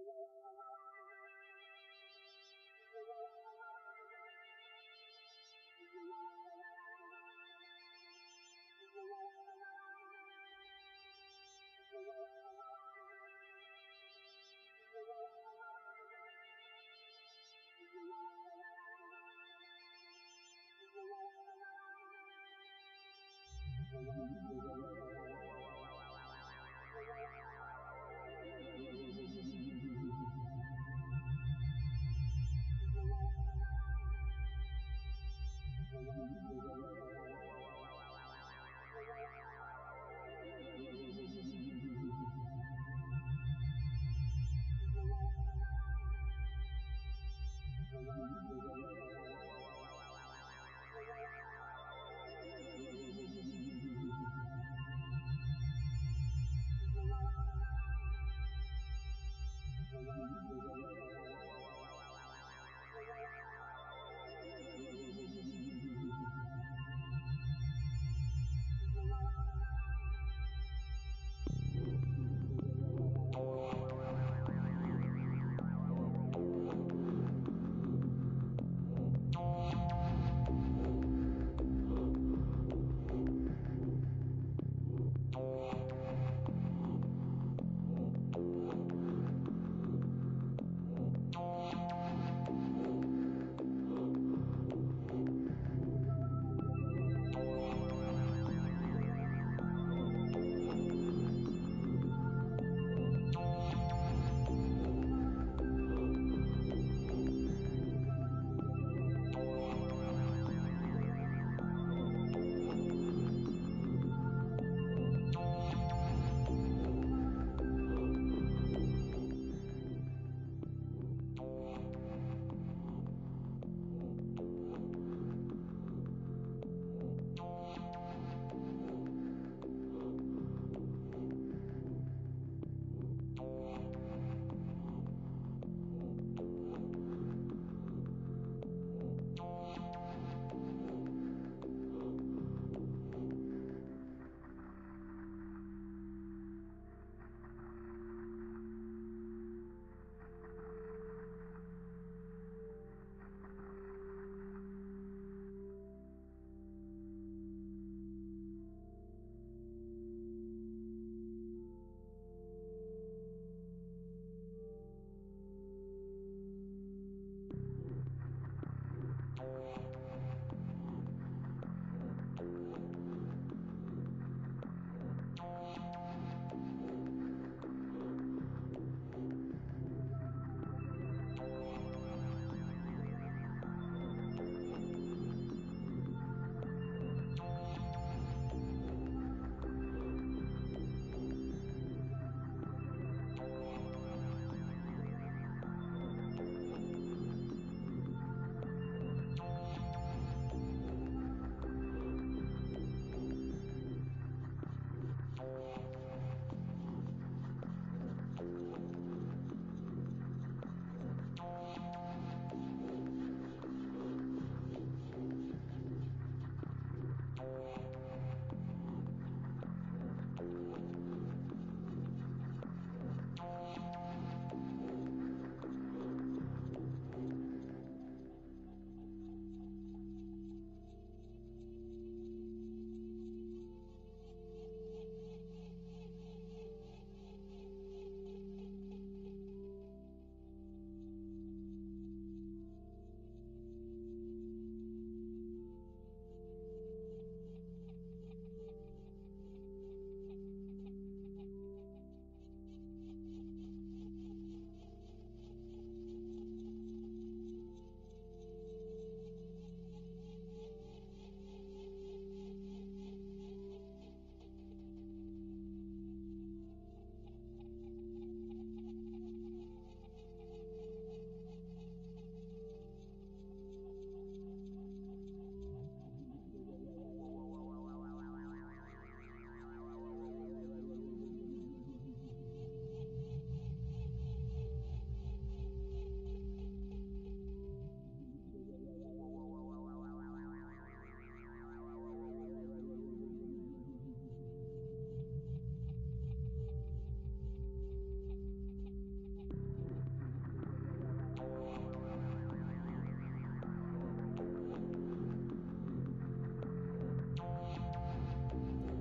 Thank you.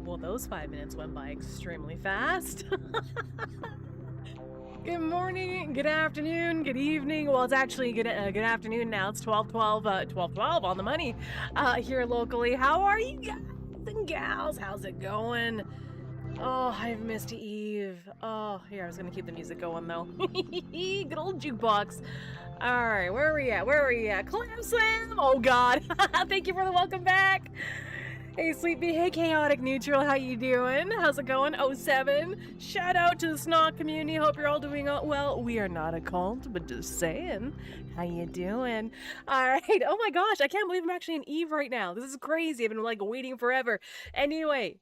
Well, those 5 minutes went by extremely fast. Good morning, good afternoon, good evening. Well, it's actually good afternoon now. It's 12:12, 12:12 on the money here locally. How are you guys and gals? How's it going? Oh, I've missed Eve. Oh, here, I was gonna keep the music going though. Good old jukebox. All right, where are we at? Where are we at? Clam Slam! Oh God! Thank you for the welcome back. Hey Sleepy, hey Chaotic Neutral, how you doing? How's it going? 07. Shout out to the Snot community. Hope you're all doing well. We are not a cult, but just saying. How you doing? All right. Oh my gosh, I can't believe I'm actually in Eve right now. This is crazy. I've been like waiting forever. Anyway.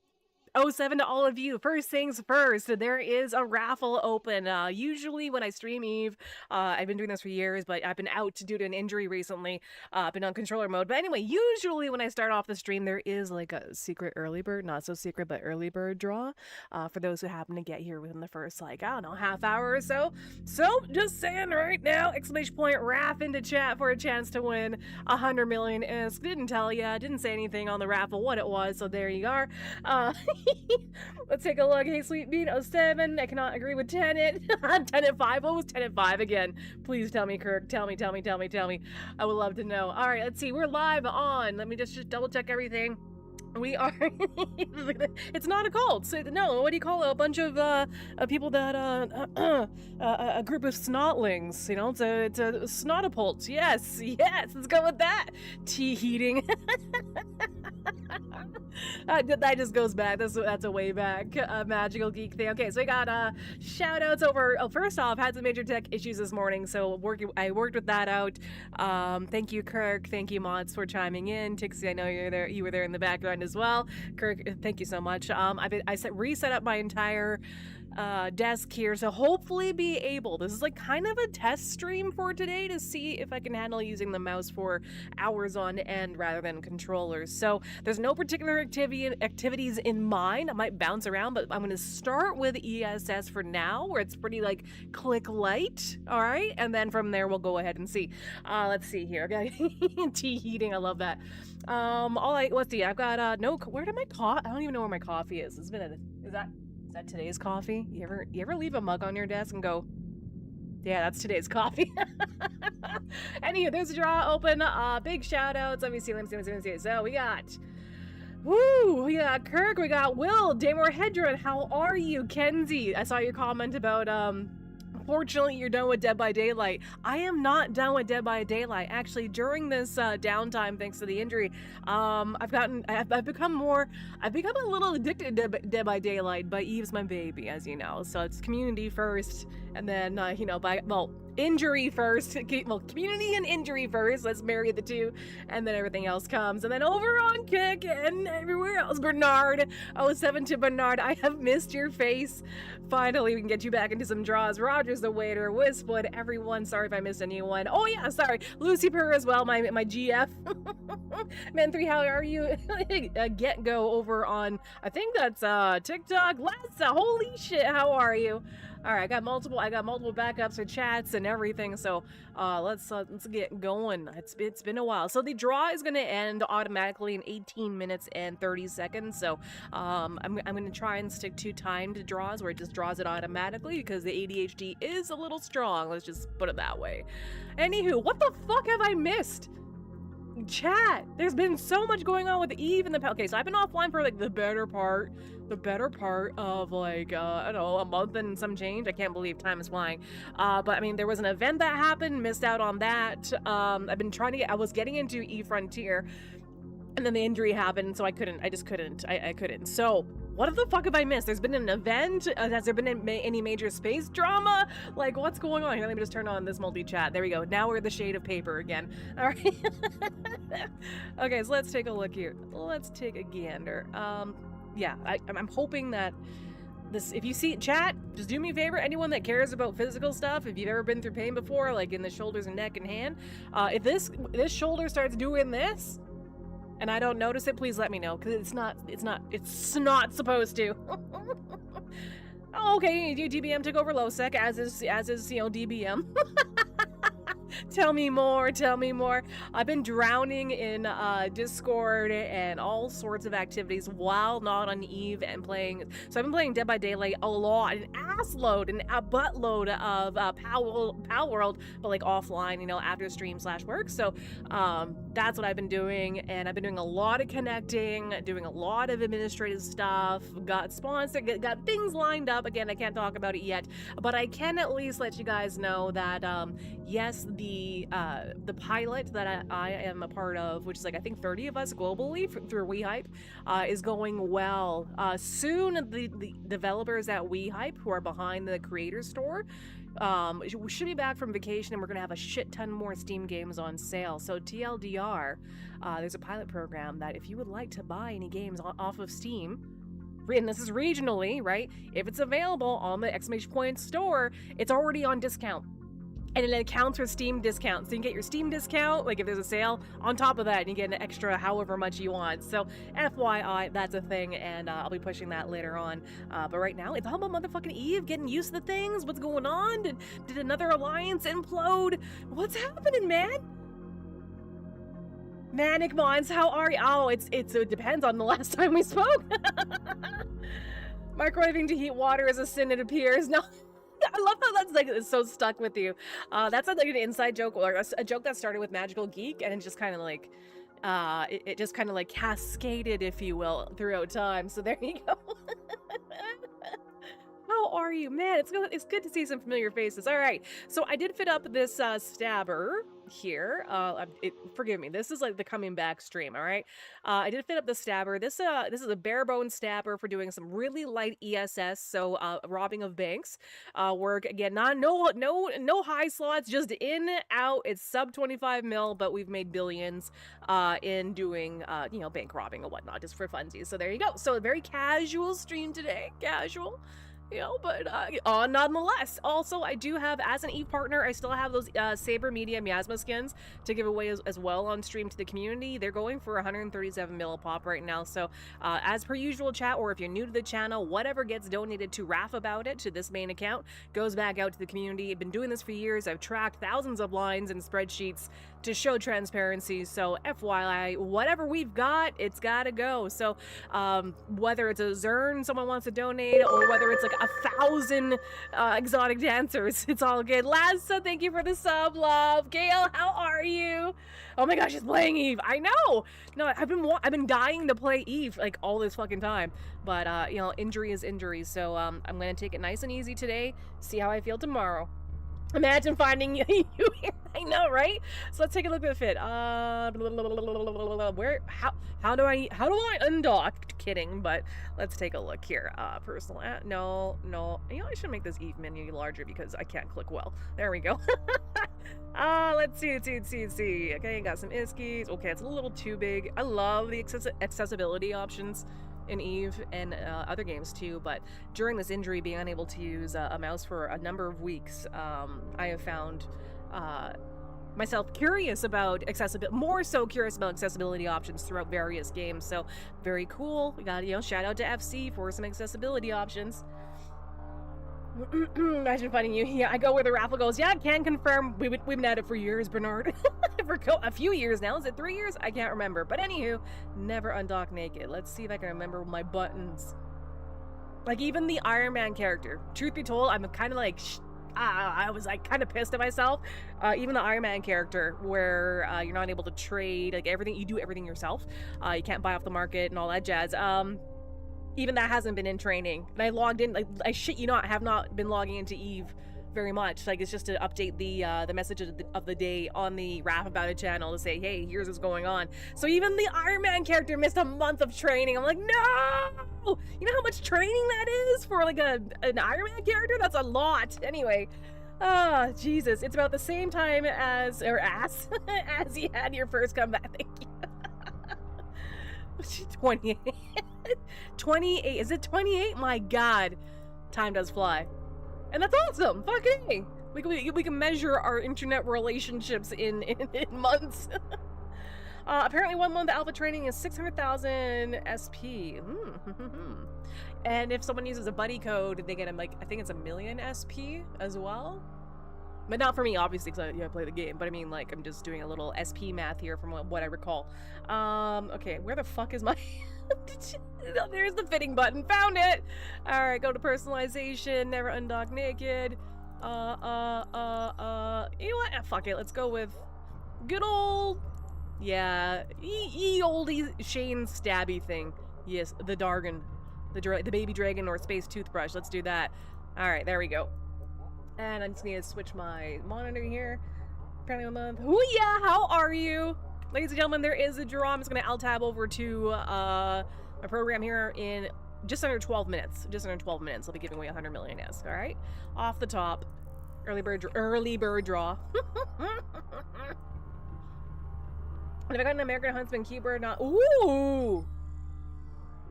07 to all of you. First things first, there is a raffle open. Usually when I stream Eve, I've been doing this for years, but I've been out due to an injury recently. I've been on controller mode. But anyway, usually when I start off the stream, there is like a secret early bird, not so secret, but early bird draw for those who happen to get here within the first, like, I don't know, half hour or so. So just saying right now, exclamation point, RAF into chat for a chance to win 100 million ISK. Didn't tell ya, didn't say anything on the raffle what it was, so there you are. Let's take a look. Hey, Sweet Bean 07. I cannot agree with Tenet. 10 at 5. What was 10 at 5 again? Please tell me, Kirk. Tell me. I would love to know. All right, let's see. We're live on. Let me just double check everything. We are. It's not a cult. So, no, what do you call it? A bunch of people that a group of snotlings. You know, it's a snotapult. Yes. Let's go with that. Tea heating. That just goes back. That's a way back magical geek thing. Okay, so we got shout outs over. Oh, first off, had some major tech issues this morning, so I worked with that out. Thank you, Kirk. Thank you, mods, for chiming in. Tixie, I know you're there. You were there in the background as well. Kirk, thank you so much. I reset up my entire desk here, so hopefully be able. This is like kind of a test stream for today to see if I can handle using the mouse for hours on end rather than controllers. So there's no particular activities in mind. I might bounce around, but I'm going to start with ESS for now, where it's pretty like click light. All right, and then from there we'll go ahead and see. Let's see here. Okay, tea heating. I love that. Let's see. I've got no. Where did my coffee? I don't even know where my coffee is. Is that today's coffee? You ever leave a mug on your desk and go, yeah, that's today's coffee. Anyway, there's a draw open. Big shout outs. Let me see. So we got Kirk, we got Will, Damor Hedron. How are you? Kenzie, I saw your comment about fortunately, you're done with Dead by Daylight. I am not done with Dead by Daylight. Actually, during this downtime, thanks to the injury, I've become a little addicted to Dead by Daylight, but Eve's my baby, as you know. So it's community first, and then, injury first. Well, community and injury first. Let's marry the two, and then everything else comes. And then over on Kick and everywhere else. Bernard, 07 to Bernard. I have missed your face. Finally, we can get you back into some draws. Rogers the waiter. Wispwood. Everyone. Sorry if I missed anyone. Oh yeah, sorry. Lucy Purr as well. My GF. Man 3, how are you? Get go over on. I think that's TikTok. Lessa. Holy shit. How are you? All right, I got multiple backups for chats and everything, so let's get going. It's been a while. So the draw is going to end automatically in 18 minutes and 30 seconds. So I'm going to try and stick to timed draws where it just draws it automatically because the ADHD is a little strong. Let's just put it that way. Anywho, what the fuck have I missed? Chat, there's been so much going on with Eve in the okay, so I've been offline for like the better part of like I don't know, a month and some change. I can't believe time is flying. But I mean, there was an event that happened, missed out on that. I've been trying to I was getting into Eve Frontier, and then the injury happened, so I just couldn't. I couldn't. So what the fuck have I missed? There's been an event? Has there been any major space drama? Like, what's going on here? Let me just turn on this multi-chat. There we go. Now we're the shade of paper again. All right. Okay, so let's take a look here. Let's take a gander. Yeah, I'm hoping that this, if you see chat, just do me a favor. Anyone that cares about physical stuff, if you've ever been through pain before, like in the shoulders and neck and hand, if this shoulder starts doing this, and I don't notice it, please let me know, because it's not supposed to. Oh, okay, DBM took over low sec, as is DBM. Tell me more, tell me more. I've been drowning in Discord and all sorts of activities while not on Eve and playing. So I've been playing Dead by Daylight a lot, an ass load, a buttload of Pal World, but like offline, you know, after stream / work. So that's what I've been doing, and I've been doing a lot of connecting, doing a lot of administrative stuff, got sponsored, got things lined up. Again, I can't talk about it yet, but I can at least let you guys know that yes, the pilot that I am a part of, which is like I think 30 of us globally through WeHype, is going well. Soon the developers at WeHype, who are behind the Creator Store, we should be back from vacation, and we're gonna have a shit ton more Steam games on sale. So TLDR, there's a pilot program that if you would like to buy any games off of Steam, and this is regionally, right? If it's available on the exclamation point store, it's already on discount. And it accounts for Steam discounts. So you can get your Steam discount, like if there's a sale, on top of that, and you get an extra however much you want. So FYI, that's a thing, and I'll be pushing that later on. But right now, it's all about motherfucking Eve, getting used to the things. What's going on? Did another alliance implode? What's happening, man? Manic Mons, how are you? Oh, it depends on the last time we spoke. Microwaving to heat water is a sin, it appears. No. I love how that's like so stuck with you. That's like an inside joke, or a joke that started with Magical Geek, and it just kind of like it just kind of like cascaded, if you will, throughout time. So there you go. How are you, man? It's good to see some familiar faces. All right, so I did fit up this stabber here. Forgive me, this is like the coming back stream. All right, I did fit up the stabber. This is a bare bone stabber for doing some really light ESS, so robbing of banks work. Again, no high slots, just in out. It's sub 25 mil, but we've made billions in doing you know, bank robbing and whatnot, just for funsies. So there you go. So a very casual stream today, casual. You know, but nonetheless. Also, I do have, as an Eve partner, I still have those Saber Media Miasma skins to give away as well on stream to the community. They're going for 137 mil a pop right now. So as per usual, chat, or if you're new to the channel, whatever gets donated to Raph about it, to this main account, goes back out to the community. I've been doing this for years. I've tracked thousands of lines and spreadsheets to show transparency. So FYI, whatever we've got, it's gotta go. So whether it's a Zern someone wants to donate, or whether it's like 1,000 exotic dancers, it's all good. Lassa, thank you for the sub, love. Gail, how are you? Oh my gosh, she's playing Eve. I know. No, I've been dying to play Eve like all this fucking time, but you know, injury is injury. So I'm gonna take it nice and easy today. See how I feel tomorrow. Imagine finding you here. I know, right? So let's take a look at the fit. Where? How do I undock? Kidding, but let's take a look here. Personal. No. You know, I should make this Eve menu larger because I can't click well. There we go. Let's see. Okay, got some iskies. Okay, it's a little too big. I love the accessibility options in Eve and other games too, but during this injury, being unable to use a mouse for a number of weeks, I have found myself curious about accessibility, more so curious about accessibility options throughout various games. So very cool. We got, you know, shout out to FC for some accessibility options. Imagine finding you. Yeah, I go where the raffle goes. Yeah, I can confirm. We've been at it for years, Bernard. For a few years now. Is it 3 years? I can't remember. But anywho, never undock naked. Let's see if I can remember my buttons. Like even the Iron Man character. Truth be told, I'm kind of like, I was like kind of pissed at myself. Even the Iron Man character, where you're not able to trade, like everything, you do everything yourself. You can't buy off the market and all that jazz. Even that hasn't been in training. And I logged in, like, I shit you not, have not been logging into Eve very much. Like, it's just to update the message of the day on the Raph About It channel to say, hey, here's what's going on. So even the Iron Man character missed a month of training. I'm like, no! You know how much training that is for, like, an Iron Man character? That's a lot. Anyway. Oh, Jesus. It's about the same time as you had your first comeback. Thank you. 28. 28. Is it 28? My God. Time does fly. And that's awesome. Fucking. We can measure our internet relationships in months. Apparently 1 month alpha training is 600,000 SP. And if someone uses a buddy code, they get like, I think it's 1 million SP as well. But not for me, obviously, because I play the game. But I mean, like, I'm just doing a little SP math here from what I recall. Okay, where the fuck is my... No, there's the fitting button. Found it! Alright, go to personalization. Never undock naked. You know what? Fuck it. Let's go with good old... Yeah, oldie Shane stabby thing. Yes, the Dargon. The baby dragon or space toothbrush. Let's do that. Alright, there we go. And I just need to switch my monitor here. Apparently a month. Ooh, yeah, how are you? Ladies and gentlemen, there is a draw. I'm just going to alt-tab over to my program here in just under 12 minutes. Just under 12 minutes. I'll be giving away 100 million S, all right? Off the top. Early bird draw. Have I got an American Huntsman keyboard? Not. Ooh!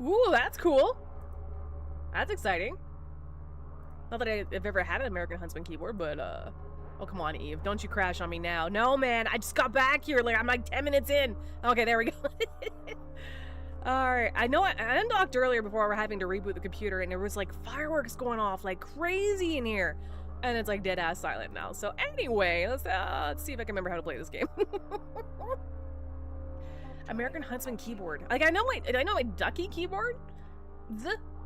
Ooh, that's cool. That's exciting. Not that I've ever had an American Huntsman keyboard, but, oh, come on, Eve. Don't you crash on me now. No, man. I just got back here. Like, I'm like 10 minutes in. Okay, there we go. Alright. I know I undocked earlier before we're having to reboot the computer, and there was, like, fireworks going off like crazy in here. And it's, like, dead-ass silent now. So, anyway, let's see if I can remember how to play this game. American Huntsman keyboard. Like, I know my Ducky keyboard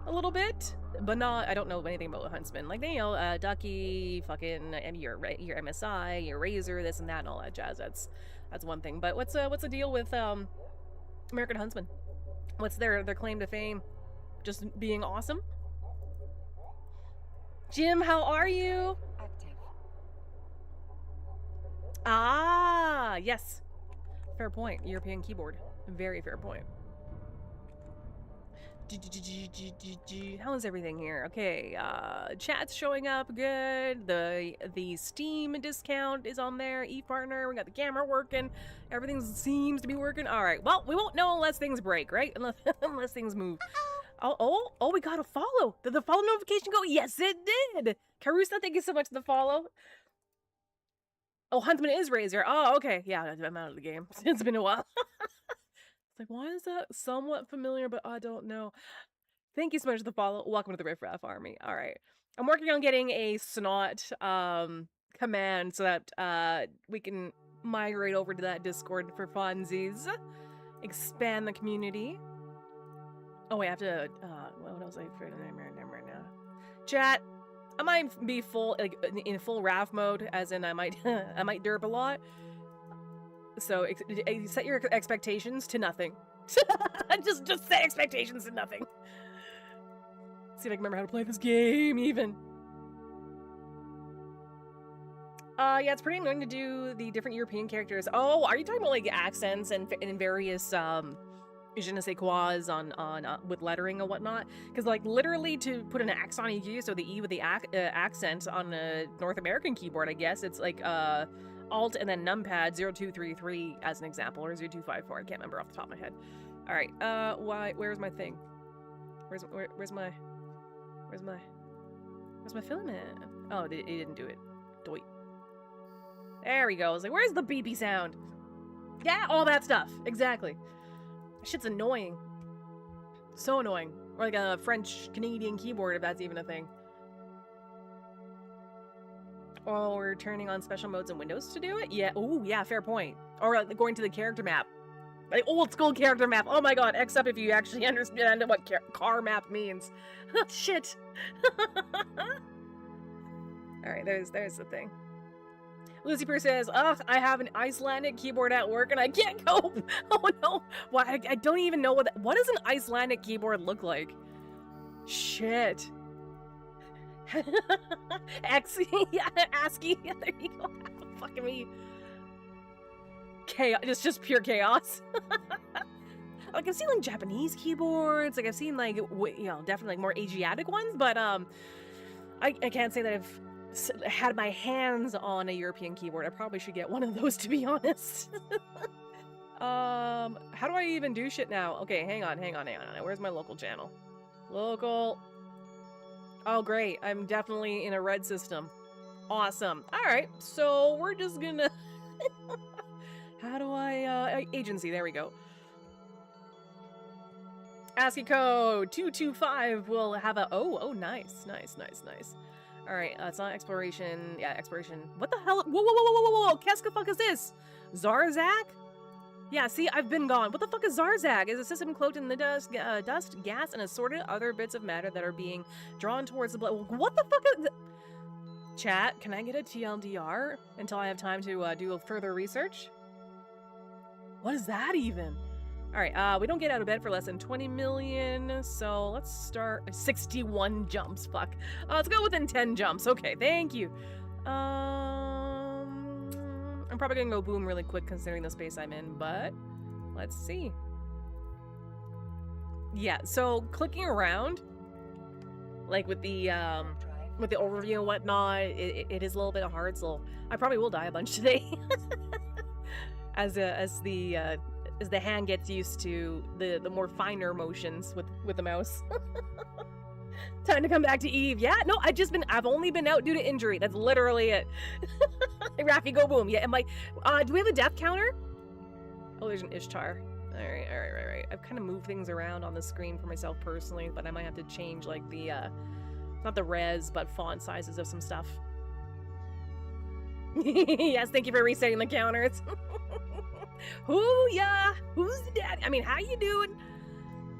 a little bit, but not, I don't know anything about Huntsman. Like, you know, Ducky, fucking, your MSI, your Razer, this and that, and all that jazz. That's one thing. But what's the deal with American Huntsman? What's their claim to fame? Just being awesome? Jim, how are you? Active. Ah, yes. Fair point. European keyboard. Very fair point. How is everything here? Okay, chat's showing up good. The Steam discount is on there. ePartner, we got the camera working. Everything seems to be working. All right. Well, we won't know unless things break, right? Unless things move. Oh, we got a follow. Did the follow notification go? Yes, it did. Carusa, thank you so much for the follow. Oh, Huntsman is Razer. Oh, okay. Yeah, I'm out of the game. It's been a while. It's like, why is that somewhat familiar, but I don't know. Thank you so much for the follow. Welcome to the Riff Raff Army. All right. I'm working on getting a snot command so that we can migrate over to that Discord for funsies. Expand the community. Oh, wait, I have to, what else I remember now? Chat. I might be full, like, in full RAF mode, as in I might derp a lot. So, set your expectations to nothing. just set expectations to nothing. See if I can remember how to play this game, even. Yeah, it's pretty annoying to do the different European characters. Oh, are you talking about, like, accents and various, je ne sais quoi on with lettering and whatnot? Because, like, literally to put an accent on EQ, so the E with the accent on a North American keyboard, I guess, it's like Alt and then numpad 0233 as an example, or 0254. I can't remember off the top of my head. All right, where's my thing? Where's my filament? Oh, it didn't do it. Doit. There we go. I was like, where's the beepy sound? Yeah, all that stuff. Exactly. Shit's annoying. So annoying. Or like a French-Canadian keyboard, if that's even a thing. Or we're turning on special modes in Windows to do it? Yeah. Ooh, yeah, fair point. Or going to the character map. Like old school character map. Oh my god, except if you actually understand what car map means. Shit. Alright, there's the thing. Lucy Purr says, ugh, I have an Icelandic keyboard at work and I can't cope. Oh no. Why? I don't even know what does an Icelandic keyboard look like? Shit. ASCII. Yeah, there you go. Fucking me. Chaos. It's just pure chaos. Like, I've seen, like, Japanese keyboards. Like, I've seen, like, you know, definitely, like, more Asiatic ones. But, I can't say that I've had my hands on a European keyboard. I probably should get one of those, to be honest. How do I even do shit now? Okay, hang on. Where's my local channel? Local. Oh, great. I'm definitely in a red system. Awesome. All right, so we're just gonna... How do I... agency, there we go. ASCII code 225 will have a... Oh, nice. All right, it's not exploration. Yeah, exploration. What the hell? Whoa, whoa, whoa, whoa, whoa, whoa! Keska fuck is this? Zarzak? Yeah, see, I've been gone. What the fuck is Zarzak? Is a system cloaked in the dust, gas, and assorted other bits of matter that are being drawn towards the blood. What the fuck is... Chat, can I get a TLDR until I have time to do further research? What is that even? All right, we don't get out of bed for less than 20 million, so let's start 61 jumps, fuck. Let's go within 10 jumps. Okay, thank you. I'm probably gonna go boom really quick considering the space I'm in, but let's see. Yeah, so clicking around, like with the overview and whatnot, it is a little bit hard, so I probably will die a bunch today. as the hand gets used to the more finer motions with the mouse. Time to come back to Eve. Yeah, no, I've only been out due to injury. That's literally it. Raffi, go boom. Yeah, am I, do we have a death counter? Oh, there's an Ishtar. All right. I've kind of moved things around on the screen for myself personally, but I might have to change like the, not the res, but font sizes of some stuff. Yes, thank you for resetting the counters. Ooh, yeah. Who's the daddy? I mean, how you doing?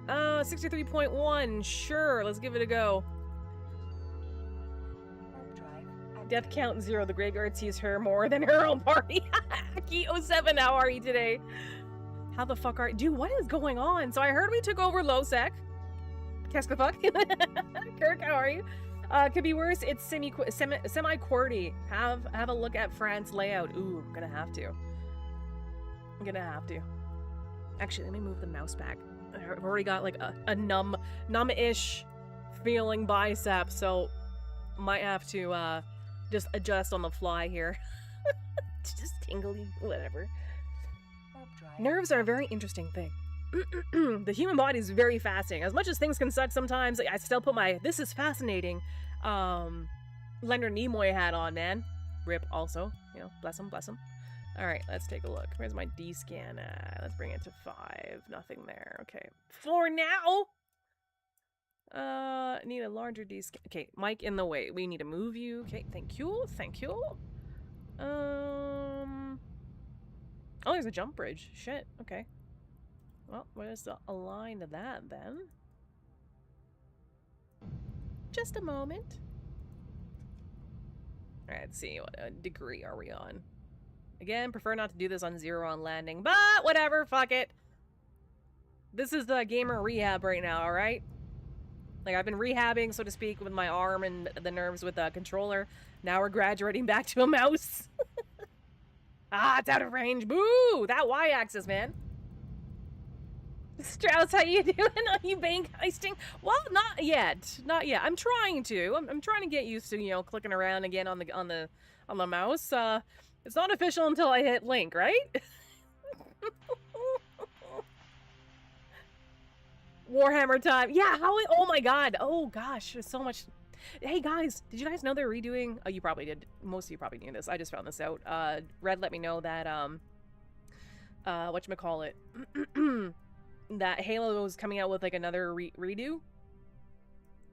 63.1. Sure, let's give it a go. Death count 0. The graveyard sees her more than her own party. Aki07, how are you today? How the fuck are you? Dude, what is going on? So I heard we took over Losec. Keska fuck. Kirk, how are you? Could be worse. It's semi-QWERTY. Have a look at France layout. Ooh, I'm gonna have to. Actually, let me move the mouse back. I've already got like a numb-ish feeling bicep, so might have to just adjust on the fly here. Just tingly, whatever. Nerves are a very interesting thing. The human body is very fascinating. As much as things can suck sometimes, I still put my "this is fascinating" Leonard Nimoy hat on, man. Rip also, you know, bless him. All right, let's take a look. Where's my D-scan at? Let's bring it to 5. Nothing there. Okay. For now. Need a larger D-scan. Okay, mic in the way. We need to move you. Okay, thank you. Oh, there's a jump bridge. Shit. Okay. Well, where's the align to that then? Just a moment. All right, let's see. What degree are we on? Again, prefer not to do this on 0 on landing, but whatever, fuck it. This is the gamer rehab right now, alright? Like, I've been rehabbing, so to speak, with my arm and the nerves with a controller. Now we're graduating back to a mouse. It's out of range. Boo! That Y-axis, man. Strauss, how you doing? Are you bank heisting? Well, not yet. Not yet. I'm trying to. I'm trying to get used to, you know, clicking around again on the mouse. It's not official until I hit link, right? Warhammer time. Yeah, oh my god. Oh gosh, there's so much. Hey guys, did you guys know they're redoing? Oh, you probably did. Most of you probably knew this. I just found this out. Red let me know that, whatchamacallit, that Halo is coming out with like another redo.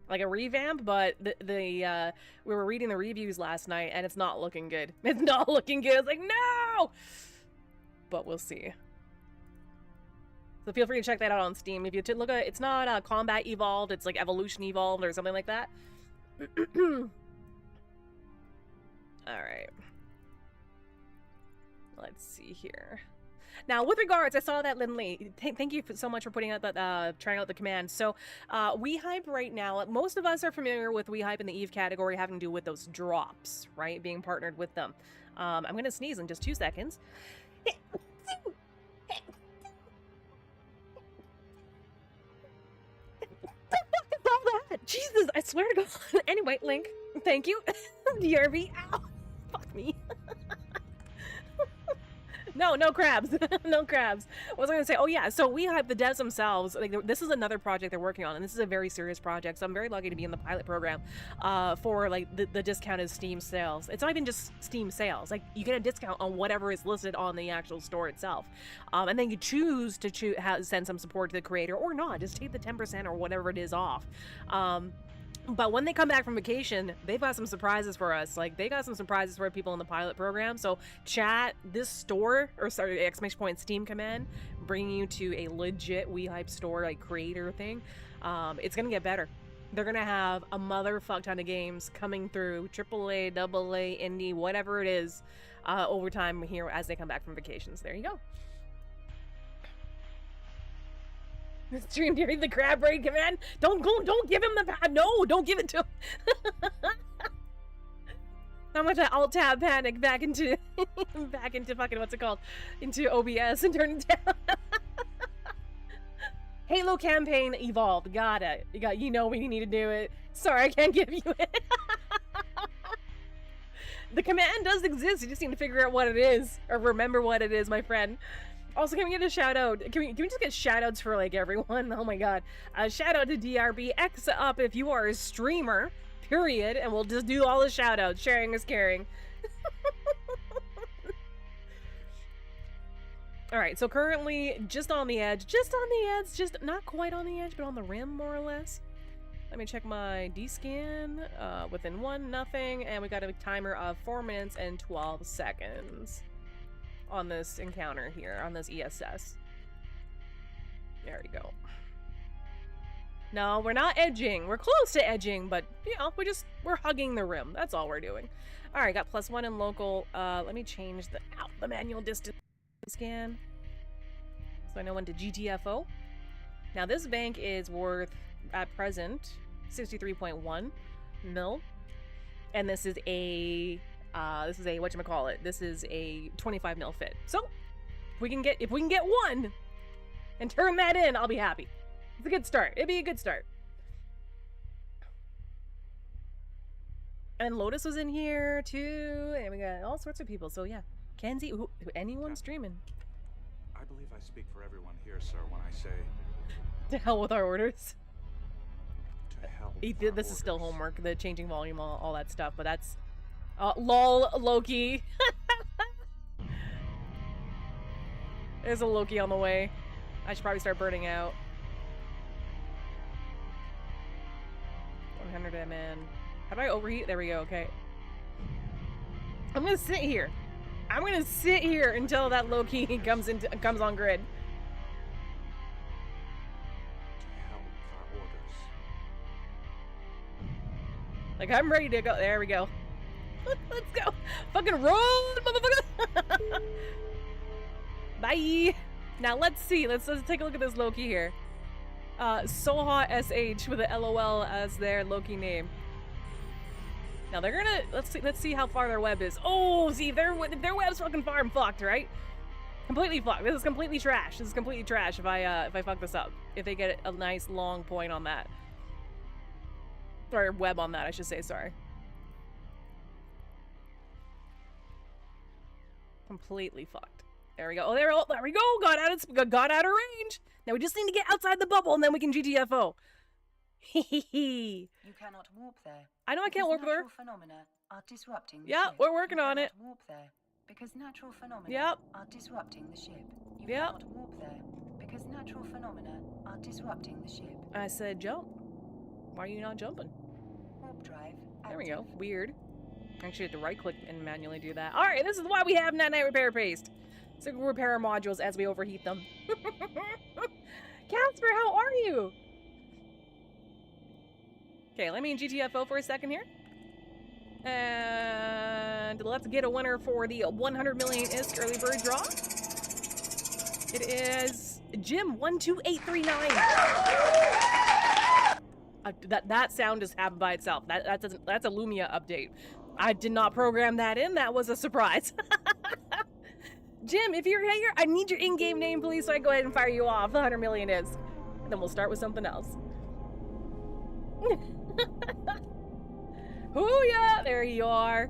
Like a revamp, but we were reading the reviews last night and it's not looking good. It's not looking good. It's like, no! But we'll see. So feel free to check that out on Steam. If you look at it's not Combat Evolved, it's like Evolution Evolved or something like that. Alright. Let's see here. Now, with regards, I saw that Lindley. Thank you so much for putting out that, trying out the command. So, WeHype right now, most of us are familiar with WeHype in the Eve category having to do with those drops, right? Being partnered with them. I'm going to sneeze in just 2 seconds. Jesus, I swear to God. Anyway, Link, thank you. DRV, ow. Fuck me. No crabs. No crabs. What was I going to say? Oh, yeah. So WeHype, the devs themselves, like, this is another project they're working on, and this is a very serious project. So I'm very lucky to be in the pilot program for, like, the discounted Steam sales. It's not even just Steam sales. Like, you get a discount on whatever is listed on the actual store itself. And then you choose to send some support to the creator or not. Just take the 10% or whatever it is off. But when they come back from vacation, they've got some surprises for us. Like, they got some surprises for people in the pilot program. So, chat, this store, or sorry, exclamation point Steam command, bringing you to a legit WeHype store, like, creator thing. It's gonna get better. They're gonna have a motherfuck ton of games coming through, AAA, AA, indie, whatever it is, over time here as they come back from vacations. There you go. Stream during the crab raid command. Don't give him the pad. No, don't give it to him. How much I alt tab panic back into fucking what's it called? Into OBS and turn it down. Halo campaign evolved. Got it. You know when you need to do it. Sorry, I can't give you it. The command does exist. You just need to figure out what it is or remember what it is, my friend. Also, can we get a shout out? Can we just get shout outs for like everyone? Oh my god. Shout out to DRB. X up if you are a streamer, period. And we'll just do all the shout outs. Sharing is caring. Alright, so currently just on the edge. Just not quite on the edge, but on the rim more or less. Let me check my D-scan. Within 1, nothing. And we got a timer of 4 minutes and 12 seconds. On this encounter here, on this ESS. There we go. No, we're not edging. We're close to edging, but, you know, we're hugging the rim. That's all we're doing. Alright, got +1 in local. Let me change the manual distance scan. So I know when to GTFO. Now, this bank is worth, at present, 63.1 mil. And this is a whatchamacallit, this is a 25 mil fit. So if we can get 1 and turn that in, I'll be happy. It's a good start. It'd be a good start. And Lotus was in here too, and we got all sorts of people. So yeah, Kenzie, anyone streaming? I believe I speak for everyone here, sir, when I say to hell with our orders. To hell with our this is still orders. homework, the changing volume, all that stuff, but that's lol, Loki. There's a Loki on the way. I should probably start burning out. 100 MN. How do I overheat? There we go, okay. I'm gonna sit here. I'm gonna sit here until that Loki comes on grid. To hell with our orders. Like, I'm ready to go. There we go. Let's go. Fucking roll, motherfucker. Bye. Now let's see. Let's take a look at this Loki here. Soha SH with a LOL as their Loki name. Now they're gonna let's see how far their web is. Oh, see, if their web's fucking far and fucked, right? Completely fucked. This is completely trash. This is completely trash if I fuck this up. If they get a nice long point on that. Or web on that, I should say, sorry. Completely fucked. There we go. Oh, there we go. Got out of range. Now we just need to get outside the bubble, and then we can GTFO. You cannot warp there. I know I can't warp there. Natural phenomena are disrupting the Yeah, ship. we're working on it. You cannot warp there because natural phenomena Yep. are disrupting the ship. You Yep. cannot warp there because natural phenomena are disrupting the ship. I said jump. Why are you not jumping? Warp drive active. There we go. Weird. Actually, have to right-click and manually do that. All right, this is why we have Night Repair Paste. So we can repair our modules as we overheat them. Casper, how are you? Okay, let me GTFO for a second here. And let's get a winner for the 100 million ISK early bird draw. It is Jim12839. That sound just happened by itself. That's a Lumia update. I did not program that in. That was a surprise. Jim, if you're here, I need your in-game name, please, so I can go ahead and fire you off. The 100 million is. And then we'll start with something else. Hoo-ya! There you are.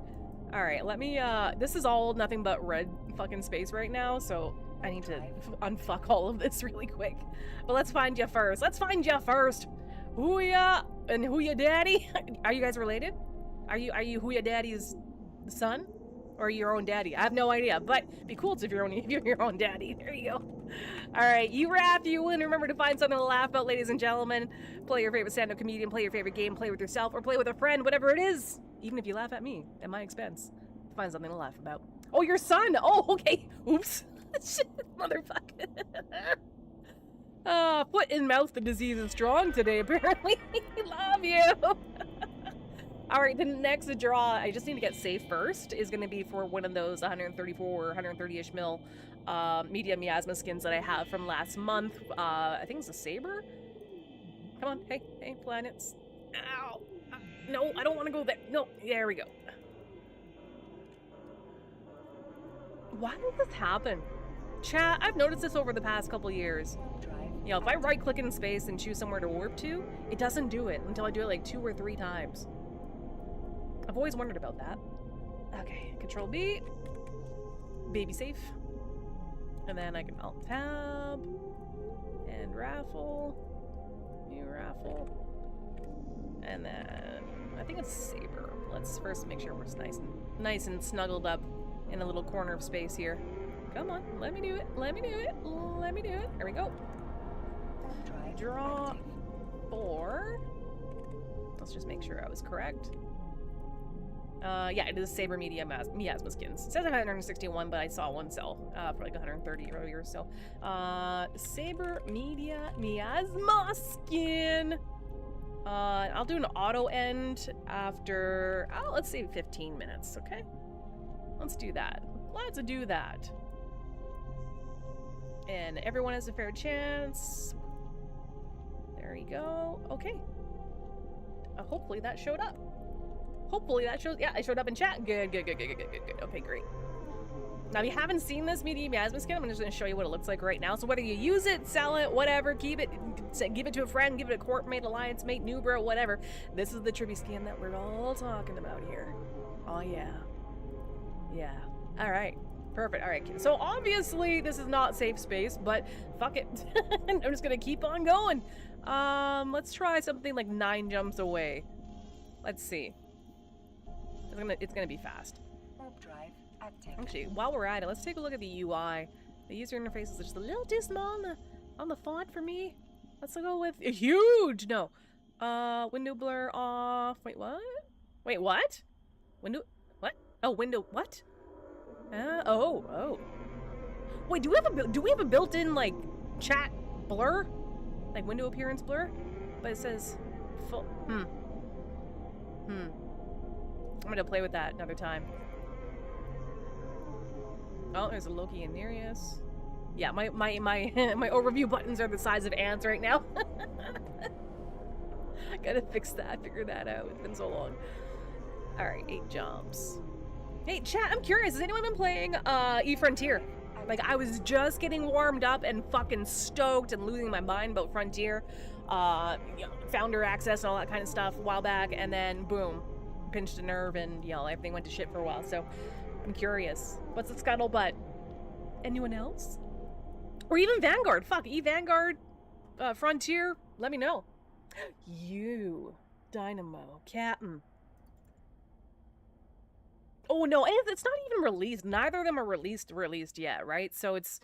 Alright, let me, this is all nothing but red fucking space right now, so I need to unfuck all of this really quick. But let's find you first. Let's find you first. Hoo-ya! And Hoo-ya Daddy? Are you guys related? Are you Hoo-ya Daddy's son? Or your own daddy? I have no idea, but it'd be cool if you're your own daddy. There you go. Alright, you wrap, you win. Remember to find something to laugh about, ladies and gentlemen. Play your favorite stand-up comedian, play your favorite game, play with yourself, or play with a friend, whatever it is. Even if you laugh at me, at my expense. Find something to laugh about. Oh, your son! Oh, okay. Oops. Shit, motherfucker. Foot in mouth, the disease is strong today, apparently. Love you. Alright, the next draw, I just need to get safe first, is going to be for one of those 134 or 130-ish mil medium miasma skins that I have from last month. I think it's a saber? Come on, hey, planets. Ow. No, I don't want to go there. No, there we go. Why does this happen? Chat, I've noticed this over the past couple years. You know, if I right-click in space and choose somewhere to warp to, it doesn't do it until I do it like 2 or 3 times. I've always wondered about that. Okay, Control B. Baby safe. And then I can Alt-Tab. And raffle. New raffle. And then I think it's saber. Let's first make sure we're nice and snuggled up in a little corner of space here. Come on, let me do it. Let me do it. Let me do it. There we go. Draw 4. Let's just make sure I was correct. Yeah, it is Saber Miasma skins. It says 161, but I saw one sell for like 130 earlier. So, Saber Miasma skin. I'll do an auto end after, let's say 15 minutes, okay? Let's do that. Let's do that. And everyone has a fair chance. There we go. Okay. Hopefully that showed up. Hopefully that shows. Yeah, I showed up in chat. Good. Okay, great. Now, if you haven't seen this medium miasma skin, I'm just going to show you what it looks like right now. So whether you use it, sell it, whatever, keep it, give it to a friend, give it a corp mate, alliance mate, new bro, whatever. This is the Trippy skin that we're all talking about here. Oh yeah. Yeah. All right. Perfect. All right. So obviously this is not safe space, but fuck it. I'm just going to keep on going. Let's try something like 9 jumps away. Let's see. It's gonna be fast. Warp drive active. Actually, while we're at it, let's take a look at the UI. The user interface is just a little too small on the font for me. Let's go with huge. No. Window blur off. Wait, what? Wait, what? Window. What? Oh, window. What? Oh. Wait, do we have a built-in like chat blur, like window appearance blur? But it says full. I'm gonna play with that another time. Oh, there's a Loki and Nereus. Yeah, my my overview buttons are the size of ants right now. Gotta fix that, figure that out. It's been so long. Alright, 8 jumps. Hey, chat, I'm curious, has anyone been playing eFrontier? Like, I was just getting warmed up and fucking stoked and losing my mind about Frontier. You know, founder access and all that kind of stuff a while back, and then boom. Pinched a nerve and, you know, everything went to shit for a while, so I'm curious. What's the scuttlebutt? Anyone else? Or even Vanguard. Fuck, Vanguard, Frontier, let me know. You, Dynamo, Captain. Oh no, it's not even released. Neither of them are released yet, right? So it's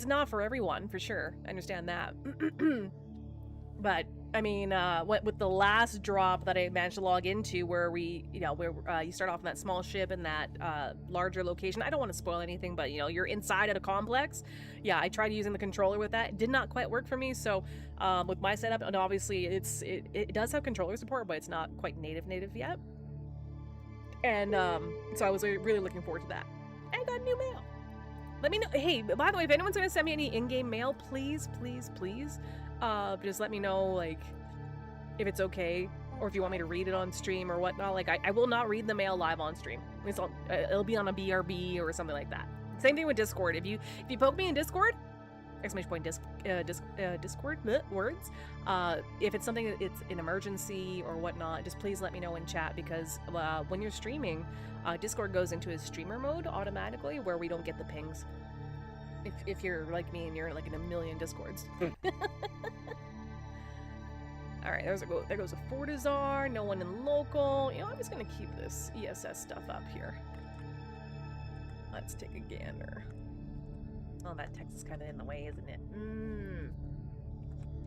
not for everyone, for sure. I understand that. But I mean, with the last drop that I managed to log into, where you start off in that small ship in that larger location. I don't want to spoil anything, but you know, you're inside at a complex. Yeah, I tried using the controller with that. It did not quite work for me. So with my setup, and obviously it does have controller support, but it's not quite native yet. And so I was really looking forward to that. And I got new mail. Let me know. Hey, by the way, if anyone's gonna send me any in-game mail, please. Just let me know, like, if it's okay, or if you want me to read it on stream or whatnot. Like, I will not read the mail live on stream. It'll be on a BRB or something like that. Same thing with Discord. If you poke me in Discord, Discord words. If it's something that it's an emergency or whatnot, just please let me know in chat, because when you're streaming, Discord goes into a streamer mode automatically, where we don't get the pings. If you're like me and you're like in a million Discords. Alright, there goes a Fortizar, no one in local. You know, I'm just gonna keep this ESS stuff up here. Let's take a gander. Oh, that text is kind of in the way, isn't it?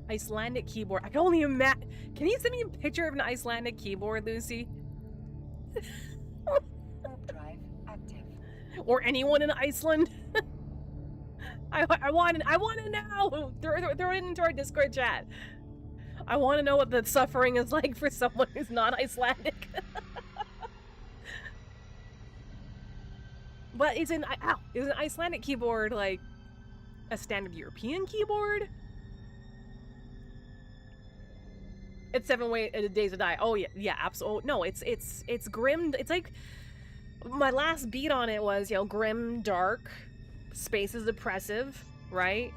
Icelandic keyboard. I can only imagine. Can you send me a picture of an Icelandic keyboard, Lucy? Warp drive active. Or anyone in Iceland? I want to know. Throw it into our Discord chat. I want to know what the suffering is like for someone who's not Icelandic. But is an Icelandic keyboard like a standard European keyboard? It's 7 days to die. Oh yeah, absolutely. No, it's grim. It's like my last beat on it was, you know, grim, dark, space is oppressive, right?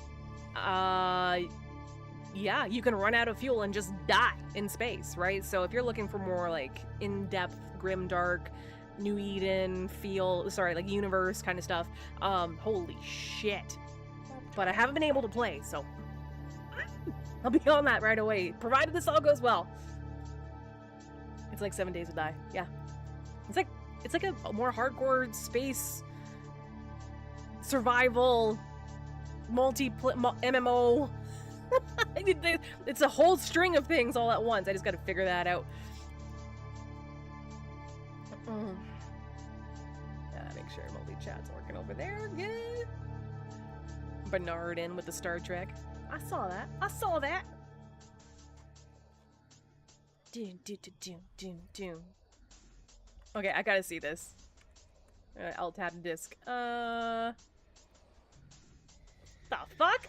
Yeah, you can run out of fuel and just die in space, right? So if you're looking for more like in-depth, grim, dark, New Eden feel, sorry, like universe kind of stuff, holy shit. But I haven't been able to play, so I'll be on that right away, provided this all goes well. It's like 7 days to die. Yeah, it's like a more hardcore space survival MMO. It's a whole string of things all at once. I just got to figure that out. Make sure multi-chat's working over there. Good. Bernard in with the Star Trek. I saw that. Doom. Okay, I gotta see this. I'll tap disc. The fuck?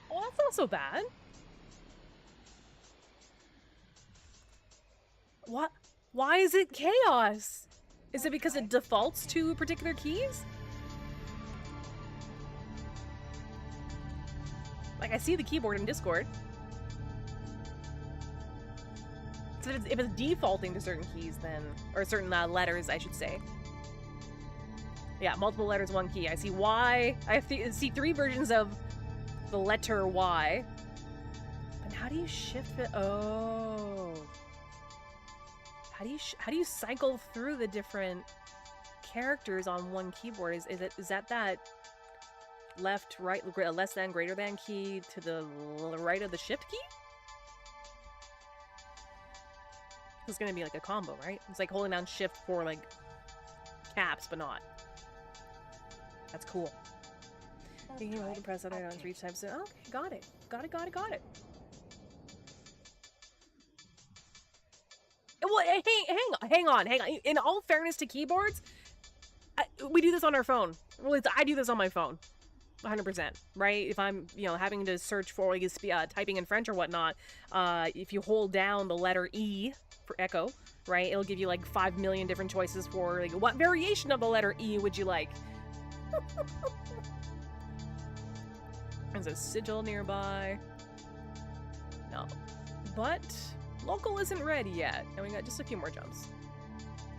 Oh, that's not so bad. What? Why is it chaos? Is it because it defaults to particular keys? Like, I see the keyboard in Discord. So if it's defaulting to certain keys, then... Or certain letters, I should say. Yeah, multiple letters, one key. I see Y. I see 3 versions of the letter Y. And how do you shift it? Oh. How do you cycle through the different characters on one keyboard? Is that left, right, less than, greater than key to the right of the shift key? It's gonna be like a combo, right? It's like holding down shift for like caps, but not. That's cool. You can hold and press other buttons 3 times. Okay, got it. Well, hang on. In all fairness to keyboards, we do this on our phone. Well, I do this on my phone, 100%. Right? If I'm, having to search for typing in French or whatnot, if you hold down the letter E for echo, right, it'll give you like 5 million different choices for like what variation of the letter E would you like. There's a sigil nearby. No, but local isn't ready yet, and we got just a few more jumps.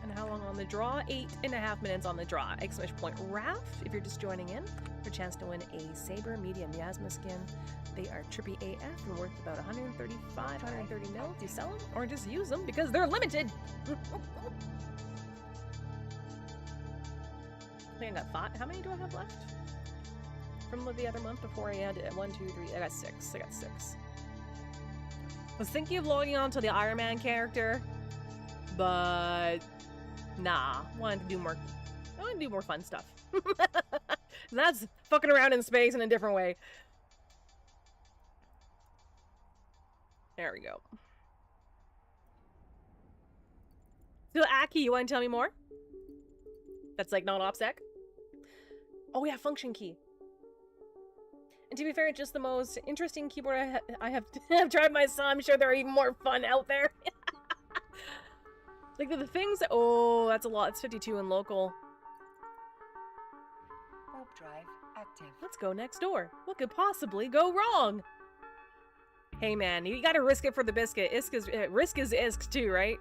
And how long on the draw? 8.5 minutes on the draw. ! Raph, if you're just joining in, for a chance to win a Saber medium Miasma skin. They are trippy AF and worth about 130 mil if you sell them, or just use them because they're limited. I think I got 5. How many do I have left? From the other month before I had 1, 2, 3. I got 6. I was thinking of logging on to the Iron Man character, but nah. I want to do more fun stuff. That's fucking around in space in a different way. There we go. So Aki, you want to tell me more? That's like not OPSEC? Oh yeah, function key. And to be fair, it's just the most interesting keyboard I have tried myself. I'm sure there are even more fun out there. Like the things that, oh, that's a lot. It's 52 in local. Warp drive active. Let's go next door. What could possibly go wrong? Hey man, you gotta risk it for the biscuit. Risk is isk too, right?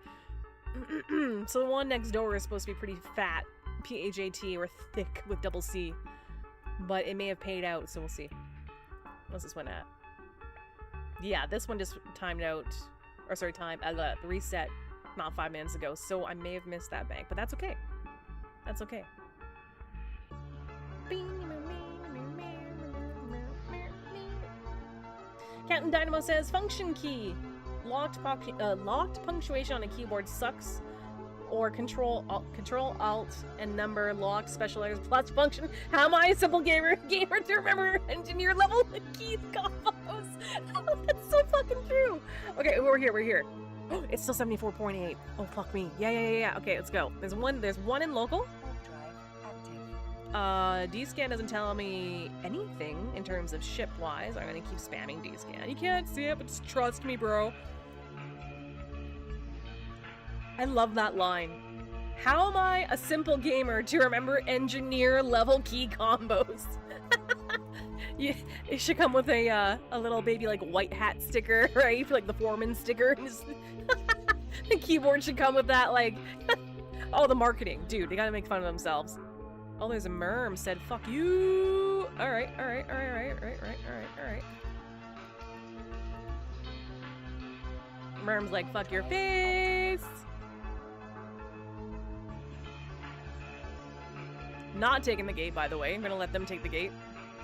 So the one next door is supposed to be pretty fat. PHAT, or thick with double C. But it may have paid out, so we'll see. What's this one at? Yeah, this one just timed out, or sorry, reset not 5 minutes ago, so I may have missed that bank, but that's okay. That's okay. Bing. Captain Dynamo says function key. Locked punctuation on a keyboard sucks. Or control alt and number locked special letters plus function. How am I a simple gamer to remember engineer level keys combos? That's so fucking true. Okay, we're here. Oh, it's still 74.8. Oh fuck me. Yeah. Okay, let's go. There's one in local. Warp drive active. D-scan doesn't tell me anything in terms of ship wise. I'm gonna keep spamming D-scan. You can't see it, but just trust me, bro. I love that line. How am I a simple gamer to remember engineer level key combos? It should come with a little baby like white hat sticker, right? Like the foreman sticker. The keyboard should come with that, like, oh, the marketing, dude. They gotta make fun of themselves. Oh, there's a merm said, "Fuck you." All right. Merm's like, "Fuck your face." Not taking the gate, by the way. I'm gonna let them take the gate.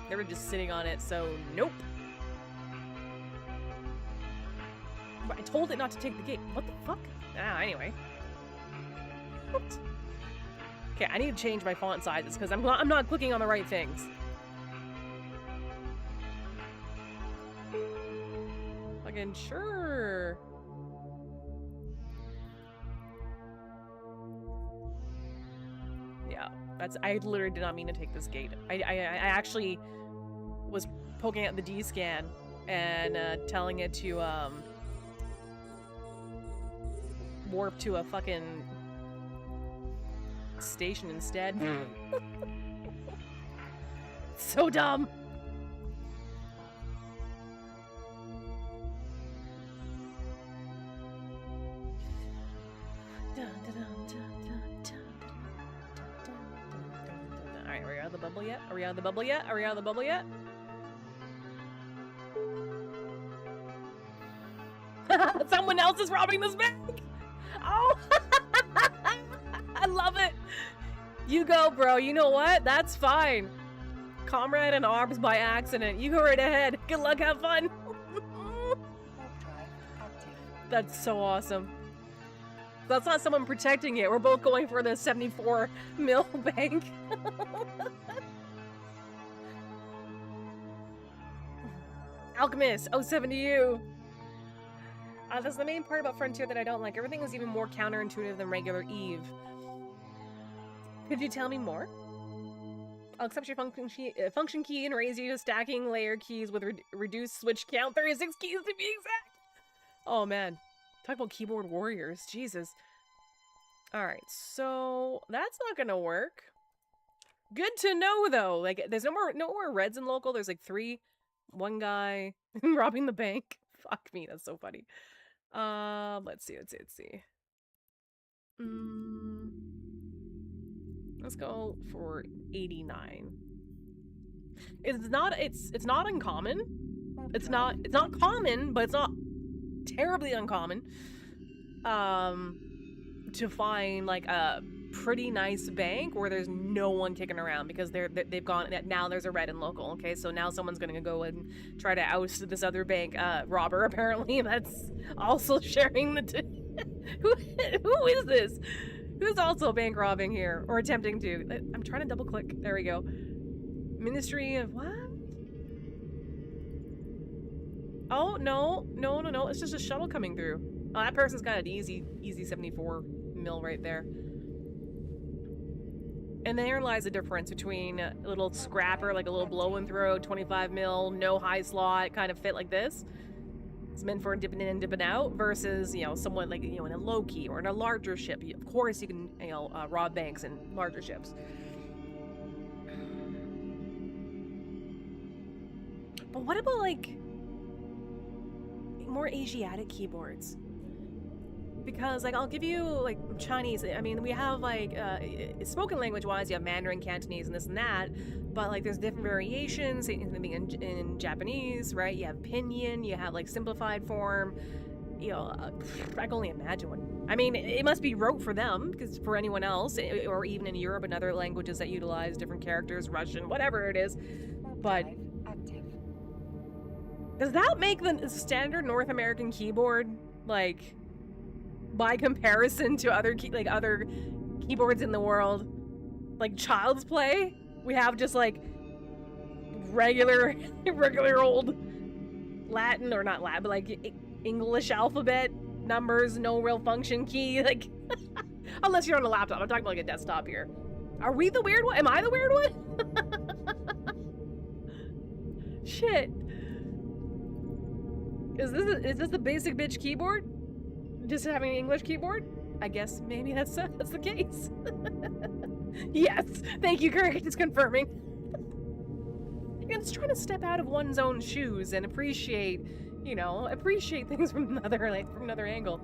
They were just sitting on it, so nope. But I told it not to take the gate. What the fuck? Ah, anyway. Okay, I need to change my font sizes because I'm not clicking on the right things. Fucking sure. Yeah. I literally did not mean to take this gate. I actually was poking at the D-scan and telling it to warp to a fucking station instead. So dumb. Alright, are we out of the bubble yet? Are we out of the bubble yet? Are we out of the bubble yet? Someone else is robbing this bank! Oh! I love it! You go, bro. You know what? That's fine. Comrade and arms by accident. You go right ahead. Good luck, have fun. Warp drive active. That's so awesome. That's not someone protecting it. We're both going for the 74 mil bank. Alchemist, 07 to you. That's the main part about Frontier that I don't like. Everything is even more counterintuitive than regular Eve. Could you tell me more? I'll accept your function key and raise you to stacking layer keys with reduced switch count. 36 keys to be exact. Oh man. Talk about keyboard warriors. Jesus. Alright, so that's not gonna work. Good to know though. Like there's no more reds in local. There's like 3. One guy robbing the bank. Fuck me, that's so funny. Let's see. Let's go for 89. It's not uncommon. It's not common, but it's not terribly uncommon. To find like a pretty nice bank where there's no one kicking around because they've gone now. There's a red in local. Okay, so now someone's gonna go and try to oust this other bank robber. Apparently, that's also sharing the. Who is this? Who's also bank robbing here or attempting to? I'm trying to double click. There we go. Ministry of what? Oh no! It's just a shuttle coming through. Oh, that person's got an easy 74 mil right there. And there lies the difference between a little scrapper, like a little blow and throw, 25 mil, no high slot, kind of fit like this. It's meant for dipping in and dipping out versus, someone like, in a low key or in a larger ship. Of course you can, rob banks in larger ships. But what about like more Asiatic keyboards? Because like I'll give you like Chinese. I mean, we have like spoken language wise, you have Mandarin, Cantonese, and this and that. But like there's different variations in Japanese, right? You have pinyin, you have like simplified form. I can only imagine what. I mean, it must be rote for them because for anyone else, or even in Europe and other languages that utilize different characters, Russian, whatever it is. But active. Does that make the standard North American keyboard, like, by comparison to other other keyboards in the world, like child's play? We have just like regular old Latin, or not Latin, but like English alphabet numbers, no real function key, like unless you're on a laptop. I'm talking about like a desktop here. Are we the weird one? Am I the weird one? Shit. Is this the basic bitch keyboard? Just having an English keyboard? I guess maybe that's the case. Yes. Thank you, Kirk. Just confirming. It's trying to step out of one's own shoes and appreciate, you know, appreciate things from another angle.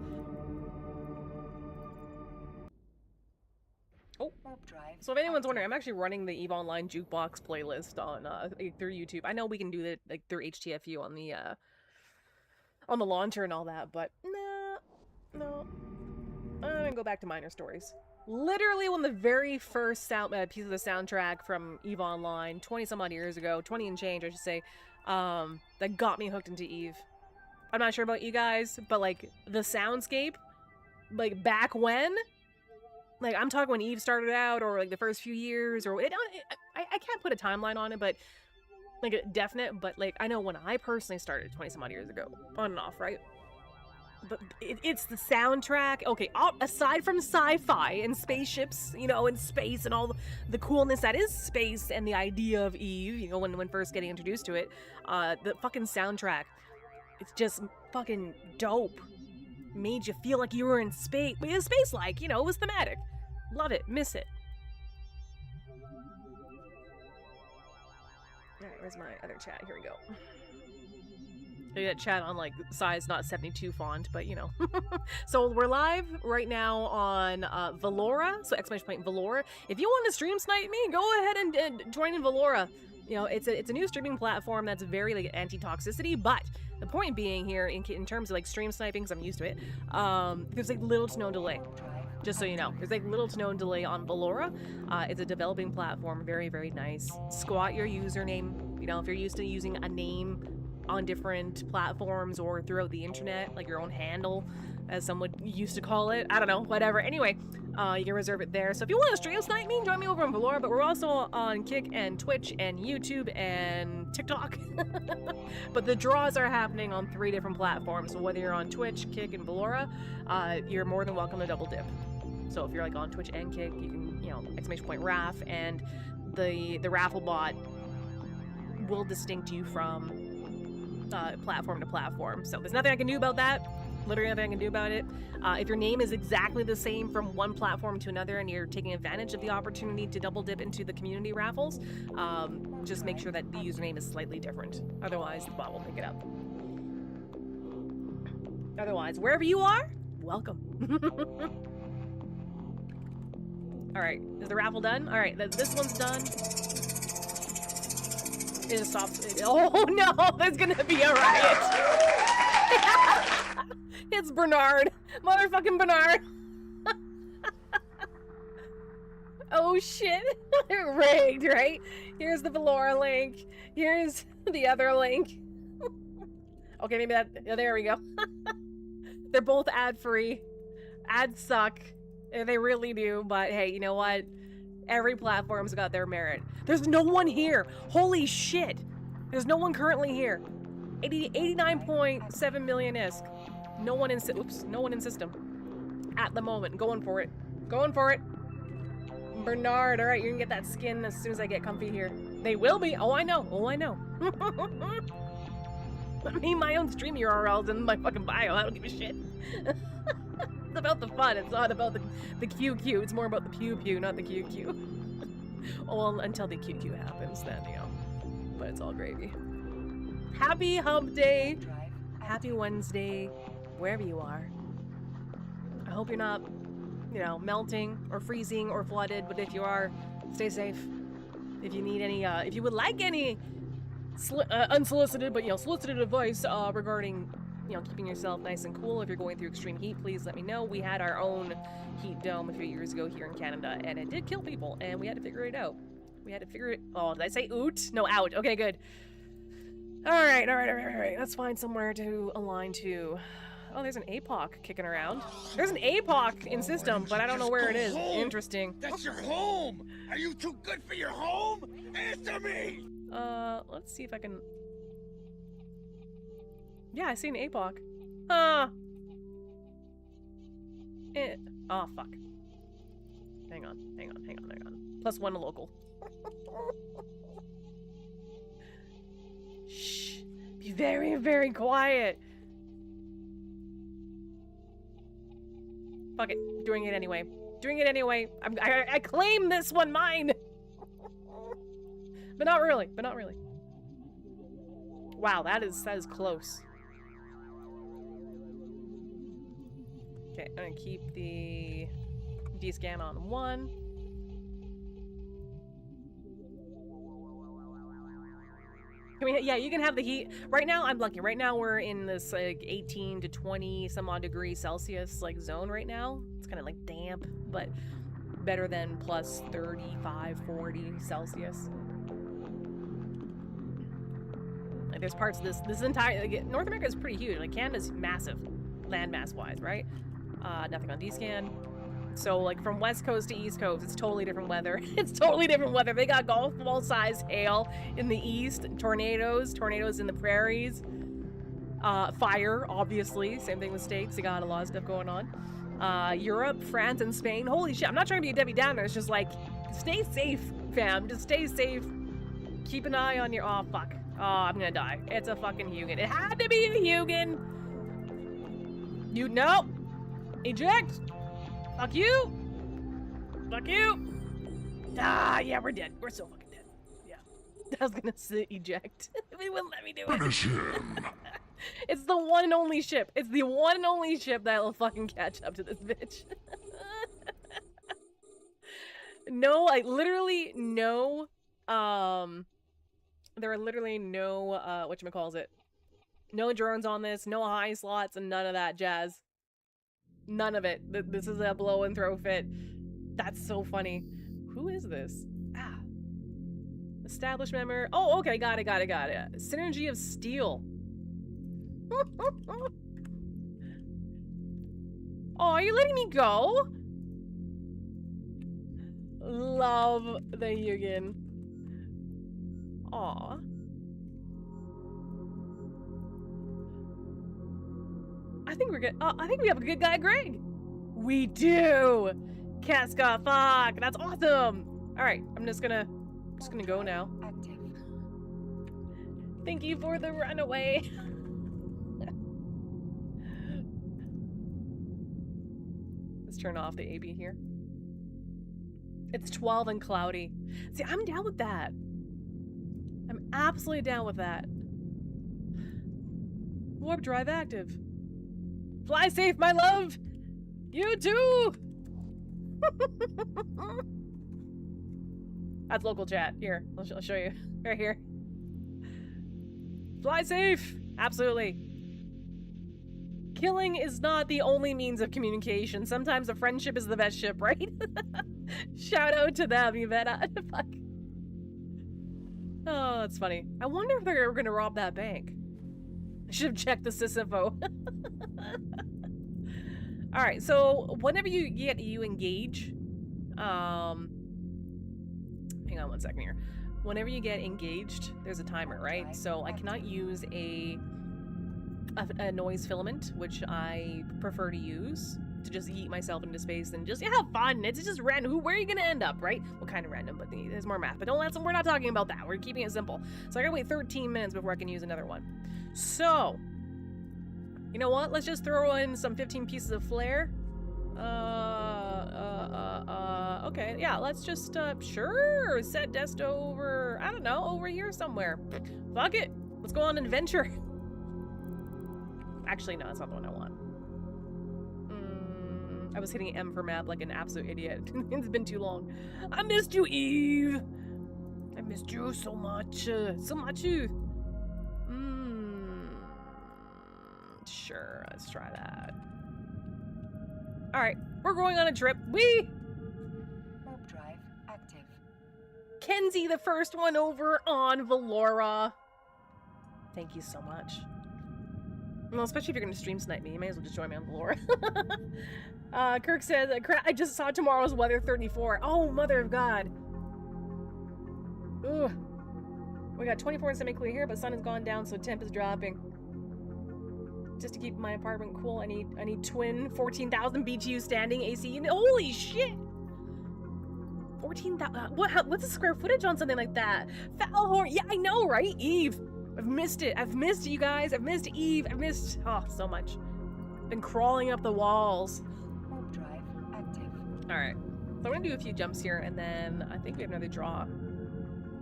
Oh, so if anyone's wondering, I'm actually running the EVE Online Jukebox playlist on through YouTube. I know we can do that like through HTFU on the launcher and all that, but no. I'm gonna go back to Minor Stories. Literally, when the very first piece of the soundtrack from EVE Online, 20 some odd years ago, 20 and change, I should say, that got me hooked into EVE. I'm not sure about you guys, but like the soundscape, like back when, like I'm talking when EVE started out, or like the first few years, or I can't put a timeline on it, but like a definite. But like I know when I personally started 20 some odd years ago, on and off, right? But it's the soundtrack. Okay, aside from sci-fi and spaceships, you know, and space and all the coolness that is space and the idea of EVE, you know, when first getting introduced to it, the fucking soundtrack, it's just fucking dope. Made you feel like you were in space. It was space-like, you know, it was thematic. Love it, miss it. Alright, where's my other chat? Here we go. I got chat on like size not 72 font, but you know. So we're live right now on Valora, so ! Valora. If you want to stream snipe me, go ahead and join in Valora. You know, it's a new streaming platform that's very like anti-toxicity, but the point being here in terms of like stream sniping, because I'm used to it, there's like little to no delay. Just so you know, there's like little to no delay on Valora. It's a developing platform, very, very nice. Squat your username. You know, if you're used to using a name on different platforms or throughout the internet, like your own handle, as some would used to call it. I don't know, whatever. Anyway, you can reserve it there. So if you want to stream snipe me, join me over on Valora, but we're also on Kick and Twitch and YouTube and TikTok. But the draws are happening on 3 different platforms. So whether you're on Twitch, Kick, and Valora, you're more than welcome to double dip. So if you're like on Twitch and Kick, you can, you know, !RAF, and the raffle bot will distinct you from platform to platform. So there's nothing I can do about that. Literally nothing I can do about it. If your name is exactly the same from one platform to another and you're taking advantage of the opportunity to double dip into the community raffles, just make sure that the username is slightly different. Otherwise, the bot will pick it up. Otherwise, wherever you are, welcome. All right, is the raffle done? All right, this one's done. It stops. Oh no, there's gonna be a riot. It's Bernard. Motherfucking Bernard. Oh shit. Rigged, right? Here's the Valora link. Here's the other link. Okay, maybe that. Oh, there we go. They're both ad-free. Ads suck. They really do, but hey, you know what? Every platform's got their merit. There's no one here. Holy shit. There's no one currently here. 89.7 million ISK. No one in no one in system at the moment. Going for it. Going for it. Bernard, all right, you can get that skin as soon as I get comfy here. They will be. Oh, I know. Oh, I know. I mean, my own stream URL's in my fucking bio. I don't give a shit. It's about the fun. It's not about the QQ. It's more about the pew pew, not the QQ. Well, until the QQ happens, then, you know. But it's all gravy. Happy hump day. Happy Wednesday, wherever you are. I hope you're not, you know, melting or freezing or flooded, but if you are, stay safe. If you need any, if you would like any unsolicited, but, you know, solicited advice regarding, you know, keeping yourself nice and cool if you're going through extreme heat, please let me know. We had our own heat dome a few years ago here in Canada, and it did kill people, and we had to figure it out. We had to figure it. Oh, did I say oot? No, out. Okay, good. Alright. Let's find somewhere to align to. Oh, there's an APOC kicking around. There's an APOC in system, but I don't know where it is. Interesting. That's your home! Are you too good for your home? Answer me! Let's see if I can... Yeah, I see an APOC. Oh, fuck. Hang on. +1 to local. Shh. Be very, very quiet. Fuck it. Doing it anyway. I claim this one mine. But not really. Wow, that is close. Okay, I'm gonna keep the D-scan on 1. I mean, yeah, you can have the heat. Right now, I'm lucky. Right now, we're in this, like, 18 to 20 some odd degrees Celsius, like, zone right now. It's kind of, like, damp, but better than plus 35, 40 Celsius. Like, there's parts of this entire... Like, North America is pretty huge. Like, Canada's massive, landmass-wise, right? Nothing on D-scan. So, like, from West Coast to East Coast, it's totally different weather. It's totally different weather. They got golf ball-sized hail in the east, tornadoes in the prairies. Fire, obviously. Same thing with States. They got a lot of stuff going on. Europe, France, and Spain. Holy shit, I'm not trying to be a Debbie Downer. It's just like, stay safe, fam. Just stay safe. Keep an eye on your... Oh, fuck. Oh, I'm gonna die. It's a fucking Hugin. It had to be a Hugin! You... No! Eject! Fuck you! Fuck you! Ah, yeah, we're dead. We're so fucking dead. Yeah. I was gonna say eject. They wouldn't let me do it. Finish him! It's the one and only ship. It's the one and only ship that'll fucking catch up to this bitch. No, like, literally no, there are literally no, whatchamacallit, no drones on this, no high slots, and none of that jazz. None of it. This is a blow and throw fit. That's so funny. Who is this? Ah. Established member. Oh, okay, got it. Synergy of Steel. Oh, are you letting me go? Love the Hugin. Aw. I think we're good. I think we have a good guy, Greg. We do. Casca, fuck. That's awesome. All right, I'm just gonna go now. Active. Thank you for the runaway. Let's turn off the AB here. It's 12 and cloudy. See, I'm down with that. I'm absolutely down with that. Warp drive active. Fly safe, my love! You too! That's local chat. Here, I'll show you. Right here. Fly safe! Absolutely. Killing is not the only means of communication. Sometimes a friendship is the best ship, right? Shout out to them, Yvette. Fuck. Oh, that's funny. I wonder if they're ever gonna rob that bank. I should have checked the sysinfo. Alright, so whenever you engage, hang on one second here. Whenever you get engaged, there's a timer, right? So I cannot use a noise filament, which I prefer to use to just yeet myself into space and just have fun. It's just random. Where are you gonna end up, right? Well, kind of random, but there's more math. But we're not talking about that. We're keeping it simple. So I gotta wait 13 minutes before I can use another one. So, you know what? Let's just throw in some 15 pieces of flare. Okay, yeah, let's just, sure, set Desto over, I don't know, over here somewhere. Fuck it. Let's go on an adventure. Actually, no, that's not the one I want. I was hitting M for map like an absolute idiot. It's been too long. I missed you, Eve. I missed you so much. So much. Sure, let's try that. Alright, we're going on a trip. Whee! Warp drive active. Kenzie, the first one over on Valora. Thank you so much. Well, especially if you're going to stream snipe me, you may as well just join me on the lore. Kirk says, I just saw tomorrow's weather 34. Oh, mother of God. Ooh. We got 24 and semi-clear here, but sun has gone down, so temp is dropping. Just to keep my apartment cool, I need twin 14,000 BTU standing AC unit. Holy shit! 14,000. What's the square footage on something like that? Foulhorn. Yeah, I know, right? Eve. I've missed it. I've missed you guys. I've missed Eve. I've missed so much. Been crawling up the walls. Warp drive active. All right. So I'm gonna do a few jumps here, and then I think we have another draw.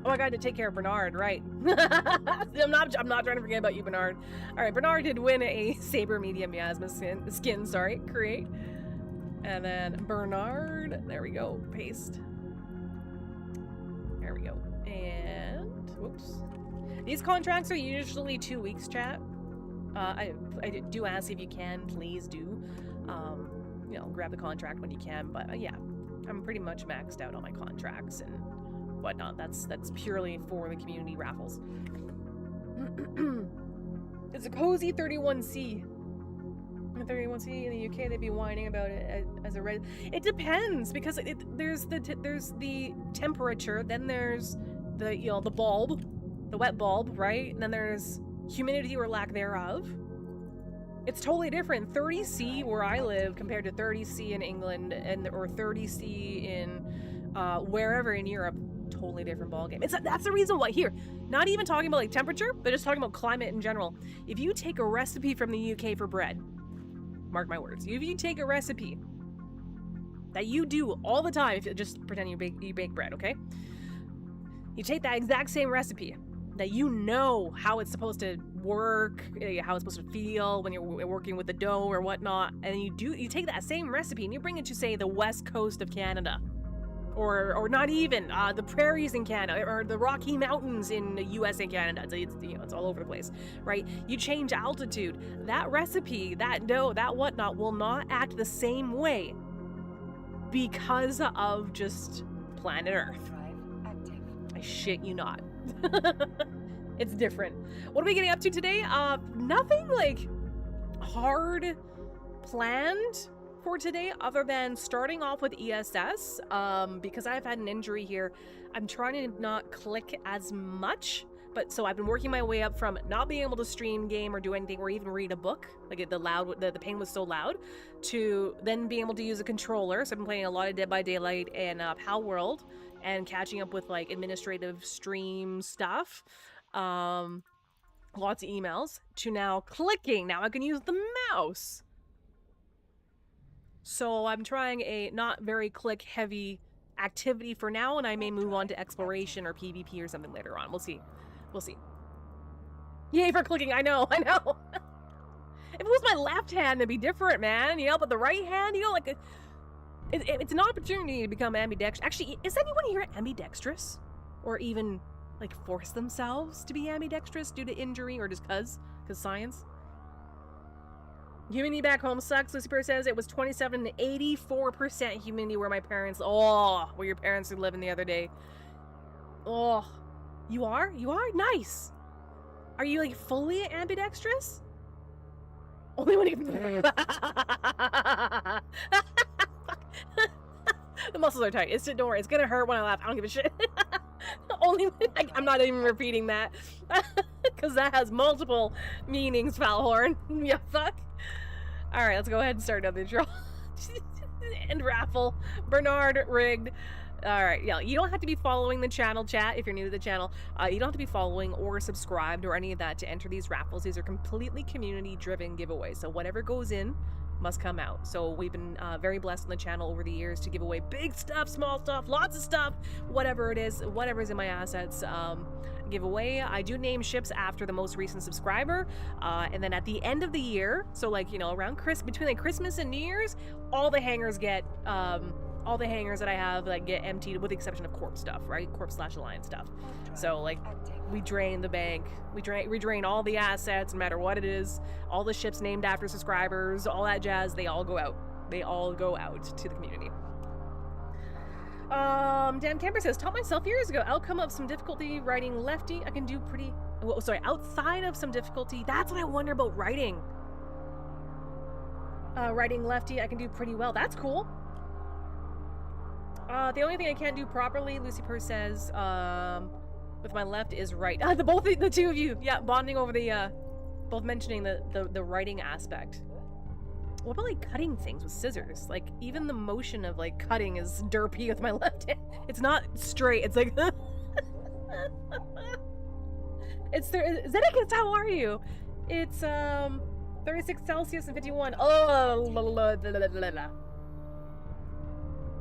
Oh, I got to take care of Bernard, right? I'm not trying to forget about you, Bernard. All right, Bernard did win a Saber Medium Miasma skin, sorry, create. And then Bernard, there we go, paste. There we go. And, whoops. These contracts are usually 2 weeks, chat. I do ask if you can, please do. You know, grab the contract when you can, but yeah, I'm pretty much maxed out on my contracts and whatnot. That's purely for the community raffles. It's a cozy 31C. 31C in the UK, they'd be whining about it as a red. It depends because there's the temperature, then there's the the bulb, the wet bulb, right? And then there's humidity or lack thereof. It's totally different. 30C where I live compared to 30C in England or 30C in wherever in Europe. Totally different ballgame. That's the reason why here, not even talking about like temperature, but just talking about climate in general. If you take a recipe from the UK for bread, mark my words, if you take a recipe that you do all the time, if you just pretend you bake bread, okay? You take that exact same recipe that you know how it's supposed to work, how it's supposed to feel when you're working with the dough or whatnot, and you take that same recipe and you bring it to say the west coast of Canada. Or not even the prairies in Canada or the Rocky Mountains in the US and Canada. It's all over the place, right? You change altitude. That recipe, that dough, that whatnot will not act the same way because of just planet Earth. I shit you not. It's different. What are we getting up to today? Nothing like hard planned for today other than starting off with ESS because I've had an injury here. I'm trying to not click as much, but so I've been working my way up from not being able to stream game or do anything or even read a book, like the pain was so loud, to then being able to use a controller. So I've been playing a lot of Dead by Daylight and Pal World and catching up with like administrative stream stuff, lots of emails, to now clicking. Now I can use the mouse. So I'm trying a not very click heavy activity for now, and I may move on to exploration or PvP or something later on. We'll see. We'll see. Yay for clicking, I know. If it was my left hand, it'd be different, man. You know, but the right hand, you know, like it's an opportunity to become ambidextrous. Actually, is anyone here ambidextrous? Or even like force themselves to be ambidextrous due to injury or just cause science? Humidity back home sucks. Lucifer says it was 27 to 84% humidity where where your parents were living the other day. Oh, you are? You are? Nice. Are you like fully ambidextrous? Only when you... The muscles are tight. Don't worry. It's gonna hurt when I laugh. I don't give a shit. I'm not even repeating that. Because that has multiple meanings, Foulhorn. Yeah, fuck. Alright, let's go ahead and start another draw. And raffle. Bernard rigged. Alright, yeah, you don't have to be following the channel, chat, if you're new to the channel. You don't have to be following or subscribed or any of that to enter these raffles. These are completely community-driven giveaways, so whatever goes in must come out. So we've been very blessed on the channel over the years to give away big stuff, small stuff, lots of stuff, whatever it is, whatever's in my assets. Giveaway. I do name ships after the most recent subscriber, and then at the end of the year, so like, you know, around between like Christmas and New Year's, all the hangars get all the hangars that I have like get emptied, with the exception of corp stuff, right? Corp/Alliance stuff. So like we drain the bank, we drain all the assets, no matter what it is, all the ships named after subscribers, all that jazz, they all go out to the community. Dan Camper says, taught myself years ago, outcome of some difficulty writing lefty, I can do pretty Sorry, outside of some difficulty, that's what I wonder about writing. Writing lefty, I can do pretty well. That's cool. The only thing I can't do properly, Lucy Purr says, with my left is right. The two of you, yeah, bonding over the, both mentioning the writing aspect. What about like cutting things with scissors? Like even the motion of like cutting is derpy with my left hand. It's not straight. It's like. It's Zedekus, how are you? It's 36 Celsius and 51. Oh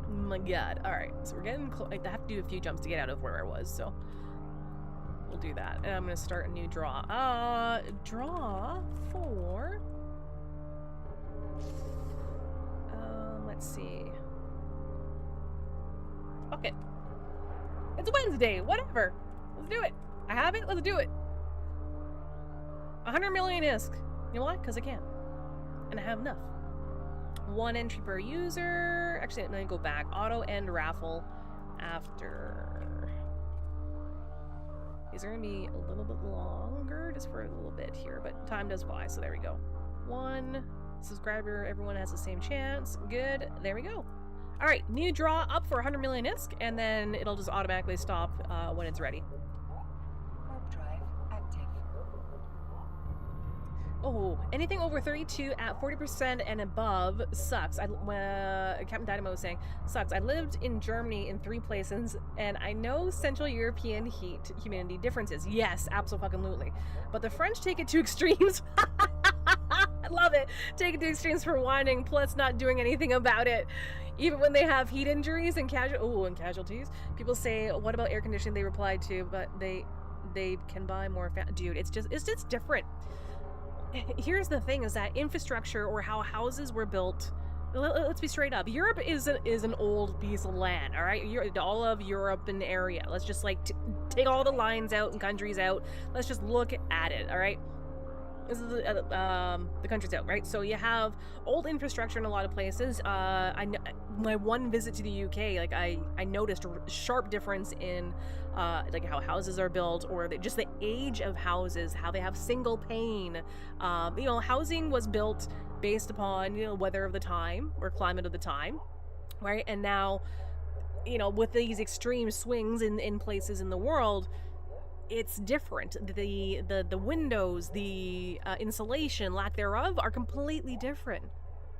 my god. Alright, so we're getting close. I have to do a few jumps to get out of where I was, so we'll do that. And I'm gonna start a new draw. Draw for let's see. Fuck it. It's Wednesday, whatever. Let's do it. I have it, let's do it. 100 million ISK. You know why? Because I can. And I have enough. 1 entry per user. Actually, let me go back. Auto end raffle after. These are going to be a little bit longer, just for a little bit here, but time does fly, so there we go. 1 subscriber, everyone has the same chance. Good, there we go. All right, new draw up for 100 million ISK, and then it'll just automatically stop when it's ready. Warp drive active. Oh, anything over 32 at 40% and above sucks. Captain Dynamo was saying, sucks. I lived in Germany in 3 places, and I know Central European humidity differences. Yes, absolutely. But the French take it to extremes. I love it. Take it to extremes for whining, plus not doing anything about it. Even when they have heat injuries and casualties. People say, what about air conditioning? They replied to, but they can buy more dude, it's just different. Here's the thing, is that infrastructure or how houses were built, let's be straight up, Europe is an old piece of land, all right? All of Europe and area. Let's just like take all the lines out and countries out. Let's just look at it, all right? This is the country's out, right? So you have old infrastructure in a lot of places. My one visit to the UK, like I noticed a sharp difference in like how houses are built, or just the age of houses, how they have single pane. You know, housing was built based upon, you know, weather of the time or climate of the time, right? And now, you know, with these extreme swings in places in the world, it's different. The windows, the insulation, lack thereof, are completely different.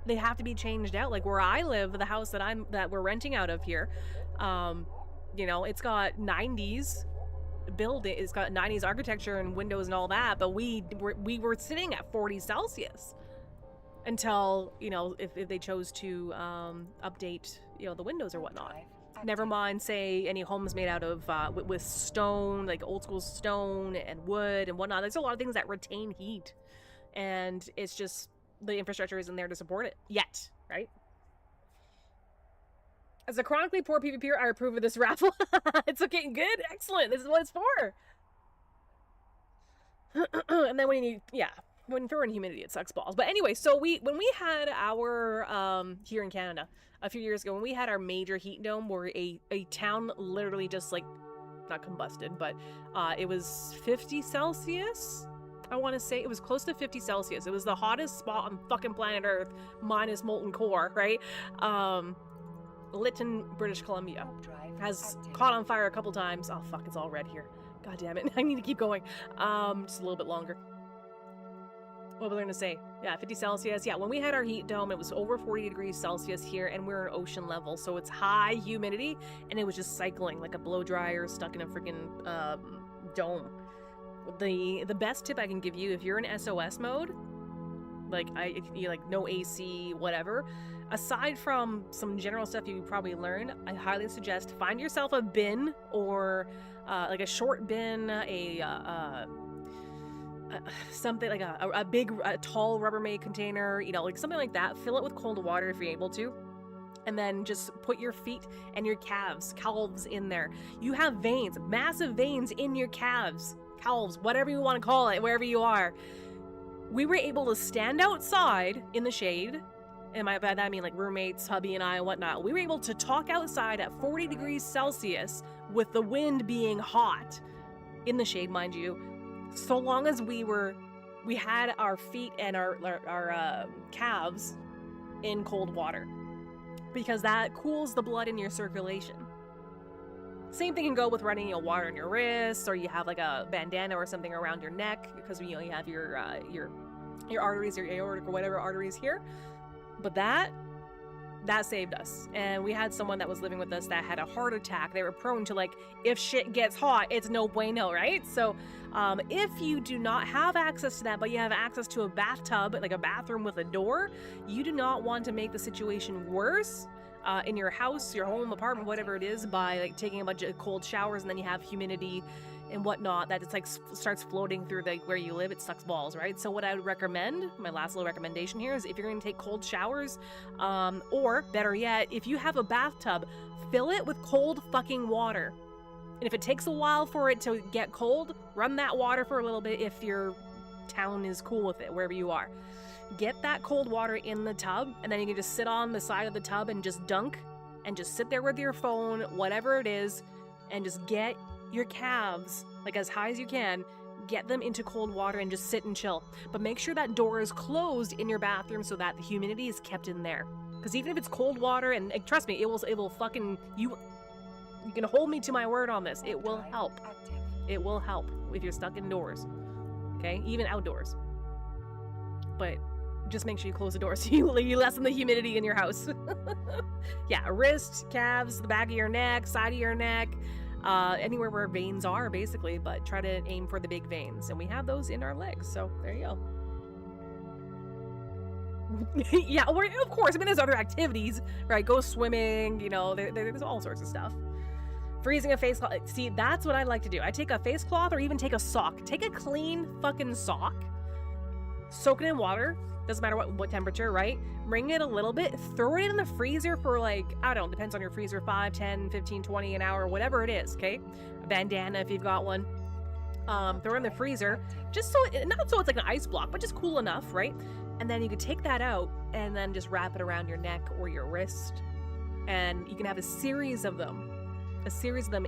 They have to be changed out. Like where I live, the house that we're renting out of here, you know, it's got 90s building, it's got 90s architecture and windows and all that, but we were sitting at 40 Celsius until, you know, if they chose to update, you know, the windows or whatnot. Never mind, say, any homes made out of, with stone, like old school stone and wood and whatnot. There's a lot of things that retain heat. And it's just, the infrastructure isn't there to support it yet, right? As a chronically poor PvPer, I approve of this raffle. It's okay, good, excellent. This is what it's for. And then when you throw in humidity, it sucks balls. But anyway, so when we had our, here in Canada, a few years ago, when we had our major heat dome where a town literally just like, not combusted, but it was 50 Celsius. I want to say it was close to 50 Celsius. It was the hottest spot on fucking planet Earth, minus molten core, right? Lytton, British Columbia, has caught on fire a couple times. Oh fuck, it's all red here. God damn it, I need to keep going. Just a little bit longer. What was I going to say? Yeah, 50 Celsius. Yeah, when we had our heat dome, it was over 40 degrees Celsius here, and we're at ocean level, so it's high humidity, and it was just cycling like a blow dryer stuck in a freaking dome. The best tip I can give you, if you're in SOS mode, like if you like no AC, whatever, aside from some general stuff you probably learn, I highly suggest find yourself a bin or like a short bin, something like a big, tall Rubbermaid container, you know, like something like that. Fill it with cold water if you're able to. And then just put your feet and your calves in there. You have veins, massive veins in your calves, whatever you want to call it, wherever you are. We were able to stand outside in the shade, and by that I mean like roommates, hubby and I and whatnot. We were able to talk outside at 40 degrees Celsius with the wind being hot, in the shade, mind you, so long as we had our feet and our calves in cold water, because that cools the blood in your circulation. Same thing can go with running water in your wrists, or you have like a bandana or something around your neck because you have your arteries, your aortic or whatever arteries here. But that saved us. And we had someone that was living with us that had a heart attack. They were prone to, like, if shit gets hot, it's no bueno, right? So if you do not have access to that, but you have access to a bathtub, like a bathroom with a door, you do not want to make the situation worse in your house, your home, apartment, whatever it is, by like taking a bunch of cold showers, and then you have humidity and whatnot that it's like starts floating through the where you live. It sucks balls, right? So what I would recommend, my last little recommendation here, is if you're going to take cold showers, or better yet, if you have a bathtub, fill it with cold fucking water. And if it takes a while for it to get cold, run that water for a little bit if your town is cool with it, wherever you are. Get that cold water in the tub, and then you can just sit on the side of the tub and just dunk, and just sit there with your phone, whatever it is, and just get your calves, like as high as you can, get them into cold water and just sit and chill. But make sure that door is closed in your bathroom so that the humidity is kept in there. Because even if it's cold water, and trust me, it will fucking, you can hold me to my word on this, it will help. It will help if you're stuck indoors, okay? Even outdoors. But just make sure you close the door so you lessen the humidity in your house. Yeah, wrist, calves, the back of your neck, side of your neck, anywhere where veins are, basically, but try to aim for the big veins. And we have those in our legs, so there you go. Yeah, or of course, I mean, there's other activities, right? Go swimming, you know, there's all sorts of stuff. Freezing a face cloth. See, that's what I like to do. I take a face cloth or even take a sock. Take a clean fucking sock, soak it in water, doesn't matter what temperature, right? Wring it a little bit, throw it in the freezer for like, I don't know, depends on your freezer, 5, 10, 15, 20 an hour, whatever it is, okay? A bandana if you've got one. Throw it in the freezer, just so, not so it's like an ice block, but just cool enough, right? And then you can take that out and then just wrap it around your neck or your wrist. And you can have a series of them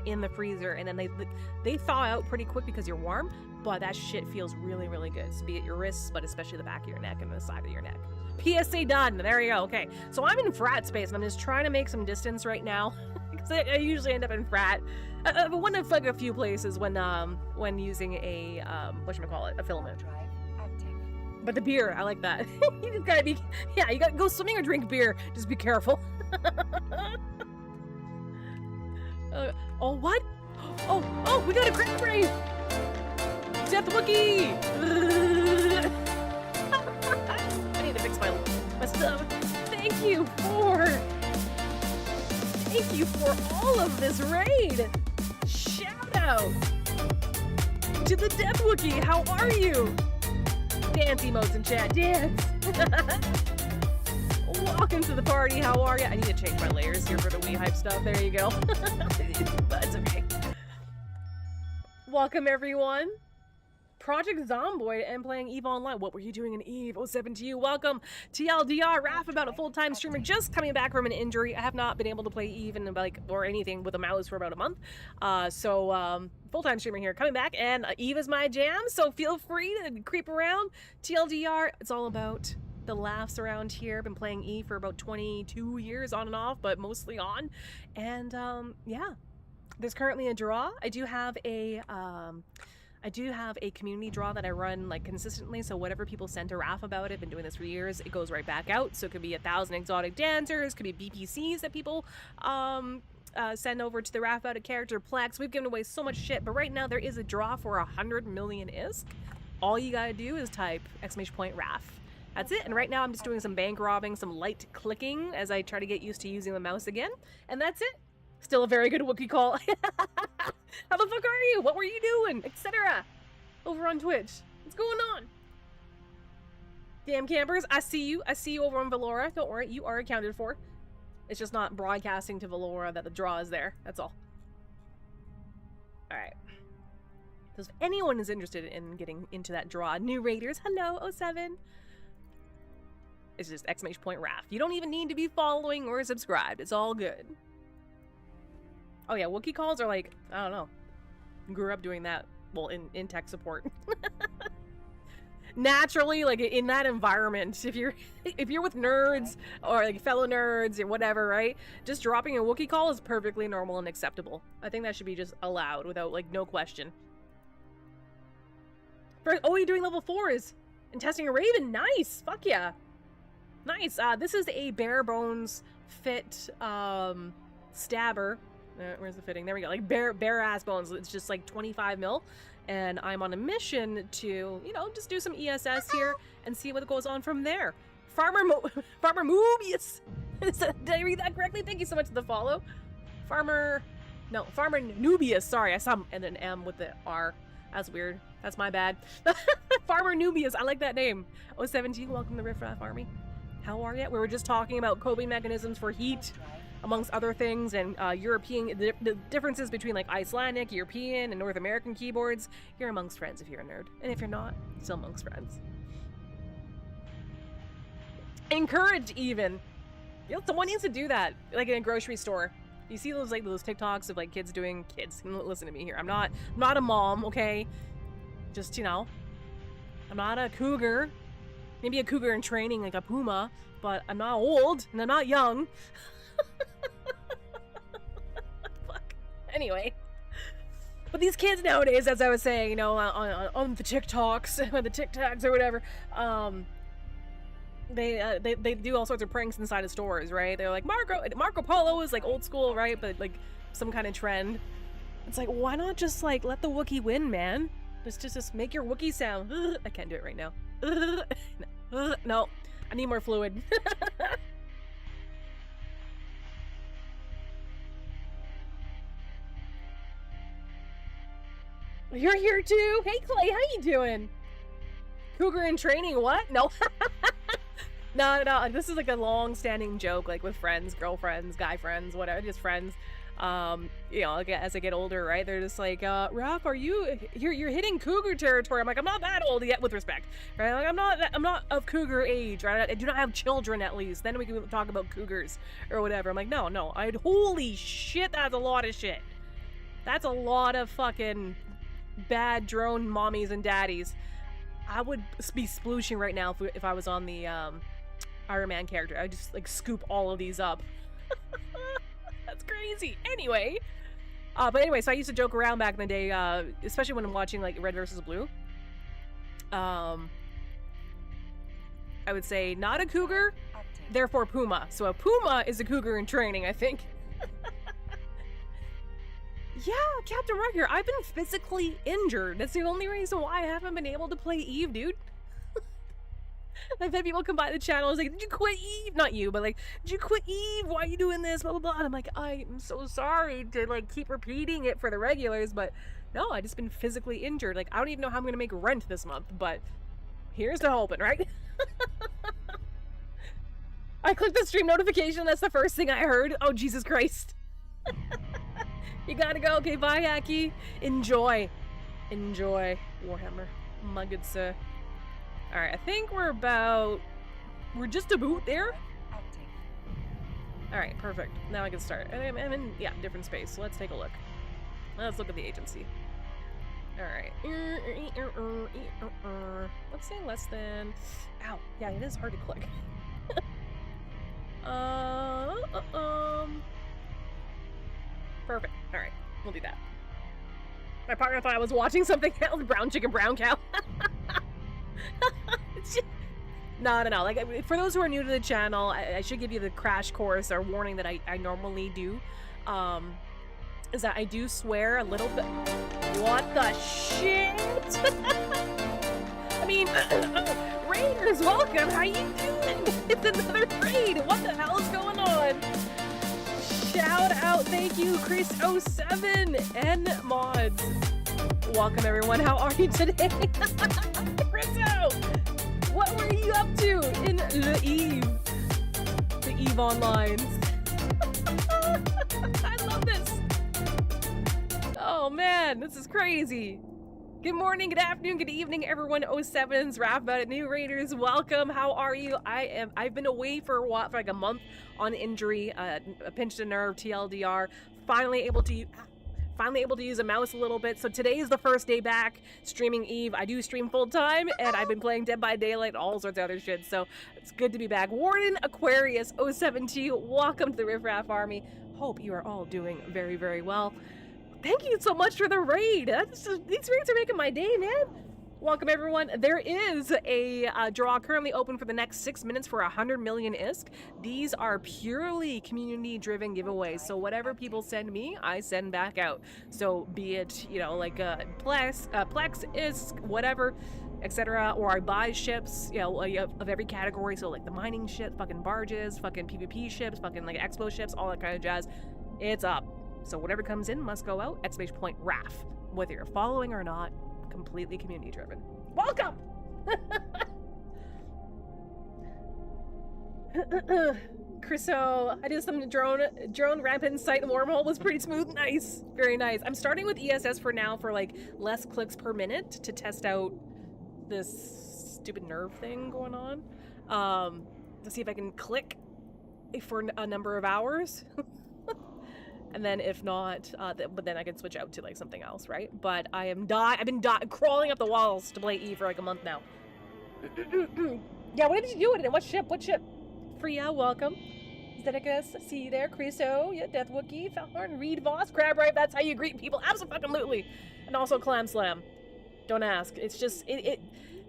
in the freezer, and then they thaw out pretty quick because you're warm, but that shit feels really, really good. So be it your wrists, but especially the back of your neck and the side of your neck. PSA done. There you go. Okay, so I'm in frat space, and I'm just trying to make some distance right now because I usually end up in frat. One of like a few places when using a whatchamacallit, a filament. But the beer, I like that. You just gotta be, yeah, you gotta go swimming or drink beer. Just be careful. Oh, what? Oh, we got a crab ray! Death Wookie! I need to fix my stuff. Thank you for all of this raid! Shout out to the Death Wookie, how are you? Dance emotes in chat, dance! Welcome to the party, how are you? I need to change my layers here for the Wii Hype stuff, there you go. That's okay. Welcome everyone. Project Zomboid and playing EVE Online. What were you doing in EVE? 07 to you. Welcome. TLDR, Raph, about a full-time streamer just coming back from an injury. I have not been able to play EVE in or anything with a mouse for about a month. Full-time streamer here coming back, and EVE is my jam, so feel free to creep around. TLDR, it's all about the laughs around here. Been playing EVE for about 22 years on and off, but mostly on. And yeah, there's currently a draw. I do have a community draw that I run like consistently, so whatever people send to Raph about it, been doing this for years, it goes right back out. So it could be 1,000 exotic dancers, could be BPCs that people send over to the Raph about a character Plex. We've given away so much shit, but right now there is a draw for 100 million ISK. All you gotta do is type !Raph. That's it, and right now I'm just doing some bank robbing, some light clicking as I try to get used to using the mouse again, and that's it. Still a very good Wookiee call. How the fuck are you? What were you doing? Etc. Over on Twitch. What's going on? Damn campers, I see you. I see you over on Valora. Don't worry, you are accounted for. It's just not broadcasting to Valora that the draw is there. That's all. Alright. So if anyone is interested in getting into that draw, new raiders, hello, 07. It's just !Raph. You don't even need to be following or subscribed. It's all good. Oh yeah, Wookiee calls are like, I don't know. Grew up doing that well, in tech support. Naturally, like in that environment, if you're with nerds or like fellow nerds or whatever, right? Just dropping a Wookiee call is perfectly normal and acceptable. I think that should be just allowed without like no question. Oh, you're doing level 4s and testing a Raven. Nice, fuck yeah, nice. This is a bare bones fit stabber. Where's the fitting? There we go. Like bare ass bones. It's just like 25 mil. And I'm on a mission to, you know, just do some ESS here and see what goes on from there. Farmer Mobius. Did I read that correctly? Thank you so much for the follow. Farmer Nubius. Sorry, I saw an M with the R. That's weird. That's my bad. Farmer Nubius. I like that name. 017, welcome to Riff Raff Army. How are you? We were just talking about coping mechanisms for heat, amongst other things, and the differences between like Icelandic, European, and North American keyboards. You're amongst friends if you're a nerd. And if you're not, still amongst friends. Encouraged even. You know, someone needs to do that, like in a grocery store. You see those TikToks of like kids. Listen to me here. I'm not a mom, okay? Just, you know, I'm not a cougar. Maybe a cougar in training, like a puma, but I'm not old and I'm not young. Fuck. Anyway, but these kids nowadays, as I was saying, you know, on the TikToks, the TikToks or whatever, they do all sorts of pranks inside of stores, right? They're like Marco Polo is like old school, right? But like some kind of trend. It's like, why not just like let the Wookiee win, man? Just make your Wookiee sound. I can't do it right now. No, I need more fluid. You're here too? Hey Clay, how you doing? Cougar in training, what? No. No, this is like a long-standing joke, like with friends, girlfriends, guy friends, whatever, just friends. You know, like as I get older, right? They're just like, Raph, you're hitting cougar territory. I'm like, I'm not that old yet, with respect, right? Like, I'm not of cougar age, right? I do not have children, at least. Then we can talk about cougars or whatever. I'm like, no, holy shit, that's a lot of shit. That's a lot of fucking bad drone mommies and daddies. I would be splooshing right now if I was on the Iron Man character. I'd just like scoop all of these up. That's crazy. Anyway, so I used to joke around back in the day, especially when I'm watching like Red versus Blue. I would say not a cougar, therefore puma. So a puma is a cougar in training, I think. Yeah, Captain Riker, I've been physically injured. That's the only reason why I haven't been able to play Eve, dude. I've had people come by the channel and was like, did you quit Eve? Not you, but like, did you quit Eve? Why are you doing this? Blah, blah, blah. And I'm like, I'm so sorry to like keep repeating it for the regulars, but no, I just been physically injured. Like, I don't even know how I'm going to make rent this month, but here's to hoping, right? I clicked the stream notification. That's the first thing I heard. Oh, Jesus Christ. You gotta go. Okay, bye, Haki. Enjoy Warhammer, my good sir. All right, I think we're just about there. All right, perfect. Now I can start. I'm in, yeah, different space. So let's take a look. Let's look at the agency. All right. Let's say less than. Ow. Yeah, it is hard to click. Perfect. All right, we'll do that. My partner thought I was watching something else. Brown chicken, brown cow. No. Like, for those who are new to the channel, I should give you the crash course or warning that I normally do. Is that I do swear a little bit. What the shit? I mean, Raiders, welcome. How you doing? It's another raid. What the hell is going on? Shout out, thank you, Chris07 and mods. Welcome everyone. How are you today? Chriso, what were you up to in the Eve Online? I love this. Oh man, this is crazy. Good morning, good afternoon, good evening, everyone. 07's Raph About It, new Raiders, welcome. How are you? I've been away for a while, for like a month on injury, pinched a nerve, TLDR. Finally finally able to use a mouse a little bit. So today is the first day back streaming Eve. I do stream full time, and I've been playing Dead by Daylight, all sorts of other shit. So it's good to be back. Warden Aquarius 07T, welcome to the Riff Raff Army. Hope you are all doing very, very well. Thank you so much for the raid. These raids are making my day, man. Welcome everyone. There is a draw currently open for the next 6 minutes for 100 million ISK. These are purely community-driven giveaways. So whatever people send me, I send back out. So be it, you know, like Plex, ISK, whatever, etc. Or I buy ships, you know, of every category. So like the mining ships, fucking barges, fucking PvP ships, fucking like expo ships, all that kind of jazz. It's up. So whatever comes in must go out. !RAF. Whether you're following or not. Completely community driven. Welcome! Chriso, I did some drone rampant sight wormhole, was pretty smooth. Nice. Very nice. I'm starting with ESS for now for like less clicks per minute to test out this stupid nerve thing going on. To see if I can click for a number of hours. And then if not, but then I can switch out to like something else, right? But I've been crawling up the walls to play E for like a month now. Yeah, what did you do with it? What ship? Freya, welcome. Zedekus, see you there. Chriso, yeah, Death Wookie, Falhorn, Reed Voss, Crab-Ripe, that's how you greet people. Absolutely. And also Clam Slam. Don't ask. It's just,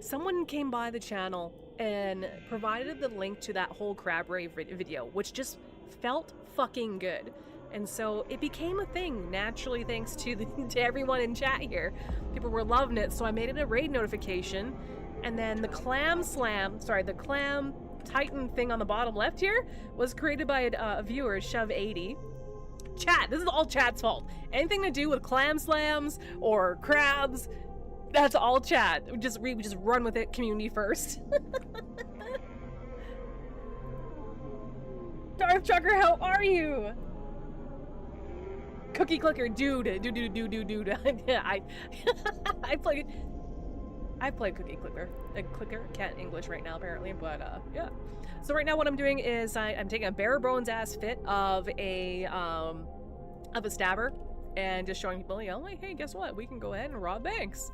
someone came by the channel and provided the link to that whole Crab-Ripe video, which just felt fucking good. And so it became a thing naturally thanks to to everyone in chat here. People were loving it, so I made it a raid notification. And then the Clam Titan thing on the bottom left here was created by a viewer, Shove80. Chat, this is all chat's fault. Anything to do with clam slams or crabs, that's all chat. We just run with it, community first. Darth Trucker, how are you? Cookie Clicker, dude. Yeah, I played Cookie Clicker. Clicker, can't English right now apparently, but yeah. So right now what I'm doing is I'm taking a bare bones ass fit of a stabber and just showing people, you know, like, hey, guess what? We can go ahead and rob banks.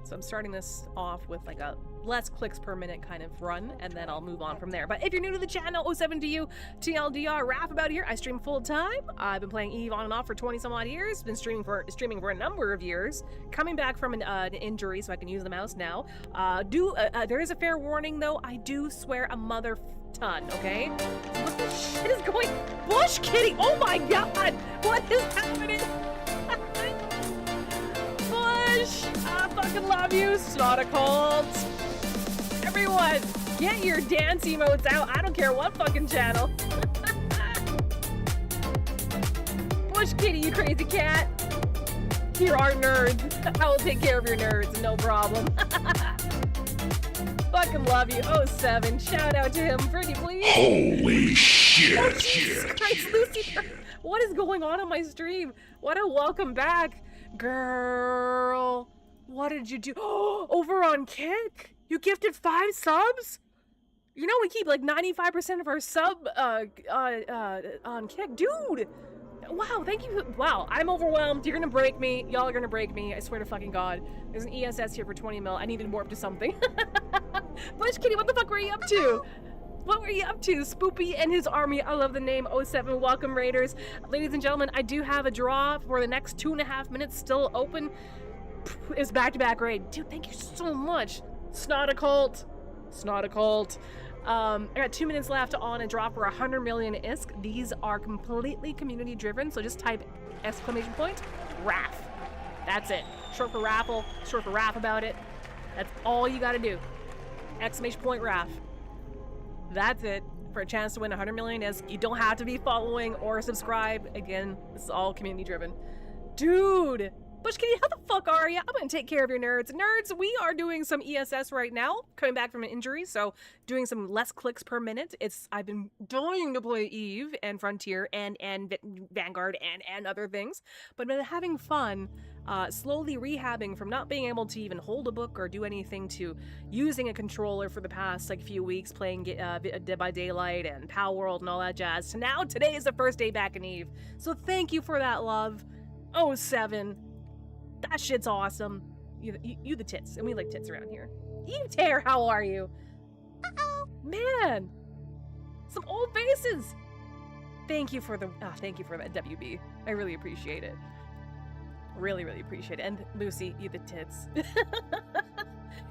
So I'm starting this off with like a less clicks per minute kind of run, and then I'll move on from there. But if you're new to the channel, 07TU, TLDR, Raph about here. I stream full time. I've been playing Eve on and off for 20 some odd years. Been streaming for a number of years. Coming back from an injury, so I can use the mouse now. There is a fair warning though. I do swear a mother ton. Okay. What the shit is going? Bush Kitty! Oh my god! What is happening? Bush! I fucking love you. It's not a cult. Everyone, get your dance emotes out. I don't care what fucking channel. Bush Kitty, you crazy cat. Here are nerds. I will take care of your nerds, no problem. Fucking love you. 07, shout out to him. Pretty please. Holy shit. Oh, Jesus Christ, Lucy. What is going on my stream? What a welcome back. Girl, what did you do? Over on Kick? You gifted 5 subs? You know we keep like 95% of our sub on Kick. Dude! Wow, thank you. Wow, I'm overwhelmed. You're gonna break me. Y'all are gonna break me. I swear to fucking God. There's an ESS here for 20 mil. I need to warp to something. Bush Kitty, what the fuck were you up to? What were you up to? Spoopy and his army. I love the name 07. Welcome, Raiders. Ladies and gentlemen, I do have a draw for the next 2.5 minutes still open. It's back-to-back raid. Dude, thank you so much. It's not a cult. It's not a cult. I got 2 minutes left on a draw for 100 million ISK. These are completely community driven, so just type !RAF. That's it. Short for raffle, short for Raph about it. That's all you gotta do. !RAF. That's it for a chance to win 100 million ISK. You don't have to be following or subscribe. Again, this is all community driven. Dude! Bush Kitty, how the fuck are you? I'm gonna take care of your nerds. Nerds, we are doing some ESS right now, coming back from an injury, so doing some less clicks per minute. I've been dying to play Eve and Frontier and Vanguard and other things, but been having fun, slowly rehabbing from not being able to even hold a book or do anything to using a controller for the past like few weeks, playing Dead by Daylight and Power World and all that jazz. So now today is the first day back in Eve. So thank you for that love. 07. That shit's awesome. You the tits, and we like tits around here. Eve Tear, how are you? Uh-oh. Man, some old faces. Thank you for that WB. I really appreciate it. Really, really appreciate it. And Lucy, you the tits.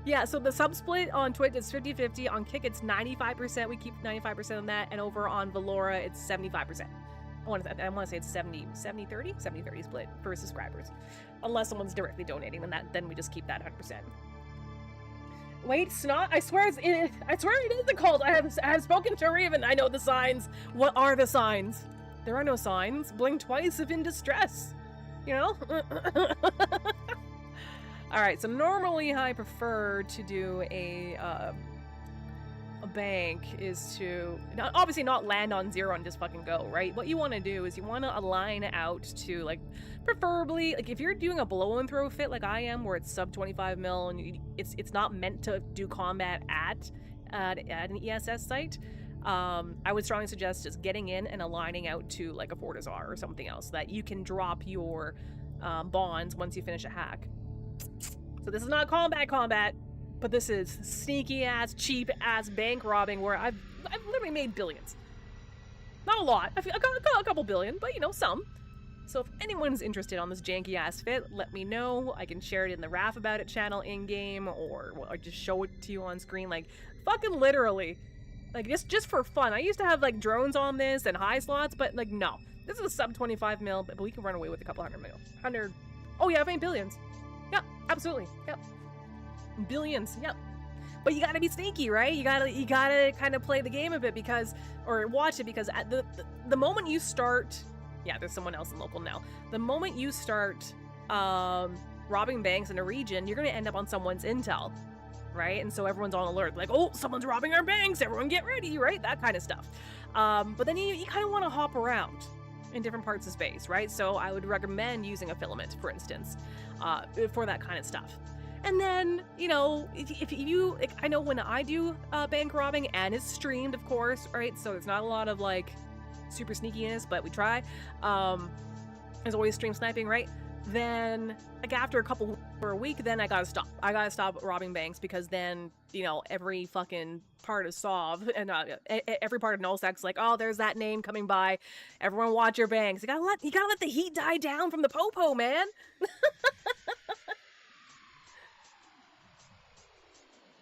Yeah, so the sub split on Twitch is 50-50. On Kick, it's 95%. We keep 95% of that. And over on Valora, it's 75%. I want to say it's 70-30? 70-30 split for subscribers. Unless someone's directly donating, then we just keep that 100%. Wait, Snot, I swear it is a cult. I have spoken to Raven. I know the signs. What are the signs? There are no signs. Blink twice if in distress. You know? Alright, so normally I prefer to do a bank is to obviously not land on 0 and just fucking go, right? What you want to do is you want to align out to, like, preferably, like, if you're doing a blow and throw fit like I am, where it's sub 25 mil and it's not meant to do combat at an ESS site, I would strongly suggest just getting in and aligning out to like a Fortizar or something else so that you can drop your bonds once you finish a hack. So this is not combat, but this is sneaky ass, cheap ass bank robbing where I've literally made billions. Not a lot. I got a couple billion, but you know, some. So if anyone's interested on this janky ass fit, let me know. I can share it in the Raph About It channel in game, or just show it to you on screen. Like, fucking literally, like just for fun. I used to have like drones on this and high slots, but like no, this is a sub 25 mil, but we can run away with a couple hundred mil. Oh yeah, I've made billions. Yep, absolutely. Yep. Billions, yep. But you gotta be sneaky, right? You gotta kind of play the game a bit or watch it, because at the moment you start, yeah, there's someone else in local now. The moment you start robbing banks in a region, you're gonna end up on someone's intel, right? And so everyone's on alert, like, oh, someone's robbing our banks, everyone get ready, right? That kind of stuff. But then you kind of want to hop around in different parts of space, right? So I would recommend using a filament, for instance, for that kind of stuff. And then, you know, if you, I know when I do bank robbing, and it's streamed, of course, right? So there's not a lot of, like, super sneakiness, but we try. There's always stream sniping, right? Then, like, after a couple or a week, then I gotta stop. I gotta stop robbing banks, because then, you know, every fucking part of SOV and every part of Nullsec's like, oh, there's that name coming by. Everyone watch your banks. You gotta let the heat die down from the popo, man.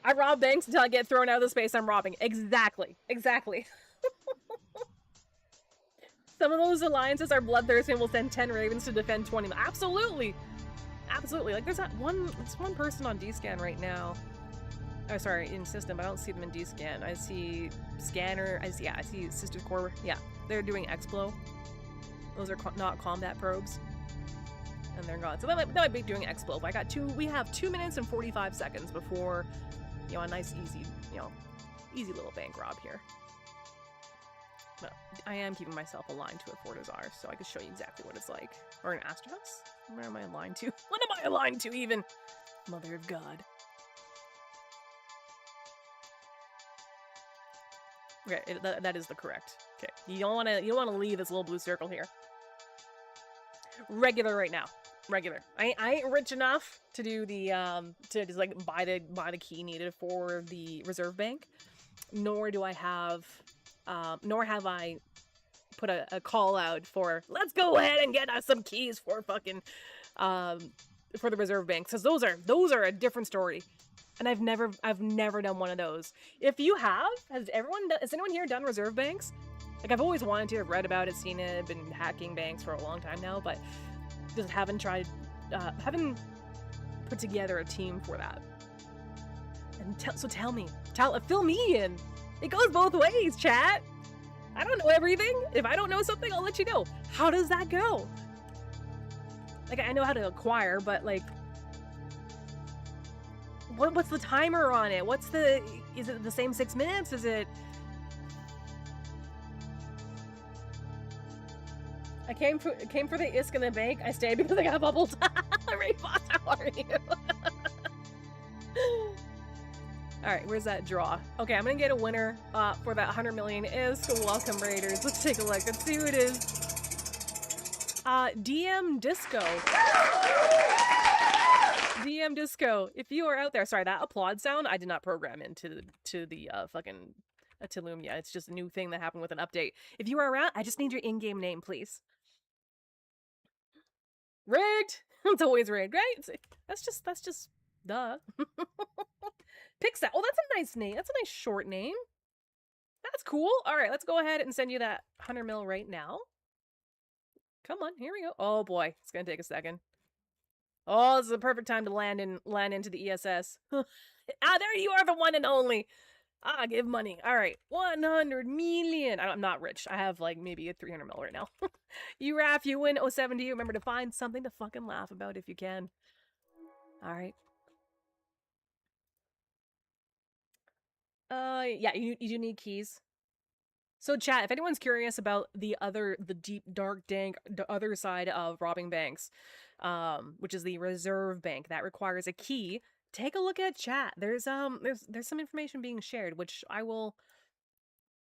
I rob banks until I get thrown out of the space I'm robbing. Exactly. Some of those alliances are bloodthirsty and will send 10 ravens to defend 20. Absolutely. Like, there's one person on D-Scan right now. Oh, sorry, in system. I don't see them in D-Scan. I see Scanner. I see Sisters Core. Yeah, they're doing Explo. Those are not combat probes. And they're gone. So that might be doing Explo. But we have 2 minutes and 45 seconds before, you know, a nice, easy little bank rob here. But I am keeping myself aligned to a Fortizar, so I can show you exactly what it's like. Or an Astratus? Where am I aligned to? What am I aligned to, even? Mother of God. Okay, that is the correct. Okay, you don't want to leave this little blue circle here. Regular right now. Regular. I ain't rich enough to do the to just like buy the key needed for the reserve bank, nor do I have nor have I put a call out for let's go ahead and get us some keys for fucking for the reserve bank, because those are a different story, and I've never done one of those. If you have, has anyone here done reserve banks? Like, I've always wanted to, have read about it, seen it, been hacking banks for a long time now, but just haven't put together a team for that. And fill me in. It goes both ways, chat. I don't know everything. If I don't know something, I'll let you know. How does that go? Like, I know how to acquire, but like, what's the timer on it? Is it the same 6 minutes? Is it? I came for the Isk in the bank. I stayed because I got bubbled. Ray Foss, how are you? Alright, where's that draw? Okay, I'm gonna get a winner for that 100 million Isk. Welcome, Raiders. Let's take a look. Let's see who it is. DM Disco. DM Disco, if you are out there, sorry, that applaud sound I did not program into the fucking Tulumia. It's just a new thing that happened with an update. If you are around, I just need your in-game name, please. Rigged. It's always rigged, right? That's just duh. Pixel. Oh, that's a nice name. That's a nice short name. That's cool. All right, let's go ahead and send you that 100 mil right now. Come on, here we go. Oh boy, it's gonna take a second. Oh, this is the perfect time to land into the ESS. There you are, the one and only. Give money. All right, 100 million. I'm not rich. I have like maybe a 300 mil right now. You Raph, you win 070. Remember to find something to fucking laugh about if you can. All right. Yeah, you do need keys. So chat, if anyone's curious about the deep, dark, dank, the other side of robbing banks, which is the reserve bank, that requires a key, take a look at chat. There's some information being shared, which I will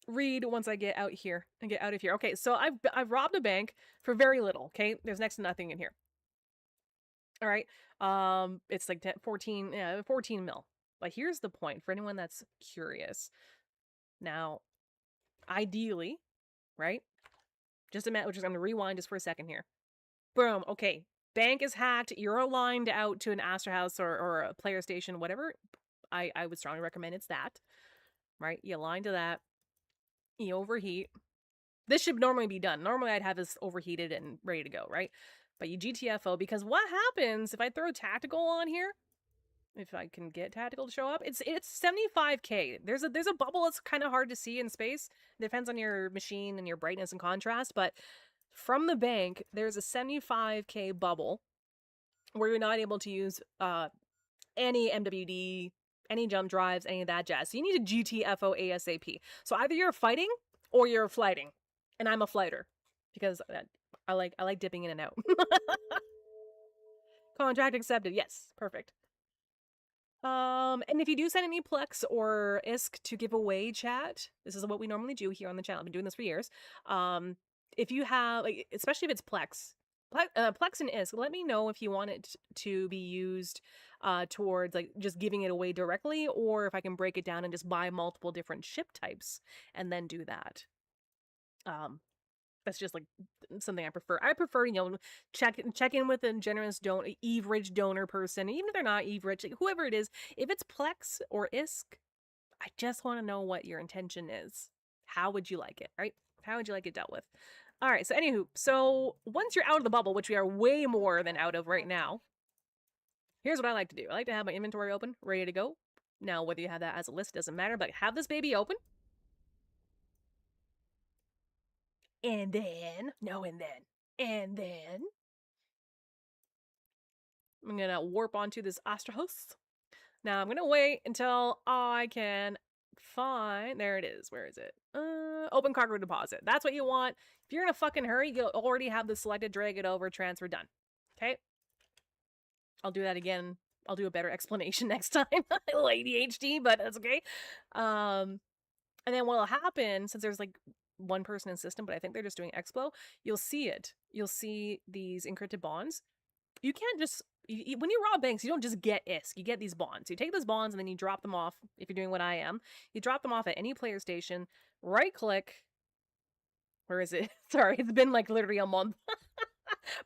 read once I get out here and get out of here. Okay, so I've robbed a bank for very little, okay? There's next to nothing in here. All right. It's like 14 mil. But here's the point for anyone that's curious. Now, ideally, right? Just a minute, which is I'm gonna rewind just for a second here. Boom. Okay. Bank is hacked. You're aligned out to an Astor House or a player station, whatever. I would strongly recommend it's that. Right? You align to that. You overheat. This should normally be done. Normally I'd have this overheated and ready to go, right? But you GTFO, because what happens if I throw tactical on here? If I can get tactical to show up, it's 75k. There's a bubble that's kind of hard to see in space. It depends on your machine and your brightness and contrast, but from the bank, there's a 75k bubble where you're not able to use any MWD, any jump drives, any of that jazz. So you need to GTFO ASAP. So either you're fighting or you're flighting, and I'm a flighter because I like dipping in and out. Contract accepted. Yes, perfect. And if you do send any Plex or ISK to give away, chat, this is what we normally do here on the channel. I've been doing this for years. If you have, like, especially if it's Plex and ISK, let me know if you want it to be used towards like just giving it away directly, or if I can break it down and just buy multiple different ship types and then do that. That's just like something I prefer. I prefer, check in with a generous Eve Rich donor person, even if they're not Eve Rich, like whoever it is. If it's Plex or ISK, I just want to know what your intention is. How would you like it, right? How would you like it dealt with? All right, so anywho, so once you're out of the bubble, which we are way more than out of right now, here's what I like to do. I like to have my inventory open, ready to go. Now, whether you have that as a list doesn't matter, but have this baby open. And then, and then, I'm gonna warp onto this Astor House. Now I'm gonna wait until I can find, there it is, where is it? Open cargo deposit. That's what you want. If you're in a fucking hurry, you'll already have the selected, drag it over, transfer done. Okay? I'll do that again. I'll do a better explanation next time. ADHD, but that's okay. And then what'll happen, since there's like one person in system, but I think they're just doing Explo, you'll see it. You'll see these encrypted bonds. You can't just, when you rob banks, you don't just get ISK. You get these bonds. You take those bonds and then you drop them off, if you're doing what I am. You drop them off at any player station, right click. Where is it? Sorry, it's been like literally a month.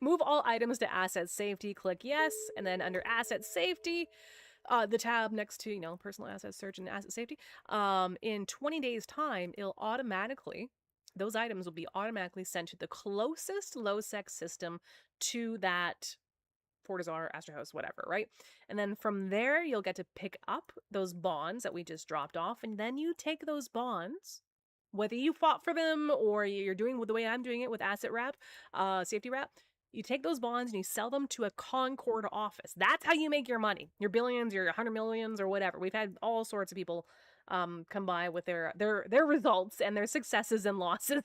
Move all items to asset safety, click yes, and then under asset safety, the tab next to, personal asset search and asset safety, in 20 days time, those items will be automatically sent to the closest low-sec system to that Fortizar, Astor House, whatever, right? And then from there, you'll get to pick up those bonds that we just dropped off, and then you take those bonds, whether you fought for them or you're doing the way I'm doing it with asset wrap, safety wrap, you take those bonds and you sell them to a Concord office. That's how you make your money. Your billions, your 100 millions, or whatever. We've had all sorts of people come by with their results and their successes and losses.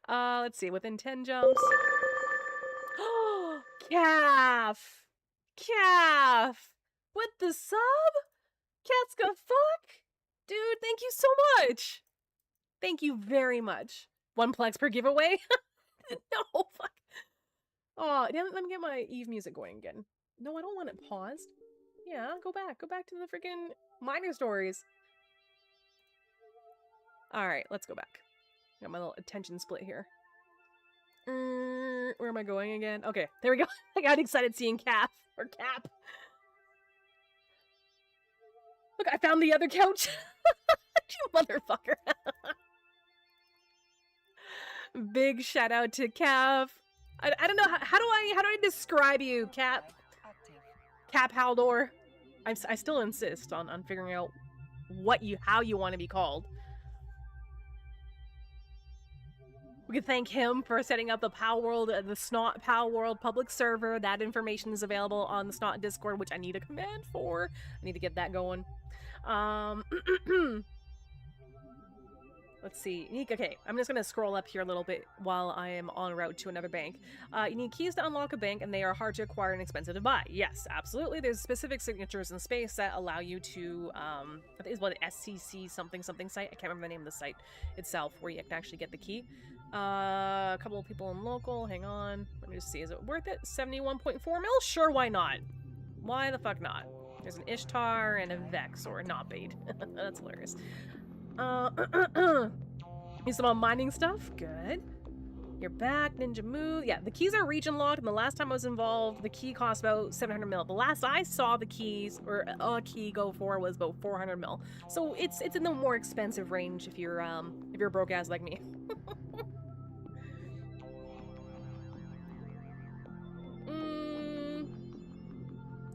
Let's see, within 10 jumps. Calf! With the sub? Catska fuck? Dude, thank you so much! Thank you very much. 1 Plex per giveaway? No, fuck. Oh, damn it, let me get my Eve music going again. No, I don't want it paused. Yeah, go back. Go back to the freaking minor stories. Alright, let's go back. Got my little attention split here. Where am I going again? Okay, there we go. I got excited seeing Cap. Or Cap. Look, I found the other couch. You motherfucker. Big shout out to Cap. I don't know, how do I describe you, Cap? Cap Haldor. I still insist on figuring out how you want to be called. We could thank him for setting up the the Snot Pow World public server. That information is available on the Snot Discord, which I need a command for. I need to get that going. Let's see. Okay, I'm just going to scroll up here a little bit while I am en route to another bank. You need keys to unlock a bank, and they are hard to acquire and expensive to buy. Yes, absolutely. There's specific signatures in space that allow you to, I think it's what, SCC something site? I can't remember the name of the site itself, where you can actually get the key. A couple of people in local. Hang on. Let me just see. Is it worth it? 71.4 mil? Sure, why not? Why the fuck not? There's an Ishtar and a Vex, or a Notbait. That's hilarious. Need some mining stuff. Good. You're back, Ninja Moo. Yeah, the keys are region locked, and the last time I was involved, the key cost about 700 mil. The last I saw the keys, or a key go for, was about 400 mil. So it's in the more expensive range if you're a broke ass like me.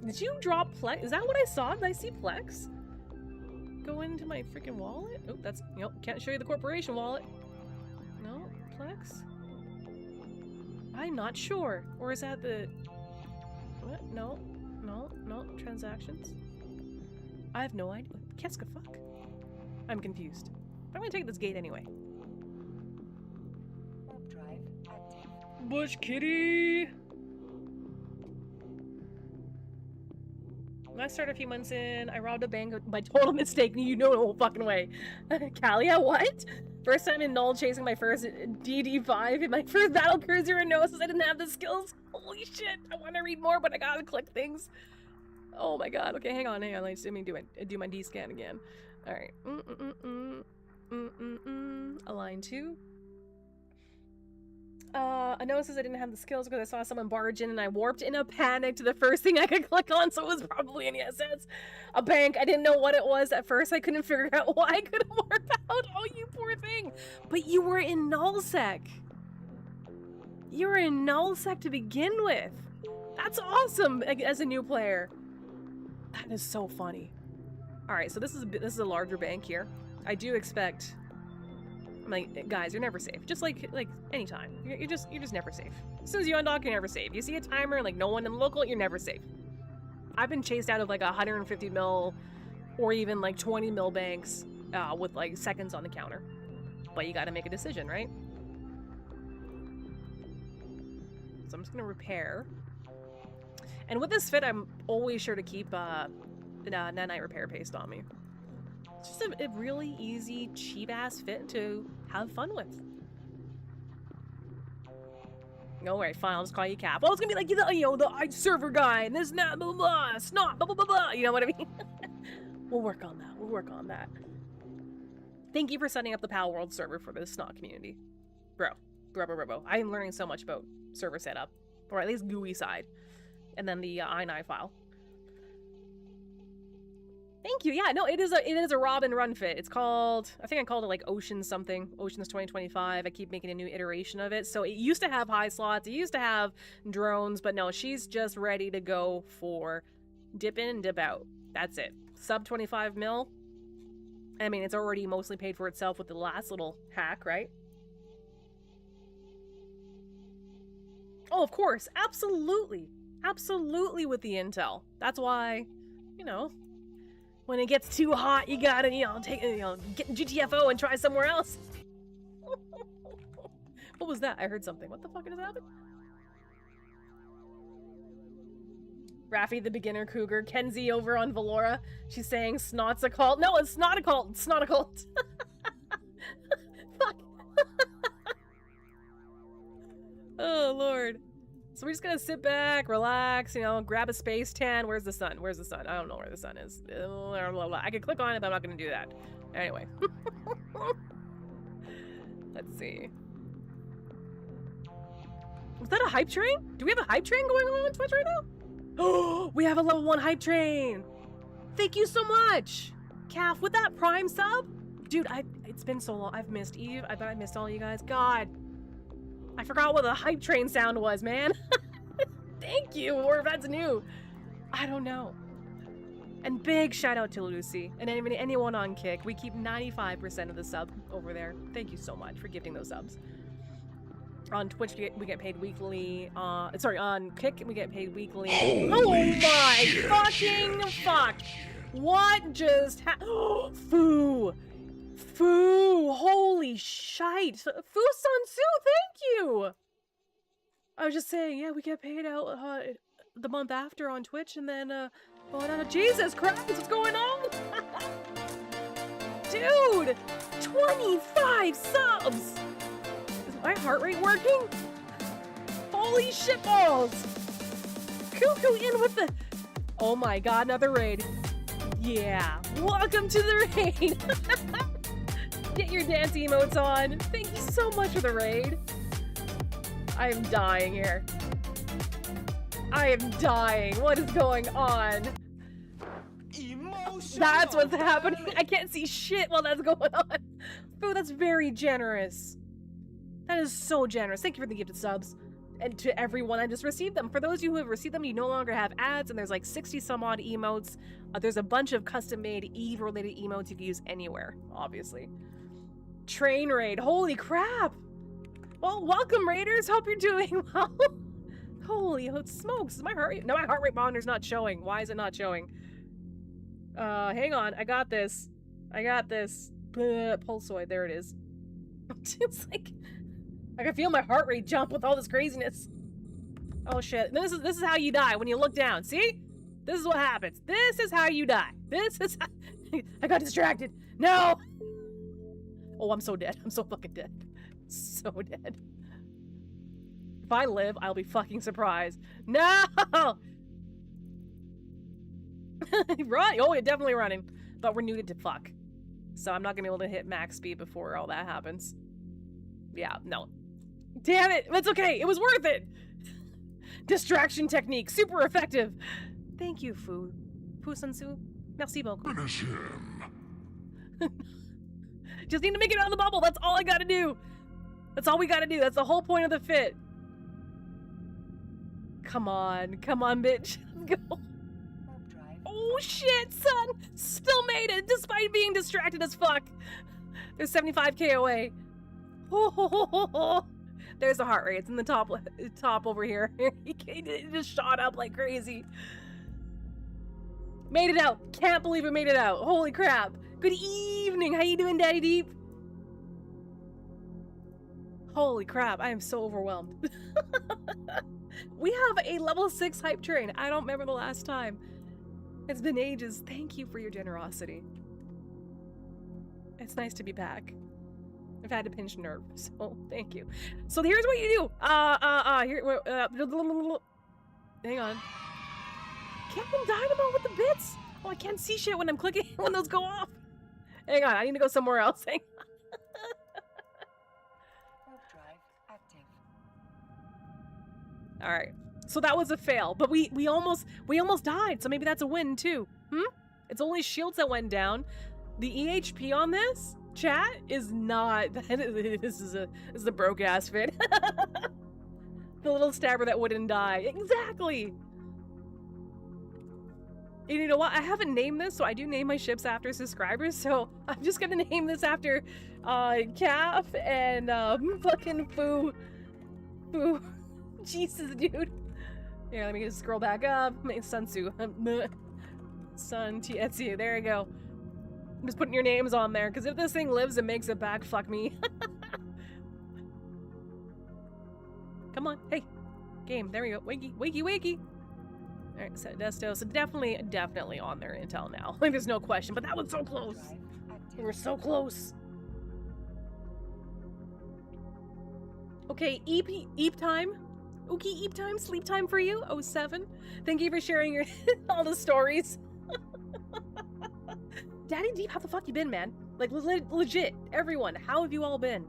Did you drop Plex? Is that what I saw? Did I see Plex? Go into my freaking wallet? Oh, that's, nope, can't show you the corporation wallet. No, Plex? I'm not sure. Or is that the... What? No, transactions. I have no idea. Keska fuck. I'm confused. I'm gonna take this gate anyway. Drive active. Bush Kitty! When I started a few months in, I robbed a bank by total mistake. You know the whole fucking way. Kalia, what? First time in Null chasing my first DD5 in my first battle cruiser in Gnosis. I didn't have the skills. Holy shit. I want to read more, but I gotta click things. Oh my god. Okay, hang on. Let me do my D-scan again. Alright. Align 2. I noticed I didn't have the skills because I saw someone barge in and I warped in a panic to the first thing I could click on, so it was probably an ESS. A bank. I didn't know what it was at first. I couldn't figure out why I couldn't warp out. Oh, you poor thing. But you were in nullsec. You were in nullsec to begin with. That's awesome as a new player. That is so funny. Alright, so this is a larger bank here. I do expect... Like, guys, you're never safe. Just like anytime. You're just never safe. As soon as you undock, you're never safe. You see a timer, like no one in the local, you're never safe. I've been chased out of like 150 mil or even like 20 mil banks with like seconds on the counter. But you gotta make a decision, right? So I'm just gonna repair. And with this fit, I'm always sure to keep nanite repair paste on me. It's just a really easy, cheap-ass fit to have fun with. Alright, fine, I'll just call you Cap. Oh, it's gonna be like, the server guy, and this, and that, blah, blah, blah, snot, blah, blah, blah, blah. You know what I mean? We'll work on that. We'll work on that. Thank you for setting up the Pal World server for the Snot community. Bro. I am learning so much about server setup. Or at least GUI side. And then the INI file. Thank you. Yeah, no, it is a Robin run fit. It's called, I think I called it like Ocean something. Oceans 2025. I keep making a new iteration of it. So it used to have high slots. It used to have drones, but no, she's just ready to go for dip in and dip out. That's it. Sub 25 mil. I mean, it's already mostly paid for itself with the last little hack, right? Oh, of course. Absolutely. Absolutely with the intel. That's why, you know, when it gets too hot, you gotta, get GTFO and try somewhere else. What was that? I heard something. What the fuck is happening? Raffi the beginner cougar. Kenzie over on Valora. She's saying Snot's a cult. No, it's not a cult. It's not a cult. Fuck. lord. So we're just gonna sit back, relax, you know, grab a space tan. Where's the sun? Where's the sun? I don't know where the sun is. I could click on it, but I'm not gonna do that. Anyway. Let's see. Was that a hype train? Do we have a hype train going on Twitch right now? Oh, we have a level 1 hype train. Thank you so much. Calf, with that Prime sub? Dude, it's been so long. I've missed Eve. I bet I missed all you guys. God. I forgot what the hype train sound was, man. Thank you, or if that's new. I don't know. And big shout out to Lucy and anyone on Kick. We keep 95% of the sub over there. Thank you so much for gifting those subs. On Twitch, we get paid weekly. On Kick, we get paid weekly. Oh my fucking fuck! What just happened? Foo! Holy shite! Fu Sun Tzu, thank you! I was just saying, yeah, we get paid out the month after on Twitch, and then, Jesus Christ, what's going on? Dude! 25 subs! Is my heart rate working? Holy shitballs! Cuckoo in with the... Oh my god, another raid. Yeah, welcome to the raid! Get your dance emotes on. Thank you so much for the raid. I am dying here. I am dying. What is going on? That's what's happening. I can't see shit while that's going on. Boo, that's very generous. That is so generous. Thank you for the gifted subs. And to everyone, I just received them. For those of you who have received them, you no longer have ads, and there's like 60 some odd emotes. There's a bunch of custom-made Eve-related emotes you can use anywhere, obviously. Train raid. Holy crap! Well, welcome, raiders. Hope you're doing well. Holy smokes! Is my heart rate? No, my heart rate monitor's not showing. Why is it not showing? Hang on. I got this. Pulsoid. There it is. It's like I can feel my heart rate jump with all this craziness. Oh shit! This is how you die when you look down. See? This is what happens. This is how you die. This is. I got distracted. No. Oh, I'm so dead. I'm so fucking dead. So dead. If I live, I'll be fucking surprised. No! Run! Oh, you're definitely running. But we're muted to fuck. So I'm not gonna be able to hit max speed before all that happens. Yeah, no. Damn it! That's okay! It was worth it! Distraction technique. Super effective! Thank you, Fu Sun Tzu. Merci beaucoup. Finish him. Just need to make it out of the bubble. That's all I gotta do. That's all we gotta do. That's the whole point of the fit. Come on, bitch. Let's go. Oh shit, son! Still made it despite being distracted as fuck. There's 75k away. Oh, there's the heart rate. It's in the top over here. It just shot up like crazy. Made it out. Can't believe we made it out. Holy crap. Good evening. How you doing, Daddy Deep? Holy crap. I am so overwhelmed. We have a level 6 hype train. I don't remember the last time. It's been ages. Thank you for your generosity. It's nice to be back. I've had to pinch nerve, so thank you. So here's what you do. Hang on. Captain Dynamo with the bits. Oh, I can't see shit when I'm clicking when those go off. Hang on, I need to go somewhere else. Hang on. All right. So that was a fail, but we almost died. So maybe that's a win too. It's only shields that went down. The EHP on this chat is not. This is a broke ass fit. The little stabber that wouldn't die. Exactly. And you know what? I haven't named this, so I do name my ships after subscribers. So I'm just gonna name this after Calf and fucking Fu. Jesus, dude. Here, let me just scroll back up. Sun Tzu. Sun Tzu. There you go. I'm just putting your names on there, because if this thing lives and makes it back, fuck me. Come on. Hey. Game. There we go. Wakey. Alright, so Desto. So definitely on their intel now. Like, there's no question. But that was so close. We were so close. Okay, Eep time. Okay, eat time, sleep time for you. 07. Thank you for sharing your all the stories. Daddy Deep, how the fuck you been, man? Like, legit, everyone, how have you all been?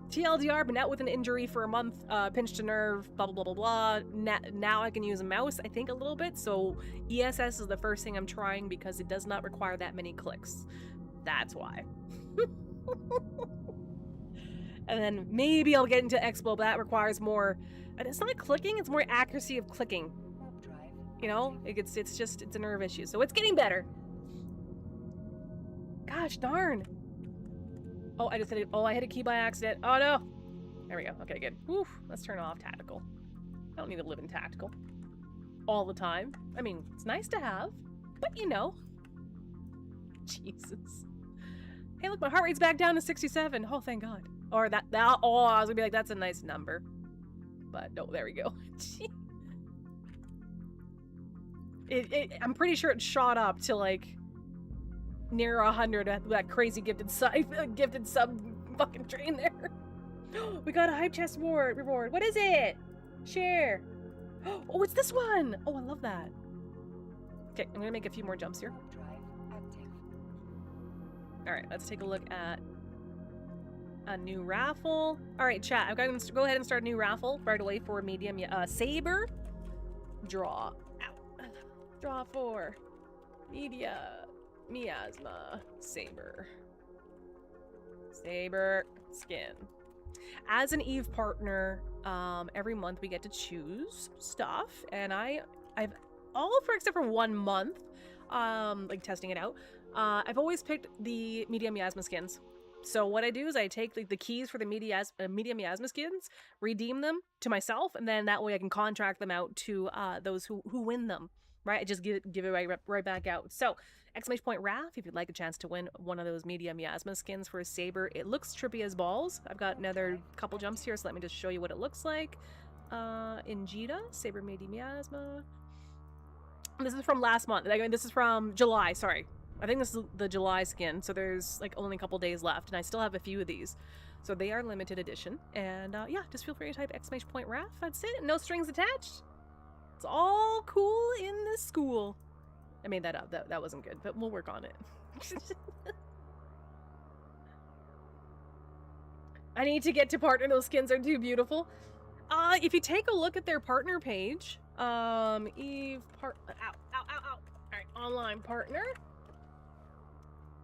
TLDR, been out with an injury for a month, pinched a nerve, blah, blah, blah, blah, blah. Now I can use a mouse, I think, a little bit, so ESS is the first thing I'm trying because it does not require that many clicks. That's why. And then maybe I'll get into Expo, but that requires more, and it's not clicking, it's more accuracy of clicking. Warp drive. You know, it's a nerve issue, so it's getting better. Gosh darn. Oh, I just hit it. Oh, I hit a key by accident. Oh no. There we go. Okay, good. Whew. Let's turn off tactical. I don't need to live in tactical all the time. I mean, it's nice to have, but you know. Jesus. Hey, look, my heart rate's back down to 67. Oh, thank God. Or that. Oh, I was gonna be like, that's a nice number. But no, there we go. I'm pretty sure it shot up to like near 100 at that crazy gifted sub fucking train there. We got a hype chest reward. What is it? Share. Oh, it's this one. Oh, I love that. Okay, I'm gonna make a few more jumps here. Warp drive active. All right, let's take a look at a new raffle. All right, chat. I'm going to go ahead and start a new raffle right away for a medium saber. Draw. Ow. Draw for miasma saber skin. As an Eve partner, every month we get to choose stuff, and I've all for except for 1 month, like testing it out. I've always picked the medium miasma skins. So what I do is I take the keys for the medium miasma skins, redeem them to myself, and then that way I can contract them out to those who win them. Right, I just give it right back out. So, exclamation point Raph, if you'd like a chance to win one of those medium miasma skins for a saber. It looks trippy as balls. I've got another couple jumps here, so let me just show you what it looks like. Injita, saber medium miasma. This is from last month. This is from July, sorry. I think this is the July skin, so there's like only a couple days left, and I still have a few of these. So they are limited edition, and yeah, just feel free to type exclamation point Raph. That's it, no strings attached. It's all cool in the school. I made that up. That wasn't good, but we'll work on it. I need to get to partner. Those skins are too beautiful. If you take a look at their partner page, Eve All right, online partner.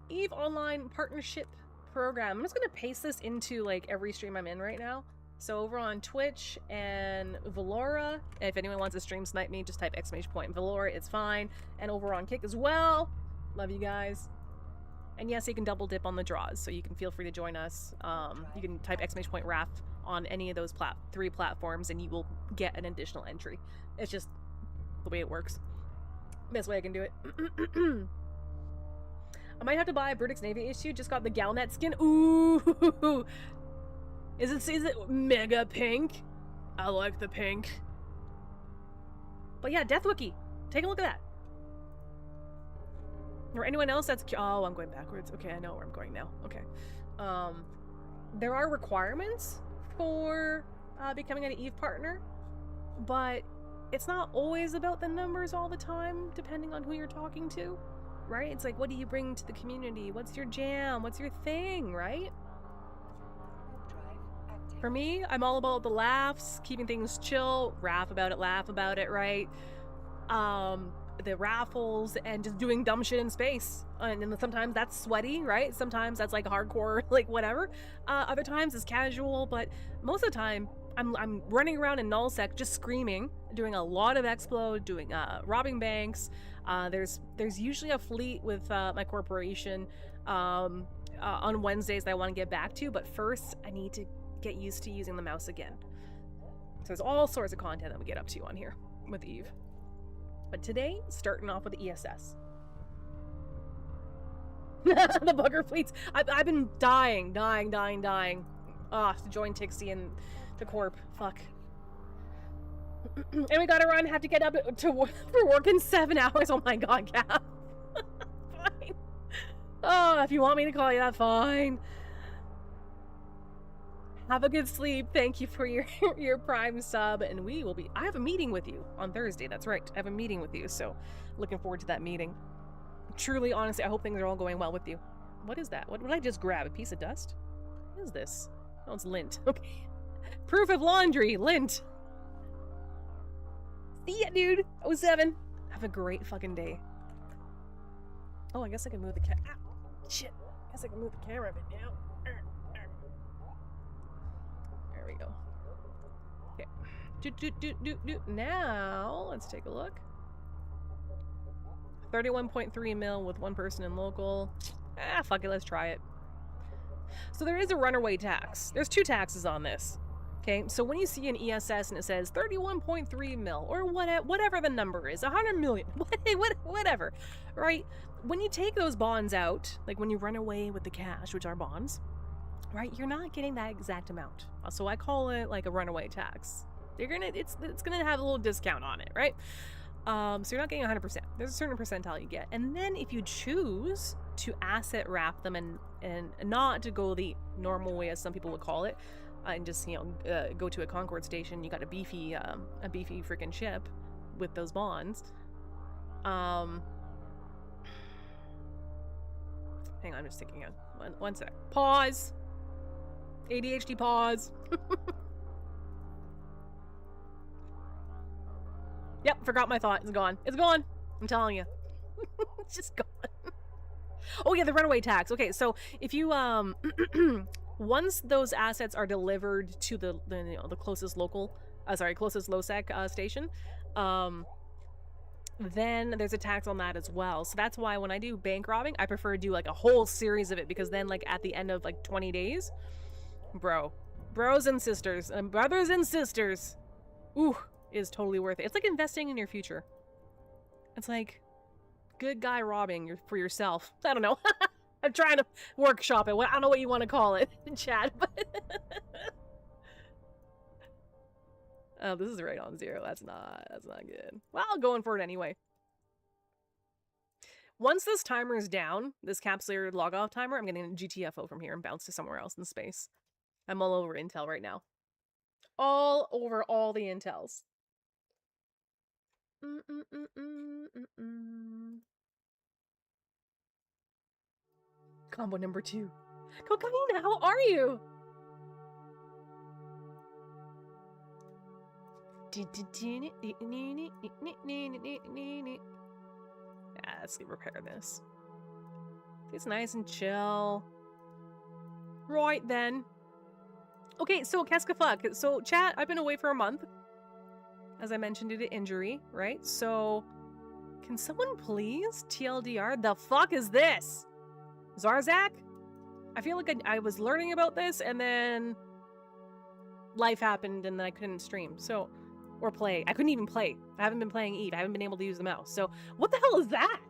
Eve Online Partnership Program. I'm just gonna paste this into like every stream I'm in right now. So over on Twitch and Valora, if anyone wants to stream snipe me, just type exclamation point Valora, it's fine. And over on Kick as well. Love you guys. And yes, you can double dip on the draws, so you can feel free to join us. You can type exclamation point Raph on any of those 3 platforms and you will get an additional entry. It's just the way it works. Best way I can do it. I might have to buy a Brutix Navy issue. Just got the Galnet skin. Ooh! Is it mega pink? I like the pink. But yeah, Death Wiki. Take a look at that. Or anyone else that's... Oh, I'm going backwards. Okay, I know where I'm going now. Okay. There are requirements for becoming an Eve partner, but it's not always about the numbers all the time, depending on who you're talking to, right? It's like, what do you bring to the community? What's your jam? What's your thing, right? For me, I'm all about the laughs, keeping things chill, laugh about it, right? The raffles, and just doing dumb shit in space. And sometimes that's sweaty, right? Sometimes that's like hardcore, like whatever. Other times it's casual, but most of the time, I'm running around in nullsec just screaming, doing a lot of explode, doing robbing banks. There's usually a fleet with my corporation on Wednesdays that I want to get back to, but first I need to get used to using the mouse again. So there's all sorts of content that we get up to on here with Eve. But today, starting off with ESS. The bugger fleets. I've been dying. To join Tixie and the Corp. Fuck. And we gotta run, have to get up for work in 7 hours. Oh my god, Cap. Fine. Oh, if you want me to call you that, fine. Have a good sleep. Thank you for your your Prime sub, and we will be. I have a meeting with you on Thursday. That's right. I have a meeting with you, so looking forward to that meeting. Truly, honestly, I hope things are all going well with you. What is that? What did I just grab? A piece of dust? What is this? Oh, it's lint. Okay. Proof of laundry. Lint. See ya, dude. 07. Have a great fucking day. Oh, I guess I can move the shit. I guess I can move the camera a bit now. There we go. Okay. Now, let's take a look. 31.3 mil with one person in local. Ah, fuck it, let's try it. So there is a runaway tax. There's 2 taxes on this. Okay, so when you see an ESS and it says 31.3 mil, or whatever the number is, 100 million, whatever, right? When you take those bonds out, like when you run away with the cash, which are bonds, right, you're not getting that exact amount. So I call it like a runaway tax. It's gonna have a little discount on it, right? So you're not getting 100%. There's a certain percentile you get. And then if you choose to asset wrap them and not to go the normal way, as some people would call it, and just, you know, go to a Concord station, you got a beefy freaking ship with those bonds. Hang on, I'm just thinking. One sec. Pause. ADHD pause. Yep, forgot my thought. It's gone. It's gone. I'm telling you. It's just gone. Oh yeah, the runaway tax. Okay, so if you once those assets are delivered to the closest closest LoSec station, then there's a tax on that as well. So that's why when I do bank robbing, I prefer to do like a whole series of it, because then like at the end of like 20 days, bros and sisters and brothers and sisters, ooh, is totally worth it. It's like investing in your future. It's like good guy robbing for yourself. I don't know. I'm trying to workshop it. I don't know what you want to call it in chat, but oh, this is right on 0. That's not good. Well, going for it anyway. Once this timer is down, this capsulated log off timer, I'm getting a GTFO from here and bounce to somewhere else in space. I'm all over Intel right now. All over all the Intels. Combo number 2. Cocaine, how are you? Yeah, let's repair this. It's nice and chill. Right then. Okay, so Keska so chat, I've been away for a month, as I mentioned, due to injury, right? So can someone please TLDR? The fuck is this? Zarzak? I feel like I was learning about this and then life happened and then I couldn't stream. So, or play. I couldn't even play. I haven't been playing Eve. I haven't been able to use the mouse. So what the hell is that?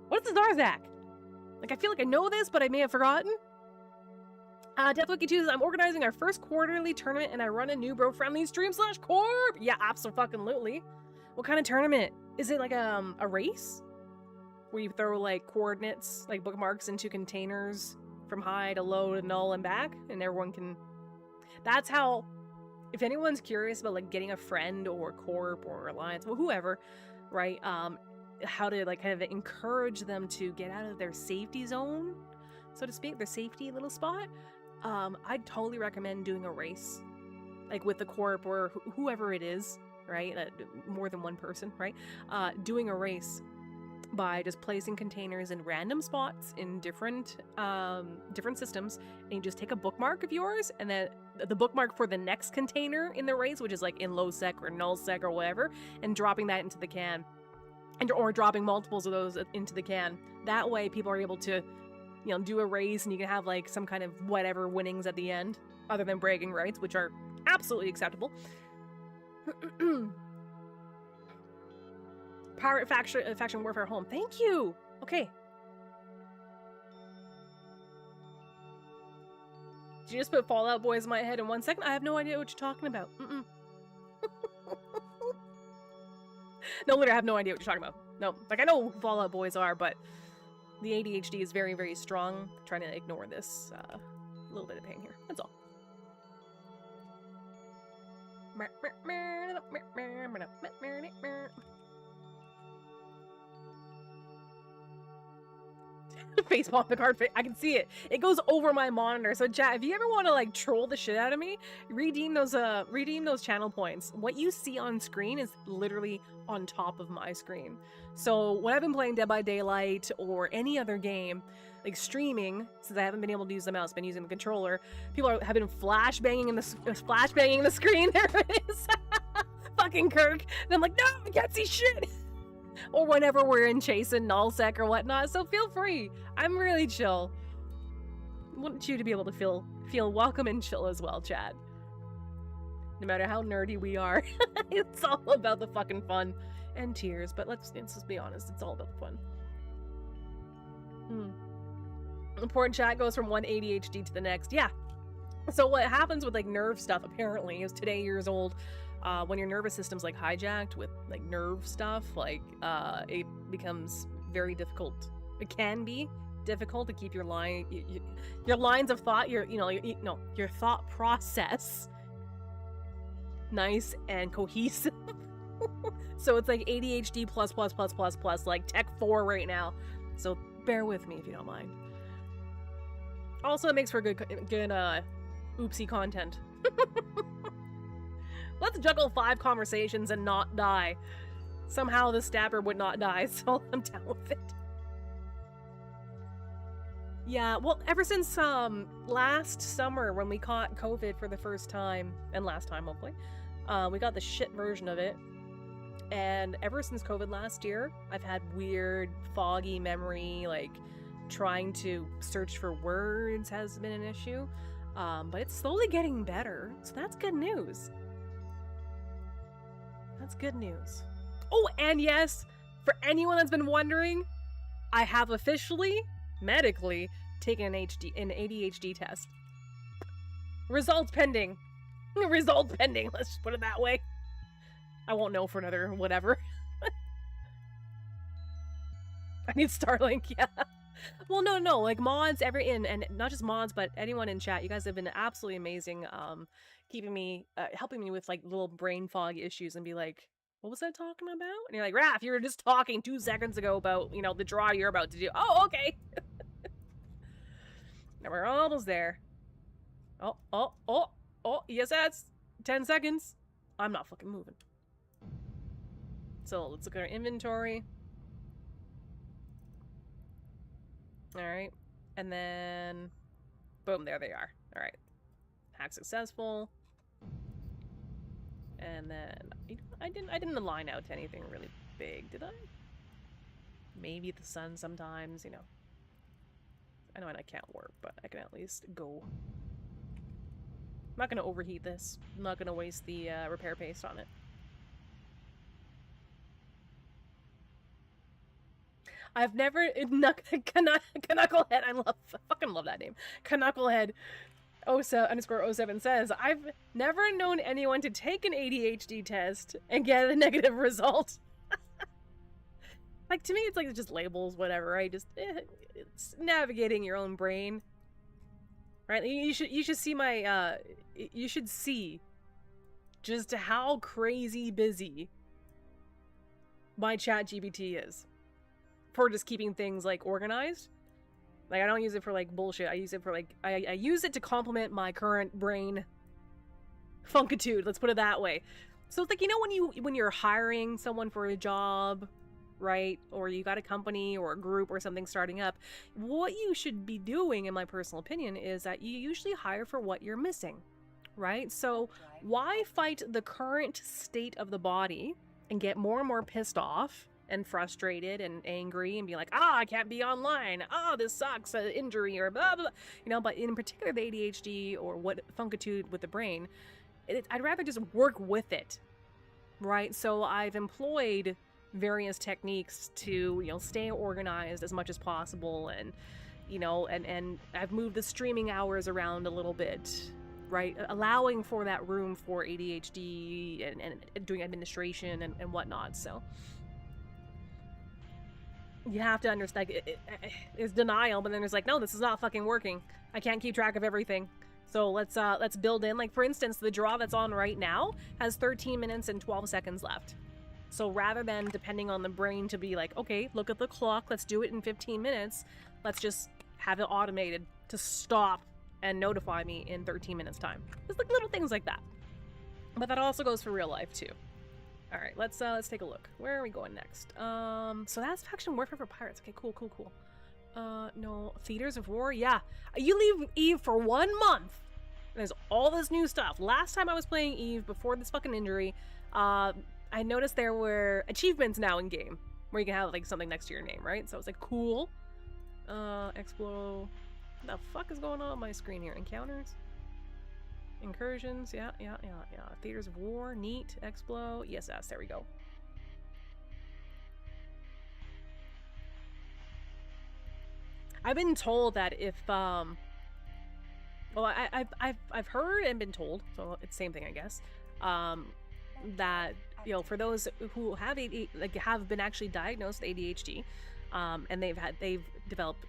What's the Zarzak? Like, I feel like I know this, but I may have forgotten. Deathwiki 2 says, I'm organizing our first quarterly tournament and I run a new bro-friendly stream /corp. Yeah, absolutely. What kind of tournament? Is it like a race? Where you throw like coordinates, like bookmarks into containers from high to low to null and back, and everyone can... That's how... If anyone's curious about like getting a friend or corp or alliance, well, whoever, right? How to like kind of encourage them to get out of their safety zone, so to speak, their safety little spot. I'd totally recommend doing a race, like with the corp or whoever it is, right? More than one person, right? Doing a race by just placing containers in random spots in different systems, and you just take a bookmark of yours, and then the bookmark for the next container in the race, which is like in LoSec or nullsec or whatever, and dropping that into the can, or dropping multiples of those into the can. That way, people are able to, do a race, and you can have like some kind of whatever winnings at the end, other than bragging rights, which are absolutely acceptable. Pirate faction warfare home. Thank you. Okay. Did you just put Fallout Boys in my head in 1 second? I have no idea what you're talking about. No, literally, I have no idea what you're talking about. No, like I know who Fallout Boys are, but the ADHD is very, very strong. I'm trying to ignore this little bit of pain here. That's all. Face palm Picard. I can see it. It goes over my monitor. So, chat, if you ever want to like troll the shit out of me, redeem those channel points. What you see on screen is literally on top of my screen. So when I've been playing Dead by Daylight or any other game, like streaming, since I haven't been able to use the mouse, been using the controller, people have been flashbanging in the screen. There it is. Fucking Kirk. And I'm like, no, I can't see shit. Or whenever we're in Chase and Nullsec or whatnot, so feel free. I'm really chill. I want you to be able to feel welcome and chill as well, chat. No matter how nerdy we are, it's all about the fucking fun and tears. But let's just be honest, it's all about the fun. Important chat goes from one ADHD to the next. Yeah. So what happens with like nerve stuff apparently is today years old. When your nervous system's like hijacked with like nerve stuff, like it becomes very difficult. It can be difficult to keep your lines of thought, your thought process nice and cohesive. So it's like ADHD plus like Tech 4 right now. So bear with me if you don't mind. Also, it makes for good oopsie content. Let's juggle 5 conversations and not die. Somehow the stabber would not die, so I'm down with it. Yeah, well, ever since last summer when we caught COVID for the first time, and last time hopefully, we got the shit version of it. And ever since COVID last year, I've had weird, foggy memory, like trying to search for words has been an issue. But it's slowly getting better, so that's good news. That's good news. Oh, and yes, for anyone that's been wondering, I have officially, medically, taken an ADHD test. Results pending. Results pending, let's just put it that way. I won't know for another whatever. I need Starlink, yeah. Well, no, like mods, and not just mods, but anyone in chat, you guys have been absolutely amazing, keeping me, helping me with like little brain fog issues and be like, what was I talking about? And you're like, Raph, you were just talking 2 seconds ago about, the draw you're about to do. Oh, okay. Now we're almost there. Oh, yes, that's 10 seconds. I'm not fucking moving. So let's look at our inventory. Alright. And then boom, there they are. Alright. Hack successful. And then I didn't align out to anything really big, did I? Maybe the sun sometimes, I know I can't work, but I can at least go. I'm not gonna overheat this. I'm not gonna waste the repair paste on it. I've never Knucklehead. I fucking love that name. Knucklehead _07 says, I've never known anyone to take an ADHD test and get a negative result. Like, to me, it's like just labels, whatever, right? Just it's navigating your own brain, right? You should see my you should see just how crazy busy my ChatGPT is for just keeping things like organized. Like, I don't use it for like bullshit. I use it for like I use it to complement my current brain funkitude. Let's put it that way. So it's like, when you're hiring someone for a job, right? Or you got a company or a group or something starting up, what you should be doing, in my personal opinion, is that you usually hire for what you're missing, right? So why fight the current state of the body and get more and more pissed off and frustrated and angry and be like, I can't be online, this sucks, an injury or blah blah, but in particular the ADHD or what funkitude with the brain, I'd rather just work with it, right? So I've employed various techniques to stay organized as much as possible, and and I've moved the streaming hours around a little bit, right, allowing for that room for ADHD and doing administration and whatnot. So you have to understand, it's denial, but then there's like, no, this is not fucking working. I can't keep track of everything. So let's build in, like, for instance, the draw that's on right now has 13 minutes and 12 seconds left. So rather than depending on the brain to be like, okay, look at the clock, let's do it in 15 minutes, let's just have it automated to stop and notify me in 13 minutes time. Just like little things like that. But that also goes for real life too. All right, let's take a look. Where are we going next? So that's Faction Warfare for Pirates. Okay, cool. No, Theaters of War. Yeah, you leave Eve for 1 month. There's all this new stuff. Last time I was playing Eve before this fucking injury, I noticed there were achievements now in game where you can have like something next to your name, right? So I was like, cool. Explo. What the fuck is going on my screen here? Encounters. Incursions, yeah. Theaters of War, neat, Explo, ESS, there we go. I've been told that if, well, I've heard and been told, so it's the same thing, I guess, that, you know, for those who have have been actually diagnosed with ADHD, and they've developed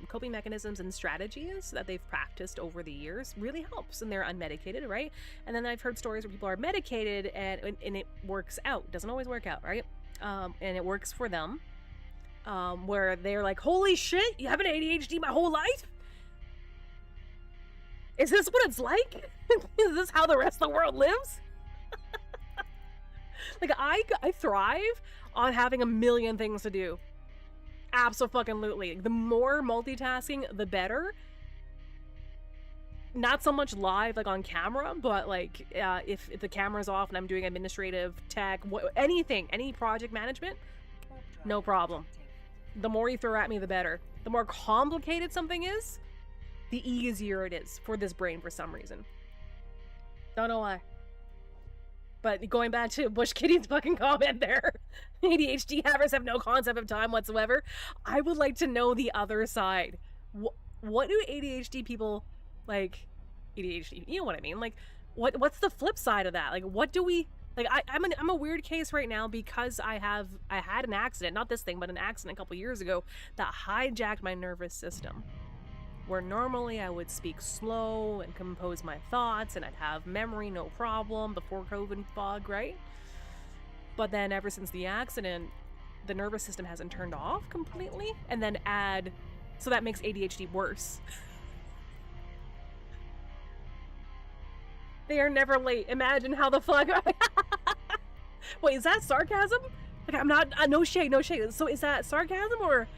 coping mechanisms and strategies that they've practiced over the years, really helps, and they're unmedicated, right? And then I've heard stories where people are medicated and it works out. Doesn't always work out, right? And it works for them, where they're like, holy shit, you have an ADHD my whole life? Is this what it's like? Is this how the rest of the world lives? Like, I thrive on having a million things to do. Absolutely. The more multitasking, the better. Not so much live, like on camera, but like if the camera's off and I'm doing administrative, tech, anything, any project management, no problem. The more you throw at me, the better. The more complicated something is, the easier it is for this brain for some reason. Don't know why. But going back to Bush Kitty's fucking comment there, ADHD havers have no concept of time whatsoever. I would like to know the other side. What do ADHD people, like, ADHD, you know what I mean? Like, what's the flip side of that? Like, what do we, like, I'm a weird case right now because I had an accident, not this thing, but an accident a couple years ago that hijacked my nervous system. Where normally I would speak slow and compose my thoughts and I'd have memory no problem before COVID fog, right? But then ever since the accident, the nervous system hasn't turned off completely, and then so that makes ADHD worse. They are never late. Imagine how the fuck. Wait, is that sarcasm? Like, I'm not, no shade. So is that sarcasm or?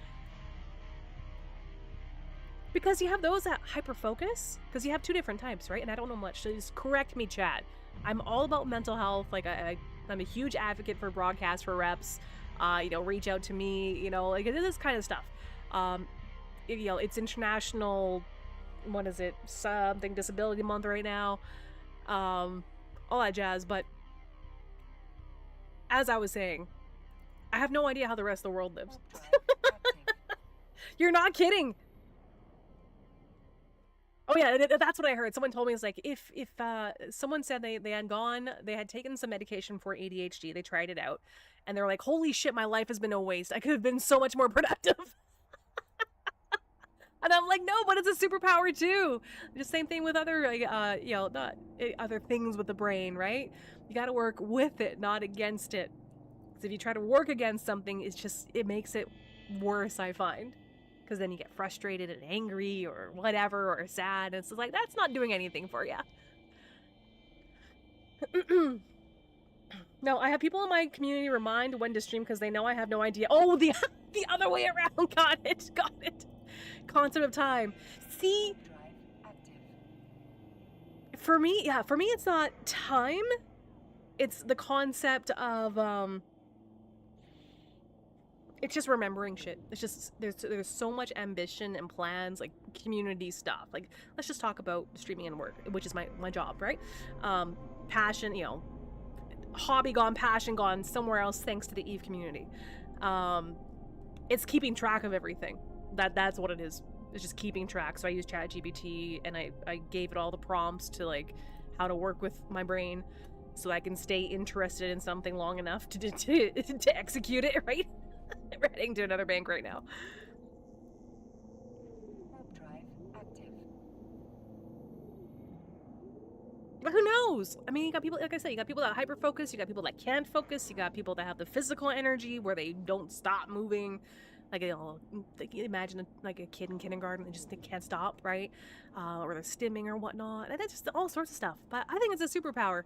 Because you have those that hyper-focus, because you have two different types, right? And I don't know much, so just correct me, Chad. I'm all about mental health. Like, I'm a huge advocate for broadcast for reps. You know, reach out to me, you know, like this kind of stuff. You know, it's International, what is it, something Disability Month right now. All that jazz, but as I was saying, I have no idea how the rest of the world lives. You're not kidding. Oh yeah, that's what I heard. Someone told me, it's like, if someone said they had taken some medication for ADHD, they tried it out, and they're like, holy shit, my life has been a waste. I could have been so much more productive. And I'm like, no, but it's a superpower too. Just same thing with other, you know, not other things with the brain, right? You got to work with it, not against it. Because if you try to work against something, it makes it worse, I find. Because then you get frustrated and angry or whatever, or sad. And it's like, that's not doing anything for you. No, I have people in my community remind when to stream because they know I have no idea. Oh, the other way around. Got it. Concept of time. See, for me, it's not time. It's the concept of, it's just remembering shit. It's just, there's so much ambition and plans, like community stuff. Like, let's just talk about streaming and work, which is my job, right? Passion, you know, hobby gone, passion gone somewhere else thanks to the Eve community. It's keeping track of everything. That's what it is. It's just keeping track. So I use ChatGPT and I gave it all the prompts to, like, how to work with my brain so I can stay interested in something long enough to execute it, right? We're heading to another bank right now. Warp drive active. But who knows? I mean, you got people, like I said, you got people that hyper focus, you got people that can't focus, you got people that have the physical energy where they don't stop moving. Like, you know, like imagine like a kid in kindergarten that just they can't stop, right? Or they're stimming or whatnot. And that's just all sorts of stuff. But I think it's a superpower.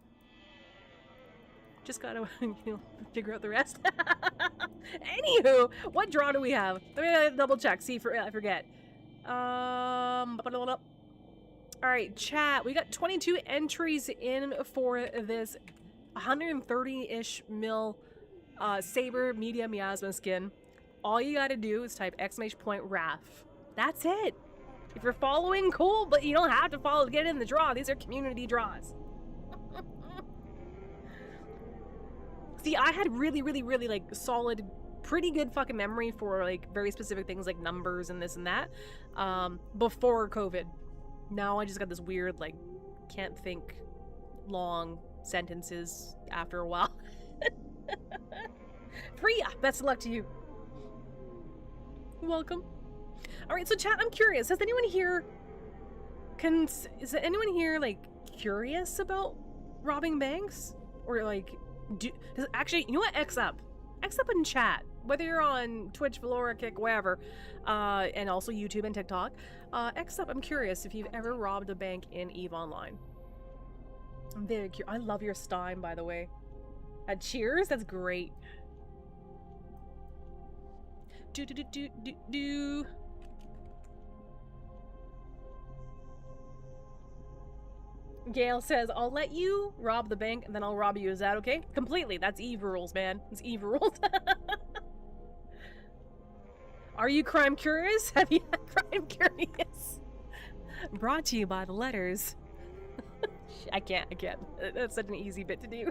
Just gotta, you know, figure out the rest. Anywho, what draw do we have? Let me double check. See, I forget. Alright, chat. We got 22 entries in for this 130-ish mil Saber Media Miasma skin. All you gotta do is type !RAF. That's it. If you're following, cool, but you don't have to follow to get in the draw. These are community draws. See, I had really, like, solid, pretty good fucking memory for, like, very specific things like numbers and this and that before COVID. Now I just got this weird, like, can't think long sentences after a while. Priya, best of luck to you. Welcome. Alright, so chat, I'm curious. Is anyone here, like, curious about robbing banks? Or, like, actually, you know what? X up in chat. Whether you're on Twitch, Valora, Kick, wherever, and also YouTube and TikTok. X up, I'm curious if you've ever robbed a bank in EVE Online. I'm very curious. I love your Stein, by the way. Cheers? That's great. Do. Gail says, I'll let you rob the bank and then I'll rob you. Is that okay? Completely. That's EVE rules, man. It's EVE rules. Are you crime curious? Have you had crime curious? Brought to you by the letters. I can't. That's such an easy bit to do.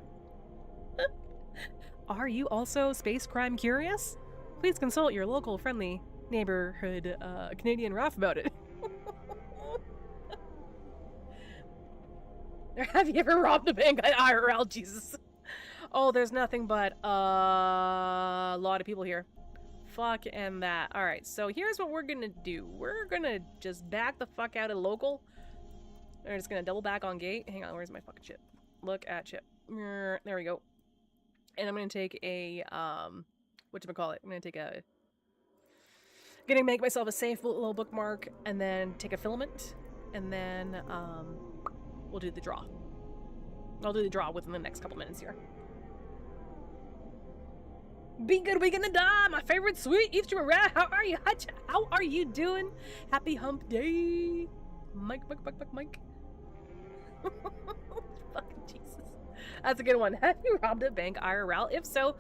Are you also space crime curious? Please consult your local friendly neighborhood Canadian RAF about it. Have you ever robbed a bank at IRL? Jesus. Oh, there's nothing but a lot of people here. Fuck and that. Alright, so here's what we're gonna do. We're gonna just back the fuck out of local. We're just gonna double back on gate. Hang on, where's my fucking chip? Look at chip. There we go. And I'm gonna take a, whatchamacallit? I'm gonna make myself a safe little bookmark, and then take a filament, and then, we'll do the draw. I'll do the draw within the next couple minutes here. Be good, we gonna die. My favorite sweet Eastern rat. How are you? How are you doing? Happy hump day. Mike. Fucking Jesus. That's a good one. Have you robbed a bank IRL? If so,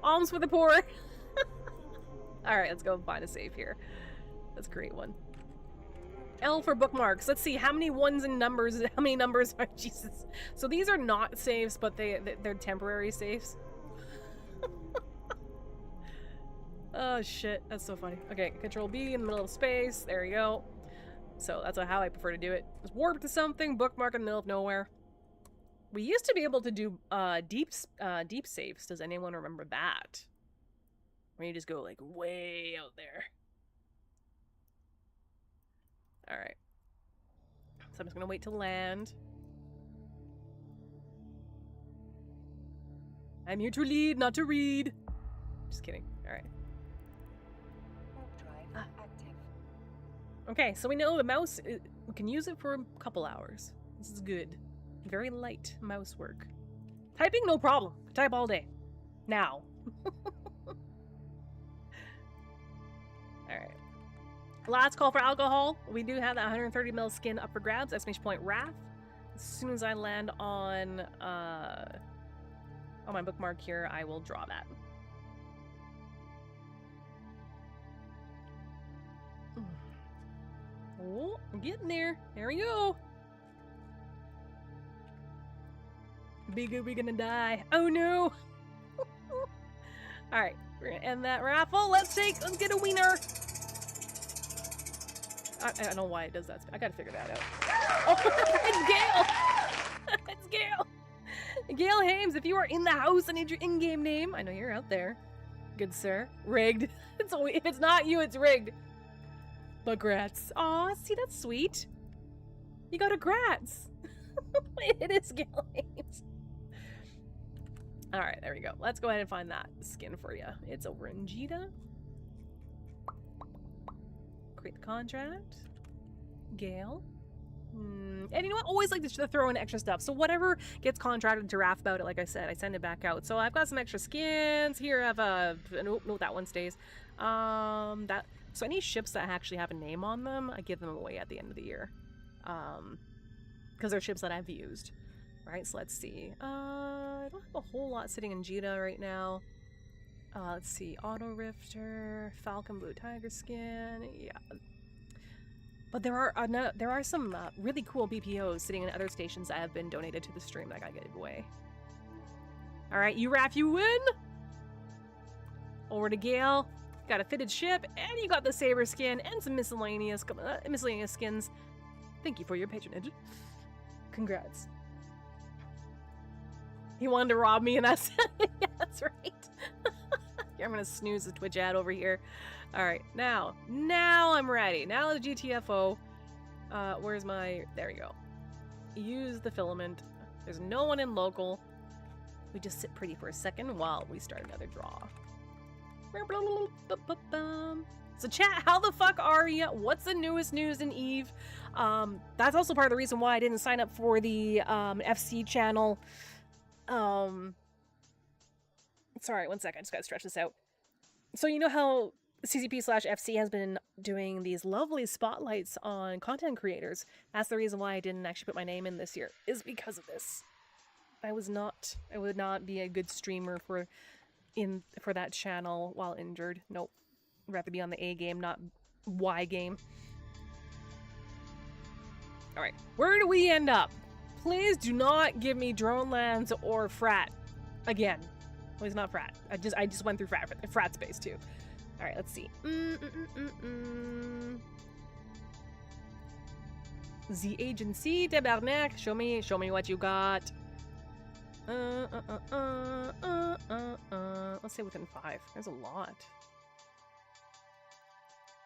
alms for the poor. Alright, let's go find a save here. That's a great one. L for bookmarks. Let's see how many ones and numbers. How many numbers are Jesus? So these are not saves, but they're temporary saves. Oh shit, that's so funny. Okay, Control B in the middle of space. There you go. So that's how I prefer to do it. Just warp to something, bookmark in the middle of nowhere. We used to be able to do deep saves. Does anyone remember that? Where you just go like way out there. Alright. So I'm just gonna wait to land. I'm here to lead, not to read. Just kidding. Alright. Active. Okay, so we know the mouse, we can use it for a couple hours. This is good. Very light mouse work. Typing, no problem. Type all day. Now. Alright. Last call for alcohol. We do have that 130ml skin up for grabs. !RAF. As soon as I land on my bookmark here, I will draw that. Oh, I'm getting there. There we go. Be good, we're gonna die. Oh no! Alright, we're gonna end that raffle. Let's get a wiener! I don't know why it does that. I gotta figure that out. Oh, it's Gail! It's Gail! Gail Hames, if you are in the house, I need your in-game name. I know you're out there. Good sir. Rigged. If it's not you, it's rigged. But grats. Aw, see, that's sweet. You got a grats. It is Gillies. All right, there we go. Let's go ahead and find that skin for you. It's over in Jita. Create the contract. Gale. And you know what? Always like to throw in extra stuff. So whatever gets contracted to Raph about it, like I said, I send it back out. So I've got some extra skins. Here I have a... No, that one stays. So any ships that actually have a name on them, I give them away at the end of the year. Because they're ships that I've used. Right, so let's see. I don't have a whole lot sitting in Jita right now. Let's see. Auto Rifter, Falcon Blue Tiger Skin. Yeah. But there are some really cool BPOs sitting in other stations that have been donated to the stream that I gotta give away. Alright, you Raph, you win! Over to Gale. Got a fitted ship, and you got the Saber skin, and some miscellaneous skins. Thank you for your patronage. Congrats. He wanted to rob me, and that's... yeah, that's right. I'm gonna snooze the Twitch ad over here. Alright, now I'm ready. Now the GTFO. Where's my... There we go. Use the filament. There's no one in local. We just sit pretty for a second while we start another draw. So chat, how the fuck are ya? What's the newest news in EVE? That's also part of the reason why I didn't sign up for the FC channel. Sorry, one second. I just gotta stretch this out. So you know how CCP/FC has been doing these lovely spotlights on content creators? That's the reason why I didn't actually put my name in this year, is because of this. I would not be a good streamer for that channel while injured. Nope. I'd rather be on the A game, not Y game. Alright, where do we end up? Please do not give me Drone Lands or Frat again. Well, it's not Frat. I just went through Frat space too. Alright, let's see. The Agency, Tabarnak. Show me what you got. Let's say within 5. There's a lot.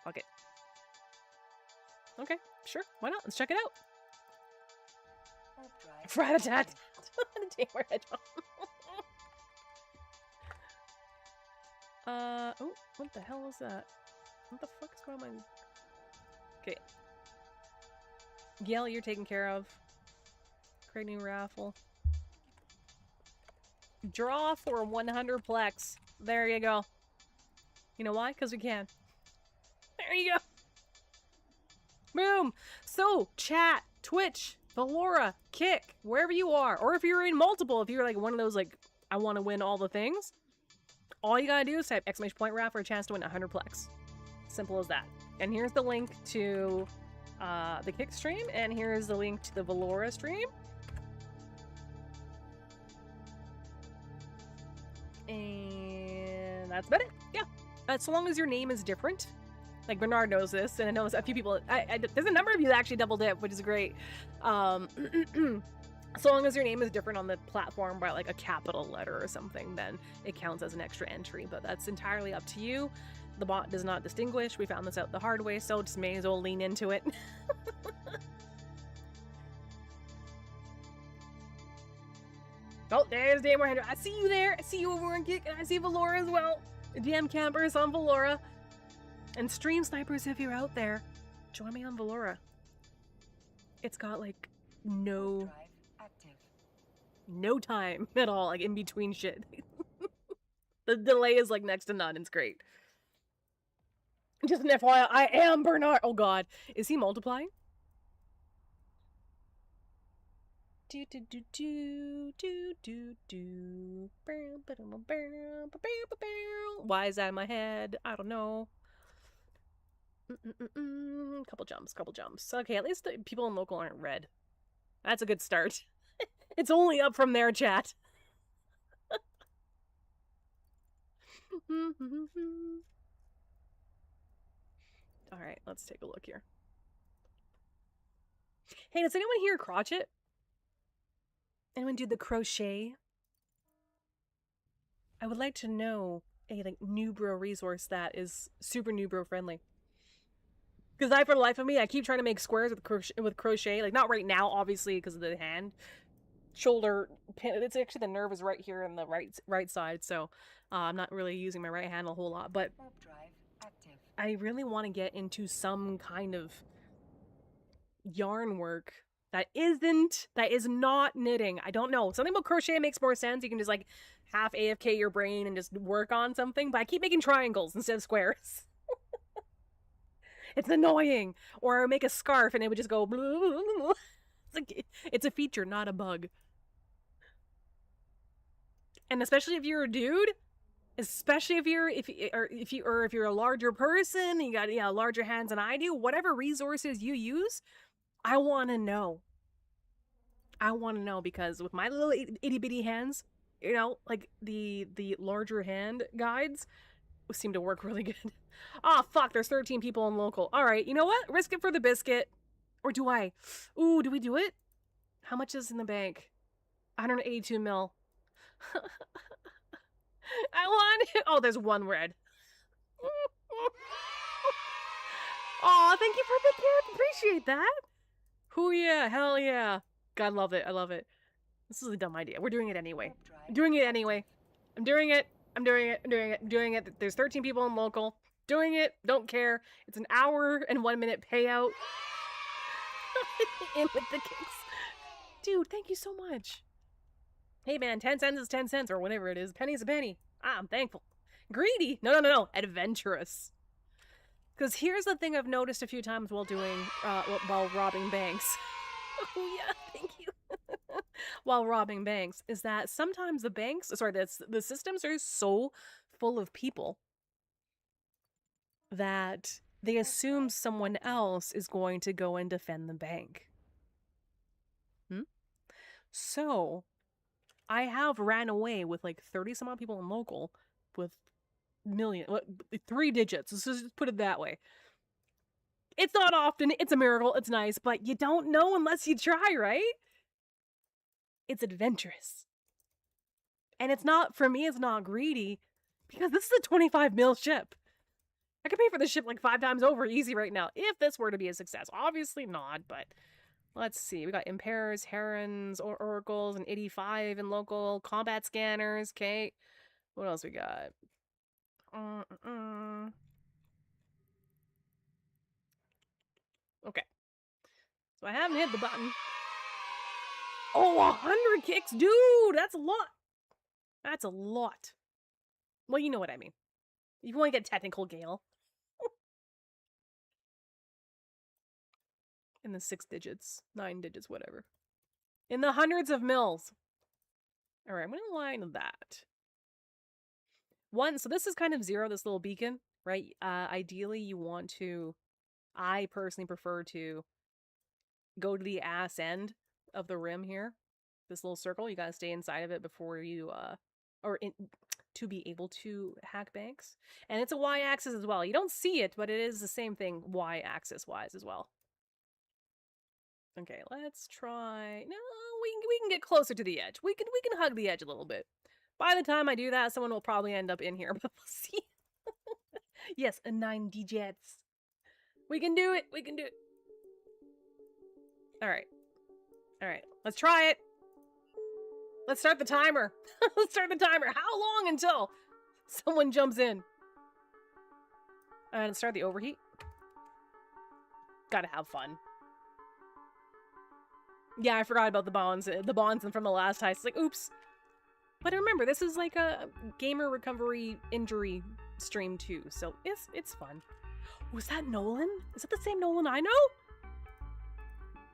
Fuck it. Okay, sure. Why not? Let's check it out. Fratatat. Tamer Hedgehog. Oh, what the hell is that? What the fuck is going on? Okay. Gale, you're taken care of. Create new raffle. Draw for 100 plex. There you go. You know why? Because we can. There you go. Boom. So, chat, Twitch, Valora, Kick, wherever you are. Or if you're in multiple, if you're like one of those like, I want to win all the things. All you gotta do is type !RAF for a chance to win 100 plex. Simple as that. And here's the link to the Kick stream, and here's the link to the Valora stream. And that's about it. Yeah. So long as your name is different. Like Bernard knows this, and I know a few people. There's a number of you that actually double dip, which is great. So long as your name is different on the platform by like a capital letter or something, then it counts as an extra entry. But that's entirely up to you. The bot does not distinguish. We found this out the hard way, so just may as well lean into it. Oh, there's Damor Hendra. I see you there. I see you over in Kick, and I see Valora as well. DM campers on Valora. And stream snipers, if you're out there, join me on Valora. It's got like no time at all, like in between shit. The delay is like next to none. It's great. Just an FYI, I am Bernard. Oh god, is he multiplying? Do do do do do do do. Why is that in my head? I don't know. Couple jumps. Okay, at least the people in local aren't red. That's a good start. It's only up from there, chat. Alright, let's take a look here. Hey, does anyone hear crotchet? Anyone do the crochet? I would like to know a like Nubro resource that is super Nubro friendly. Because for the life of me, I keep trying to make squares with crochet. Like, not right now, obviously, because of the hand. Shoulder pin. It's actually the nerve is right here on the right side, so I'm not really using my right hand a whole lot. But Warp drive active. I really want to get into some kind of yarn work that is not knitting. I don't know. Something about crochet makes more sense. You can just like half AFK your brain and just work on something. But I keep making triangles instead of squares. It's annoying. Or make a scarf and it would just go. It's like it's a feature, not a bug. And especially if you're a dude, especially if you're a larger person, you got larger hands than I do. Whatever resources you use, I want to know. I want to know because with my little itty bitty hands, you know, like the larger hand guides seem to work really good. Oh fuck! There's 13 people in local. All right, you know what? Risk it for the biscuit. Or do I? Ooh, do we do it? How much is in the bank? 182 mil. I want it. Oh, there's one red. Oh, thank you for the gift. Appreciate that. Hoo yeah, hell yeah. God, love it. I love it. This is a dumb idea. We're doing it anyway. Warp drive. I'm doing it anyway. I'm doing it. I'm doing it. I'm doing it. I'm doing it. There's 13 people in local. Doing it. Don't care. It's an hour and 1 minute payout. In with the kicks. Dude, thank you so much. Hey man, 10 cents is 10 cents or whatever it is. Penny's a penny. I'm thankful. Greedy. No. Adventurous. Because here's the thing I've noticed a few times while robbing banks. Oh yeah, thank you. While robbing banks is that sometimes the systems are so full of people that they assume someone else is going to go and defend the bank. So, I have ran away with like 30 some odd people in local with 3 digits. Let's just put it that way. It's not often, it's a miracle, it's nice, but you don't know unless you try, right? It's adventurous. And it's not, for me, it's not greedy because this is a 25 mil ship. I could pay for the ship like 5 times over easy right now if this were to be a success. Obviously not, but let's see. We got Impairs, Herons, Oracles, and 85 in local. Combat Scanners, okay. What else we got? Okay. So I haven't hit the button. Oh, 100 kicks? Dude, that's a lot. That's a lot. Well, you know what I mean. You want to get technical, Gale. In the 6 digits, 9 digits, whatever. In the hundreds of mils. All right, I'm going to line that. 1, so this is kind of 0, this little beacon, right? Ideally, you want to, I personally prefer to go to the ass end of the rim here. This little circle, you got to stay inside of it before you, to be able to hack banks. And it's a y-axis as well. You don't see it, but it is the same thing y-axis wise as well. Okay, let's try. No, we can get closer to the edge. We can hug the edge a little bit. By the time I do that, someone will probably end up in here, but we'll see. Yes, a 9 digits. We can do it. We can do it. All right. All right. Let's try it. Let's start the timer. Let's start the timer. How long until someone jumps in? And start the overheat. Gotta have fun. Yeah, I forgot about the bonds from the last heist. It's like, oops. But remember, this is like a gamer recovery injury stream too, so it's fun. Was that Nolan? Is that the same Nolan I know?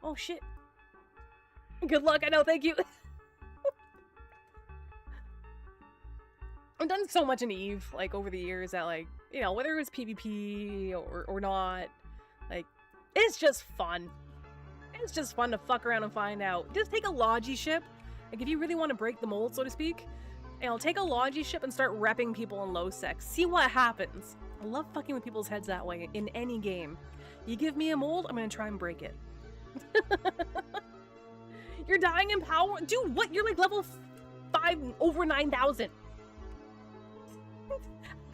Oh shit. Good luck, I know, thank you. I've done so much in EVE, like, over the years that, like, you know, whether it was PvP or not, like, it's just fun. It's just fun to fuck around and find out. Just take a Logi ship. Like, if you really want to break the mold, so to speak, you know, take a Logi ship and start repping people in low sec. See what happens. I love fucking with people's heads that way in any game. You give me a mold, I'm gonna try and break it. You're dying in power? Dude, what? You're like level 5 over 9,000.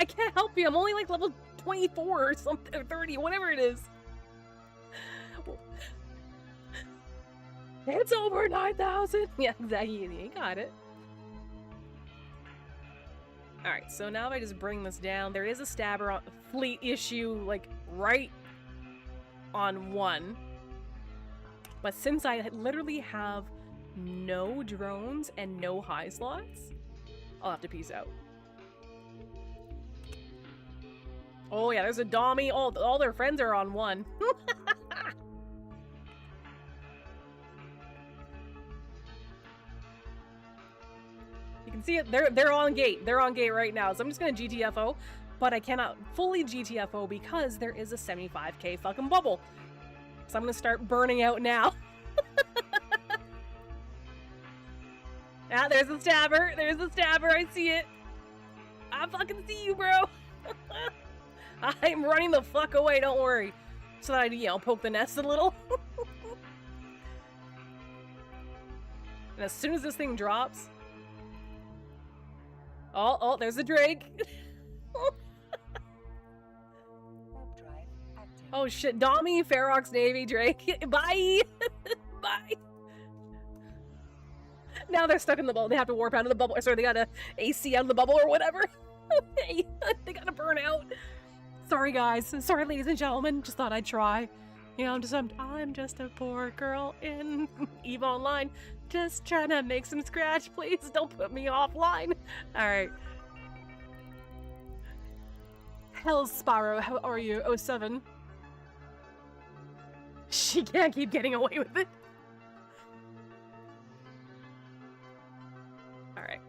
I can't help you. I'm only like level 24 or something, or 30, whatever it is. bubble. It's over 9,000. Yeah, exactly. You got it. Alright, so now if I just bring this down, there is a stabber on fleet issue, like, right on 1. But since I literally have no drones and no high slots, I'll have to peace out. Oh yeah, there's a Dommy. All their friends are on 1. You can see it. They're on gate. They're on gate right now. So I'm just gonna GTFO, but I cannot fully GTFO because there is a 75k fucking bubble. So I'm gonna start burning out now. Ah, there's the stabber. There's the stabber. I see it. I fucking see you, bro. I'm running the fuck away. Don't worry. So that I, you know, poke the nest a little. And as soon as this thing drops. Oh, there's a Drake. Oh shit, Dommy, Ferox, Navy, Drake. Bye! Bye! Now they're stuck in the bubble. They have to warp out of the bubble. Sorry, they gotta AC out of the bubble or whatever. They gotta burn out. Sorry, guys. Sorry, ladies and gentlemen. Just thought I'd try. You know, I'm just a poor girl in EVE Online. Just trying to make some scratch. Please don't put me offline. Alright. Hell Sparrow, how are you? 07. She can't keep getting away with it. Alright.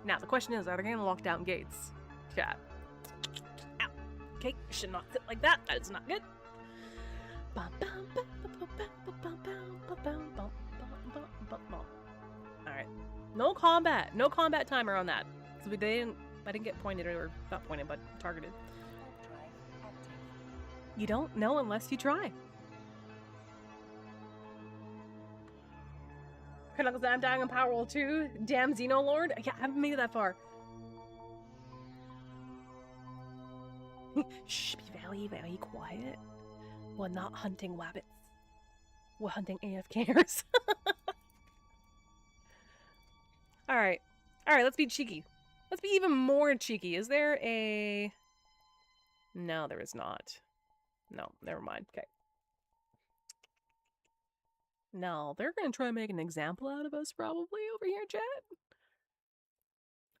Now, the question is, are they going to lock down gates? Chat. Ow. Okay, should not sit like that. That is not good. Alright. No combat. No combat timer on that. So I didn't get pointed or not pointed, but targeted. You don't know unless you try. Knuckles, I'm dying on Power Roll 2. Damn Xenolord. Yeah, I haven't made it that far. Shh, be very, very quiet. We're not hunting wabbits. We're hunting AFKers. Alright. Alright, let's be cheeky. Let's be even more cheeky. Is there a... No, there is not. No, never mind. Okay. No, they're gonna try and make an example out of us probably over here, chat.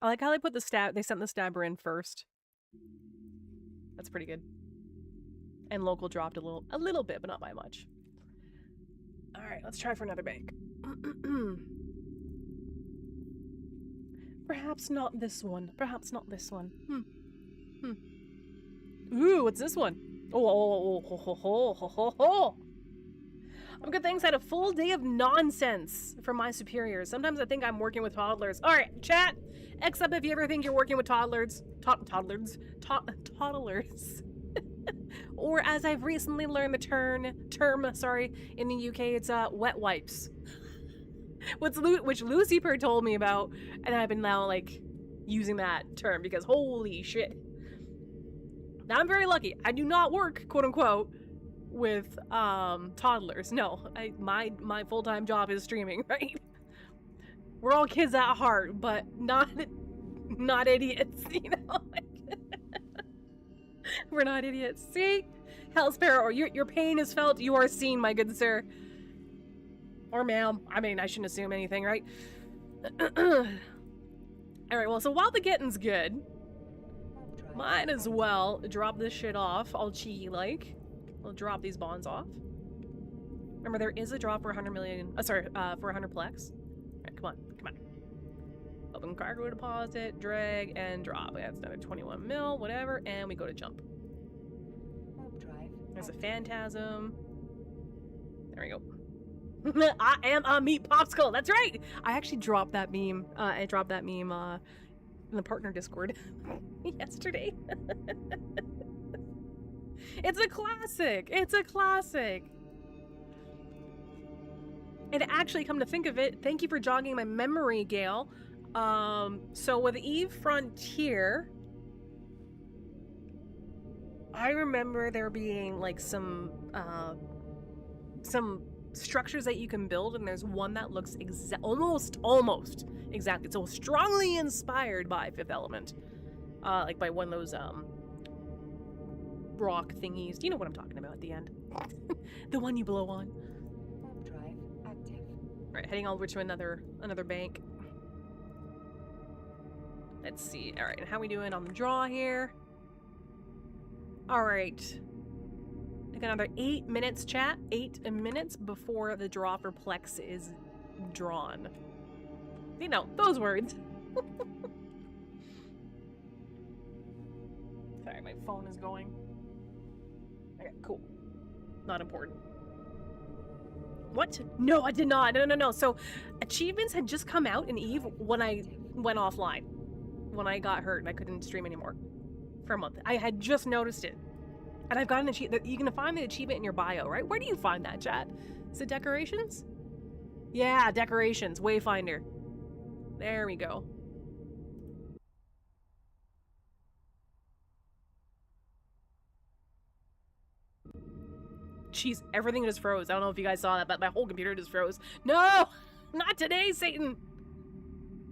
I like how they put the stab. They sent the stabber in first. That's pretty good. And local dropped a little bit, but not by much. All right, let's try for another bank. Perhaps not this one. Perhaps not this one. Ooh, what's this one? Oh. I'm good things. I had a full day of nonsense from my superiors. Sometimes I think I'm working with toddlers. All right, chat. X up if you ever think you're working with toddlers. Toddlers. Or as I've recently learned the term, in the UK, it's wet wipes. Which Lucifer told me about, and I've been now like using that term because holy shit. Now I'm very lucky. I do not work, quote unquote, with toddlers. No, my full-time job is streaming, right? We're all kids at heart, but not idiots, you know. We're not idiots. See, Hell Sparrow, your pain is felt. You are seen, my good sir, or ma'am. I mean, I shouldn't assume anything, right? All right. Well, so while the getting's good, might as well drop this shit off, all cheeky like. We'll drop these bonds off. Remember, there is a drop for 100 million. For 100 plex. All right, come on. Open cargo deposit, drag, and drop. That's another 21 mil, whatever, and we go to jump. There's a phantasm. There we go. I am a meat popsicle. That's right. I actually dropped that meme. I dropped that meme in the partner Discord yesterday. It's a classic. It's a classic. And actually, come to think of it, thank you for jogging my memory, Gail. So with EVE Frontier, I remember there being like some structures that you can build, and there's one that looks almost exactly so strongly inspired by Fifth Element, like by one of those rock thingies. You know what I'm talking about at the end. The one you blow on. Warp drive active. Right, heading over to another bank. Let's see. All right, how we doing on the draw here? All right. I got another 8 minutes, chat. 8 minutes before the draw for Plex is drawn. You know, those words. Sorry, my phone is going. Okay, cool. Not important. What? No, I did not. No. So, achievements had just come out in EVE when I went offline. When I got hurt and I couldn't stream anymore. For a month. I had just noticed it. And I've got an achievement. You can find the achievement in your bio, right? Where do you find that, chat? Is it decorations? Yeah, decorations. Wayfinder. There we go. Jeez, everything just froze. I don't know if you guys saw that, but my whole computer just froze. No! Not today, Satan!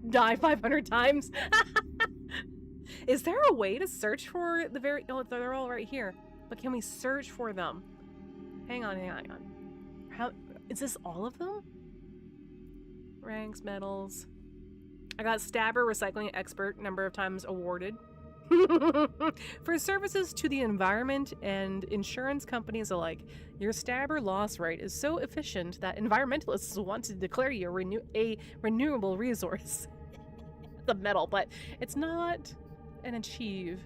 Die 500 times. Is there a way to search for the very... Oh, they're all right here. But can we search for them? Hang on. How... Is this all of them? Ranks, medals... I got Stabber Recycling Expert number of times awarded. For services to the environment and insurance companies alike, your Stabber loss rate is so efficient that environmentalists want to declare you a renewable resource. It's a medal, but it's not an achieve.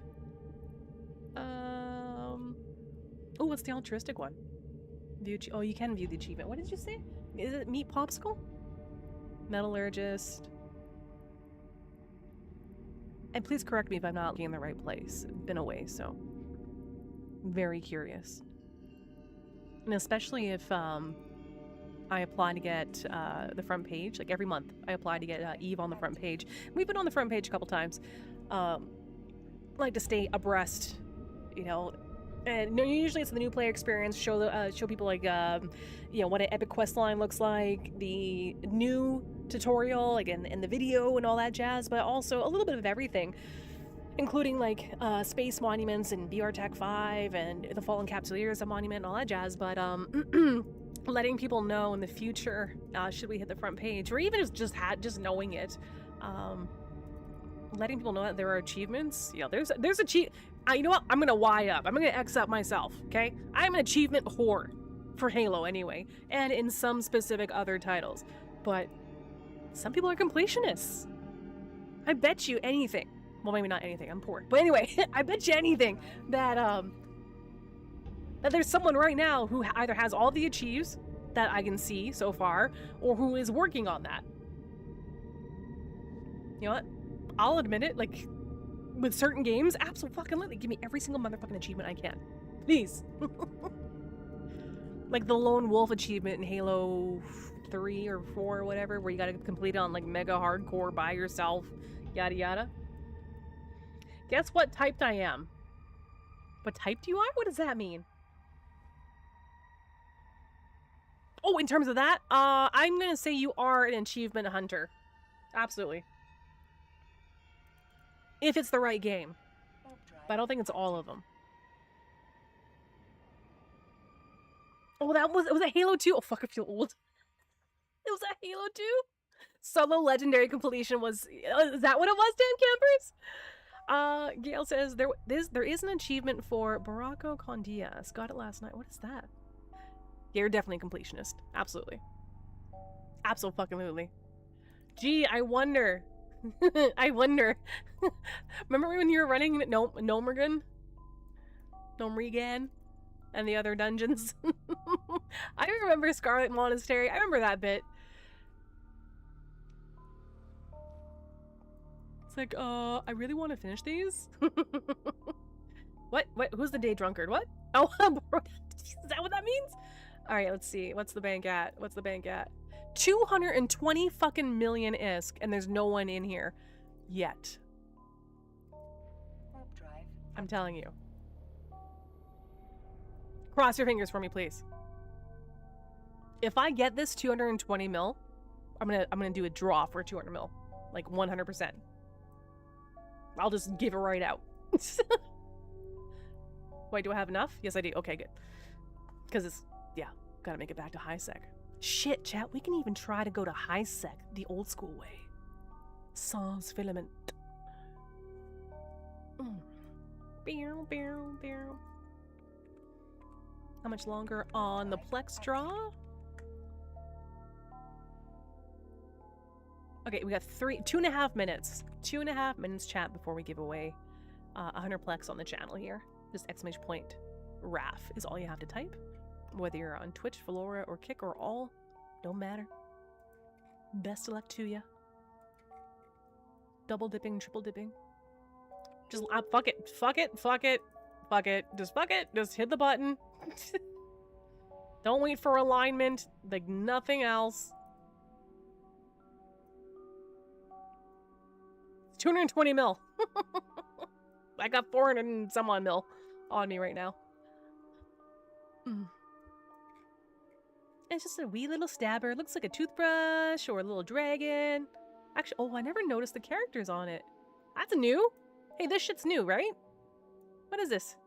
Oh, what's the altruistic one? Oh, you can view the achievement. What did you say? Is it Meat Popsicle? Metallurgist. And please correct me if I'm not looking in the right place. I've been away, so very curious. And especially if I apply to get the front page, like every month I apply to get EVE on the front page. We've been on the front page a couple times. Like to stay abreast, you know. And usually it's the new player experience. Show people like you know, what an epic quest line looks like, the new tutorial, like in the video and all that jazz, but also a little bit of everything, including like space monuments and BR Tech 5 and the Fallen Capsuleers monument and all that jazz. But letting people know in the future, should we hit the front page, or even just knowing it, letting people know that there are achievements. You know, there's you know what? I'm gonna Y up. I'm gonna X up myself. Okay, I'm an achievement whore for Halo anyway, and in some specific other titles, but some people are completionists. I bet you anything. Well, maybe not anything. I'm poor, but anyway, I bet you anything that that there's someone right now who either has all the achieves that I can see so far, or who is working on that. You know what? I'll admit it. Like, with certain games, absolutely, give me every single motherfucking achievement I can, please. Like the Lone Wolf achievement in Halo 3 or 4 or whatever, where you gotta complete it on like mega hardcore by yourself, yada yada. Guess what typed I am? What typed you are? What does that mean? Oh, in terms of that, I'm gonna say you are an achievement hunter. Absolutely. If it's the right game. But I don't think it's all of them. Oh, was it Halo 2? Oh, fuck, I feel old. It was a Halo 2? Solo legendary completion was... Is that what it was, damn campers? Gail says, there is an achievement for Barako Condias. Got it last night. What is that? Yeah, you're definitely a completionist. Absolutely. Absolutely. Gee, I wonder... I wonder. Remember when you were running Gnomeregan? And the other dungeons? I remember Scarlet Monastery. I remember that bit. It's like, I really want to finish these. What? Who's the day drunkard? What? Oh, is that what that means? All right, let's see. What's the bank at? 220 fucking million ISK, and there's no one in here yet. I'm telling you. Cross your fingers for me, please. If I get this 220 mil, I'm gonna do a draw for 200 mil. Like 100%. I'll just give it right out. Wait, do I have enough? Yes, I do. Okay, good. Because it's, yeah, gotta make it back to high sec. Shit, chat, we can even try to go to high sec the old school way. Sans filament. Beow, beow, beow. How much longer on the Plex draw? Okay, we got 2.5 minutes. 2.5 minutes chat before we give away 100 Plex on the channel here. Just exclamation point RAF is all you have to type. Whether you're on Twitch, Valora, or Kick, or all, don't matter. Best of luck to ya. Double dipping, triple dipping. Just fuck it, fuck it, fuck it, fuck it. Just fuck it. Just hit the button. Don't wait for alignment. Like nothing else. 220 mil. I got 400 and some odd mil on me right now. It's just a wee little stabber. It looks like a toothbrush or a little dragon. Actually, oh, I never noticed the characters on it. That's new. Hey, this shit's new, right? What is this?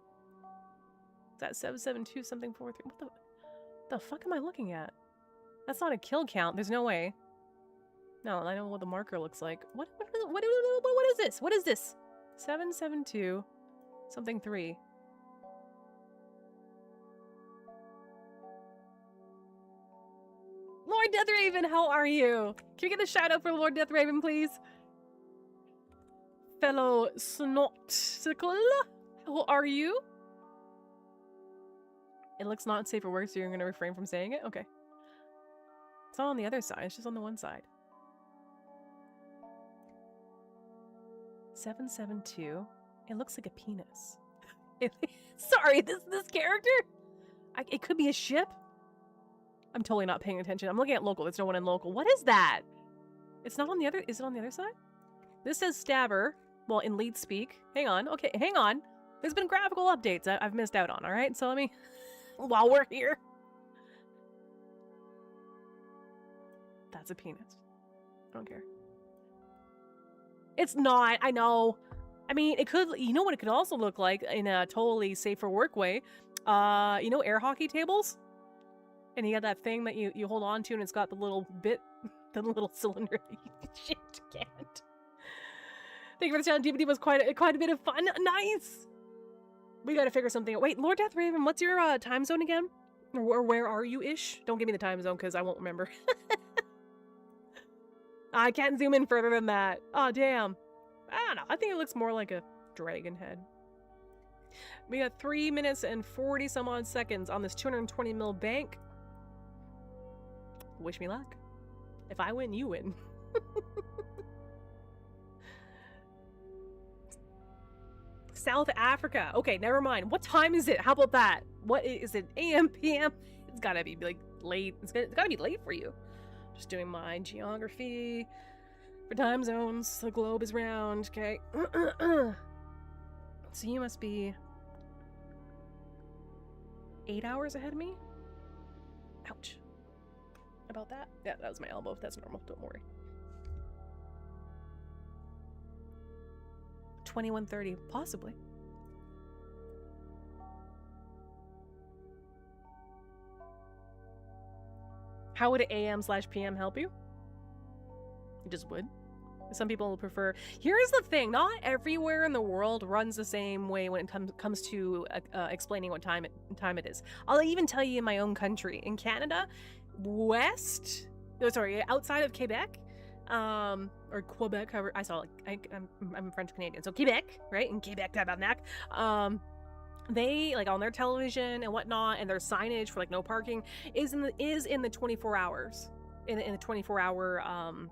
Is that 772 something 43? What the fuck am I looking at? That's not a kill count. There's no way. No, I know what the marker looks like. What is this? What is this? 772 something 3. Lord Deathraven, how are you? Can we get a shout out for Lord Deathraven, please? Fellow Snotcicle, how are you? It looks not safe for work, so you're going to refrain from saying it? Okay. It's not on the other side, it's just on the one side. 772. It looks like a penis. Sorry, this character? It could be a ship? I'm totally not paying attention. I'm looking at local. There's no one in local. What is that? It's not on the other... Is it on the other side? This says stabber. Well, in lead speak. Hang on. Okay, hang on. There's been graphical updates I've missed out on, alright? So let me... While we're here. That's a penis. I don't care. It's not. I know. I mean, it could... You know what it could also look like in a totally safe for work way? You know air hockey tables? And you got that thing that you hold on to and it's got the little bit, the little cylinder that you shit can't. Thank you for the challenge. DVD was quite a bit of fun. Nice! We gotta figure something out. Wait, Lord Deathraven, what's your time zone again? Or where are you-ish? Don't give me the time zone because I won't remember. I can't zoom in further than that. Oh, damn. I don't know. I think it looks more like a dragon head. We got 3 minutes and 40 some odd seconds on this 220 mil bank. Wish me luck. If I win, you win. South Africa. Okay, never mind. What time is it? How about that? What is it? AM, PM? It's gotta be like late. It's gotta be late for you. Just doing my geography for time zones. The globe is round. Okay. So you must be 8 hours ahead of me? Ouch. About that? Yeah, that was my elbow. That's normal. Don't worry. 21:30, possibly. How would AM/PM help you? It just would. Some people prefer... Here's the thing. Not everywhere in the world runs the same way when it comes to explaining what time it is. I'll even tell you in my own country. In Canada, outside of Quebec, or Quebec, however, I'm French Canadian, so Quebec, right? In Quebec, tabarnak. They, like, on their television and whatnot, and their signage for, like, no parking is in the 24 hours, in the 24-hour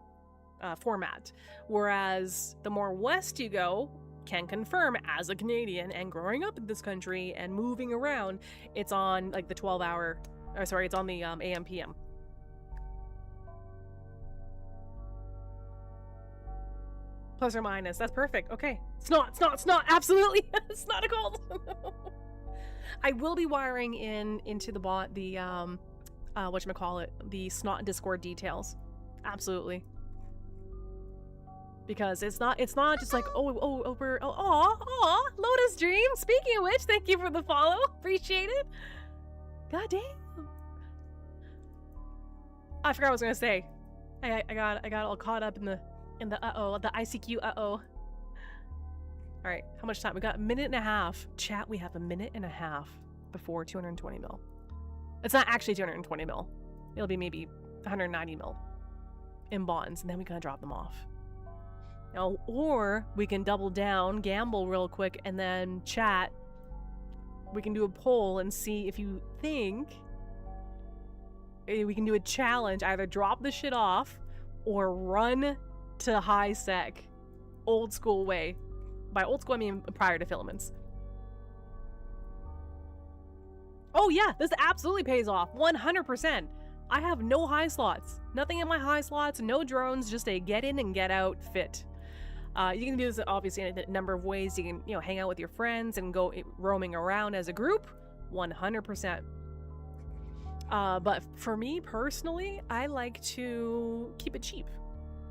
format. Whereas the more west you go, can confirm as a Canadian and growing up in this country and moving around, it's on, like, the 12-hour, it's on the AM PM. Plus or minus. That's perfect. Okay. It's not. Absolutely. It's not a cold. I will be wiring into the bot the whatchamacallit, the Snot Discord details. Absolutely. Because it's not just like aw, Lotus Dream. Speaking of which, thank you for the follow. Appreciate it. God damn. I forgot what I was gonna say. I got all caught up in the the ICQ Alright, how much time? We got a minute and a half. Chat, we have a minute and a half before 220 mil. It's not actually 220 mil. It'll be maybe 190 mil in bonds, and then we gotta drop them off. Now, or we can double down, gamble real quick, and then chat. We can do a poll and see if you think we can do a challenge, either drop the shit off or run to high sec, old school way. By old school, I mean prior to filaments. Oh yeah, this absolutely pays off, 100%. I have no high slots, nothing in my high slots, no drones, just a get in and get out fit. You can do this obviously in a number of ways. You can, hang out with your friends and go roaming around as a group, 100%. But for me personally, I like to keep it cheap.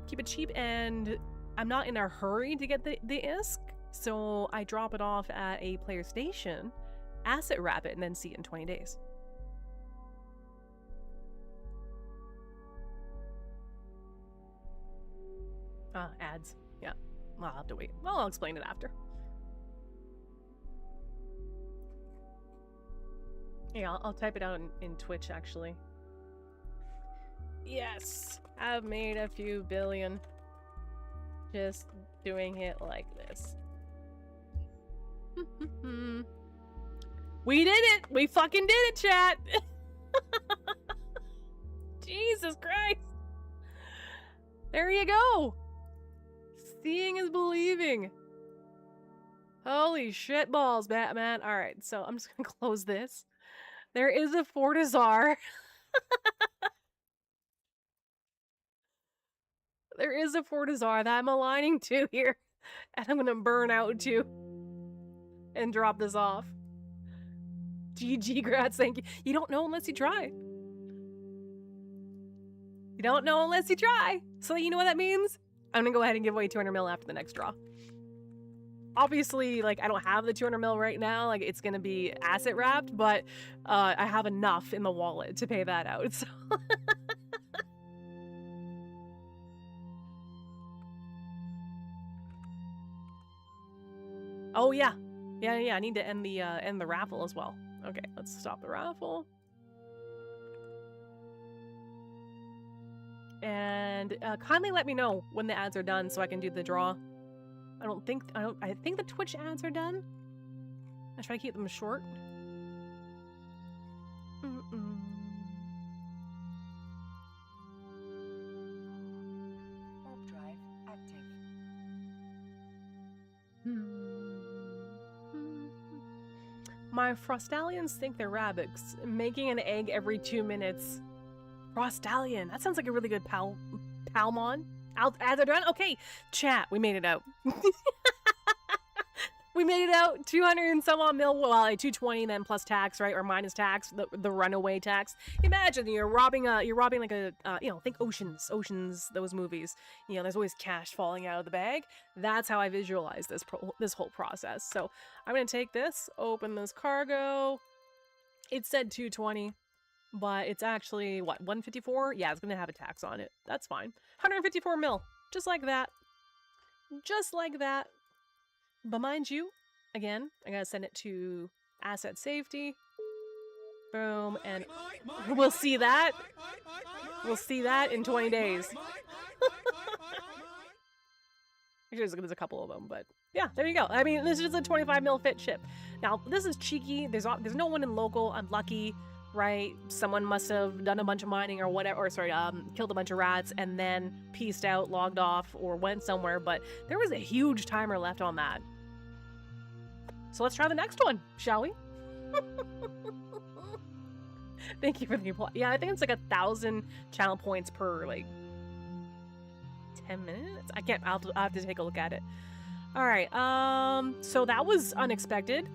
Keep it cheap, and I'm not in a hurry to get the ISK, so I drop it off at a player station, asset wrap it, and then see it in 20 days. Ads. Yeah. I'll have to wait. Well, I'll explain it after. Yeah, I'll type it out in Twitch, actually. Yes! I've made a few billion. Just doing it like this. We did it! We fucking did it, chat! Jesus Christ! There you go! Seeing is believing. Holy shit balls, Batman. Alright, so I'm just gonna close this. There is a Fortizar. There is a Fortizar that I'm aligning to here. And I'm gonna burn out to. And drop this off. GG, grats, thank you. You don't know unless you try. You don't know unless you try. So you know what that means? I'm gonna go ahead and give away 200 mil after the next draw. Obviously, I don't have the 200 mil right now. It's gonna be asset wrapped, but I have enough in the wallet to pay that out. So. Oh yeah, I need to end the raffle as well. Okay, let's stop the raffle. And kindly let me know when the ads are done so I can do the draw. I think the Twitch ads are done. I try to keep them short. Warp drive active. My Frostallions think they're rabbits, making an egg every 2 minutes. Frostallion, that sounds like a really good Palmon. Ads are done? Okay, chat, we made it out. We made it out, 200 and some odd mil, well, 220 then plus tax, right, or minus tax, the runaway tax. Imagine you're robbing like a, think Oceans, those movies. There's always cash falling out of the bag. That's how I visualize this whole process. So I'm gonna take this, open this cargo. It said 220. But it's actually, what, 154? Yeah, it's gonna have a tax on it. That's fine. 154 mil. Just like that. Just like that. But mind you, again, I gotta send it to asset safety. Boom, and we'll see that. We'll see that in 20 days. Actually, there's a couple of them, but yeah, there you go. I mean, this is a 25 mil fit ship. Now, this is cheeky. There's no one in local. I'm lucky. Right? Someone must have done a bunch of mining or whatever, killed a bunch of rats and then pieced out, logged off, or went somewhere, but there was a huge timer left on that. So let's try the next one, shall we? Thank you for the applause. Yeah, I think it's 1,000 channel points per, 10 minutes? I can't, I'll have to take a look at it. Alright, so that was unexpected.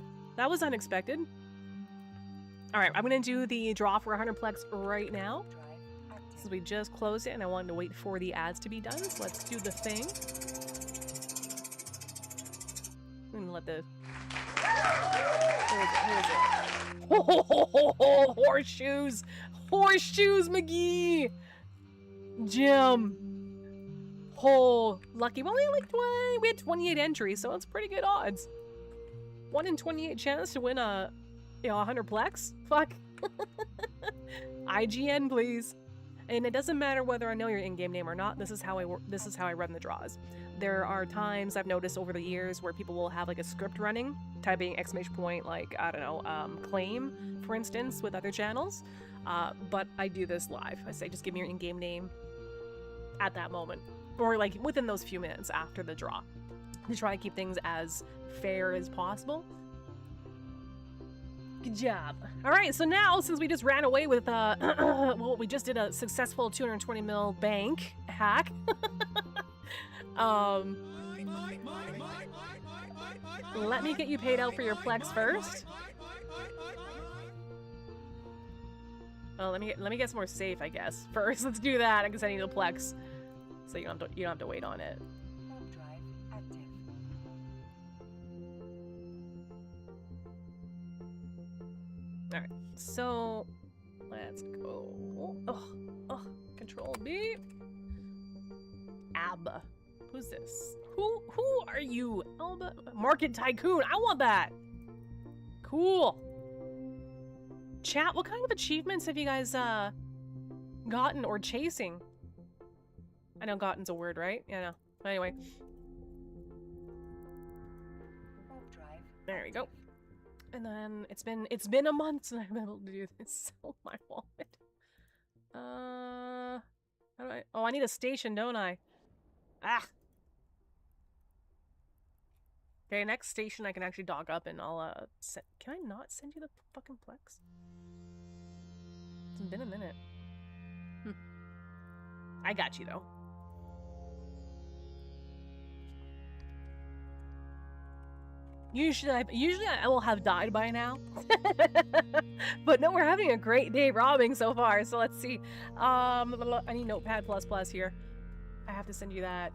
All right, I'm gonna do the draw for 100 plex right now. Drive active. Since we just closed it and I wanted to wait for the ads to be done, so let's do the thing. I'm gonna let the... Who is it? Who is it? Oh, horseshoes! Horseshoes, McGee! Jim! Oh, lucky. Well, we had like 20, we had 28 entries, so it's pretty good odds. 1 in 28 chance to win a, 100 plex? Fuck. IGN, please. And it doesn't matter whether I know your in-game name or not. This is how I work. This is how I run the draws. There are times I've noticed over the years where people will have like a script running, typing exclamation point, like, I don't know, claim, for instance, with other channels. But I do this live. I say, just give me your in-game name at that moment, or like within those few minutes after the draw, to try to keep things as fair as possible. Good job. All right, so now since we just ran away with well, we just did a successful 220 mil bank hack. Let me get you paid out for your plex first. Oh, let me get some more safe, I guess. First, let's do that because I need a plex, so you don't have to wait on it. Warp drive active. All right, so let's go. Oh, Control B. Abba. Who's this? Who are you? Alba Market Tycoon. I want that. Cool. Chat, what kind of achievements have you guys gotten or chasing? I know gotten's a word, right? Yeah, no. But anyway. Warp drive. There we go. And then it's been a month since I've been able to do this. Oh my wallet. How do I? Oh, I need a station, don't I? Ah. Okay, next station I can actually dock up and I'll can I not send you the fucking plex? It's been a minute. I got you though. Usually I will have died by now. But no, we're having a great day robbing so far, so let's see. I need Notepad++ here. I have to send you that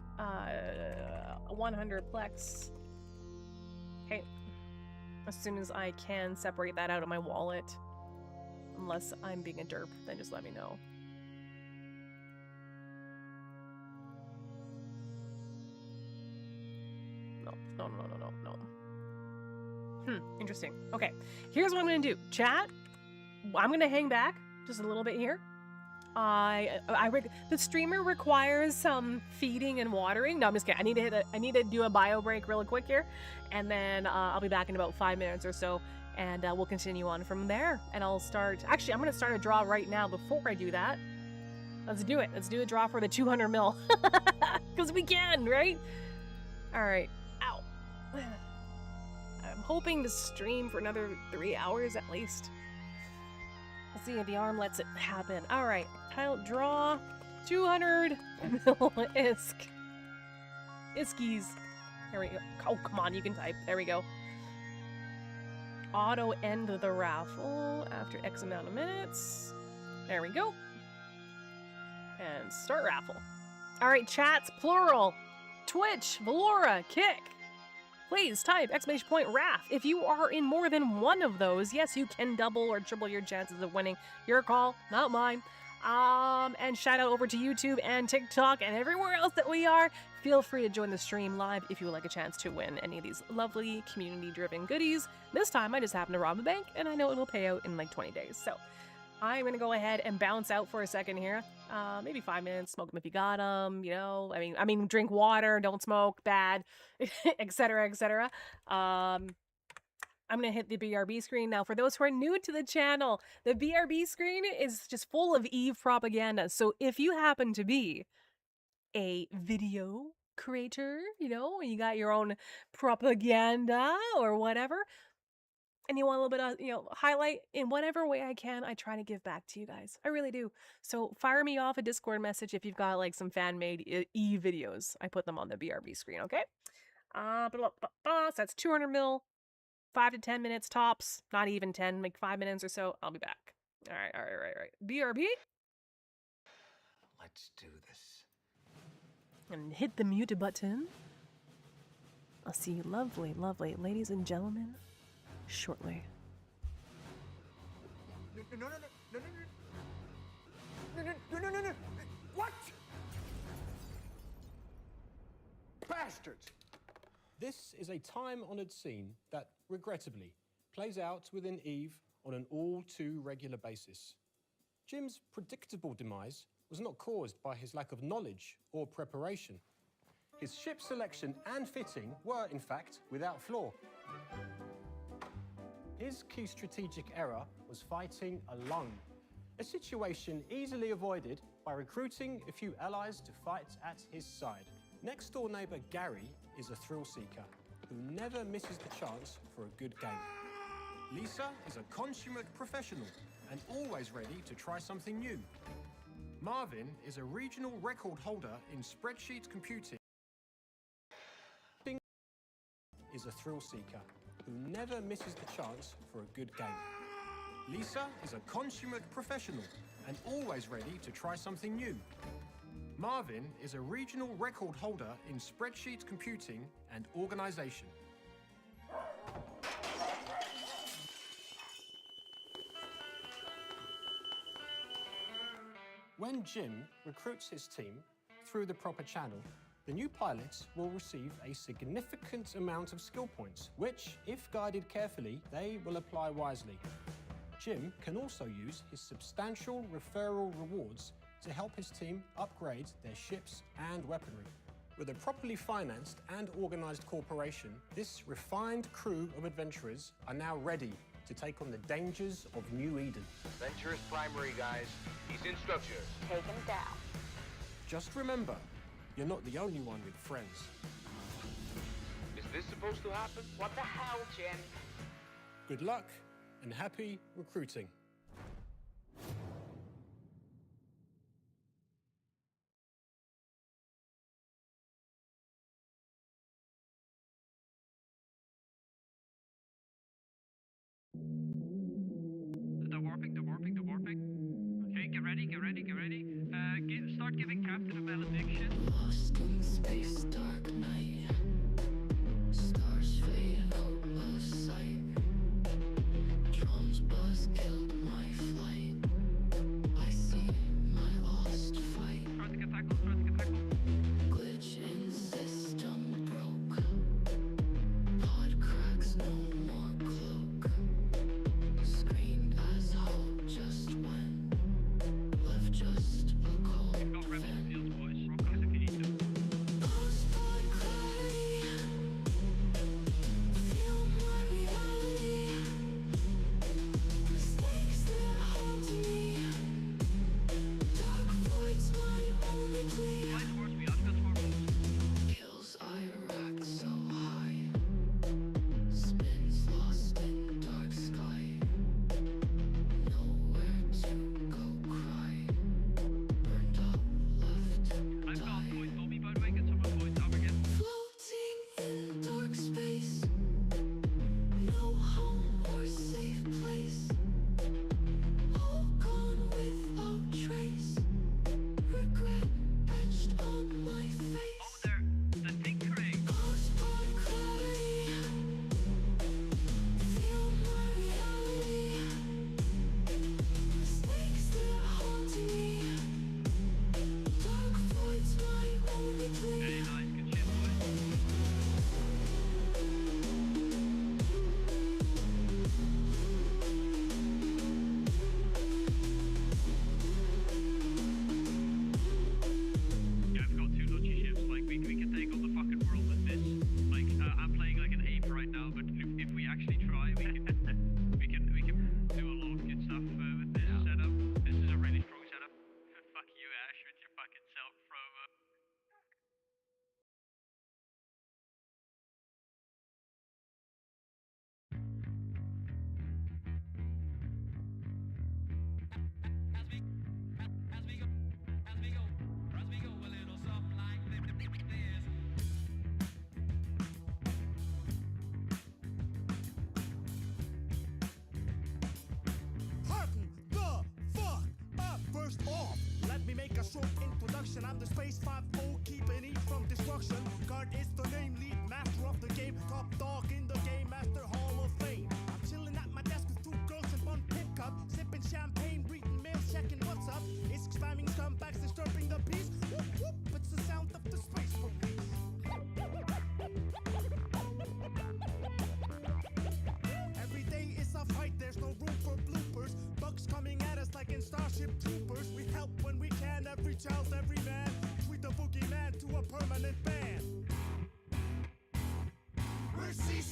100 plex. Okay. As soon as I can separate that out of my wallet. Unless I'm being a derp, then just let me know. No. Interesting. Okay, here's what I'm gonna do. Chat, I'm gonna hang back just a little bit here. The streamer requires some feeding and watering. No, I'm just kidding. I need to do a bio break really quick here, and then I'll be back in about 5 minutes or so, and we'll continue on from there. And I'll start. Actually, I'm gonna start a draw right now. Before I do that, let's do it. Let's do a draw for the 200 mil, because we can, right? All right. Ow. I'm hoping to stream for another 3 hours at least. Let's see if the arm lets it happen. All right, count draw 200 mil Iskies. There we go. Oh, come on, you can type. There we go. Auto end the raffle after X amount of minutes. There we go. And start raffle. All right, chats, plural. Twitch, Valora, Kick. Please type exclamation point RAF. If you are in more than one of those, yes, you can double or triple your chances of winning. Your call, not mine. And shout out over to YouTube and TikTok and everywhere else that we are. Feel free to join the stream live if you would like a chance to win any of these lovely community-driven goodies. This time, I just happened to rob a bank, and I know it'll pay out in like 20 days. So I'm going to go ahead and bounce out for a second here. Maybe 5 minutes, smoke them if you got them, you know. I mean, drink water, don't smoke, bad, etc., etc. I'm going to hit the BRB screen. Now, for those who are new to the channel, the BRB screen is just full of Eve propaganda. So if you happen to be a video creator, you know, you got your own propaganda or whatever, and you want a little bit of, you know, highlight in whatever way I can, I try to give back to you guys. I really do. So fire me off a Discord message if you've got like some fan-made videos. I put them on the BRB screen, okay? So that's 200 mil. 5 to 10 minutes tops. Not even 10, like 5 minutes or so. I'll be back. All right. BRB. Let's do this. And hit the mute button. I'll see you lovely ladies and gentlemen shortly. No. What? Bastards! This is a time-honored scene that, regrettably, plays out within EVE on an all-too-regular basis. Jim's predictable demise was not caused by his lack of knowledge or preparation. His ship selection and fitting were, in fact, without flaw. His key strategic error was fighting alone, a situation easily avoided by recruiting a few allies to fight at his side. Next-door neighbor Gary is a thrill-seeker who never misses the chance for a good game. Lisa is a consummate professional and always ready to try something new. Marvin is a regional record holder in spreadsheet computing. Is a thrill-seeker who never misses the chance for a good game. Lisa is a consummate professional and always ready to try something new. Marvin is a regional record holder in spreadsheet computing and organization. When Jim recruits his team through the proper channel, the new pilots will receive a significant amount of skill points, which, if guided carefully, they will apply wisely. Jim can also use his substantial referral rewards to help his team upgrade their ships and weaponry. With a properly financed and organized corporation, this refined crew of adventurers are now ready to take on the dangers of New Eden. Venturous primary, guys. He's in structure. Take him down. Just remember, you're not the only one with friends. Is this supposed to happen? What the hell, Jim? Good luck and happy recruiting. The warping. Okay, get ready. Start giving Captain a malediction. Lost in space, dark night. Stars fade out of sight. Drums buzz killed my flight. I see my lost fight. Start to get tackled. Glitch in system broke. Pod cracks, no more cloak. Screened as hope just went. Left just a cold Got rebel vent. fields, boys. Rock us if you need to.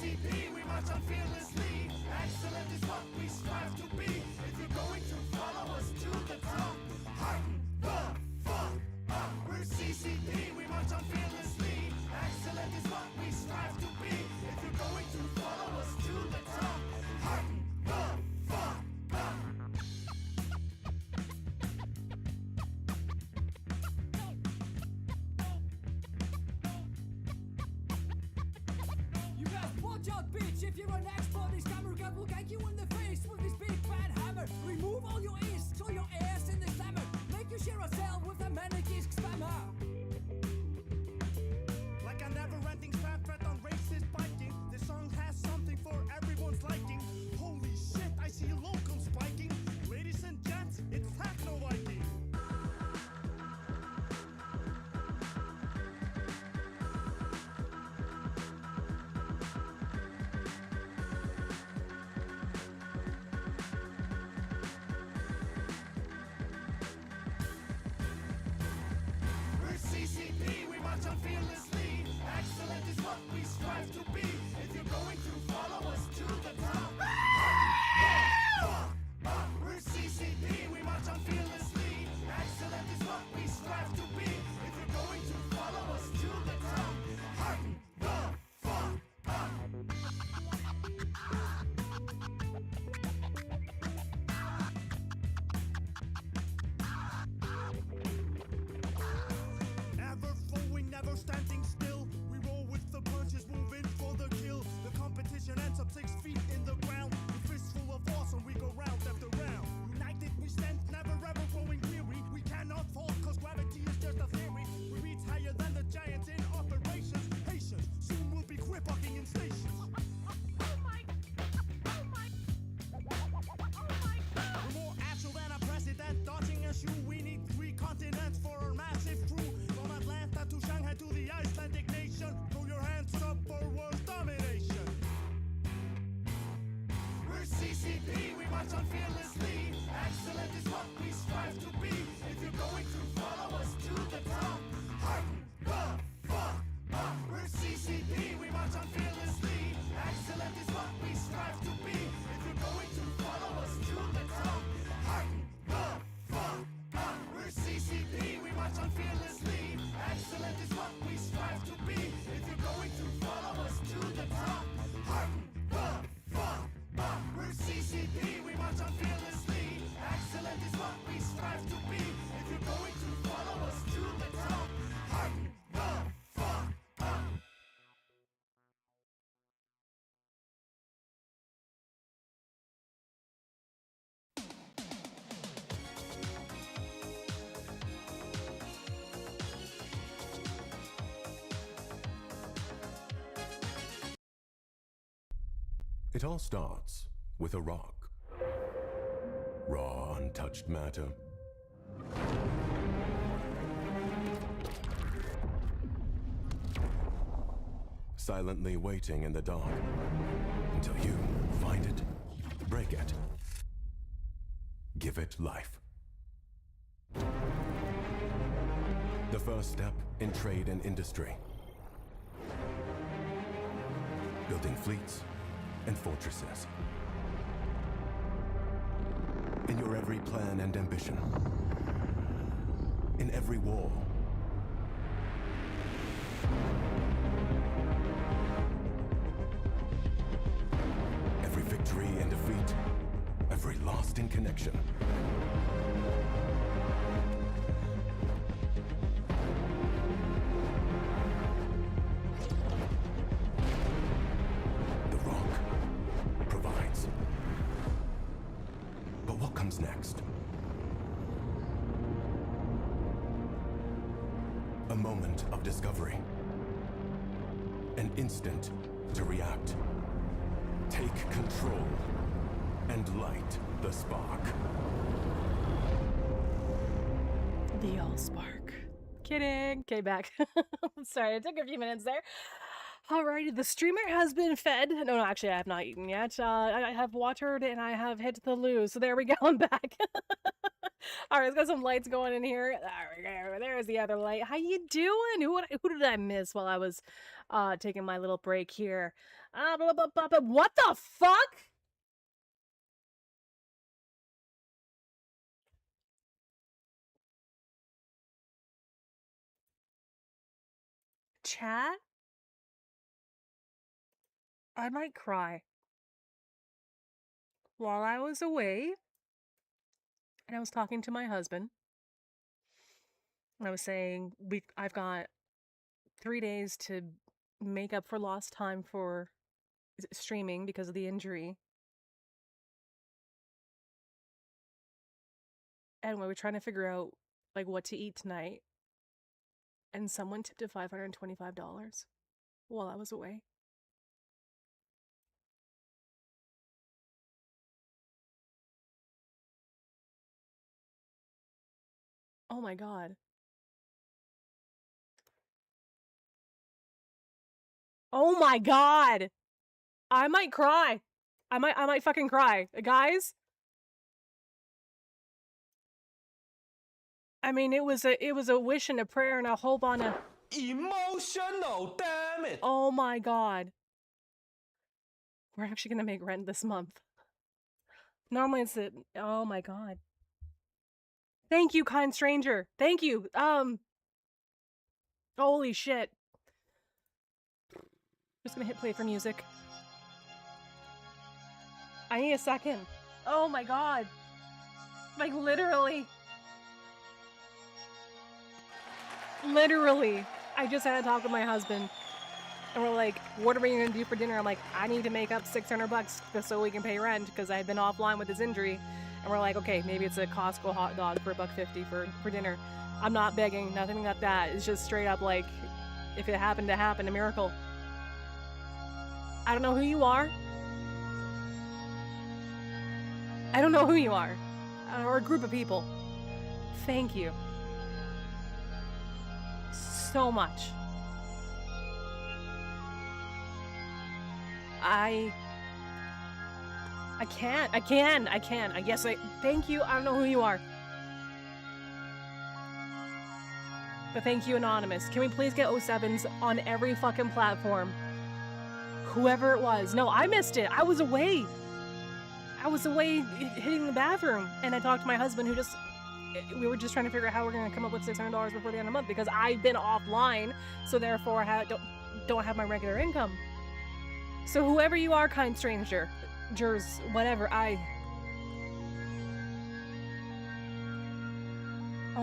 CCP, we march on fearlessly. Excellent is what we strive to be. If you're going to follow us to the top, harden the fuck up. We're CCP, we march on fearlessly. Excellent is what we strive to be. If you're going to follow us to the top, harden the fuck up. You best watch out, bitch! If you're an expert, this camera gun will gank you in the face with this big bad hammer. Remove all your ears, show your ass in the slammer. Make you share a cell with a manic-isk spammer. Like a never-ending spam threat on racist biking. This song has something for everyone's liking. Holy shit, I see local spiking. Ladies and gents, it's Techno Viking. We're CCP, we march on fearlessly. Excellent is what we strive to be. If you're going to follow us to the top, we're CCP, we march on fearlessly. Excellent is what we strive to be. If you're going to follow us to the top, harden the fuck up. Ever flowing, never standing still. We roll with the punches, moving for the kill. The competition ends up 6 feet in the ground. With fistful of awesome, we go round after round. United we stand, never ever growing weary. We cannot fall, cause gravity is just a theory. We reach higher than the giants in operations. Patience, soon we'll be quip-bucking in stations. We're more agile than a president, dodging a shoe. We need 3 continents for our massive crew. From Atlanta to Shanghai to the Icelandic nation. Throw your hands up for world domination. We're CCP, we march on fearlessly. Excellent is what we strive to be. If you're going to follow us to the top, harden the fuck up. We're CCP, we march on fearlessly. Excellent is what we strive to be. If you're going to follow us to the top, harden the fuck up. We're CCP, we march on fearlessly. Excellent is what we strive to be. If you're going to follow us to the top, harden the fuck up. We're CCP, we march on fearlessly. Excellent is what we strive to be. If you're going to follow us to the top, harden the fuck up. It all starts with a rock. Raw, untouched matter. Silently waiting in the dark until you find it, break it, give it life. The first step in trade and industry. Building fleets and fortresses. In your every plan and ambition. In every war. Every victory and defeat. Every lost in connection. The Rock provides. But what comes next? A moment of discovery. An instant to react. Take control and light the spark. The All Spark. Kidding. Okay, back. Sorry, it took a few minutes there. Alrighty, the streamer has been fed. No, actually, I have not eaten yet. I have watered and I have hit the loo. So there we go. I'm back. Alright, let's got some lights going in here. There we go. There's the other light. How you doing? Who did I miss while I was taking my little break here? What the fuck? Chat? I might cry. While I was away, and I was talking to my husband, and I was saying, I've got 3 days to make up for lost time for streaming because of the injury. And we were trying to figure out, like, what to eat tonight. And someone tipped it $525 while I was away. Oh my god. Oh my god! I might cry. I might fucking cry. Guys? I mean, it was a wish and a prayer and a hope on a... Emotional, damn it! Oh my god. We're actually gonna make rent this month. Normally it's the... Oh my god. Thank you, kind stranger. Thank you. Holy shit. Just gonna hit play for music. I need a second. Oh my god. Like, literally. Literally. I just had a talk with my husband. And we're like, what are we gonna do for dinner? I'm like, I need to make up $600 just so we can pay rent because I've been offline with this injury. And we're like, okay, maybe it's a Costco hot dog for $1.50 for dinner. I'm not begging, nothing like that. It's just straight up like, if it happened to happen, a miracle. I don't know who you are. I don't know who you are. Or a group of people. Thank you. So much. I can. Yes, thank you. I don't know who you are. But thank you, Anonymous. Can we please get 07s on every fucking platform? Whoever it was. No, I missed it. I was away. Hitting the bathroom. And I talked to my husband who just... We were just trying to figure out how we're going to come up with $600 before the end of the month because I've been offline, so therefore I don't have my regular income. So whoever you are, kind stranger, jers, whatever, oh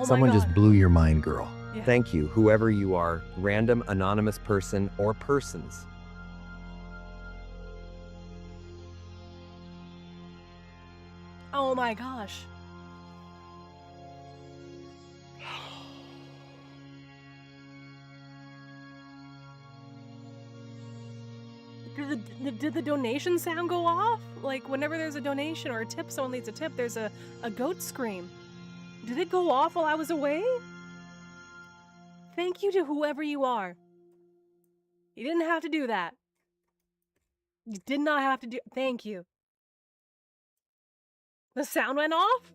Someone my God. just blew your mind, girl. Yeah. Thank you, whoever you are, random anonymous person or persons. Oh my gosh. Did the donation sound go off? Like, whenever there's a donation or a tip, someone leaves a tip, there's a goat scream. Did it go off while I was away? Thank you to whoever you are. You didn't have to do that. You did not have to do... Thank you. The sound went off?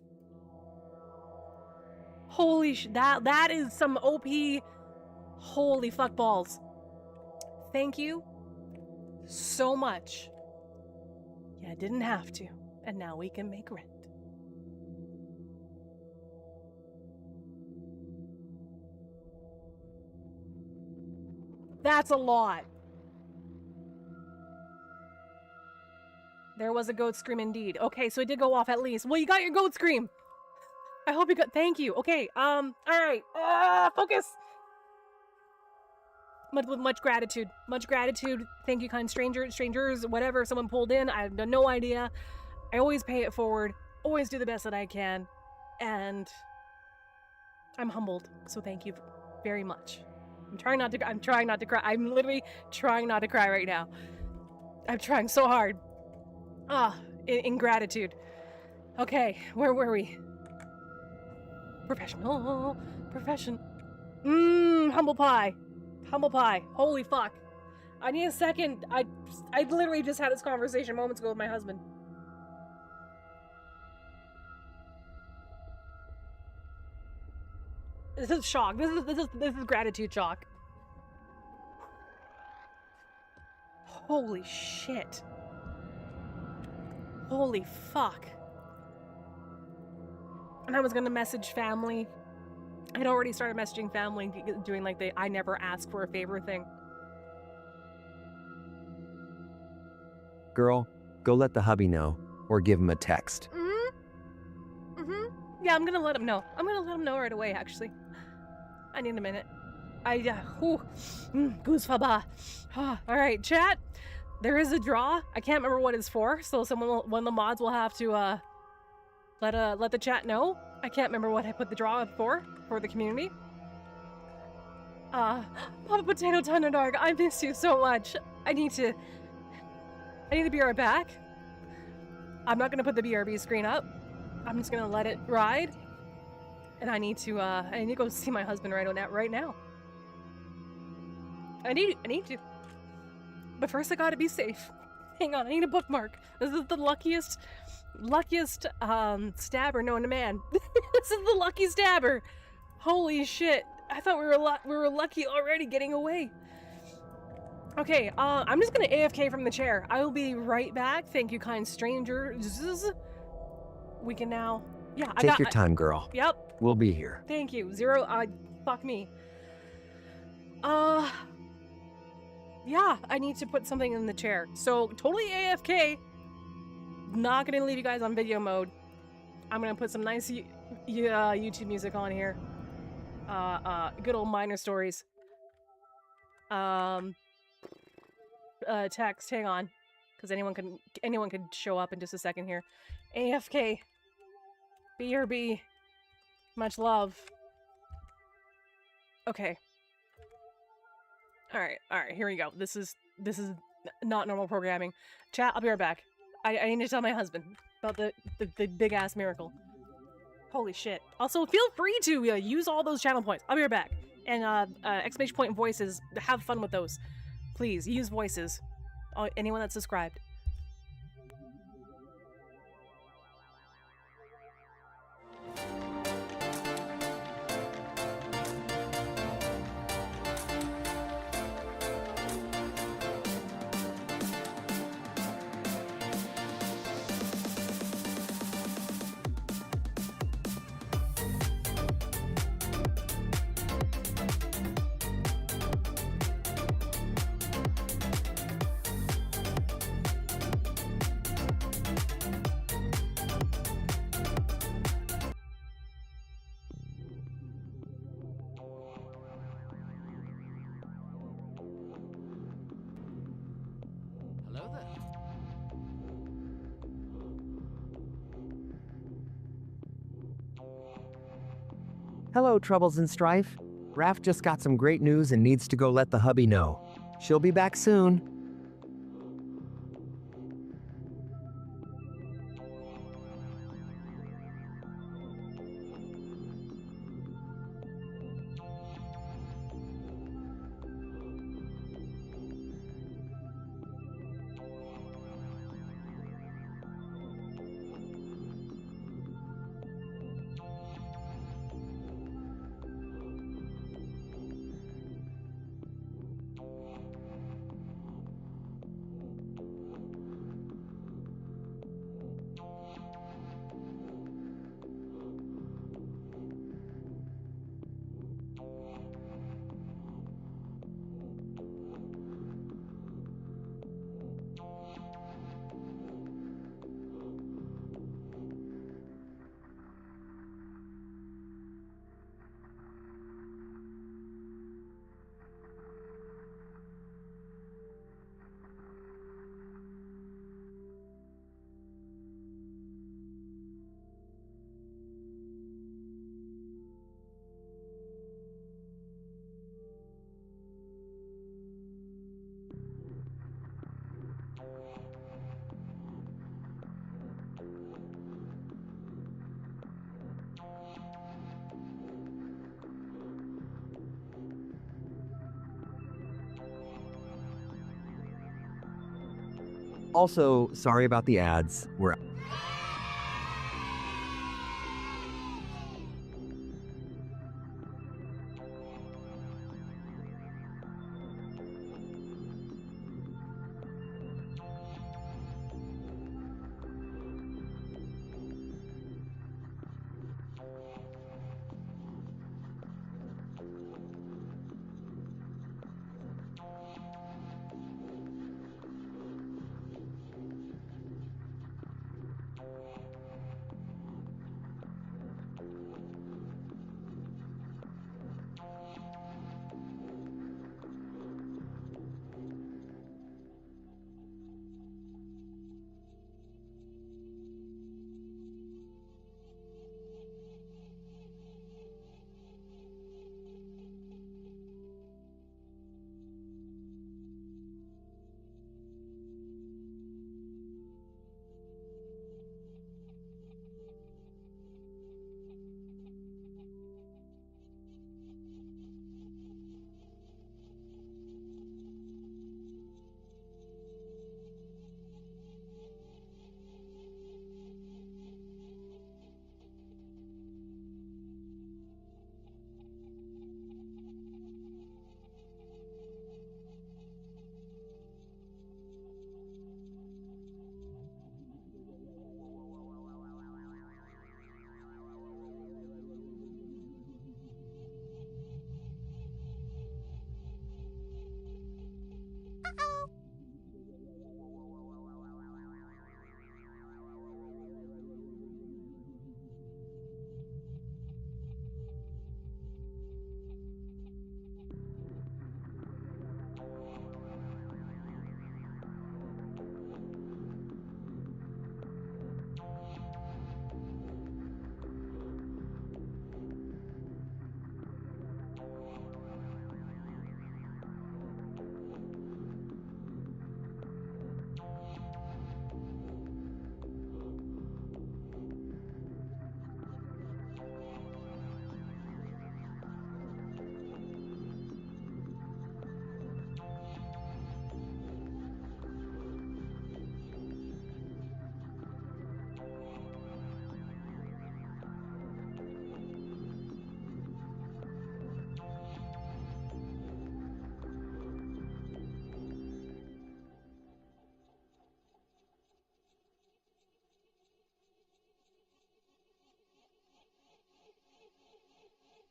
Holy that is some OP... Holy fuck balls. Thank you so much. Yeah, I didn't have to. And now we can make rent. That's a lot. There was a goat scream indeed. Okay, so it did go off at least. Well, you got your goat scream. I hope you got... Thank you. Okay, all right. Focus. With much gratitude. Much gratitude. Thank you, kind strangers, whatever. Someone pulled in. I have no idea. I always pay it forward. Always do the best that I can. And I'm humbled. So thank you very much. I'm trying not to cry. I'm literally trying not to cry right now. I'm trying so hard. In gratitude. Okay, where were we? Professional. Humble pie. Holy fuck. I need a second. I literally just had this conversation moments ago with my husband. This is shock. This is gratitude shock. Holy shit. Holy fuck. And I was gonna message family. I'd already started messaging family, doing like the I never ask for a favor thing. Girl, go let the hubby know, or give him a text. Yeah, I'm gonna let him know. I'm gonna let him know right away, actually. I need a minute. Goosefaba. Alright, chat. There is a draw. I can't remember what it's for, so one of the mods will have to let the chat know. I can't remember what I put the draw up for the community. Papa Potato Thunderdark, I miss you so much. I need to be right back. I'm not gonna put the BRB screen up. I'm just gonna let it ride. And I need to go see my husband right now. I need to. But first I gotta be safe. Hang on, I need a bookmark. This is the luckiest stabber known to man. This is the lucky stabber. Holy shit. I thought we were lucky already getting away. Okay, I'm just gonna AFK from the chair. I will be right back. Thank you, kind stranger. We can now... Yeah, Take your time, girl. Yep. We'll be here. Thank you. Zero, fuck me. Yeah, I need to put something in the chair. So, totally AFK. Not gonna leave you guys on video mode. I'm gonna put some nice YouTube music on here. Good old Minor Stories. Text, hang on. Because anyone could show up in just a second here. AFK. BRB. Much love. Okay. Alright, here we go. This is not normal programming. Chat, I'll be right back. I need to tell my husband about the big ass miracle. Holy shit. Also, feel free to use all those channel points. I'll be right back. And exclamation point voices, have fun with those. Please, use voices. Anyone that's subscribed. Hello, Troubles and Strife. Raph just got some great news and needs to go let the hubby know. She'll be back soon. Also, sorry about the ads. We're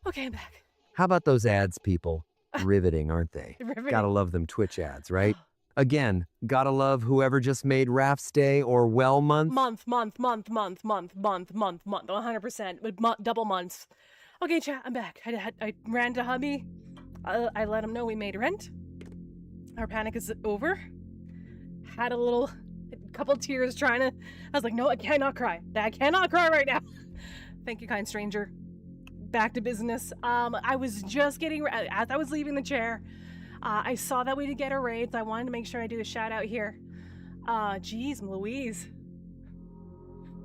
Okay, I'm back. How about those ads, people? Riveting, aren't they? Riveting. Gotta love them Twitch ads, right? Again, gotta love whoever just made Raph's Day or Well Month. Month, 100%, with double months. Okay, chat, I'm back. I ran to hubby. I let him know we made rent. Our panic is over. Had a couple tears trying to. I was like, no, I cannot cry. I cannot cry right now. Thank you, kind stranger. Back to business. I was just getting, as I was leaving the chair, I saw that we did get a raid, so I wanted to make sure I do a shout out here. Geez, Louise.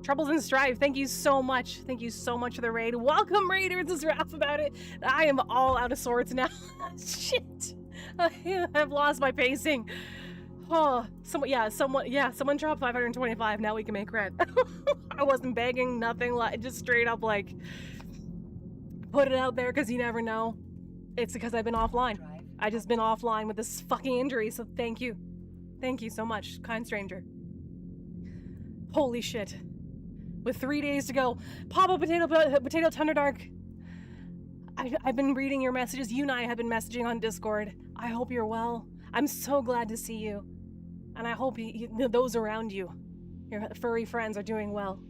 Troubles and Strife, thank you so much. Thank you so much for the raid. Welcome, Raiders. This is Raph about it. I am all out of sorts now. Shit. I've lost my pacing. Oh, someone dropped 525. Now we can make rent. I wasn't begging, nothing. Just straight up like, put it out there because you never know. It's because I've been offline. I just been offline with this fucking injury, so thank you. Thank you so much, kind stranger. Holy shit. With 3 days to go. Papa Potato Thunderdark. I've been reading your messages. You and I have been messaging on Discord. I hope you're well. I'm so glad to see you. And I hope those around you, your furry friends, are doing well.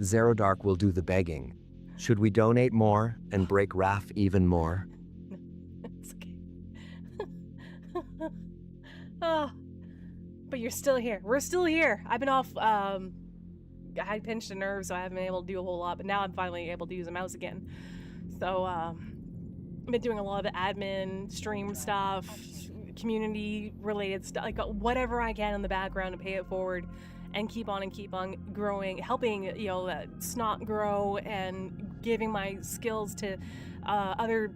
Zero Dark will do the begging. Should we donate more and break Raph even more? It's okay. Oh, but you're still here. We're still here. I've been off, I pinched a nerve, so I haven't been able to do a whole lot, but now I'm finally able to use a mouse again. So, I've been doing a lot of admin, stream stuff, community-related stuff, like whatever I can in the background to pay it forward and keep on growing, helping, Snot grow and giving my skills to other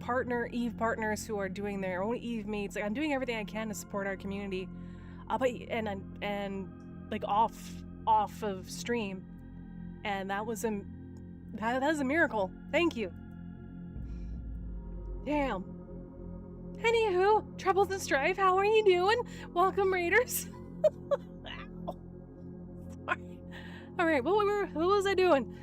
EVE partners who are doing their own EVE meets. Like, I'm doing everything I can to support our community. But and like off of stream, and that was a miracle. Thank you. Damn. Anywho, Troubles and Strife, how are you doing? Welcome, Raiders. Ow. Sorry. All right, what was I doing?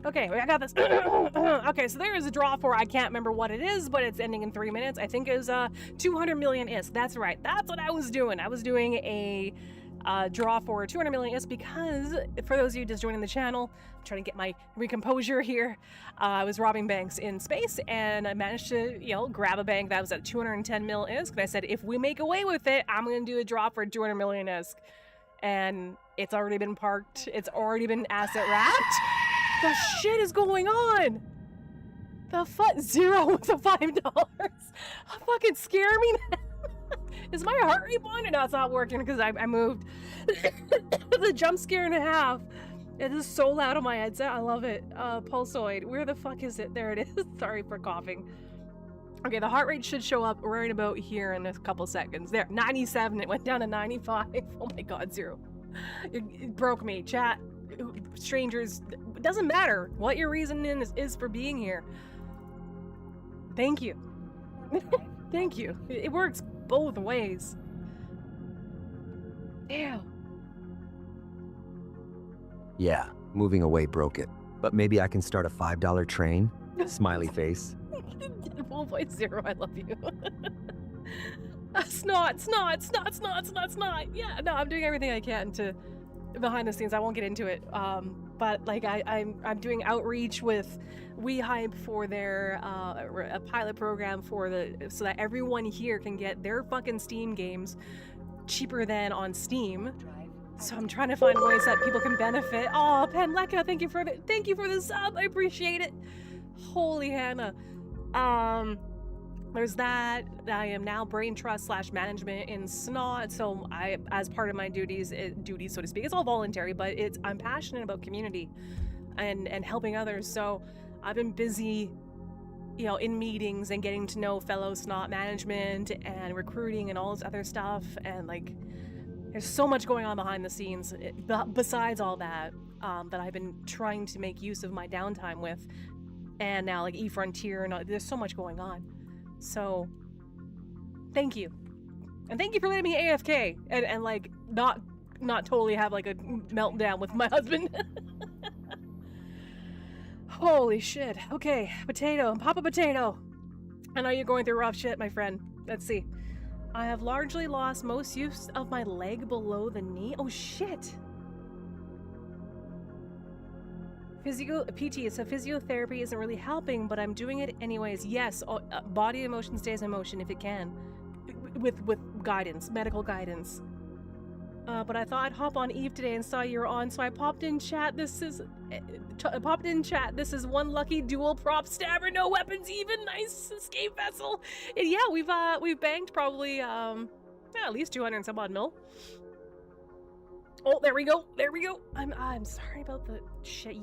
Okay, I got this. Okay, so there is a draw for, I can't remember what it is, but it's ending in 3 minutes. I think it was 200 million ISK. That's right. That's what I was doing. I was doing a draw for 200 million ISK because, for those of you just joining the channel, I'm trying to get my recomposure here. I was robbing banks in space, and I managed to, grab a bank that was at 210 mil ISK. And I said, if we make away with it, I'm going to do a draw for 200 million ISK. And it's already been parked. It's already been asset wrapped. The shit is going on? The fuck? Zero with the $5. Fucking scare me now. Is my heart rate on? No, it's not working because I moved. The jump scare and a half. It is so loud on my headset. I love it. Pulsoid. Where the fuck is it? There it is. Sorry for coughing. Okay, the heart rate should show up right about here in a couple seconds. There, 97. It went down to 95. Oh my god, zero. It broke me. Chat, strangers, it doesn't matter what your reason is for being here. Thank you. Thank you. It works both ways. Damn. Yeah, moving away broke it. But maybe I can start a $5 train? Smiley face. 1.0, I love you. Snot. Yeah, no, I'm doing everything I can to behind the scenes. I won't get into it. But like I'm doing outreach with WeHype for their a pilot program so that everyone here can get their fucking Steam games cheaper than on Steam. So I'm trying to find ways that people can benefit. Oh, Penleka, thank you for the sub. I appreciate it. Holy Hannah. There's that. I am now brain trust / management in Snot. So I, as part of my duties, so to speak, it's all voluntary, but I'm passionate about community and helping others. So I've been busy, in meetings and getting to know fellow Snot management and recruiting and all this other stuff. And like, there's so much going on behind the scenes besides all that, that I've been trying to make use of my downtime with. And now like eFrontier and there's so much going on. So thank you. And thank you for letting me AFK and like not totally have like a meltdown with my husband. Holy shit. Okay, Papa Potato. I know you're going through rough shit, my friend. Let's see. I have largely lost most use of my leg below the knee. Oh shit. PT, so physiotherapy isn't really helping, but I'm doing it anyways. Yes, body emotion stays in motion if it can, with guidance, medical guidance. But I thought I'd hop on Eve today and saw you're on, so I popped in chat. This is one lucky dual prop stabber, no weapons even. Nice escape vessel. And yeah, we've banked probably at least 200 and some odd mil. Oh, there we go. I'm sorry about the shit.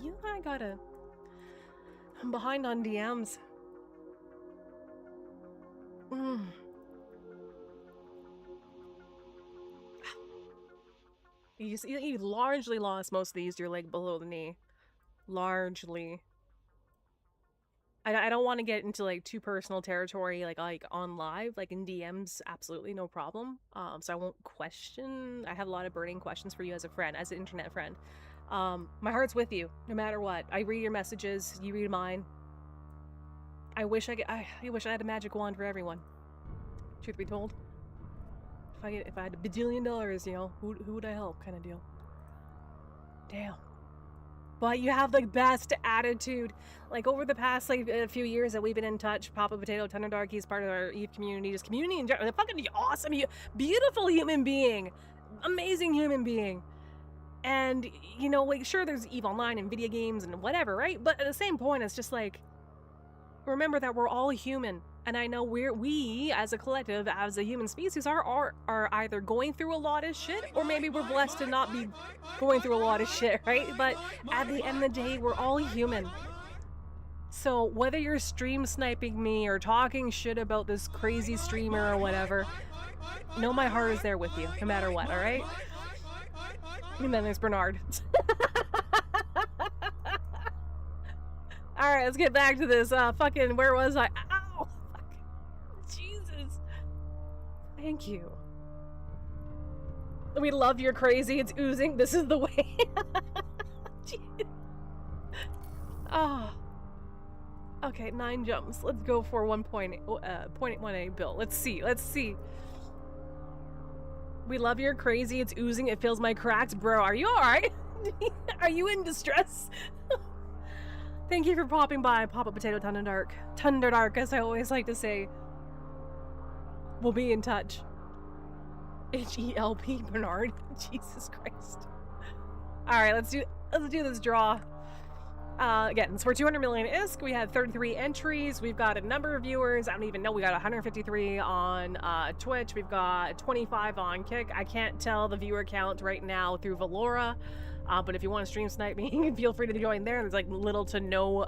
I'm behind on DMs. You largely lost most of these to your leg below the knee. Largely. I don't want to get into like too personal territory like on live, like in DMs, absolutely no problem. So I won't question. I have a lot of burning questions for you as a friend, as an internet friend. My heart's with you, no matter what. I read your messages, you read mine. I wish I had a magic wand for everyone. Truth be told, if I had $1 bajillion, who would I help, kind of deal. Damn. But you have the best attitude. Like over the past a few years that we've been in touch, Papa Potato, Thunderdark, he's part of our Eve community, just community in general. They're fucking awesome, beautiful human being, amazing human being. And sure, there's Eve Online and video games and whatever, right? But at the same point, it's just like, remember that we're all human. And I know we as a collective, as a human species, are either going through a lot of shit, or maybe we're blessed to not be going through a lot of shit, right? But at the end of the day, we're all human. So whether you're stream sniping me or talking shit about this crazy streamer or whatever, Know my heart is there with you, no matter what, alright? And then there's Bernard. Alright, let's get back to this. Fucking, where was I? Ow! Fuck. Jesus. Thank you. We love your crazy. It's oozing. This is the way. Oh. Okay, 9 jumps. Let's go for 1.1A Bill. Let's see. Let's see. We love your crazy. It's oozing. It fills my cracks. Bro, are you alright? Are you in distress? Thank you for popping by, Papa Potato Thunderdark. Thunderdark, as I always like to say. We'll be in touch. H-E-L-P, Bernard. Jesus Christ. Alright, let's do this draw. Again, it's for 200 million ISK. We had 33 entries. We've got a number of viewers. I don't even know. We got 153 on Twitch. We've got 25 on Kick. I can't tell the viewer count right now through Valora. But if you want to stream snipe me, feel free to join there. There's like little to no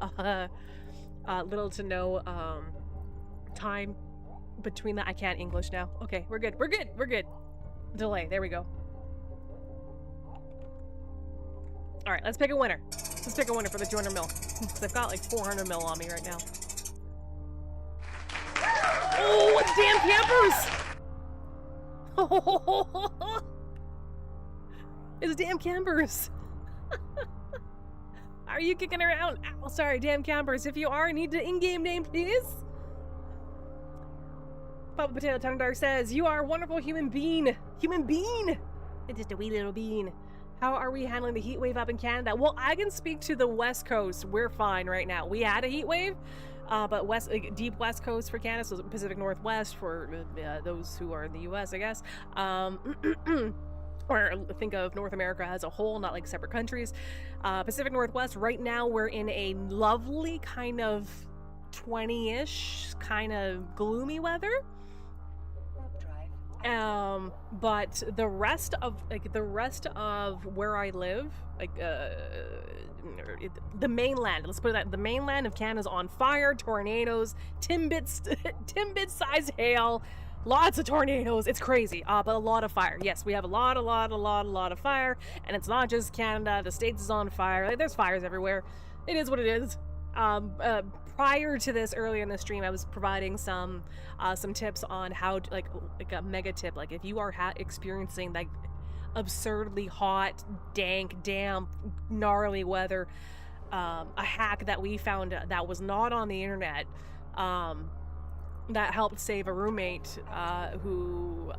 time between that. I can't English now. Okay, we're good. We're good. We're good. Delay. There we go. All right, let's pick a winner. Let's pick a winner for the 200 mil. Because I've got like 400 mil on me right now. Oh, it's damn campers! It's damn campers. Are you kicking around? Ow, sorry, damn campers. If you are, need the in-game name, please. Papa Potato Thunderdark says, you are a wonderful human being. Human being! It's just a wee little bean. How are we handling the heat wave up in Canada? Well, I can speak to the West Coast. We're fine right now. We had a heat wave, but deep West Coast for Canada, so Pacific Northwest for those who are in the U.S., I guess. Or think of North America as a whole, not like separate countries. Pacific Northwest, right now we're in a lovely kind of 20-ish kind of gloomy weather. But the rest of where I live, like the mainland, let's put it that, the mainland of Canada's on fire, tornadoes, Timbit size hail, lots of tornadoes. It's crazy, but a lot of fire. Yes, we have a lot of fire, and it's not just Canada. The States is on fire. Like, there's fires everywhere. It is what it is. Prior to this, earlier in the stream, I was providing some tips on how to, like a mega tip, like if you are experiencing like absurdly hot, dank, damp, gnarly weather, a hack that we found that was not on the internet, that helped save a roommate who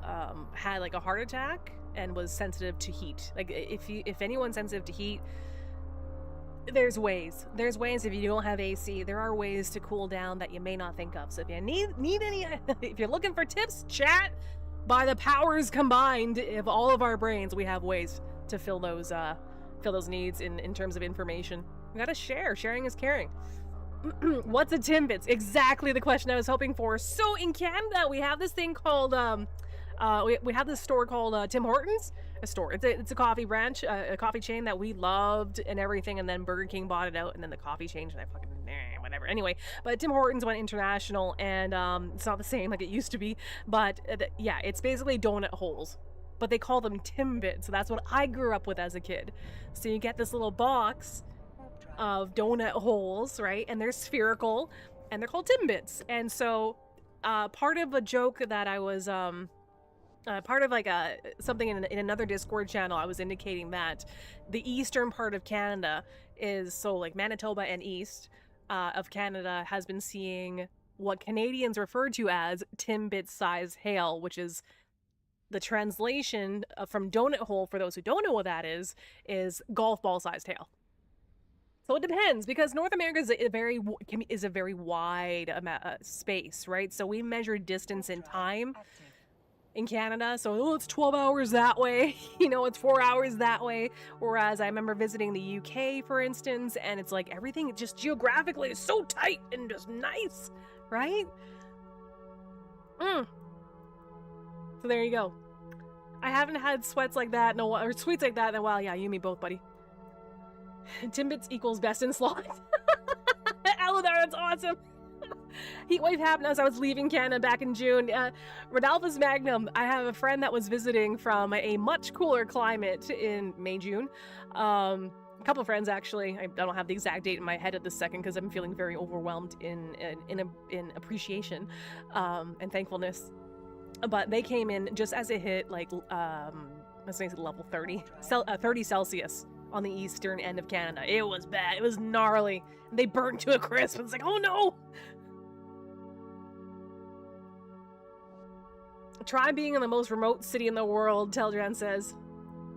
had like a heart attack and was sensitive to heat. Like if anyone's sensitive to heat, there's ways if you don't have AC, there are ways to cool down that you may not think of. So if you need any, if you're looking for tips, chat. By the powers combined of all of our brains, we have ways to fill those needs in terms of information. We gotta share. Sharing is caring. What's a Timbits? Exactly the question I was hoping for. So in Canada, we have this thing called we have this store called Tim Hortons. A store. It's a coffee branch, a coffee chain that we loved and everything, and then Burger King bought it out, and then the coffee changed, and I fucking whatever. Anyway, but Tim Hortons went international, and it's not the same like it used to be, but yeah, it's basically donut holes, but they call them Timbits. So that's what I grew up with as a kid. So you get this little box of donut holes, right? And they're spherical, and they're called Timbits. And so part of a joke that I was part of like something in another Discord channel, I was indicating that the eastern part of Canada is, so like Manitoba and east of Canada has been seeing what Canadians refer to as Timbit size hail, which is the translation from donut hole, for those who don't know what that is golf ball sized hail. So it depends, because North America is a very wide space, right? So we measure distance in time in Canada, so it's 12 hours that way, it's 4 hours that way, whereas I remember visiting the UK, for instance, and it's like everything just geographically is so tight and just nice, right? So there you go. I haven't had sweats like that in a while, or sweets like that in a while. Yeah, you and me both, buddy. Timbits equals best in slot. Aladar, that's awesome. Heatwave happened as I was leaving Canada back in June. Rodolphus Magnum, I have a friend that was visiting from a much cooler climate in May, June. A couple of friends, actually. I don't have the exact date in my head at this second because I'm feeling very overwhelmed in appreciation and thankfulness. But they came in just as it hit, like, let's say level 30, 30 Celsius on the eastern end of Canada. It was bad. It was gnarly. They burned to a crisp. It's like, oh no! Try being in the most remote city in the world, Teldran says.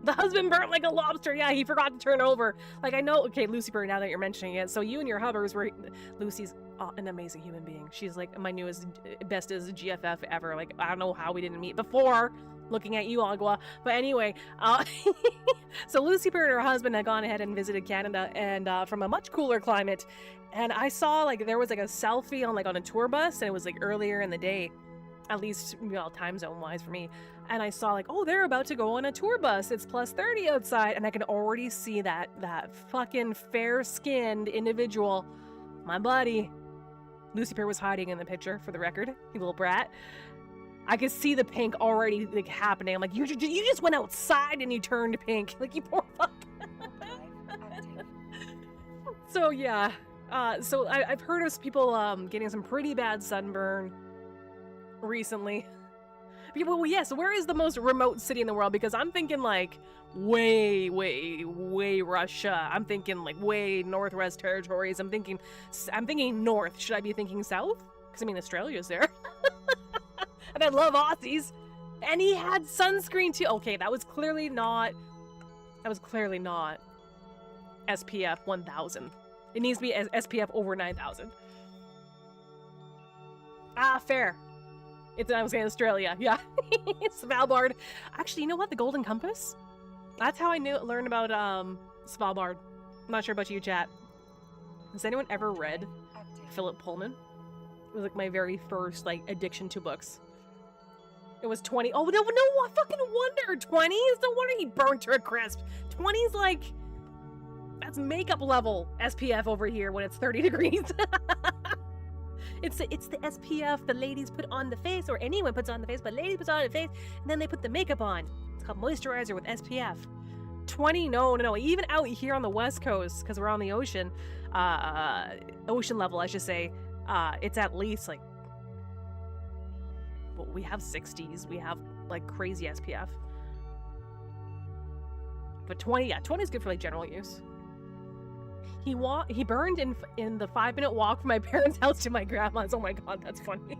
The husband burnt like a lobster. Yeah, he forgot to turn over. Like, I know, okay, Lucifer, now that you're mentioning it. So you and your hubbers were, Lucy's an amazing human being. She's like my newest, bestest GFF ever. Like, I don't know how we didn't meet before. Looking at you, Agua. But anyway, so Lucifer and her husband had gone ahead and visited Canada, and from a much cooler climate. And I saw, like, there was like a selfie on a tour bus, and it was like earlier in the day, at least, well, time zone wise for me. And I saw, like, oh, they're about to go on a tour bus. It's plus 30 outside, and I can already see that fucking fair-skinned individual, my buddy. Lucifer was hiding in the picture, for the record, you little brat. I could see the pink already, like, happening. I'm like, you just went outside and you turned pink. Like, you poor fuck. So, yeah. So I've heard of people getting some pretty bad sunburn recently. Well, yes, where is the most remote city in the world? Because I'm thinking, like, way Russia. I'm thinking, like, way Northwest Territories. I'm thinking north. Should I be thinking south? Because, I mean, Australia's there. And I love Aussies. And he had sunscreen too. Okay, that was clearly not SPF 1000. It needs to be SPF over 9000. Ah, fair. I was saying Australia. Yeah. Svalbard. Actually, you know what? The Golden Compass? That's how I learned about Svalbard. I'm not sure about you, chat. Has anyone ever read Philip Pullman? It was like my very first, like, addiction to books. It was 20. Oh, no, I fucking wonder. 20? No wonder he burned to a crisp. 20's like, that's makeup level SPF over here when it's 30 degrees. It's the SPF the ladies put on the face, or anyone puts on the face, but ladies put on the face, and then they put the makeup on. It's called moisturizer with SPF. 20, no. Even out here on the West Coast, because we're on the ocean, ocean level, I should say, it's at least, like, well, we have 60s, we have, like, crazy SPF. But 20, yeah, 20 is good for, like, general use. He burned in the 5-minute walk from my parents' house to my grandma's. Oh my god, that's funny.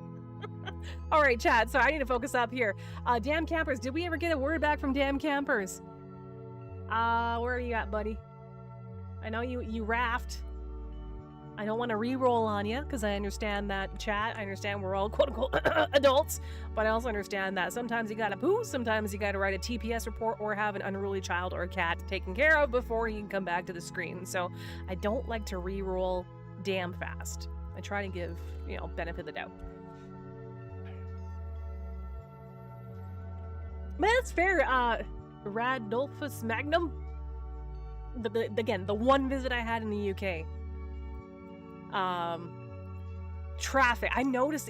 All right, chat. So I need to focus up here. Damn Campers. Did we ever get a word back from Damn Campers? Where are you at, buddy? I know you raft. I don't want to re-roll on you because I understand that, chat. I understand we're all quote-unquote adults, but I also understand that sometimes you gotta poo, sometimes you gotta write a TPS report or have an unruly child or a cat taken care of before you can come back to the screen. So I don't like to re-roll damn fast. I try to give, benefit of the doubt. But that's fair. Radolphus Magnum. Again, the one visit I had in the UK. Traffic. I noticed.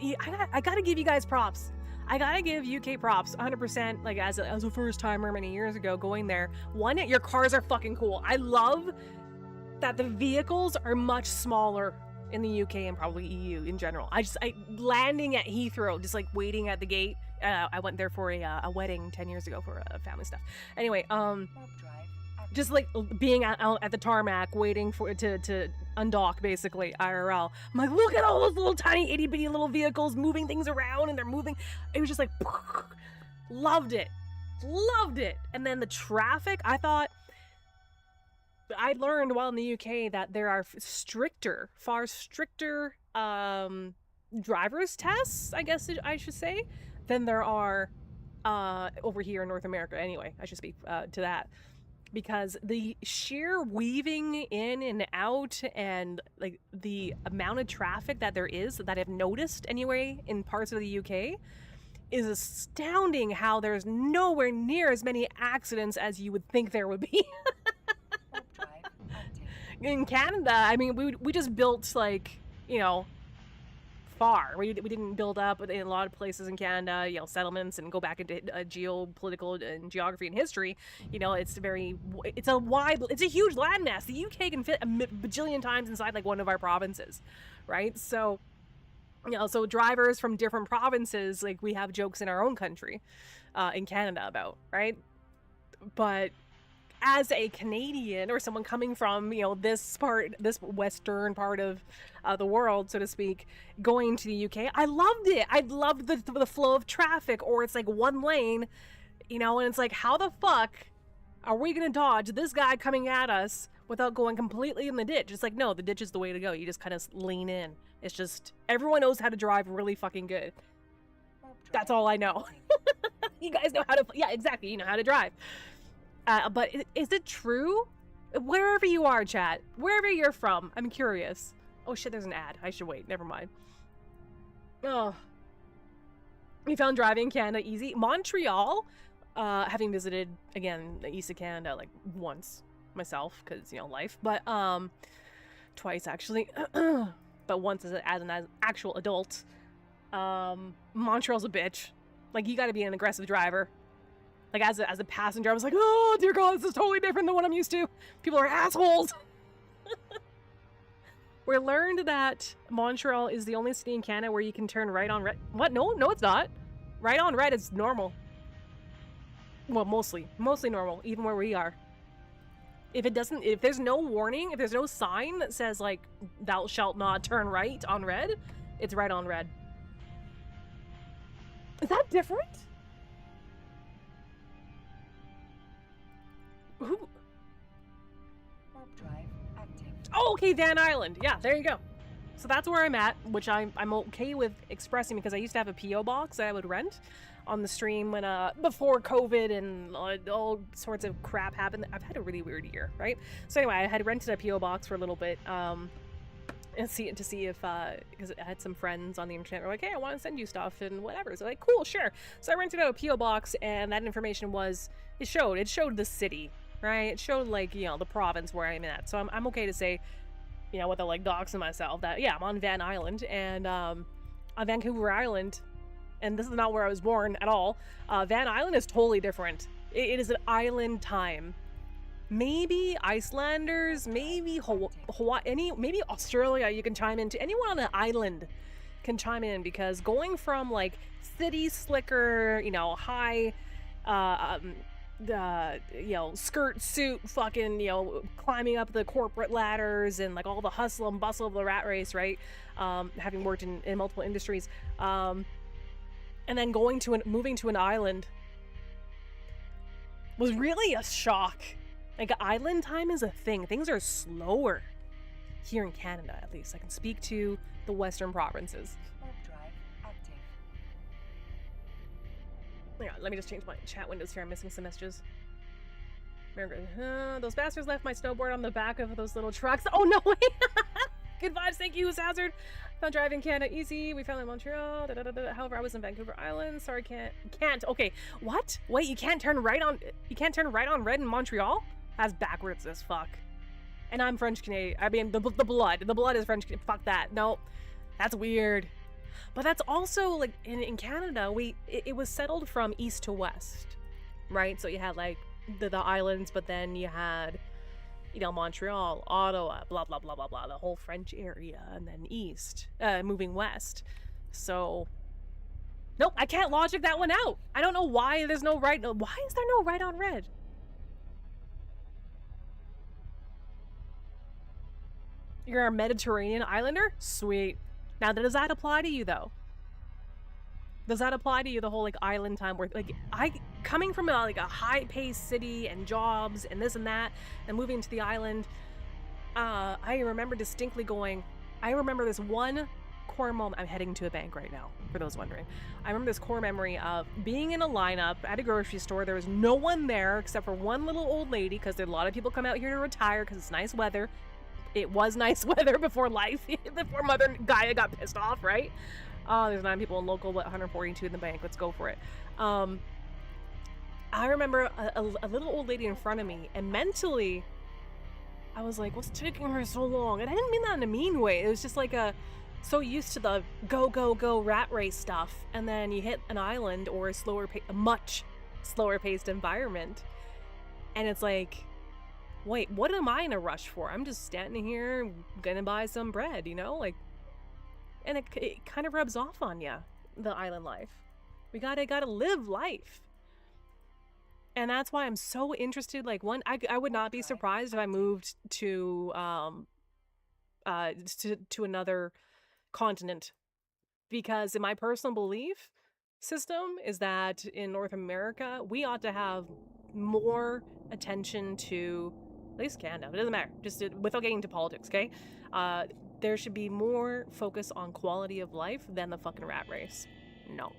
I gotta give you guys props. I gotta give UK props 100%. Like, as a first timer many years ago going there. One, your cars are fucking cool. I love that the vehicles are much smaller in the UK and probably EU in general. Landing at Heathrow, just like waiting at the gate. I went there for a wedding 10 years ago for family stuff. Anyway, just like being out at the tarmac waiting for it to undock, basically, IRL. I'm like, look at all those little tiny itty bitty little vehicles moving things around, and they're moving. It was just like, loved it. And then the traffic, I learned while in the UK that there are far stricter driver's tests, I guess I should say, than there are over here in North America. Anyway, I should speak to that. Because the sheer weaving in and out and, like, the amount of traffic that there is that I've noticed anyway in parts of the UK is astounding, how there's nowhere near as many accidents as you would think there would be. In Canada, I mean, we just built, like, far. We didn't build up in a lot of places in Canada, you know, settlements and go back into geopolitical and geography and history. You know, it's a huge landmass. The UK can fit a bajillion times inside like one of our provinces, right? So, you know, so drivers from different provinces, like we have jokes in our own country, in Canada about, right? But as a Canadian or someone coming from, you know, this western part of the world, so to speak, going to the UK, I loved it. I loved the flow of traffic, or it's like one lane, you know, and it's like, how the fuck are we gonna dodge this guy coming at us without going completely in the ditch? It's like, no, the ditch is the way to go. You just kind of lean in. It's just, everyone knows how to drive really fucking good. That's all I know. You guys know how to, yeah, exactly. You know how to drive. But is it true? Wherever you are, chat, wherever you're from, I'm curious. Oh shit, there's an ad. I should wait. Never mind. Oh. We found driving in Canada easy. Montreal, having visited, again, the east of Canada, like once myself, because, you know, life. But, twice actually. But once as an actual adult. Montreal's a bitch. Like, you gotta be an aggressive driver. Like, as a passenger, I was like, oh, dear God, this is totally different than what I'm used to. People are assholes. We learned that Montreal is the only city in Canada where you can turn right on red. What? No, it's not. Right on red is normal. Well, mostly normal, even where we are. If there's no warning, if there's no sign that says, like, thou shalt not turn right on red, it's right on red. Is that different? Ooh. Warp drive active. Oh, okay, Van Island. Yeah, there you go. So that's where I'm at, which I'm okay with expressing because I used to have a P.O. box that I would rent on the stream when before COVID and all sorts of crap happened. I've had a really weird year, right? So anyway, I had rented a P.O. box for a little bit, and see if because I had some friends on the internet were like, hey, I want to send you stuff and whatever. So like, cool, sure. So I rented out a P.O. box, and that information it showed the city, right? It showed, like, you know, the province where I'm at. So I'm okay to say, you know, without like doxing myself, that yeah, I'm on Van Island, and on Vancouver Island, and this is not where I was born at all. Van Island is totally different. It is an island time. Maybe Icelanders, maybe Hawaii, maybe Australia you can chime into. Anyone on the island can chime in, because going from like city slicker, you know, high, you know, skirt suit, fucking, you know, climbing up the corporate ladders and like all the hustle and bustle of the rat race, right? Having worked in multiple industries, and then moving to an island was really a shock. Like, island time is a thing. Things are slower here in Canada, at least. I can speak to the western provinces. Warp drive active. Hang on, let me just change my chat windows here. I'm missing some messages. Those bastards left my snowboard on the back of those little trucks. Oh, no way! Good vibes, thank you, Hazard. Found driving Canada easy. We found in Montreal. However, I was in Vancouver Island. Sorry, can't. Okay, what? Wait, you can't turn right on red in Montreal? That's backwards as fuck. And I'm French Canadian. I mean, the blood is French. Fuck that. No, that's weird. But that's also like in Canada, it was settled from east to west, right? So you had like the islands, but then you had, you know, Montreal, Ottawa, blah blah blah blah blah, the whole French area, and then east, moving west. So, nope, I can't logic that one out. I don't know why there's no right. Why is there no right on red? You're a Mediterranean islander? Sweet. Now, does that apply to you, though? Does that apply to you, the whole, like, island time where, like, coming from a high-paced city and jobs and this and that, and moving to the island, I remember distinctly I remember this one core moment. I'm heading to a bank right now, for those wondering. I remember this core memory of being in a lineup at a grocery store. There was no one there except for one little old lady, because there are a lot of people come out here to retire because it's nice weather. It was nice weather before before Mother Gaia got pissed off, right? There's 9 people in local, but 142 in the bank. Let's go for it. I remember a little old lady in front of me, and mentally, I was like, what's taking her so long? And I didn't mean that in a mean way. It was just like so used to the go, go, go rat race stuff, and then you hit an island or a much slower paced environment, and it's like, wait, what am I in a rush for? I'm just standing here gonna buy some bread, you know? Like, and it kind of rubs off on you, the island life. We gotta live life. And that's why I'm so interested. Like, I would not be surprised if I moved to another continent, because in my personal belief system is that in North America we ought to have more attention to, at least Canada, it doesn't matter, just without getting into politics, okay? There should be more focus on quality of life than the fucking rat race. No.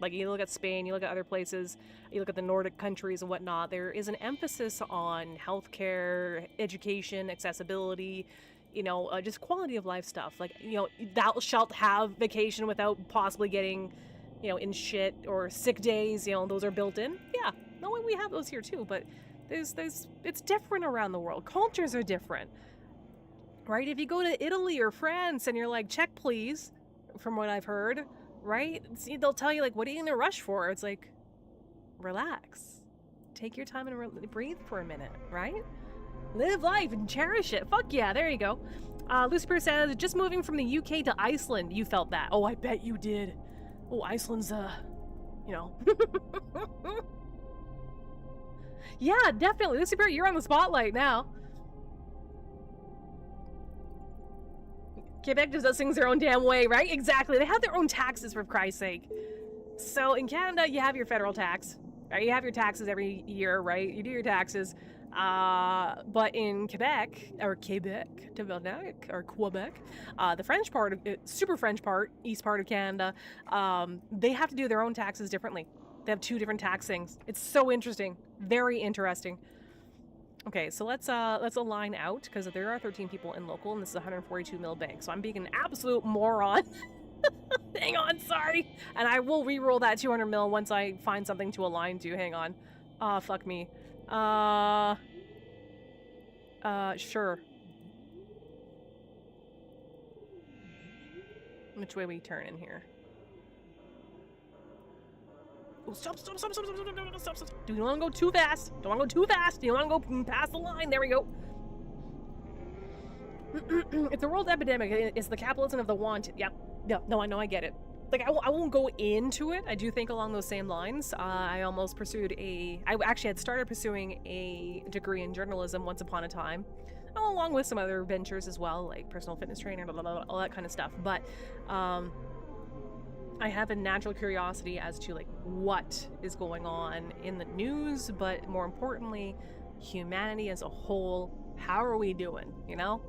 Like, you look at Spain, you look at other places, you look at the Nordic countries and whatnot, there is an emphasis on healthcare, education, accessibility, you know, just quality of life stuff. Like, you know, thou shalt have vacation without possibly getting, you know, in shit, or sick days, you know, those are built in. Yeah, no, we have those here too, but it's different around the world. Cultures are different, right? If you go to Italy or France and you're like, check please, from what I've heard, right? See, they'll tell you, like, what are you in a rush for? It's like, relax. Take your time and breathe for a minute, right? Live life and cherish it. Fuck yeah, there you go. Lucifer says, just moving from the UK to Iceland, you felt that. Oh, I bet you did. Oh, Iceland's, you know. Yeah, definitely. Lucifer, you're on the spotlight now. Quebec just does things their own damn way, right? Exactly. They have their own taxes, for Christ's sake. So in Canada, you have your federal tax, right? You have your taxes every year, right? You do your taxes. But in Quebec, or Quebec, the French part, super French part, east part of Canada, they have to do their own taxes differently. They have two different tax things. It's so interesting. Very interesting. Okay, so let's align out, because there are 13 people in local, and this is a 142 mil bank, so I'm being an absolute moron. Hang on, sorry. And I will re-roll that 200 mil once I find something to align to. Hang on. Fuck me. Sure. Which way we turn in here? Oh, stop. Do you want to go too fast? Don't want to go too fast. You don't want to go past the line. There we go. It's a world epidemic. It's the capitalism of the wanted. Yep. No, I know, I get it. Like, I won't go into it. I do think along those same lines. I almost pursued I actually had started pursuing a degree in journalism once upon a time, along with some other ventures as well, like personal fitness trainer, blah, blah, blah, all that kind of stuff. But I have a natural curiosity as to, like, what is going on in the news, but more importantly, humanity as a whole. How are we doing, you know?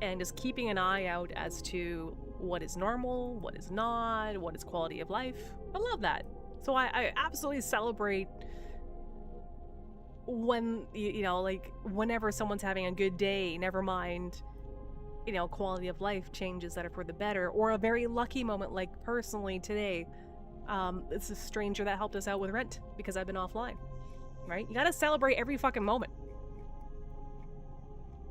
And just keeping an eye out as to what is normal, what is not, what is quality of life. I love that. So I absolutely celebrate when, you know, like, whenever someone's having a good day, never mind, you know, quality of life changes that are for the better, or a very lucky moment, like personally today, it's a stranger that helped us out with rent because I've been offline, right? You gotta celebrate every fucking moment.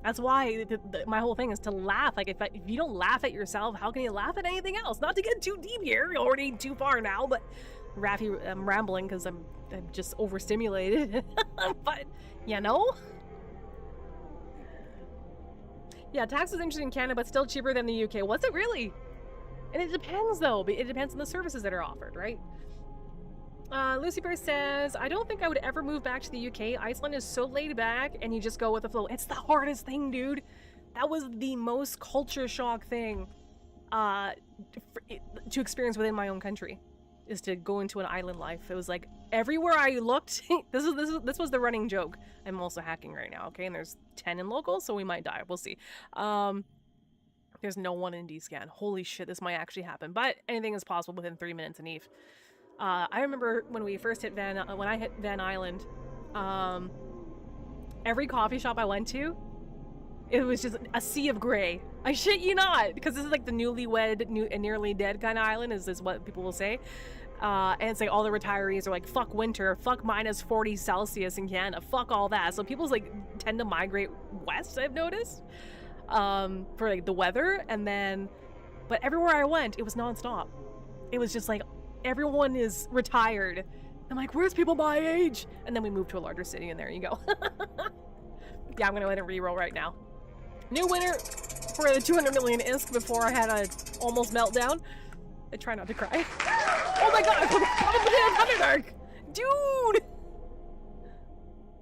That's why my whole thing is to laugh. Like, if you don't laugh at yourself, how can you laugh at anything else? Not to get too deep here, you're already too far now, but Raffy, I'm rambling because I'm just overstimulated. But, you know? Yeah, tax is interesting in Canada, but still cheaper than the UK. Was it really? And it depends, though. It depends on the services that are offered, right? Lucy Bear says, I don't think I would ever move back to the UK. Iceland is so laid back, and you just go with the flow. It's the hardest thing, dude. That was the most culture shock thing to experience within my own country, is to go into an island life. It was like, everywhere I looked, this was the running joke. I'm also hacking right now, okay? And there's 10 in local, so we might die. We'll see. There's no one in D-Scan. Holy shit, this might actually happen. But anything is possible within 3 minutes in Eve. I remember when we first hit when I hit Van Island, every coffee shop I went to, it was just a sea of gray. I shit you not, because this is like the newlywed, nearly dead kind of island, is what people will say. And it's like all the retirees are like, fuck winter, fuck minus 40 Celsius in Canada, fuck all that. So people's like tend to migrate west, I've noticed, for like the weather. And then, But everywhere I went, it was nonstop. It was just like, everyone is retired. I'm like, where's people my age? And then we moved to a larger city, and there you go. Yeah, I'm gonna let it reroll right now. New winner for the 200 million ISK before I had a almost meltdown. I try not to cry. Oh my god, Potato Thunderdark! Dude!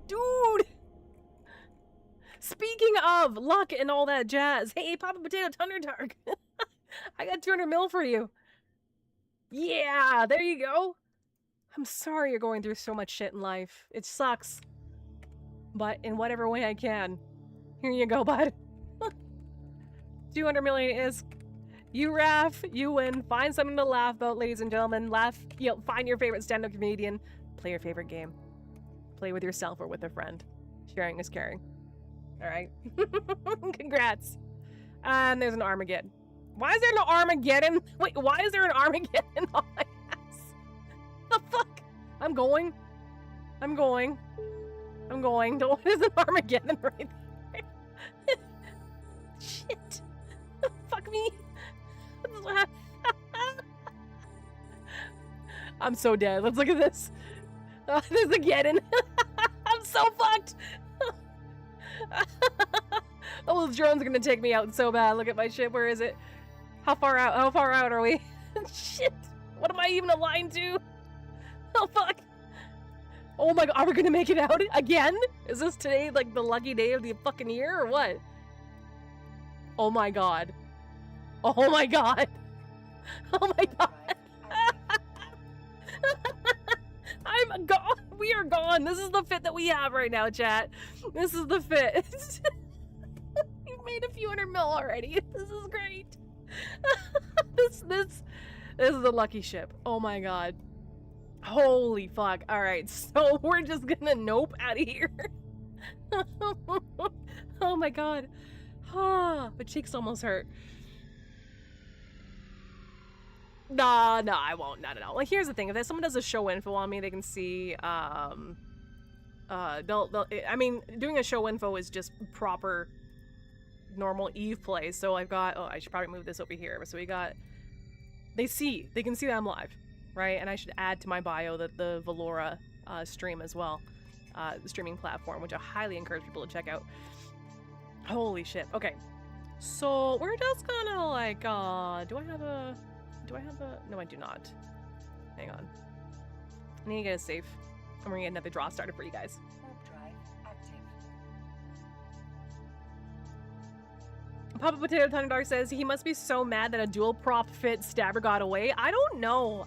Dude! Speaking of luck and all that jazz, hey, Papa Potato Thunderdark! I got 200 mil for you. Yeah, there you go. I'm sorry you're going through so much shit in life. It sucks. But in whatever way I can. Here you go, bud. 200 million is... You, Raph, you win. Find something to laugh about, ladies and gentlemen. Laugh, find your favorite stand-up comedian. Play your favorite game. Play with yourself or with a friend. Sharing is caring. Alright. Congrats. And there's an Armageddon. Why is there no Armageddon? Wait, why is there an Armageddon on my ass? The fuck? I'm going. I'm going. I'm going. There's an Armageddon right there. Shit. Fuck me. I'm so dead. Let's look at this. There's a Geddon. I'm so fucked. Oh, the drones are gonna take me out so bad. Look at my ship. Where is it? How far out? How far out are we? Shit. What am I even aligned to? Oh, fuck. Oh my god. Are we gonna make it out again? Is this today like the lucky day of the fucking year or what? Oh my god. Oh my god. Oh my god. I'm gone. We are gone. This is the fit that we have right now, chat. This is the fit. You've made a few hundred mil already. This is great. This is a lucky ship. Oh my god. Holy fuck. Alright, so we're just gonna nope out of here. Oh my god. Ah, my cheeks almost hurt. Nah, I won't. No. Like, here's the thing. If someone does a show info on me, they can see, I mean, doing a show info is just proper, normal Eve play. So I've got, I should probably move this over here. So we got, they can see that I'm live, right? And I should add to my bio that the Valora stream as well, the streaming platform, which I highly encourage people to check out. Holy shit. Okay. So we're just gonna like, do I have a, no, I do not. Hang on. I need to get a safe. I'm gonna get another draw started for you guys. Warp drive active. Papa Potato Thunderdark says he must be so mad that a dual prop fit stabber got away. I don't know.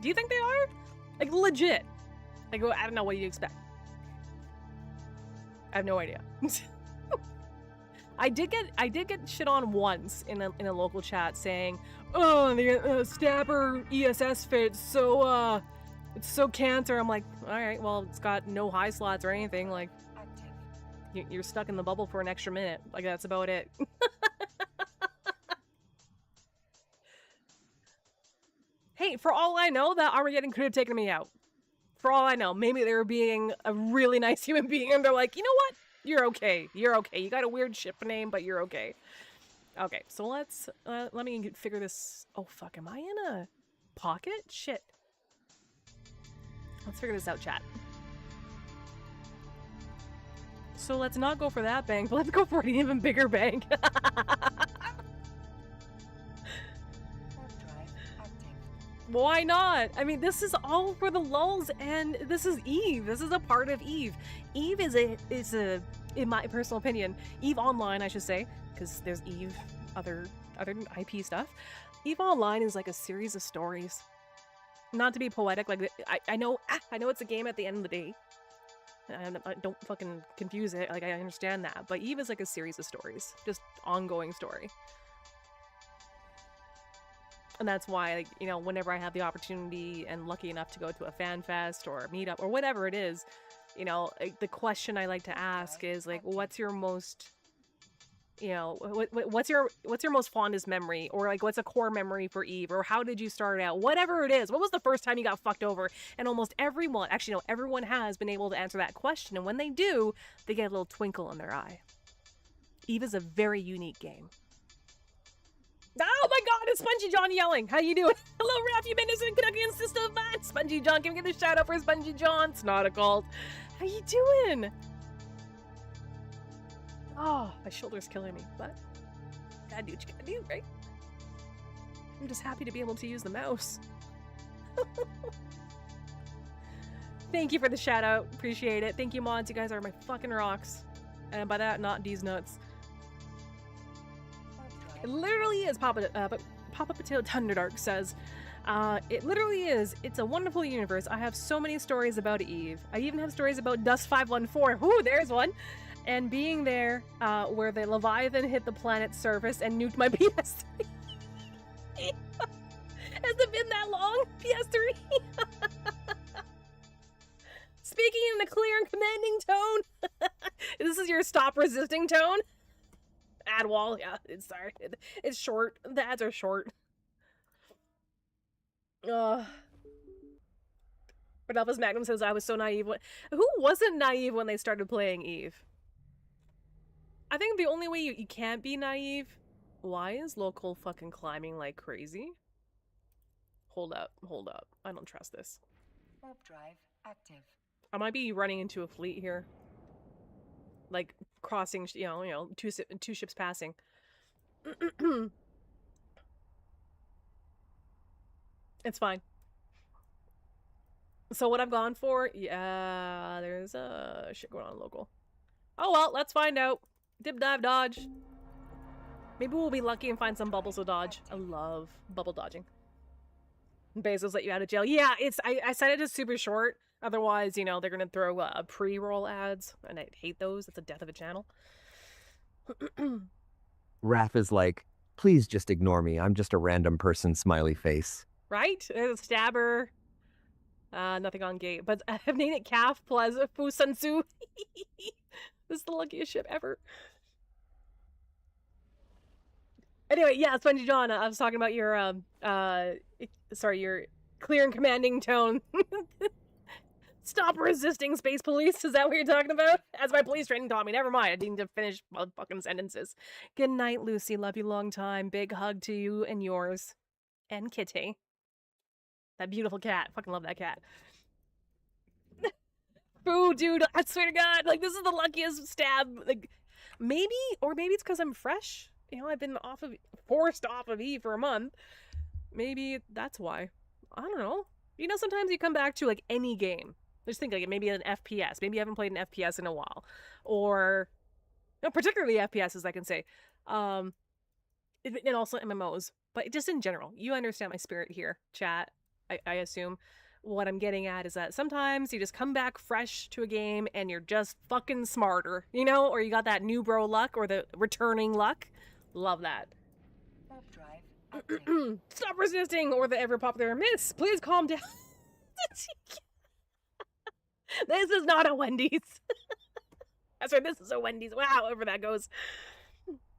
Do you think they are? Like, legit. Like, I don't know. What do you expect? I have no idea. I did get shit on once in a local chat saying, "Oh, the stabber ESS fit, so it's so cancer." I'm like, all right, well, it's got no high slots or anything. Like, you're stuck in the bubble for an extra minute. Like, that's about it. Hey, for all I know, that Armageddon could have taken me out. For all I know, maybe they were being a really nice human being, and they're like, you know what? You're okay. You're okay. You got a weird ship name, but you're okay. Okay, so let's, let me figure this. Oh, fuck. Am I in a pocket? Shit. Let's figure this out, chat. So let's not go for that bank, but let's go for an even bigger bank. Why not? I mean, this is all for the lulz, and this is Eve. This is a part of Eve. Eve is a, in my personal opinion, Eve Online, I should say, because there's Eve, other IP stuff. Eve Online is like a series of stories. Not to be poetic, like I know it's a game at the end of the day. And I don't fucking confuse it. Like, I understand that, but Eve is like a series of stories, just ongoing story. And that's why, like, you know, whenever I have the opportunity and lucky enough to go to a fan fest or a meetup or whatever it is, you know, like, the question I like to ask is like, what's your most, you know, what's your most fondest memory, or like, what's a core memory for Eve, or how did you start out? Whatever it is, what was the first time you got fucked over? And almost everyone, actually, no, everyone has been able to answer that question. And when they do, they get a little twinkle in their eye. Eve is a very unique game. Oh my god, it's Spongy John yelling. How you doing? Hello, Raph. You innocent Kentuckian sister of mine. Spongy John. Can we get a shout out for Spongy John? It's not a cult. How you doing? Oh, my shoulder's killing me, but gotta do what you gotta do, right? I'm just happy to be able to use the mouse. Thank you for the shout out. Appreciate it. Thank you, mods. You guys are my fucking rocks. And by that, not these nuts. It literally is Papa Potato Thunderdark says. It literally is. It's a wonderful universe. I have so many stories about Eve. I even have stories about Dust 514. Ooh, there's one. And being there where the Leviathan hit the planet's surface and nuked my PS3. Has it been that long? PS3? Speaking in a clear and commanding tone. This is your stop resisting tone? Ad wall, yeah, it's sorry. It's short. The ads are short. But Elvis Magnum says I was so naive. Who wasn't naive when they started playing Eve? I think the only way you can't be naive. Why is local fucking climbing like crazy? Hold up. I don't trust this. Warp drive active. I might be running into a fleet here. Like crossing, you know, two ships passing. It's fine. So what I've gone for, yeah, there's shit going on local. Oh well, let's find out. Dip dive dodge. Maybe we'll be lucky and find some bubbles to dodge. I love bubble dodging. Bezos let you out of jail. Yeah, I set it as super short. Otherwise, you know, they're gonna throw pre-roll ads, and I hate those. It's the death of a channel. Raph is like, please just ignore me. I'm just a random person, smiley face. Right? There's a stabber. Nothing on gate. But I've named it Calf Plaza Fu Sun Tzu. This is the luckiest ship ever. Anyway, yeah, Spongy John, I was talking about your, your clear and commanding tone. Stop resisting, Space Police. Is that what you're talking about? As my police training taught me. Never mind. I didn't finish my fucking sentences. Good night, Lucy. Love you long time. Big hug to you and yours. And Kitty. That beautiful cat. Fucking love that cat. Boo, dude. I swear to God. Like, this is the luckiest stab. Like, maybe it's because I'm fresh. You know, I've been forced off of E for a month. Maybe that's why. I don't know. You know, sometimes you come back to, like, any game. Just think, like, maybe an FPS. Maybe you haven't played an FPS in a while. Or, you know, particularly FPSs, I can say. And also MMOs. But just in general, you understand my spirit here, chat, I assume. What I'm getting at is that sometimes you just come back fresh to a game and you're just fucking smarter, you know? Or you got that new bro luck or the returning luck. Love that. Warp drive. Stop resisting, or the ever popular Miss. Please calm down. This is not a Wendy's. That's right, this is a Wendy's. Wow, however that goes.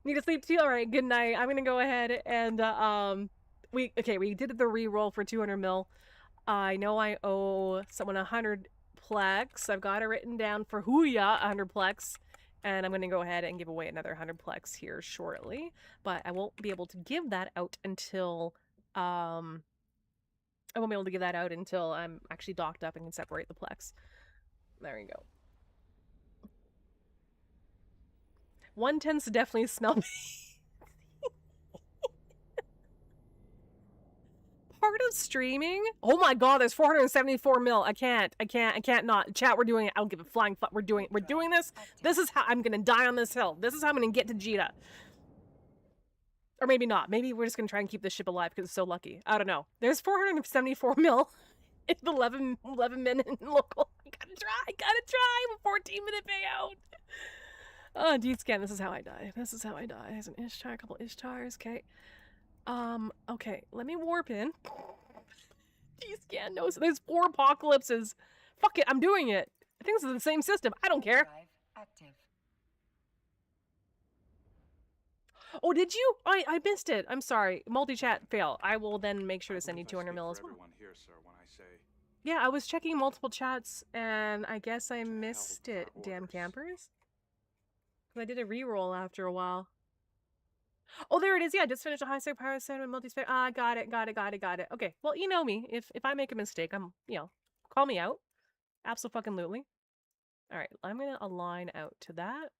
Need to sleep too? All right, good night. I'm gonna go ahead and we did the re-roll for 200 mil. I know I owe someone 100 plex. I've got it written down for Huya 100 plex. And I'm going to go ahead and give away another 100 plex here shortly. But I won't be able to give that out until... I won't be able to give that out until I'm actually docked up and can separate the plex. There you go. One tends to definitely smell... Part of streaming? Oh my god, there's 474 mil. I can't not. Chat, we're doing it. I don't give a flying fuck. We're doing this. This is how I'm gonna die on this hill. This is how I'm gonna get to Jita. Or maybe not. Maybe we're just gonna try and keep this ship alive because it's so lucky. I don't know. There's 474 mil in 11 minute local. I gotta try. I'm a 14-minute payout. Oh, D-scan, this is how I die. There's an Ishtar, a couple Ishtars, okay. Okay, let me warp in. D-scan knows there's 4 apocalypses. Fuck it, I'm doing it. I think this is the same system. I don't care. Drive active. Oh, did you? I missed it. I'm sorry. Multi-chat fail. I will then make sure to send you 200 mil as well. Here, sir, when I say... Yeah, I was checking multiple chats and I guess I missed it. Damn campers. I did a reroll after a while. Oh, there it is. Yeah, just finished a high-sec power center multi-spec. Ah, got it. Okay, well, you know me. If I make a mistake, call me out. Absolutely. All right, I'm gonna align out to that.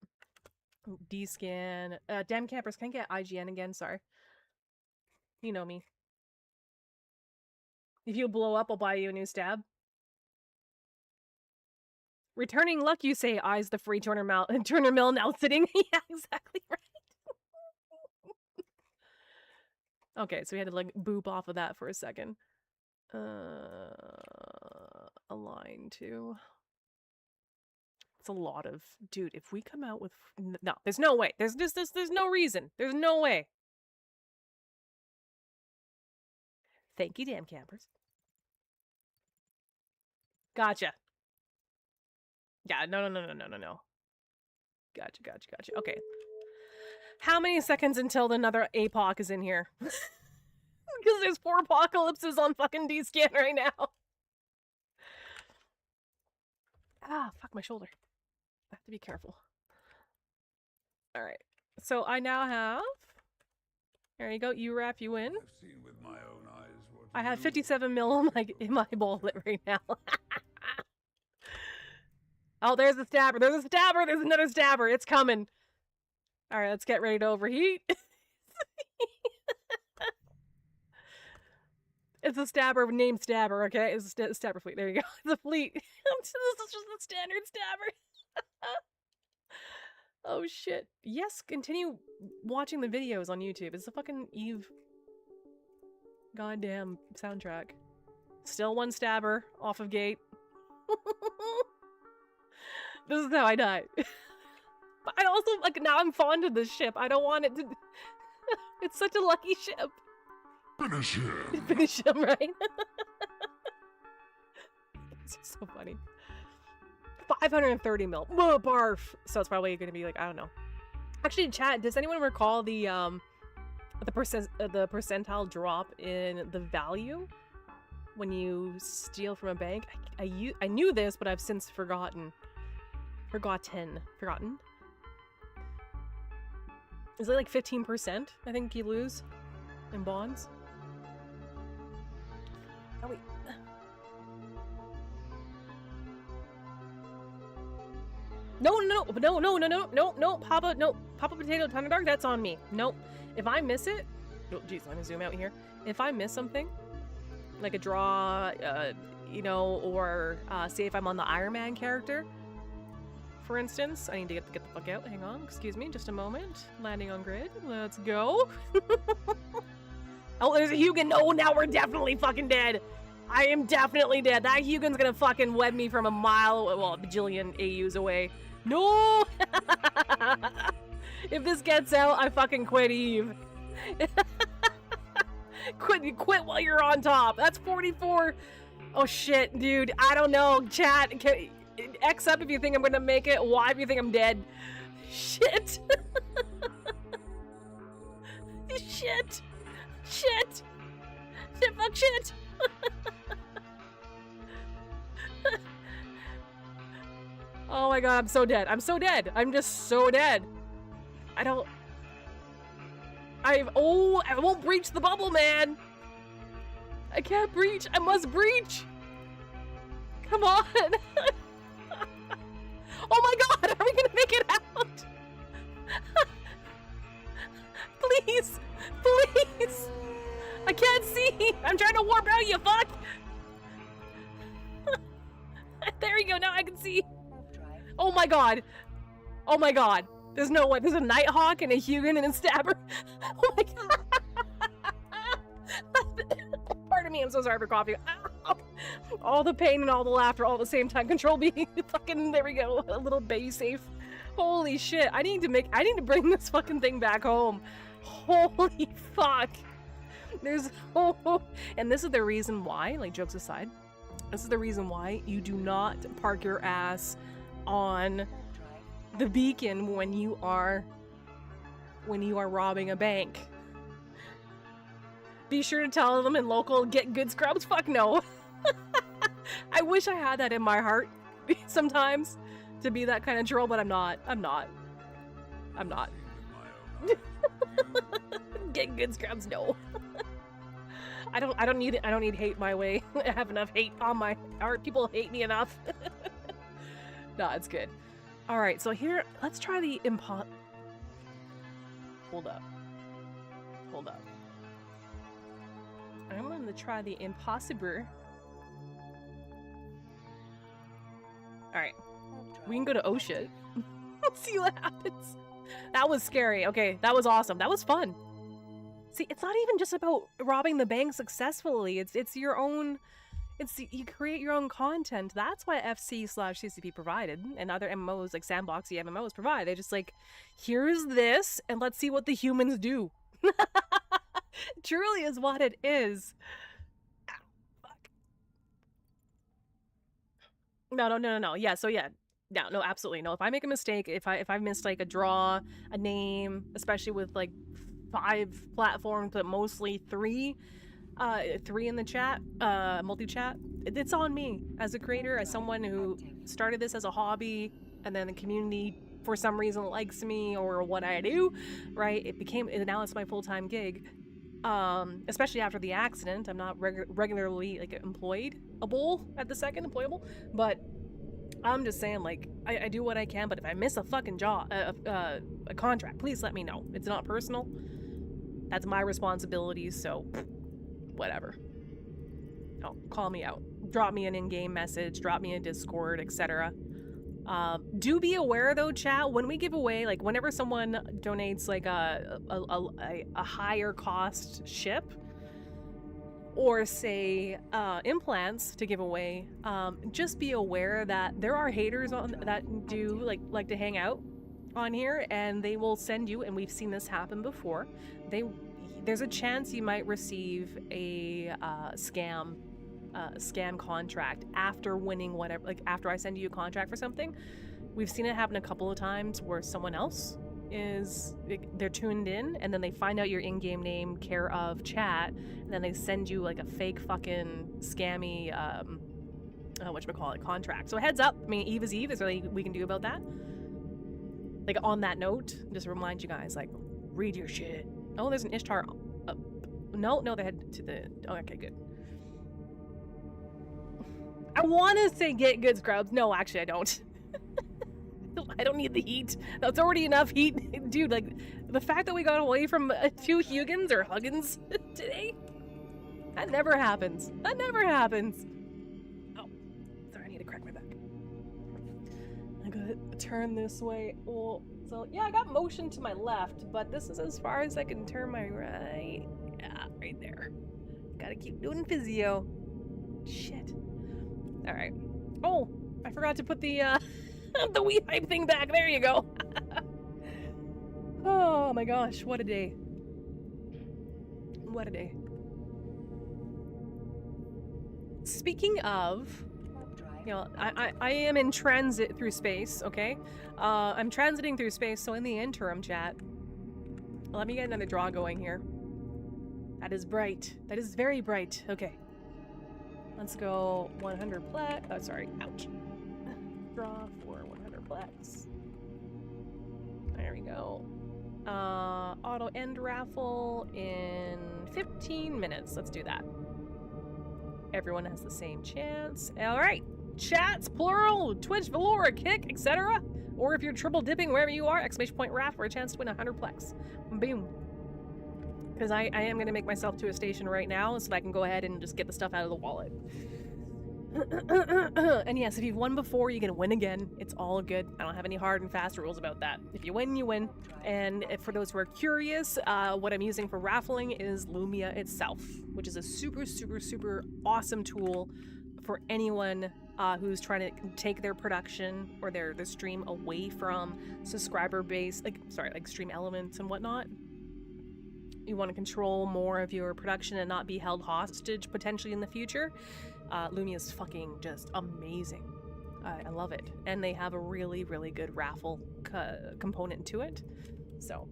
D-scan. Damn campers, can I get IGN again? Sorry. You know me. If you blow up, I'll buy you a new stab. Returning luck, you say, eyes the free Turner Mill now sitting. Yeah, exactly right. Okay, so we had to like boop off of that for a second. Align to. It's a lot of, dude. If we come out with no, there's no way. There's no reason. There's no way. Thank you, damn campers. Gotcha. Yeah, no. Gotcha. Okay. How many seconds until another APOC is in here? Because there's 4 apocalypses on fucking D-scan right now. Ah, fuck my shoulder. I have to be careful. Alright. So I now have... There you go. You wrap you in. I've seen with my own eyes what I have 57 mil in my bullet right now. Oh, there's a stabber. There's a stabber. There's another stabber. It's coming. All right, let's get ready to overheat. It's a stabber named Stabber, okay? It's a stabber fleet. There you go. It's a fleet. This is just a standard stabber. Oh, shit. Yes, continue watching the videos on YouTube. It's a fucking Eve goddamn soundtrack. Still one stabber off of gate. This is how I die. But I also, like, now I'm fond of this ship. I don't want it to... It's such a lucky ship. Finish him. Finish him, right? It's so funny. 530 mil. Whoa, barf. So it's probably going to be like, I don't know. Actually, chat, does anyone recall the percentile drop in the value when you steal from a bank? I knew this, but I've since forgotten. Forgotten. Is it like 15%? I think you lose in bonds. Oh wait. No, Papa Potato Thunder Dog, that's on me. Nope. If I miss it, oh geez, let me zoom out here. If I miss something, like a draw, or say if I'm on the Iron Man character, for instance, I need to get the fuck out. Hang on, excuse me, just a moment. Landing on grid. Let's go. Oh, there's a Hugin. No, now we're definitely fucking dead. I am definitely dead. That Hugin's gonna fucking web me from a mile, well, a bajillion AUs away. No! If this gets out, I fucking quit Eve. Quit while you're on top. That's 44. Oh shit, dude. I don't know. Chat, X up if you think I'm gonna make it. Y if you think I'm dead. Shit. Shit. Fuck shit. Oh my god, I'm so dead. I'm just so dead. I won't breach the bubble, man. I can't breach. I must breach. Come on. Oh my god, are we gonna make it out? Please. I can't see. I'm trying to warp out, you fuck. There we go, now I can see. Oh my god. There's no way. There's a Nighthawk and a Hugin and a Stabber. Oh my god. Pardon me, I'm so sorry for coughing. All the pain and all the laughter all at the same time. Control B. Fucking, there we go. A little baby safe. Holy shit. I need to bring this fucking thing back home. Holy fuck. And this is the reason why, like, jokes aside, this is the reason why you do not park your ass on the beacon when you are robbing a bank. Be sure to tell them in local, get good scrubs. Fuck no. I wish I had that in my heart sometimes to be that kind of troll, but I'm not. Get good scrubs, no. I don't need hate my way. I have enough hate on my people hate me enough. No, it's good. All right, so here, let's try the Hold up. I'm gonna try the impossible. All right, we can go to OSHA. Let's see what happens. That was scary. Okay, that was awesome. That was fun. See, it's not even just about robbing the bank successfully. It's your own. You create your own content. That's why FC/CCP provided, and other MMOs like Sandboxy MMOs provide. They're just like, here's this, and let's see what the humans do. Truly is what it is. Ah, fuck. No. Yeah. So yeah. No, absolutely no. If I make a mistake, if I missed like a draw, a name, especially with like 5 platforms, but mostly 3 in the chat, multi-chat, it's on me as a creator, as someone who started this as a hobby, and then the community for some reason likes me or what I do, right? Now it's my full-time gig. Especially after the accident. I'm not regularly like employable but I'm just saying, like, I do what I can, but if I miss a fucking a contract, please let me know. It's not personal. That's my responsibility, so whatever. Oh, call me out. Drop me an in-game message, drop me a Discord, etc. Do be aware though, chat, when we give away, like whenever someone donates like a higher cost ship, or say implants to give away, just be aware that there are haters that do like to hang out on here, and they will send you, and we've seen this happen before, there's a chance you might receive a scam contract after winning whatever, like after I send you a contract for something. We've seen it happen a couple of times where someone else they're tuned in, and then they find out your in-game name, care of chat, and then they send you like a fake fucking scammy whatchamacallit contract. So heads up, I mean, Eve is Eve. Is there anything we can do about that? Like on that note, just remind you guys, like, read your shit. Oh, there's an Ishtar. No, they head to the. Oh, okay, good. I want to say get good scrubs. No, actually, I don't. I don't need the heat. That's already enough heat. Dude, like, the fact that we got away from 2 Huggins or Huggins today, that never happens. That never happens. Oh, sorry, I need to crack my back. I gotta turn this way. Well, so, yeah, I got motion to my left, but this is as far as I can turn my right. Yeah, right there. Gotta keep doing physio. Shit. Alright. Oh, I forgot to put the, the wee hype thing back. There you go. Oh my gosh, what a day. What a day. Speaking of, you know, I am in transit through space, okay? I'm transiting through space, so in the interim, chat, let me get another draw going here. That is bright. That is very bright. Okay. Let's go 100 plex. Oh, sorry. Ouch. Draw for 100 plex. There we go. Auto end raffle in 15 minutes. Let's do that. Everyone has the same chance. All right. Chats, plural, Twitch, Valora, Kick, etc. Or if you're triple dipping wherever you are, !RAF for a chance to win 100 plex. Boom. Because I am going to make myself to a station right now so that I can go ahead and just get the stuff out of the wallet. And yes, if you've won before, you can win again. It's all good. I don't have any hard and fast rules about that. If you win, you win. And if, for those who are curious, what I'm using for raffling is Lumia itself, which is a super, super, super awesome tool for anyone who's trying to take their production or their stream away from subscriber-based, like stream elements and whatnot. You want to control more of your production and not be held hostage potentially in the future. Lumia is fucking just amazing. I love it. And they have a really, really good raffle component to it. So,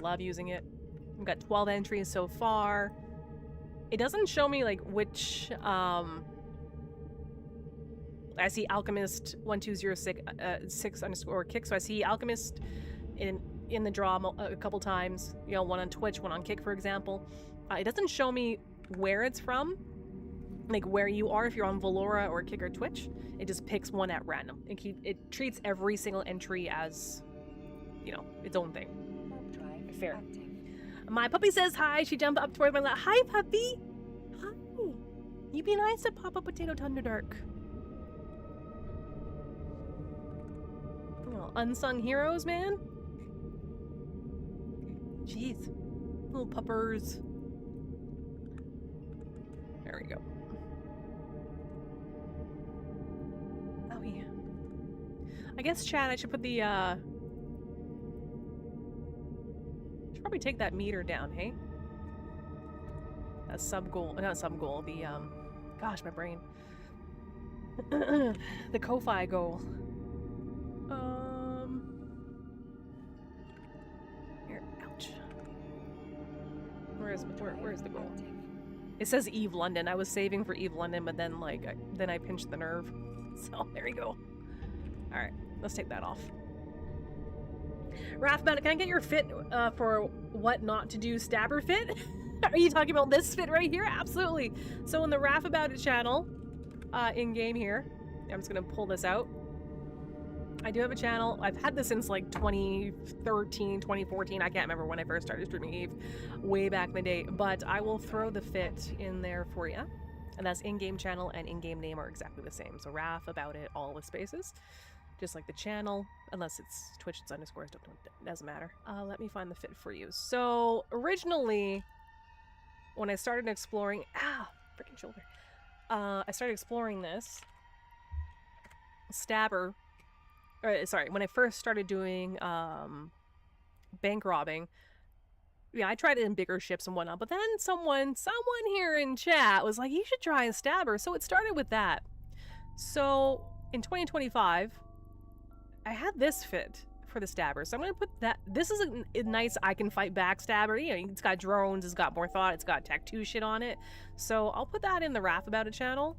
love using it. We've got 12 entries so far. It doesn't show me like which, I see Alchemist 1206 _kick, so I see Alchemist in in the draw a couple times. You know, one on Twitch, one on Kick, for example. It doesn't show me where it's from, like where you are if you're on Valora or Kick or Twitch. It just picks one at random. It treats every single entry as, you know, its own thing. Fair. My puppy says hi. She jumped up towards my lap. Hi, puppy. Hi. You be nice to Papa Potato Thunderdark. Oh, unsung heroes, man. Jeez. Little puppers. There we go. Oh, yeah. I guess, chat, I should put the, should probably take that meter down, hey? That sub-goal, not sub-goal, the, gosh, my brain. The Ko-Fi goal. Here, ouch. Where's the goal? It says Eve London. I was saving for Eve London, but then, like, then I pinched the nerve. So, there we go. Alright, let's take that off. Raph, can I get your fit for what not to do stabber fit? Are you talking about this fit right here? Absolutely. So in the Raph About It channel, in-game here, I'm just going to pull this out. I do have a channel. I've had this since like 2013, 2014. I can't remember when I first started streaming Eve, way back in the day. But I will throw the fit in there for you. And that's in-game channel and in-game name are exactly the same. So Raph About It, all with spaces. Just like the channel, unless it's Twitch, it's underscores, doesn't matter. Let me find the fit for you. So originally, when I started exploring, freaking shoulder. I started exploring this stabber. Sorry, when I first started doing bank robbing, yeah, I tried it in bigger ships and whatnot. But then someone here in chat was like, "You should try a stabber." So it started with that. So in 2025. I had this fit for the stabber, so I'm gonna put that. This is a nice I can fight back stabber. You know, it's got drones, it's got more thought, it's got Tech 2 shit on it. So I'll put that in the Raph About It channel,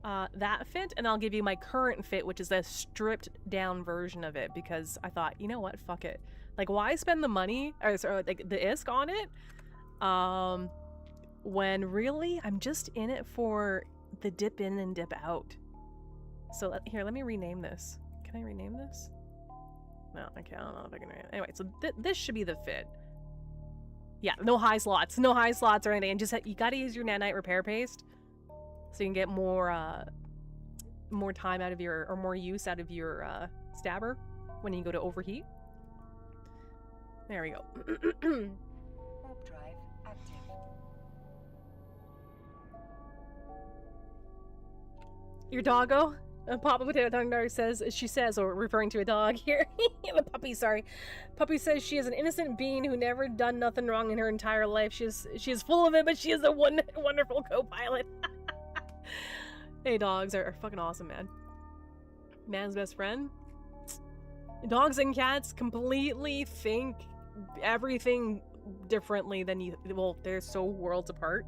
that fit, and I'll give you my current fit, which is the stripped down version of it, because I thought, you know what, fuck it. Like, why spend the money, or like the ISK on it, when really I'm just in it for the dip in and dip out. So here, let me rename this. Can I rename this? No, okay, I don't know if I can rename it. Anyway, so this should be the fit. Yeah, no high slots. No high slots or anything. And just, you gotta use your nanite repair paste so you can get more time out of your, or more use out of your stabber when you go to overheat. There we go. Warp drive active. Your doggo? Papa Potato Thunderdark says, she says, or referring to a dog here. The puppy, sorry. Puppy says she is an innocent being who never done nothing wrong in her entire life. She is full of it, but she is a wonderful co-pilot. Hey, dogs are fucking awesome, man. Man's best friend. Dogs and cats completely think everything differently than you. Well, they're so worlds apart.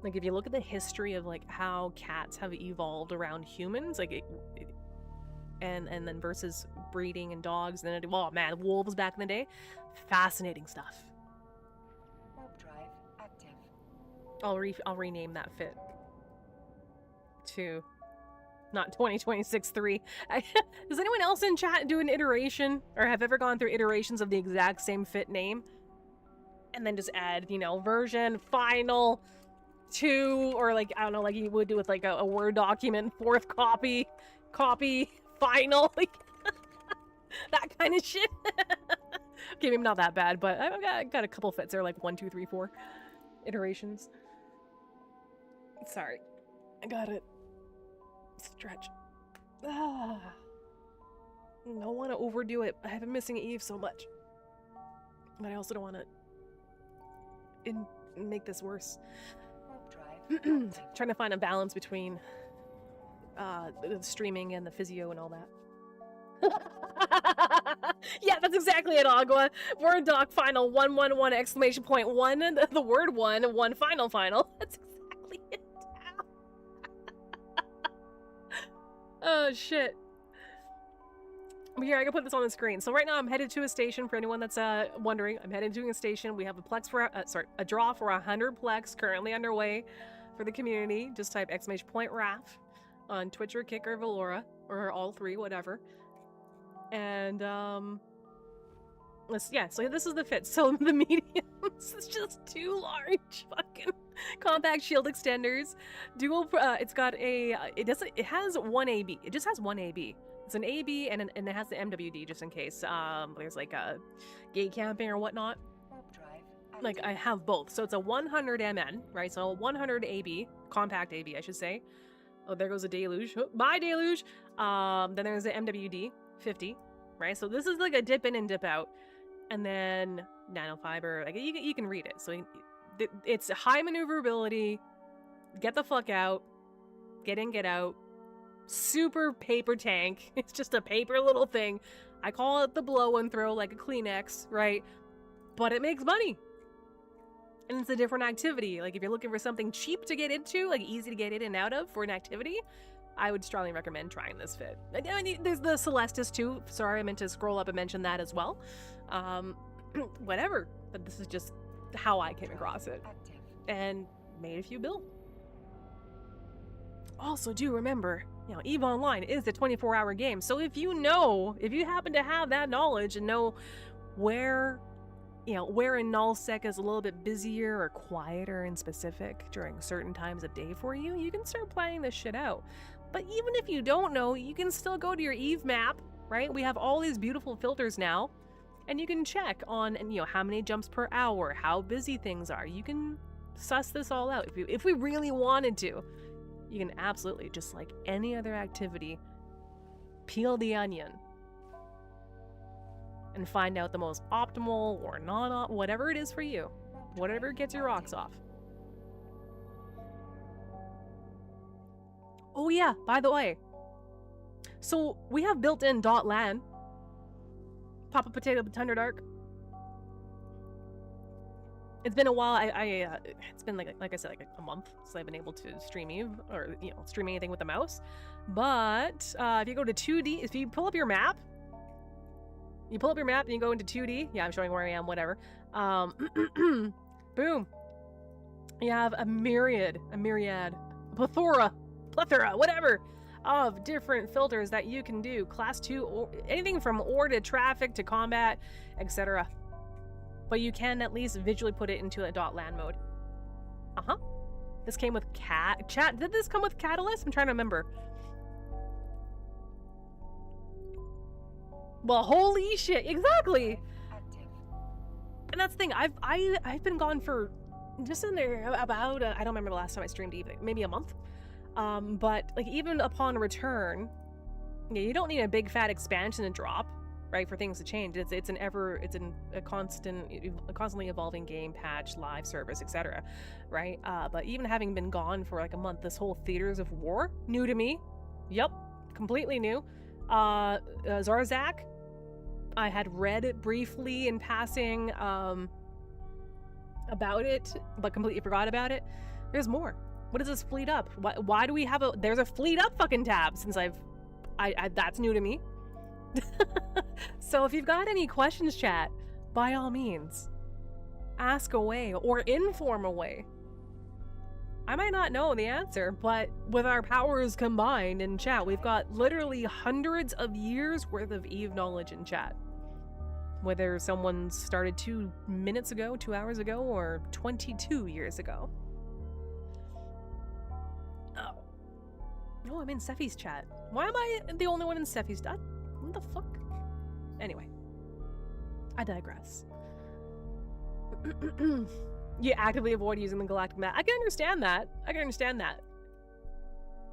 Like, if you look at the history of, like, how cats have evolved around humans, like, and then versus breeding and dogs, and then, oh man, wolves back in the day, fascinating stuff. Warp drive active. I'll rename that fit to not 2026-3. Does anyone else in chat do an iteration, or have ever gone through iterations of the exact same fit name, and then just add, you know, version, final, 2, or like, I don't know, like you would do with like a Word document, 4th copy, final, like that kind of shit. Okay, maybe not that bad, but I've got a couple fits there, like 1, 2, 3, 4 iterations. Sorry, I gotta stretch. Don't want to overdo it. I have been missing Eve so much, but I also don't want to make this worse. Trying to find a balance between the streaming and the physio and all that. Yeah, that's exactly it, Agua. Word doc final 111 exclamation point 1, the word 1 final. That's exactly it. Oh shit. Here, I can put this on the screen. So right now I'm headed to a station for anyone that's wondering. I'm headed to a station. We have a plex for a draw for 100 plex currently underway for the community. Just type !RAF on Twitch or Kick or Valora or all three, whatever. And so this is the fit. So the mediums is just too large. Fucking compact shield extenders. Dual. It's got a. It has one AB. It just has one AB. It's an AB and it has the MWD just in case there's like a gate camping or whatnot. Like I have both. So it's a 100 MN, right? So 100 AB, compact AB, I should say. Oh, there goes a Deluge. Oh, bye, Deluge. Then there's the MWD 50, right? So this is like a dip in and dip out. And then nanofiber, like you can read it. So it's high maneuverability. Get the fuck out. Get in, get out. Super paper tank. It's just a paper little thing. I call it the blow and throw, like a Kleenex, right? But it makes money. And it's a different activity. Like if you're looking for something cheap to get into, like easy to get in and out of for an activity, I would strongly recommend trying this fit. I mean, there's the Celestis too. Sorry, I meant to scroll up and mention that as well. Whatever. But this is just how I came across it. And made a few bill. Also, do remember, EVE Online is a 24-hour game. So if you happen to have that knowledge and know where in nullsec is a little bit busier or quieter and specific during certain times of day for you, you can start playing this shit out. But even if you don't know, you can still go to your EVE map, right? We have all these beautiful filters now, and you can check on, how many jumps per hour, how busy things are. You can suss this all out if we really wanted to. You can absolutely, just like any other activity, peel the onion and find out the most optimal or non-optimal, whatever it is for you. Whatever gets your rocks off. Oh yeah, by the way. So we have built-in .LAN. Papa Potato Thunderdark. It's been a while. It's been like I said, like a month since I've been able to stream EVE or stream anything with the mouse. But if you go to 2D, if you pull up your map, and you go into 2D. Yeah, I'm showing where I am. Whatever. Boom. You have a plethora, whatever, of different filters that you can do. Class 2, or anything from ore to traffic to combat, etc. But you can at least visually put it into a .LAN mode. This came with chat. Did this come with Catalyst? I'm trying to remember. Well, holy shit! Exactly. And that's the thing. I've been gone for just in there about I don't remember the last time I streamed EVE. Maybe a month. But like even upon return, you don't need a big fat expansion to drop. Right, for things to change. It's a constantly evolving game, patch, live service, etc. Right, but even having been gone for like a month, this whole Theaters of War, new to me. Yep, completely new. Zarzak, I had read briefly in passing about it, but completely forgot about it. There's more. What is this fleet up? Why do we have there's a fleet up fucking tab since that's new to me. So if you've got any questions, chat, by all means, ask away or inform away. I might not know the answer, but with our powers combined in chat, we've got literally hundreds of years worth of EVE knowledge in chat. Whether someone started 2 minutes ago, 2 hours ago, or 22 years ago. Oh, I'm in Sephi's chat. Why am I the only one in Sephi's chat? What the fuck? Anyway, I digress. You actively avoid using the galactic map. I can understand that.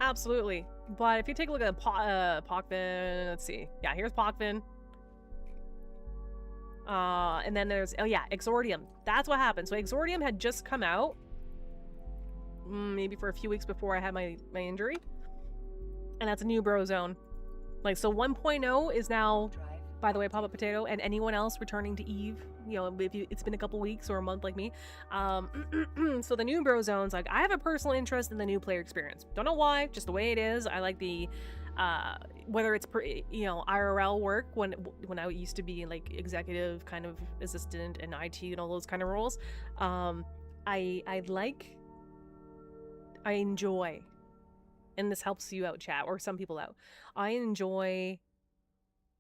Absolutely. But if you take a look at Pokvin, let's see. Yeah, here's Pokvin. And then there's, Exordium. That's what happened. So Exordium had just come out. Maybe for a few weeks before I had my injury. And that's a new bro zone. Like, so 1.0 is now, by the way, Papa Potato, and anyone else returning to EVE, if it's been a couple weeks or a month like me. So the new bro zones, like, I have a personal interest in the new player experience. Don't know why, just the way it is. I like the whether it's IRL work when I used to be like executive kind of assistant and IT and all those kind of roles. I enjoy, and this helps you out, chat, or some people out. I enjoy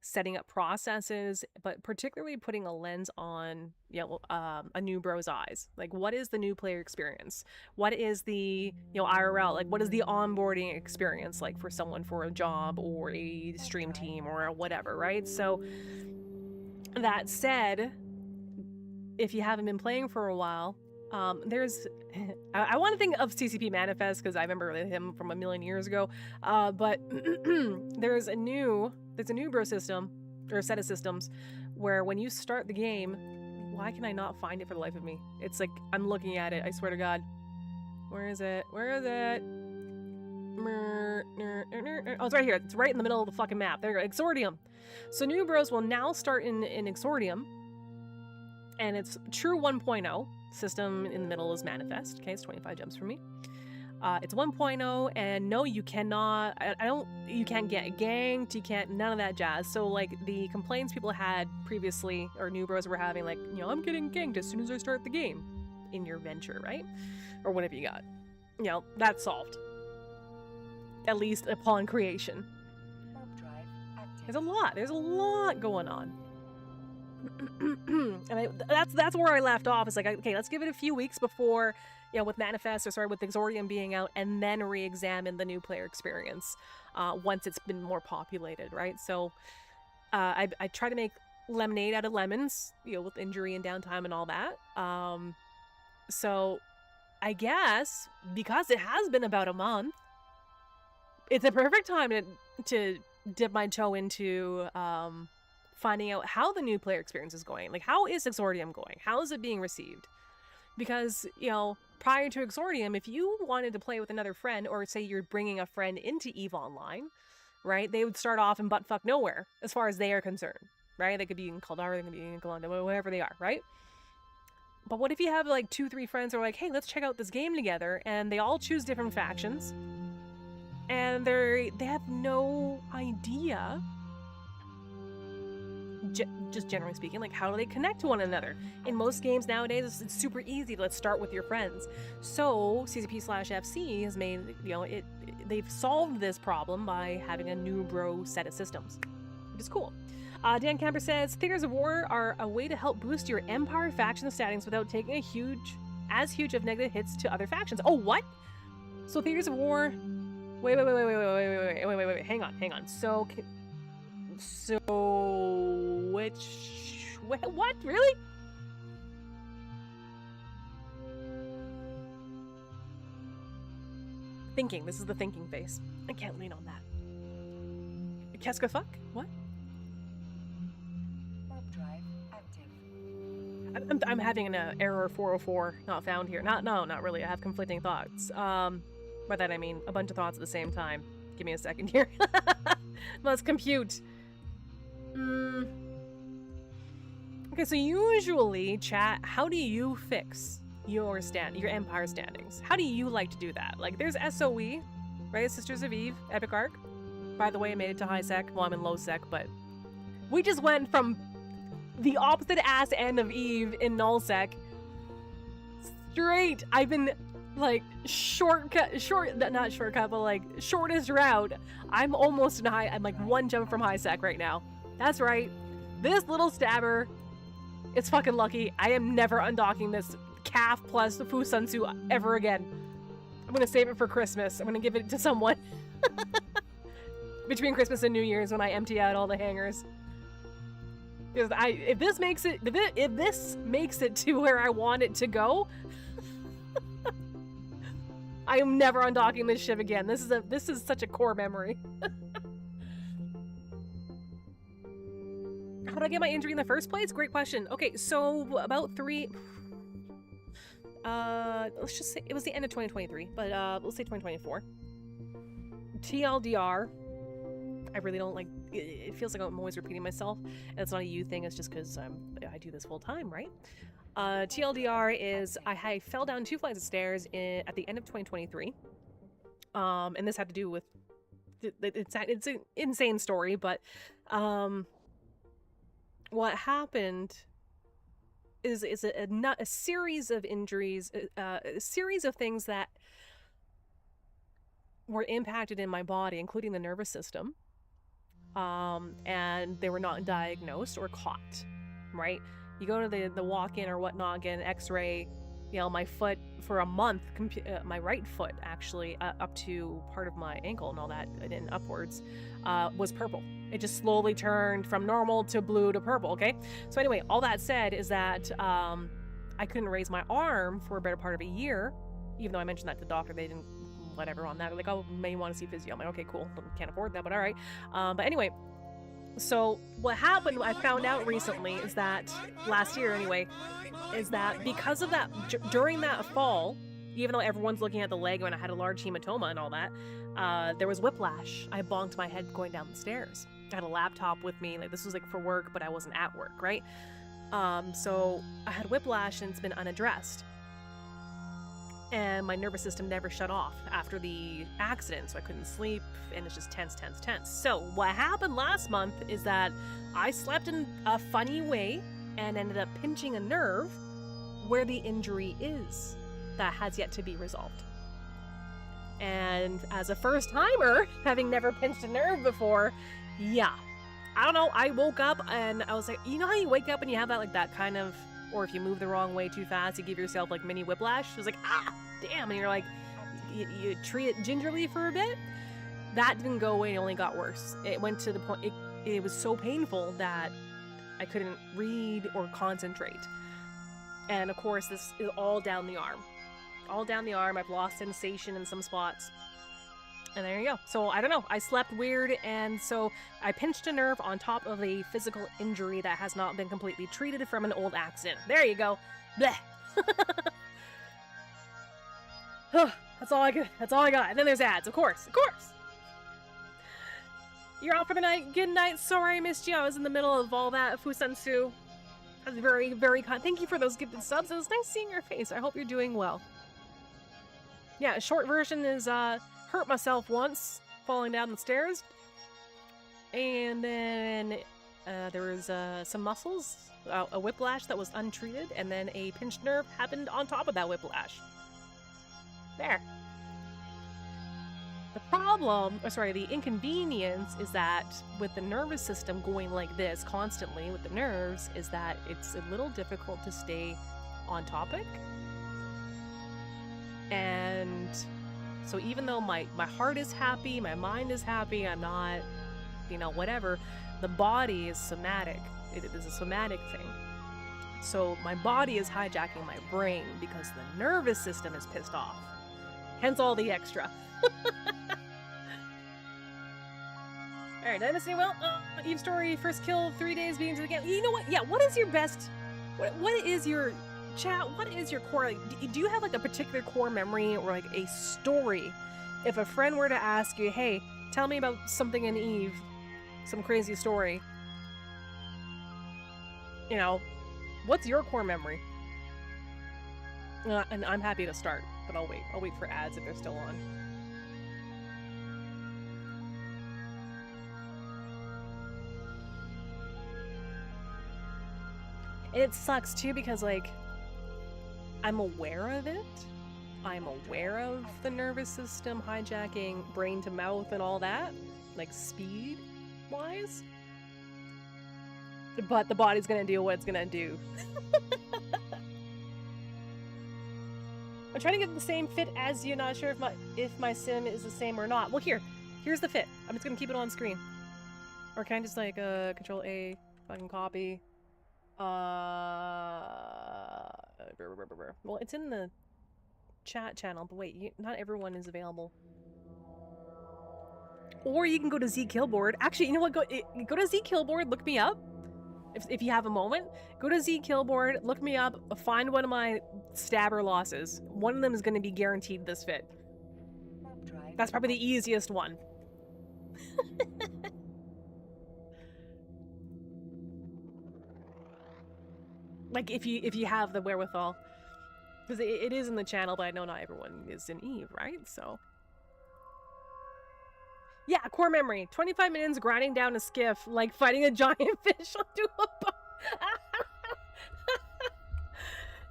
setting up processes, but particularly putting a lens on, a new bro's eyes. Like, what is the new player experience? What is the, IRL? Like, what is the onboarding experience like for someone for a job or a stream team or whatever, right? So that said, if you haven't been playing for a while, there's I want to think of CCP Manifest because I remember him from a million years ago, but there's a new bro system or set of systems where when you start the game, why can I not find it for the life of me? It's like I'm looking at it, I swear to God. Where is it? Oh, it's right here. It's right in the middle of the fucking map. There you go. Exordium. So new bros will now start in Exordium, and it's true 1.0. System in the middle is Manifest. Okay, it's 25 gems for me. It's 1.0, and no, you cannot. You can't get ganked. You can't. None of that jazz. So like the complaints people had previously, or new bros were having, like, I'm getting ganked as soon as I start the game in your venture, right? Or whatever you got. That's solved. At least upon creation. There's a lot going on. And that's where I left off. It's like, okay, let's give it a few weeks before, with Manifest, with Exordium being out, and then re-examine the new player experience once it's been more populated, right? So I try to make lemonade out of lemons, with injury and downtime and all that. So I guess because it has been about a month, it's a perfect time to dip my toe into finding out how the new player experience is going. Like, how is Exordium going? How is it being received? Because, prior to Exordium, if you wanted to play with another friend, or say you're bringing a friend into EVE Online, right, they would start off in buttfuck nowhere, as far as they are concerned, right? They could be in Caldara, they could be in Galanda, whatever they are, right? But what if you have, like, 2-3 friends who are like, hey, let's check out this game together, and they all choose different factions, and they have no idea, just generally speaking, like, how do they connect to one another? In most games nowadays, it's super easy. Let's start with your friends. So CCP/FC has made, they've solved this problem by having a new bro set of systems, which is cool. Dan Camper says, Theaters of War are a way to help boost your Empire faction settings without taking as huge of negative hits to other factions. Oh, what? So Theaters of War, wait, hang on. So what? Really? Thinking. This is the thinking face. I can't lean on that. Keska fuck? What? Warp drive active. I'm having an error 404 not found here. Not really. I have conflicting thoughts. By that I mean a bunch of thoughts at the same time. Give me a second here. Must compute. Okay, so usually, chat, how do you fix your Empire standings? How do you like to do that? Like, there's SOE, right? Sisters of Eve, Epic Arc. By the way, I made it to high sec. Well, I'm in low sec, but we just went from the opposite ass end of Eve in null sec straight. I've been like shortest route. I'm almost in high. I'm like one jump from high sec right now. That's right. This little stabber, it's fucking lucky. I am never undocking this calf plus the Fu Sun Tzu ever again. I'm gonna save it for Christmas. I'm gonna give it to someone between Christmas and New Year's when I empty out all the hangers. Because if this makes it to where I want it to go, I am never undocking this ship again. This is such a core memory. How did I get my injury in the first place? Great question. Okay, so about let's just say it was the end of 2023, but let's say 2024. TLDR. I really don't like. It feels like I'm always repeating myself, and it's not a you thing. It's just because I do this full time, right? TLDR is I fell down 2 flights of stairs at the end of 2023, and this had to do with it's an insane story, but what happened is a series of injuries, a series of things that were impacted in my body, including the nervous system, and they were not diagnosed or caught, right? You go to the walk-in or whatnot, get an x-ray, you know, my foot for a month, my right foot actually, up to part of my ankle and all that, and upwards, was purple. It just slowly turned from normal to blue to purple, okay? So anyway, all that said is that I couldn't raise my arm for a better part of a year, even though I mentioned that to the doctor. They didn't, whatever on that. They're like, oh, may want to see physio. I'm like, okay, cool. Can't afford that, but all right. But anyway, so what happened, I found out recently, is that, last year anyway, is that because of that, during that fall, even though everyone's looking at the leg when I had a large hematoma and all that, there was whiplash. I bonked my head going down the stairs. I had a laptop with me, like this was like for work, but I wasn't at work, right? So I had whiplash and it's been unaddressed. And my nervous system never shut off after the accident, so I couldn't sleep, and it's just tense. So what happened last month is that I slept in a funny way and ended up pinching a nerve where the injury is that has yet to be resolved. And as a first-timer, having never pinched a nerve before, yeah, I don't know, I woke up and I was like, you know how you wake up and you have that, like, that kind of, or if you move the wrong way too fast, you give yourself, like, mini whiplash? It was like, ah, damn, and you're like, you treat it gingerly for a bit. That didn't go away, it only got worse. It went to the point, it was so painful that I couldn't read or concentrate. And of course, this is all down the arm. All down the arm. I've lost sensation in some spots. And there you go. So I don't know. I slept weird, and so I pinched a nerve on top of a physical injury that has not been completely treated from an old accident. There you go. Bleh. That's all I got. That's all I got. And then there's ads, of course. Of course. You're out for the night. Good night. Sorry I missed you. I was in the middle of all that. Fusensu. That's very, very kind. Thank you for those gifted subs. It was nice seeing your face. I hope you're doing well. Yeah, short version is hurt myself once falling down the stairs. And then there was some muscles, a whiplash that was untreated, and then a pinched nerve happened on top of that whiplash. There. The problem, or sorry, the inconvenience is that with the nervous system going like this constantly with the nerves, is that it's a little difficult to stay on topic. And so even though my heart is happy, my mind is happy, I'm not, you know, whatever, the body is somatic. It is a somatic thing. So my body is hijacking my brain because the nervous system is pissed off. Hence all the extra. Alright, did I miss any? Well, Eve story, first kill, 3 days being to the game. You know what? Yeah, what is your best... What is your... Chat, what is your core? Like, do you have like a particular core memory or like a story? If a friend were to ask you, hey, tell me about something in Eve, some crazy story, you know, what's your core memory? And I'm happy to start, but I'll wait. I'll wait for ads if they're still on. And it sucks too because, like, I'm aware of it. I'm aware of the nervous system hijacking brain to mouth and all that, like speed-wise. But the body's gonna do what it's gonna do. I'm trying to get the same fit as you. Not sure if my sim is the same or not. Well, here's the fit. I'm just gonna keep it on screen. Or can I just like Control A, fucking copy? Well, it's in the chat channel, but wait, not everyone is available. Or you can go to Z Killboard. Actually, you know what? Go to Z Killboard. Look me up. If you have a moment, go to Z Killboard. Look me up. Find one of my stabber losses. One of them is going to be guaranteed this fit. That's probably the easiest one. Like if you have the wherewithal, because it is in the channel, but I know not everyone is in Eve, right? So Yeah, core memory. 25 minutes grinding down a skiff, like fighting a giant fish onto a boat.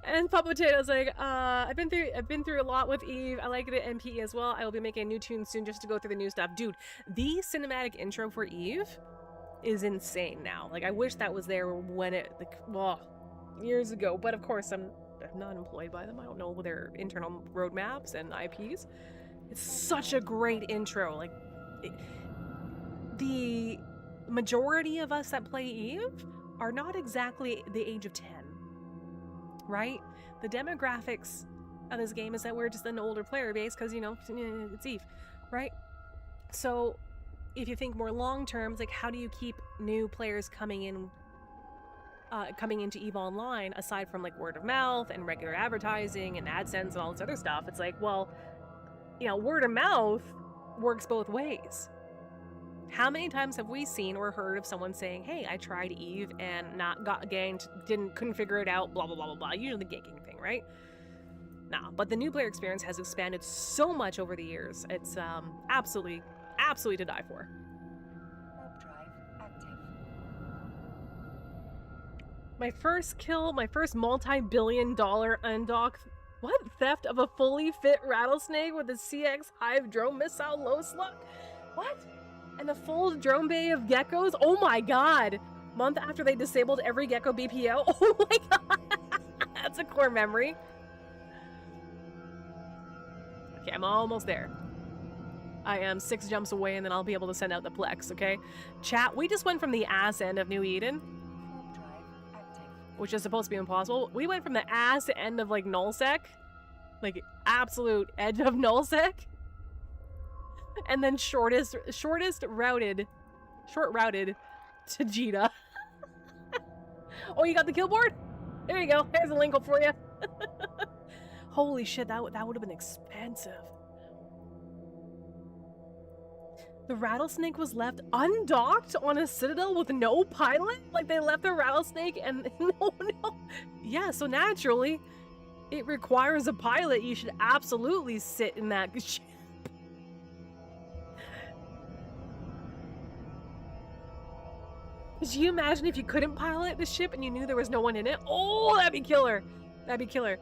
And Pop Potato's like, I've been through a lot with Eve. I like it at MP as well. I will be making a new tune soon just to go through the new stuff. Dude, the cinematic intro for Eve is insane now. Like, I wish that was there when it, like, well, years ago. But of course, I'm not employed by them. I don't know their internal roadmaps and IPs. It's such a great intro. Like, the majority of us that play Eve are not exactly the age of 10. Right? The demographics of this game is that we're just an older player base because, you know, it's Eve, right? So if you think more long term, it's like, how do you keep new players coming into Eve Online aside from like word of mouth and regular advertising and AdSense and all this other stuff? It's like, well, you know, word of mouth works both ways. How many times have we seen or heard of someone saying, hey, I tried Eve and got ganked, couldn't figure it out, blah, blah, blah, blah, blah. Usually the ganking thing, right? Nah, but the new player experience has expanded so much over the years. It's absolutely to die for. Warp drive active. My first kill, my first multi-billion-dollar undock. What? Theft of a fully fit rattlesnake with a CX Hive drone missile low slug? What? And a full drone bay of geckos? Oh my god! Month after they disabled every gecko BPO? Oh my god! That's a core memory. Okay, I'm almost there. I am 6 jumps away and then I'll be able to send out the Plex, okay? Chat, we just went from the ass end of New Eden, Warp drive active. which is supposed to be impossible. We went from the ass end of like Nullsec, like absolute edge of Nullsec, and then short routed to Jita. Oh, you got the kill board? There you go. There's a link for you. Holy shit, that would have been expensive. The rattlesnake was left undocked on a citadel with no pilot? Like, they left the rattlesnake and no. Yeah, so naturally, it requires a pilot. You should absolutely sit in that ship. Could you imagine if you couldn't pilot the ship and you knew there was no one in it? Oh, that'd be killer. That'd be killer.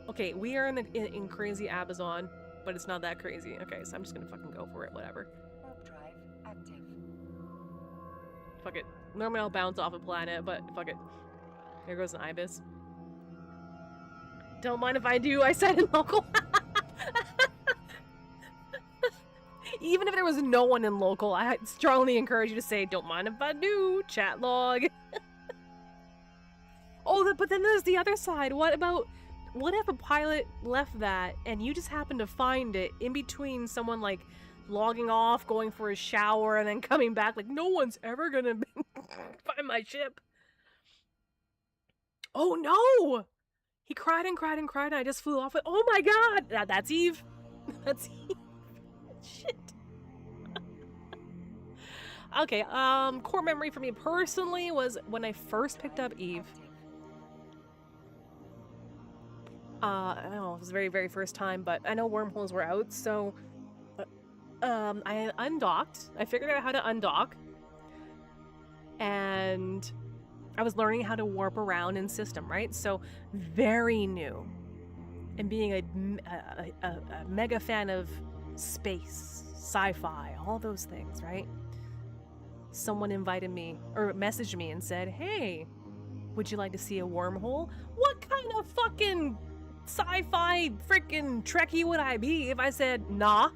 Okay, we are in crazy Amazon, but it's not that crazy. Okay, so I'm just gonna fucking go for it, whatever. Warp drive active. Fuck it. Normally I'll bounce off a planet, but fuck it. There goes an ibis. Don't mind if I do, I said in local. Even if there was no one in local, I strongly encourage you to say, don't mind if I do, chat log. Oh, but then there's the other side. What if a pilot left that and you just happened to find it in between someone like logging off, going for a shower, and then coming back like, no one's ever gonna find my ship. Oh no! He cried and cried and cried and I just flew off it. Oh my god! That's Eve. That's Eve. Shit. Okay, core memory for me personally was when I first picked up Eve. I don't know, it was the very, very first time, but I know wormholes were out, so I undocked. I figured out how to undock, and I was learning how to warp around in system, right? So very new, and being a mega fan of space, sci-fi, all those things, right? Someone invited me or messaged me and said, hey, would you like to see a wormhole? What kind of fucking sci-fi freaking Trekkie would I be if I said nah?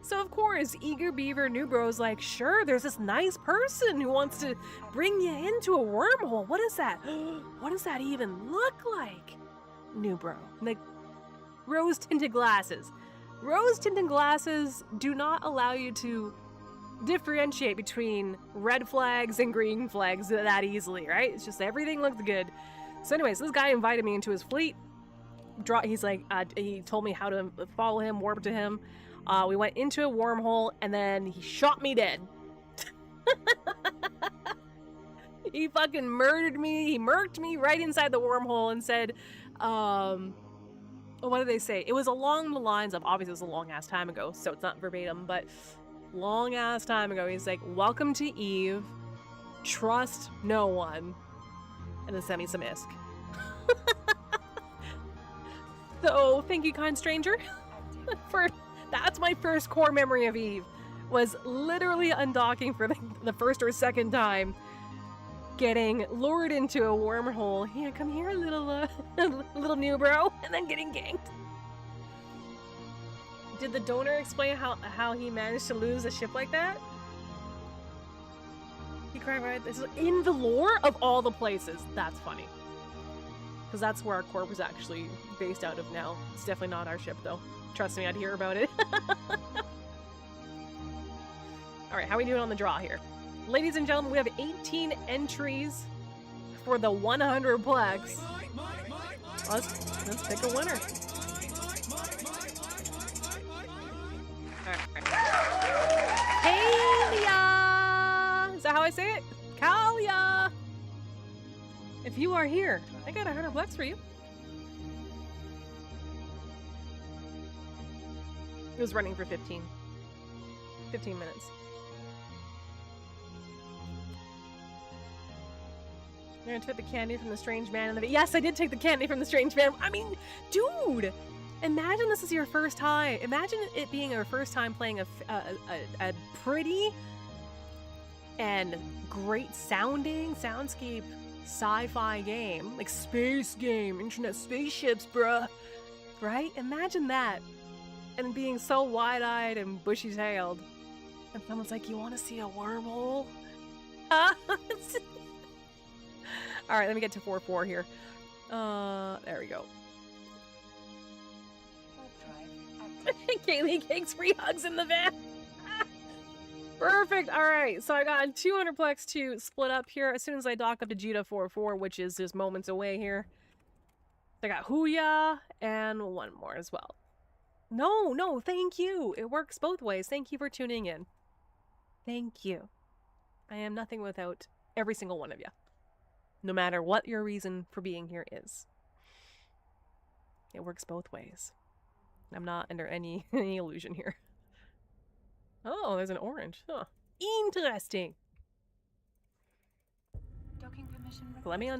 So of course, Eager Beaver New Bro's like, sure, there's this nice person who wants to bring you into a wormhole. What is that? What does that even look like? New Bro. Like, rose-tinted glasses. Rose-tinted glasses do not allow you to differentiate between red flags and green flags that easily, right? It's just everything looks good. So anyways, this guy invited me into his fleet. He's like, he told me how to follow him, warp to him. We went into a wormhole, and then he shot me dead. He fucking murdered me. He murked me right inside the wormhole and said, what did they say? It was along the lines of, obviously it was a long ass time ago, so it's not verbatim, but long ass time ago. He's like, welcome to Eve. Trust no one. And then send me some ISK. So, thank you, kind stranger. That's my first core memory of Eve. Was literally undocking for the first or second time. Getting lured into a wormhole. Here, come here, little new bro. And then getting ganked. Did the donor explain how he managed to lose a ship like that? He cried, right? This is in the lore of all the places. That's funny. Because that's where our corp is actually based out of now. It's definitely not our ship, though. Trust me, I'd hear about it. Alright, how are we doing on the draw here? Ladies and gentlemen, we have 18 entries for the 100-plex. Let's pick a winner. Kalia! Is that how I say it? Kalia! If you are here, I got 100 bucks for you. It was running for 15 minutes. You're gonna take the candy from the strange man in the... Yes, I did take the candy from the strange man. I mean, dude! Imagine this is your first time. Imagine it being your first time playing a pretty and great sounding soundscape sci-fi game. Like space game, internet spaceships, bruh. Right? Imagine that. And being so wide-eyed and bushy-tailed. And someone's like, you want to see a wormhole? Alright, let me get to 4-4 here. There we go. Kaylee Cake's free hugs in the van. Perfect. Alright, so I got 200 plex to split up here as soon as I dock up to Judah 4-4, which is just moments away here. I got Huya and one more as well. No, thank you. It works both ways. Thank you for tuning in. Thank you. I am nothing without every single one of you. No matter what your reason for being here is. It works both ways. I'm not under any illusion here. Oh, there's an orange. Huh. Interesting. Docking permission Let me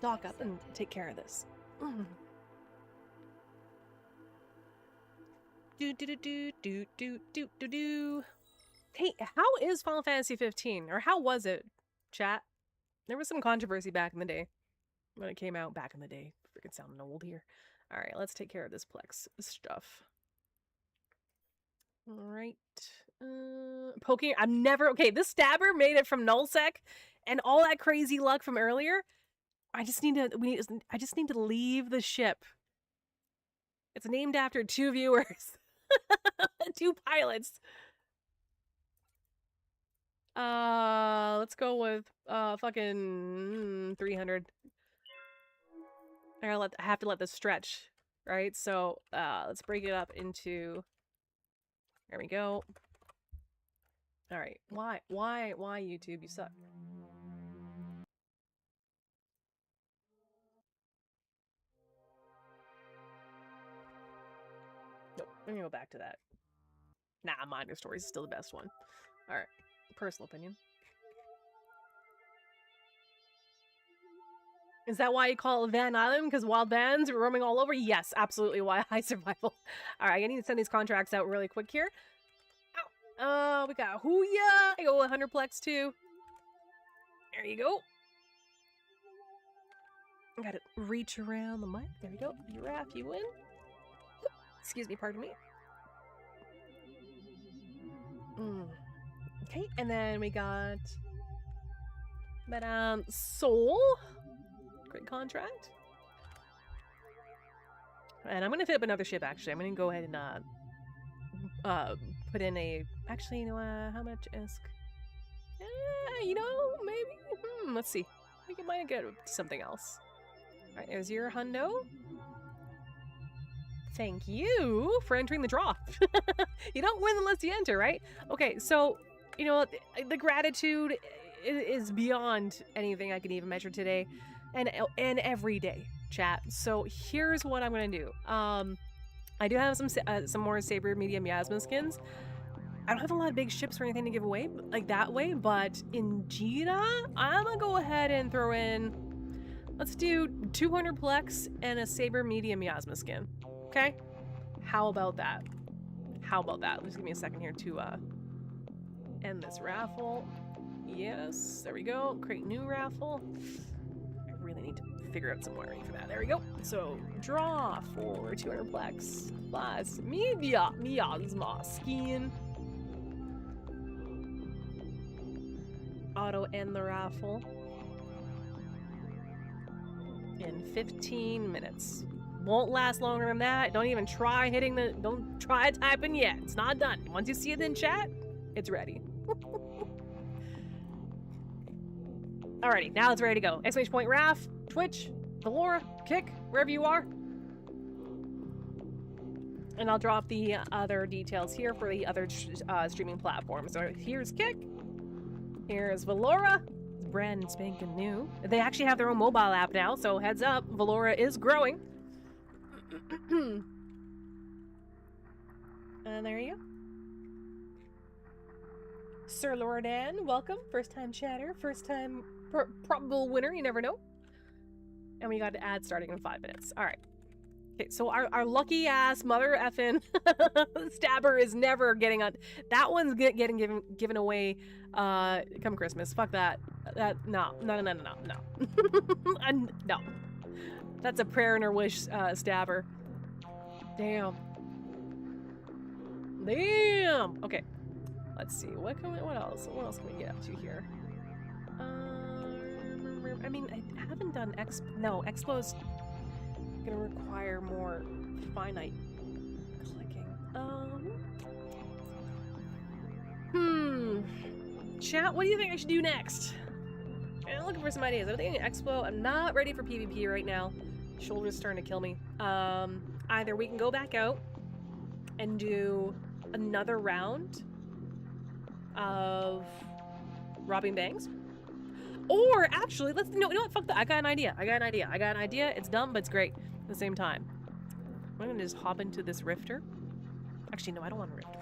dock up and take care of this. Do. Hey, how is Final Fantasy 15? Or how was it, chat? There was some controversy back in the day. When it came out back in the day. Freaking sounding old here. Alright, let's take care of this Plex stuff. Alright. Poking. Okay, this stabber made it from nullsec and all that crazy luck from earlier. I just need to leave the ship. It's named after 2 viewers. 2 pilots. Let's go with fucking 300. I have to let this stretch, right? So let's break it up into. There we go. All right. Why YouTube? You suck. Nope. I'm gonna go back to that. Nah, Minor Stories is still the best one. All right. Personal opinion. Is that why you call it Van Island? Because wild vans are roaming all over? Yes, absolutely why high survival. Alright, I need to send these contracts out really quick here. Ow. We got Huya. I go 100 plex too. There you go. I gotta reach around the mic. There we go. Giraffe, you win. Excuse me, pardon me. Okay, and then we got Madame Soul. Great contract. And I'm gonna fit up another ship actually. I'm gonna go ahead and put in a actually, you know, how much ISK? You know, maybe let's see. I think I might get something else. Alright, there's your hundo. Thank you for entering the draw. You don't win unless you enter, right? Okay, so you know, the gratitude is beyond anything I can even measure today and every day, chat. So here's what I'm gonna do. I do have some more Saber Media Miasma skins, I don't have a lot of big ships or anything to give away like that way, but in Jita, I'm gonna go ahead and throw in, let's do 200 Plex and a Saber Medium Miasma skin. Okay? How about that? How about that? Just give me a second here to end this raffle. Yes, there we go. Create new raffle. I really need to figure out some wiring for that. There we go. So draw for 200 Plex plus Miasma skin. Auto end the raffle in 15 minutes. Won't last longer than that. Don't even try hitting the, don't try typing yet. It's not done. Once you see it in chat, it's ready. Alrighty, now it's ready to go. Exclamation point Raph, Twitch, Valora, Kick, wherever you are. And I'll drop the other details here for the other streaming platforms. So here's Kick. Here's Valora. It's brand spanking new. They actually have their own mobile app now, so heads up, Valora is growing. And there you go. Sir Lordan, welcome. First time chatter, first time probable winner, you never know. And we got an ad starting in 5 minutes. All right. Okay, so our lucky ass mother effing stabber is never getting on. That one's getting given away come Christmas. Fuck that. No. And no. That's a prayer and her wish stabber. Damn. Okay. Let's see. What else? What else can we get up to here? I mean, I haven't done Expo's gonna require more finite clicking. Chat, what do you think I should do next? I'm looking for some ideas. I'm thinking Expo. I'm not ready for PvP right now. Shoulder's starting to kill me. Either we can go back out and do another round of robbing banks, or actually, let's you know what? Fuck that. I got an idea. It's dumb, but it's great at the same time. I'm gonna just hop into this rifter. Actually, no, I don't want a rifter.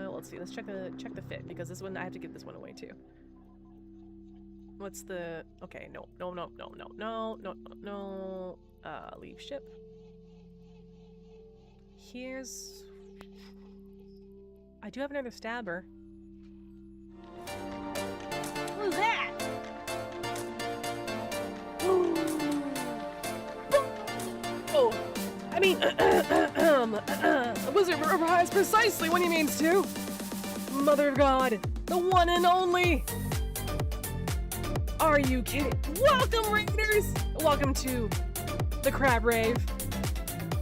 Let's see. Let's check the fit, because this one I have to give this one away too. What's the? Okay, no. Leave ship. Here's. I do have another stabber. Who's that? Oh, I mean, a wizard replies precisely when he means to. Mother of God, the one and only. Are you kidding? Welcome, Raiders! Welcome to the Crab Rave.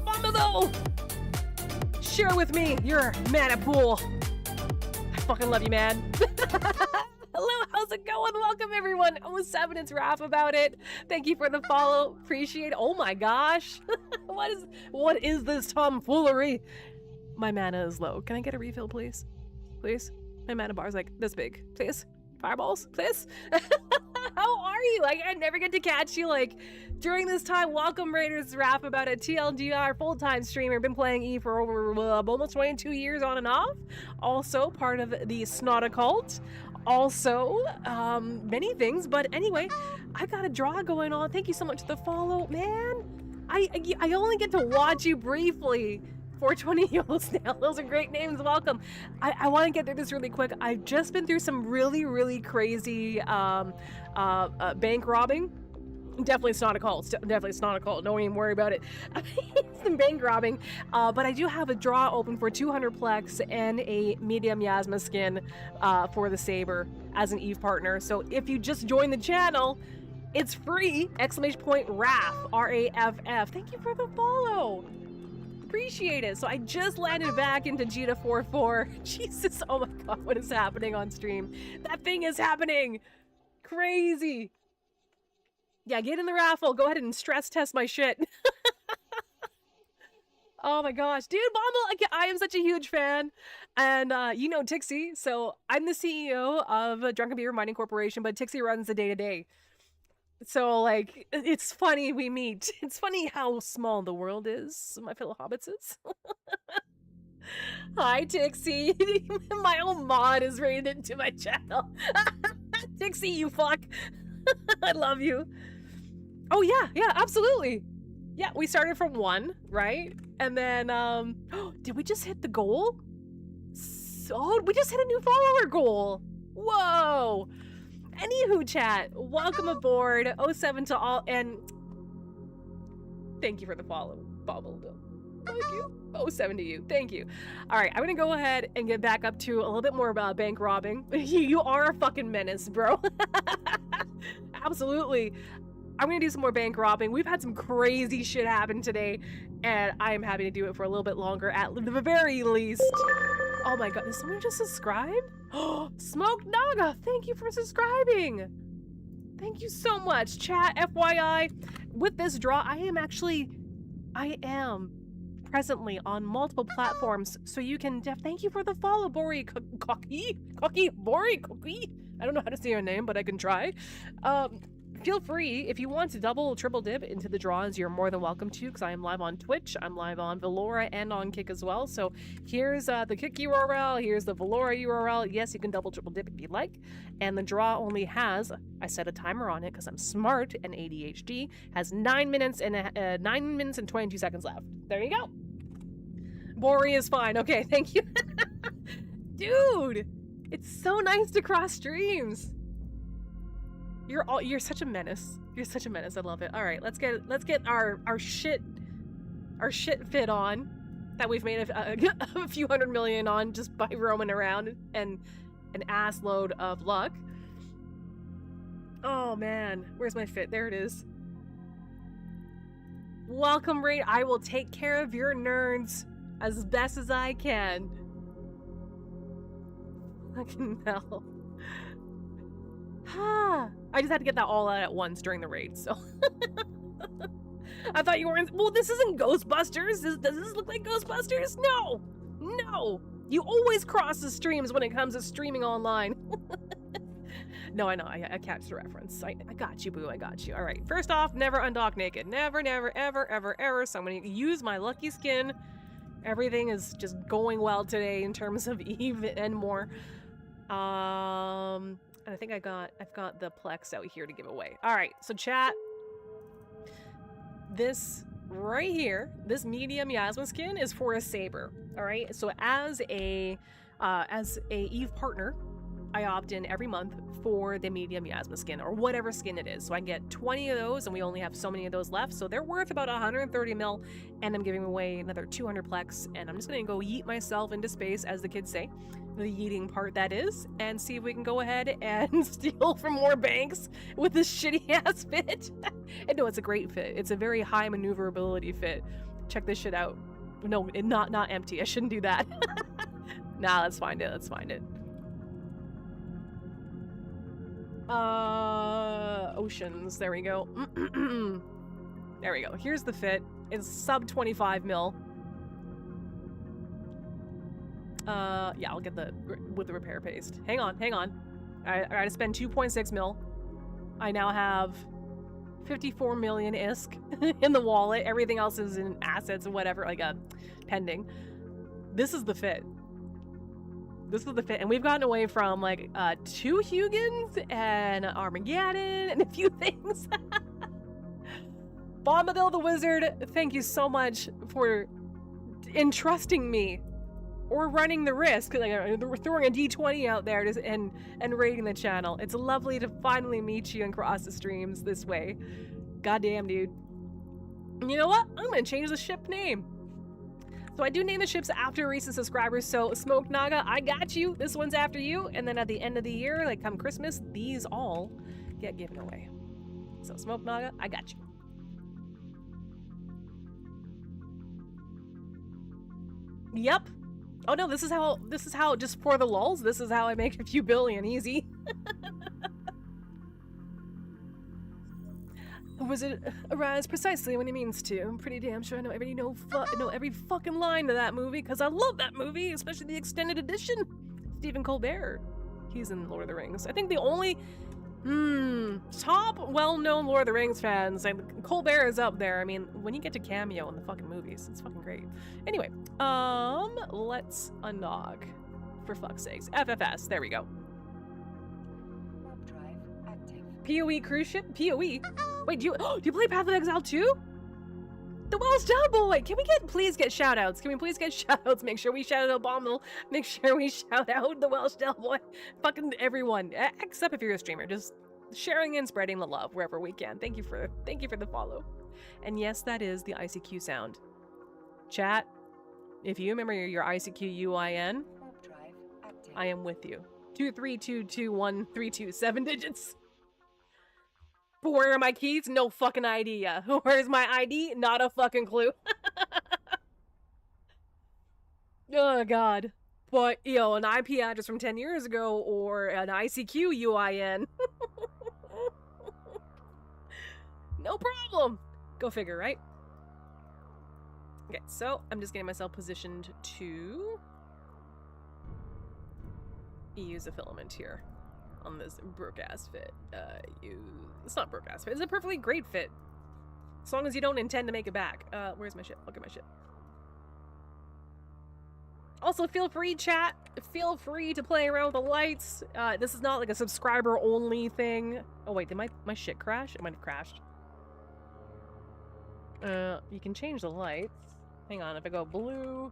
Mama though! Share with me your mana pool. I fucking love you, man. Hello, how's it going? Welcome, everyone. Almost 7, it's Raph about it. Thank you for the follow. Appreciate it. Oh my gosh. What is this tomfoolery? My mana is low. Can I get a refill, please? Please? My mana bar is like this big. Please? Fireballs? Please? How are you? I never get to catch you during this time. Welcome, Raiders. Raph about it. TLDR, full-time streamer. Been playing E for over almost 22 years on and off. Also part of the Snot Cult. Also, many things. But anyway, I got a draw going on. Thank you so much for the follow, man. I only get to watch you briefly. 420 Yolos now. Those are great names. Welcome. I want to get through this really quick. I've just been through some really, really crazy bank robbing. Definitely it's not a cult. Don't even worry about it. Some bank robbing. But I do have a draw open for 200 Plex and a medium Miasma skin for the Saber as an Eve partner. So if you just joined the channel, it's free. Exclamation point Raff. R-A-F-F. Thank you for the follow. Appreciate it. So I just landed back into Jita 4.4. Jesus, oh my god, what is happening on stream? That thing is happening. Crazy. Yeah, get in the raffle. Go ahead and stress test my shit. Oh my gosh. Dude, Bomble, I am such a huge fan. And you know Tixie, so I'm the CEO of Drunken Beaver Mining Corporation, but Tixie runs the day-to-day. So, it's funny we meet. It's funny how small the world is, my fellow hobbitses. Hi, Tixie. My own mod is rated into my channel. Tixie, you fuck. I love you. Oh, yeah, absolutely. Yeah, we started from 1, right? And then, did we just hit the goal? So, we just hit a new follower goal. Whoa. Anywho, chat, welcome aboard. 07 to all, and thank you for the follow, Bubble. Thank you. 07 to you. Thank you. All right, I'm gonna go ahead and get back up to a little bit more about bank robbing. You are a fucking menace, bro. Absolutely. I'm gonna do some more bank robbing. We've had some crazy shit happen today, and I am happy to do it for a little bit longer at the very least. Oh my god, did someone just subscribe? Oh, Smoked Naga, thank you for subscribing. Thank you so much, chat. FYI, with this draw, I am presently on multiple platforms, so you can thank you for the follow, Bori Bori Cookie. I don't know how to say your name, but I can try. Feel free, if you want to double, triple dip into the draws, you're more than welcome to, because I am live on Twitch, I'm live on Valora and on Kick as well. So here's the Kick URL, here's the Valora URL. Yes, you can double, triple dip if you like. And the draw only has, I set a timer on it because I'm smart and ADHD, has 9 minutes and 9 minutes and 22 seconds left. There you go. Bori is fine. Okay, thank you. Dude, it's so nice to cross streams. You're such a menace. You're such a menace. I love it. All right, let's get our shit fit on that we've made a few 100 million on just by roaming around and an ass load of luck. Oh man, where's my fit? There it is. Welcome, Raid. I will take care of your nerds as best as I can. Fucking hell. I just had to get that all out at once during the raid, so. I thought you were in. Well, this isn't Ghostbusters. Does this look like Ghostbusters? No! No! You always cross the streams when it comes to streaming online. No, I know. I catch the reference. I got you, boo. I got you. All right. First off, never undock naked. Never, never, ever, ever, ever. So I'm going to use my lucky skin. Everything is just going well today in terms of Eve and more. And I think I've got the Plex out here to give away. All right, so chat, this right here, this medium Miasma skin is for a Saber. All right, so as a Eve partner, I opt in every month for the medium Miasma skin or whatever skin it is. So I get 20 of those, and we only have so many of those left. So they're worth about 130 mil, and I'm giving away another 200 Plex. And I'm just gonna go yeet myself into space, as the kids say, the yeeting part that is, and see if we can go ahead and steal from more banks with this shitty ass fit. And no, it's a great fit. It's a very high maneuverability fit. Check this shit out. No, not empty. I shouldn't do that. Nah, let's find it. Let's find it. Oceans. There we go. There we go. Here's the fit. It's sub 25 mil. Yeah, I'll get with the repair paste. Hang on. I gotta spend 2.6 mil. I now have 54 million ISK in the wallet. Everything else is in assets or whatever, like pending. This is the fit. This is the fit, and we've gotten away from like 2 Hugins and Armageddon and a few things. Bombadil the Wizard, thank you so much for entrusting me or running the risk, like throwing a D20 out there and raiding the channel. It's lovely to finally meet you and cross the streams this way. Goddamn, dude. And you know what? I'm gonna change the ship name. So I do name the ships after recent subscribers. So Smoked Naga, I got you. This one's after you. And then at the end of the year, like come Christmas, these all get given away. So Smoked Naga, I got you. Yep. Oh no, this is how just for the lulz, this is how I make a few billion easy. Wizard arrives precisely when he means to. I'm pretty damn sure I know every fucking line to that movie, because I love that movie, especially the extended edition. Stephen Colbert, he's in Lord of the Rings. I think the only Top well-known Lord of the Rings fans, and Colbert is up there. I mean, when you get to cameo in the fucking movies, it's fucking great. Anyway, let's undog. For fuck's sakes. FFS, there we go. Warp drive active. PoE cruise ship? PoE? Wait, do you play Path of Exile too? The Welsh Down Boy! Can we please get shoutouts? Can we please get shoutouts? Make sure we shout out Abominable. Make sure we shout out the Welsh Down Boy. Fucking everyone. Except if you're a streamer. Just sharing and spreading the love wherever we can. Thank you for the follow. And yes, that is the ICQ sound. Chat, if you remember your ICQ UIN, Warp drive active. I am with you. 2322132, 7 digits. But where are my keys? No fucking idea. Where's my ID? Not a fucking clue. Oh god. But, an IP address from 10 years ago or an ICQ UIN. No problem. Go figure, right? Okay, so I'm just getting myself positioned to use a filament here on this broke-ass fit. It's not broke-ass fit. It's a perfectly great fit. As long as you don't intend to make it back. Where's my shit? Look at my shit. Also, feel free, chat. Feel free to play around with the lights. This is not like a subscriber-only thing. Oh, wait, did my shit crash? It might have crashed. You can change the lights. Hang on, if I go blue...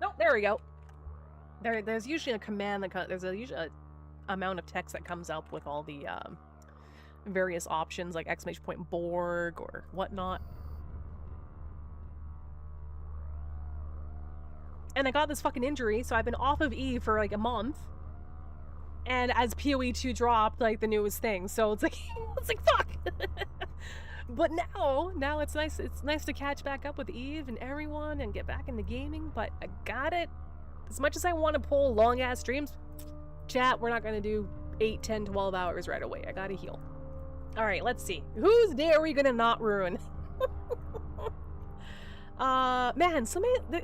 Nope, there we go. There's usually a command that there's usually a amount of text that comes up with all the various options like ! Borg or whatnot. And I got this fucking injury, so I've been off of E for like a month. And as PoE 2 dropped, like the newest thing, so it's like fuck. But now it's nice. It's nice to catch back up with Eve and everyone and get back into gaming. But I got it. As much as I want to pull long ass streams, chat, we're not gonna do 8, 10, 12 hours right away. I gotta heal. All right, let's see. Whose day are we gonna not ruin? Man,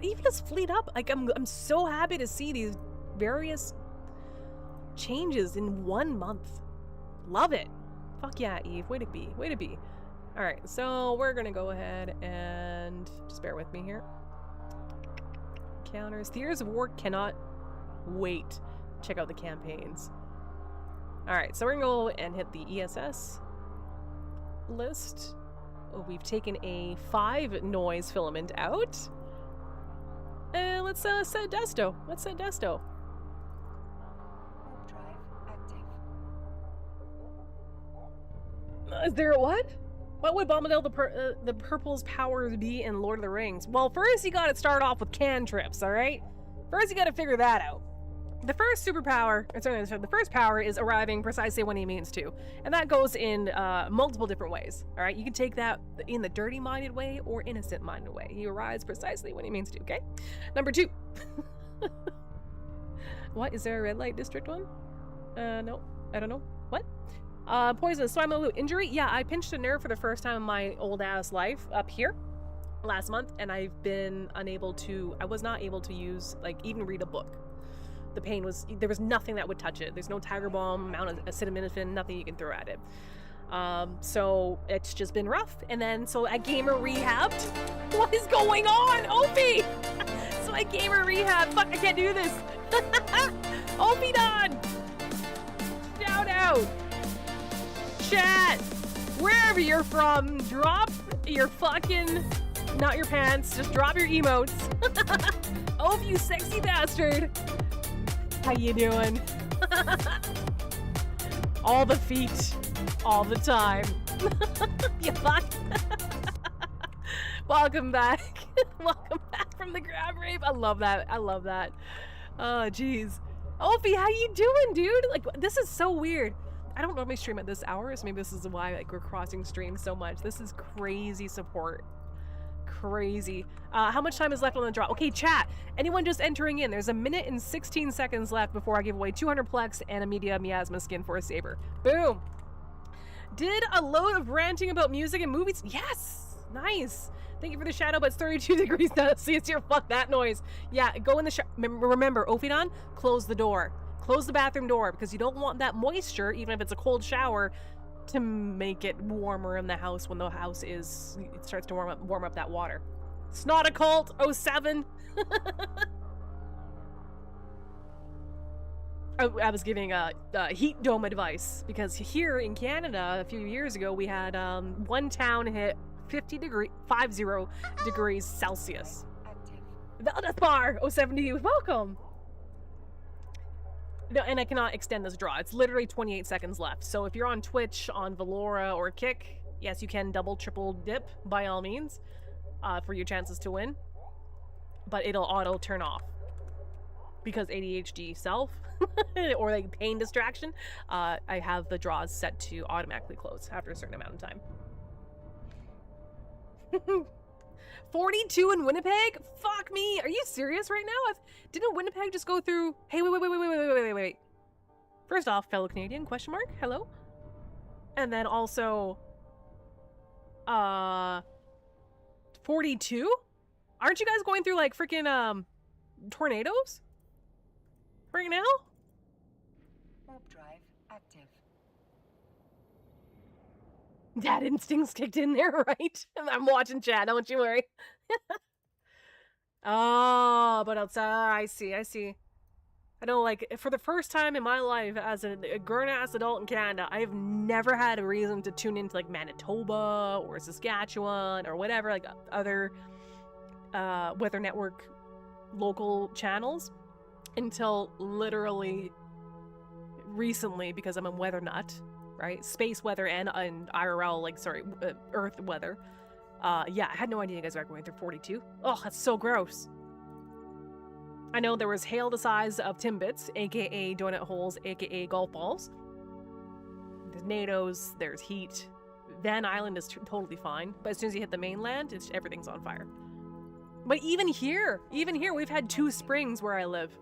even just fleet up. Like I'm so happy to see these various changes in 1 month. Love it. Fuck yeah, Eve. Way to be. Way to be. All right, so we're gonna go ahead and just bear with me here. Counters. Theaters of War cannot wait. Check out the campaigns. All right, so we're gonna go and hit the ESS list. We've taken a 5 noise filament out. And let's set Desto. Let's set Desto. Warp drive active. Is there a what? What would Bombadil the Purple's powers be in Lord of the Rings? Well, first you gotta start off with cantrips, alright? First you gotta figure that out. The first superpower, the first power is arriving precisely when he means to. And that goes in multiple different ways, alright? You can take that in the dirty-minded way or innocent-minded way. He arrives precisely when he means to, okay? Number 2. What, is there a red light district one? No, I don't know. What? Poisonous, Swimaloot injury? Yeah, I pinched a nerve for the first time in my old-ass life up here last month, and I was not able to use, even read a book. The pain there was nothing that would touch it. There's no Tiger Balm, amount of acetaminophen, nothing you can throw at it. So it's just been rough. And then, so at Gamer Rehabbed, what is going on, Opie? So at Gamer Rehab, fuck, I can't do this. Opie done. Shout out. Chat, wherever you're from, drop your fucking, not your pants, just drop your emotes. Oh, you sexy bastard. How you doing? All the feet, all the time. You fuck. Welcome back. Welcome back from the grab rape. I love that. I love that. Oh, jeez. Opie, how you doing, dude? Like, this is so weird. I don't normally stream at this hour, so maybe this is why we're crossing streams so much. This is crazy support. Crazy. How much time is left on the draw? Okay, chat. Anyone just entering in? There's 1 minute and 16 seconds left before I give away 200 Plex and a Media Miasma skin for a Saber. Boom. Did a load of ranting about music and movies? Yes. Nice. Thank you for the shadow, but it's 32 degrees Celsius here. Fuck that noise. Yeah, go in the remember, Ophinon, close the door. Close the bathroom door because you don't want that moisture, even if it's a cold shower, to make it warmer in the house when the house it starts to warm up that water. It's not a cult. 07. I was giving a heat dome advice because here in Canada a few years ago we had one town hit 50 degrees Celsius. That's bar 070. Welcome. No, and I cannot extend this draw. It's literally 28 seconds left. So if you're on Twitch, on Valora, or Kick, yes, you can double, triple dip by all means for your chances to win. But it'll auto turn off because ADHD self or like pain distraction. I have the draws set to automatically close after a certain amount of time. 42 in Winnipeg? Fuck me. Are you serious right now? Didn't Winnipeg just go through... Hey, wait. First off, fellow Canadian, question mark? Hello? And then also... 42? Aren't you guys going through, like, freaking, tornadoes? Right now? Warp drive active. Dad instincts kicked in there, right? I'm watching chat, don't you worry. Oh, but outside, I see. I know, like, for the first time in my life as a grown-ass adult in Canada, I've never had a reason to tune into, like, Manitoba or Saskatchewan or whatever, like, other Weather Network local channels until literally recently because I'm a weather nut. Right? Space weather and IRL, like, sorry, Earth weather. Yeah, I had no idea you guys were going through 42. Oh, that's so gross. I know there was hail the size of Timbits, aka donut holes, aka golf balls. There's tornadoes, there's heat. Van Island is totally fine, but as soon as you hit the mainland, everything's on fire. But even here, we've had 2 springs where I live.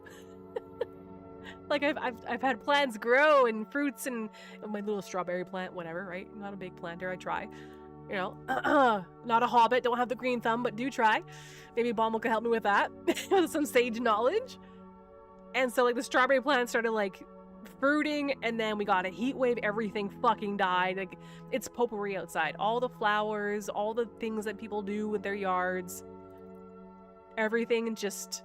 Like, I've had plants grow and fruits and my little strawberry plant, whatever, right? Not a big planter, I try. You know, not a hobbit, don't have the green thumb, but do try. Maybe Bommel can help me with that, with some sage knowledge. And so, like, the strawberry plant started, like, fruiting, and then we got a heat wave, everything fucking died. Like, it's potpourri outside. All the flowers, all the things that people do with their yards, everything just...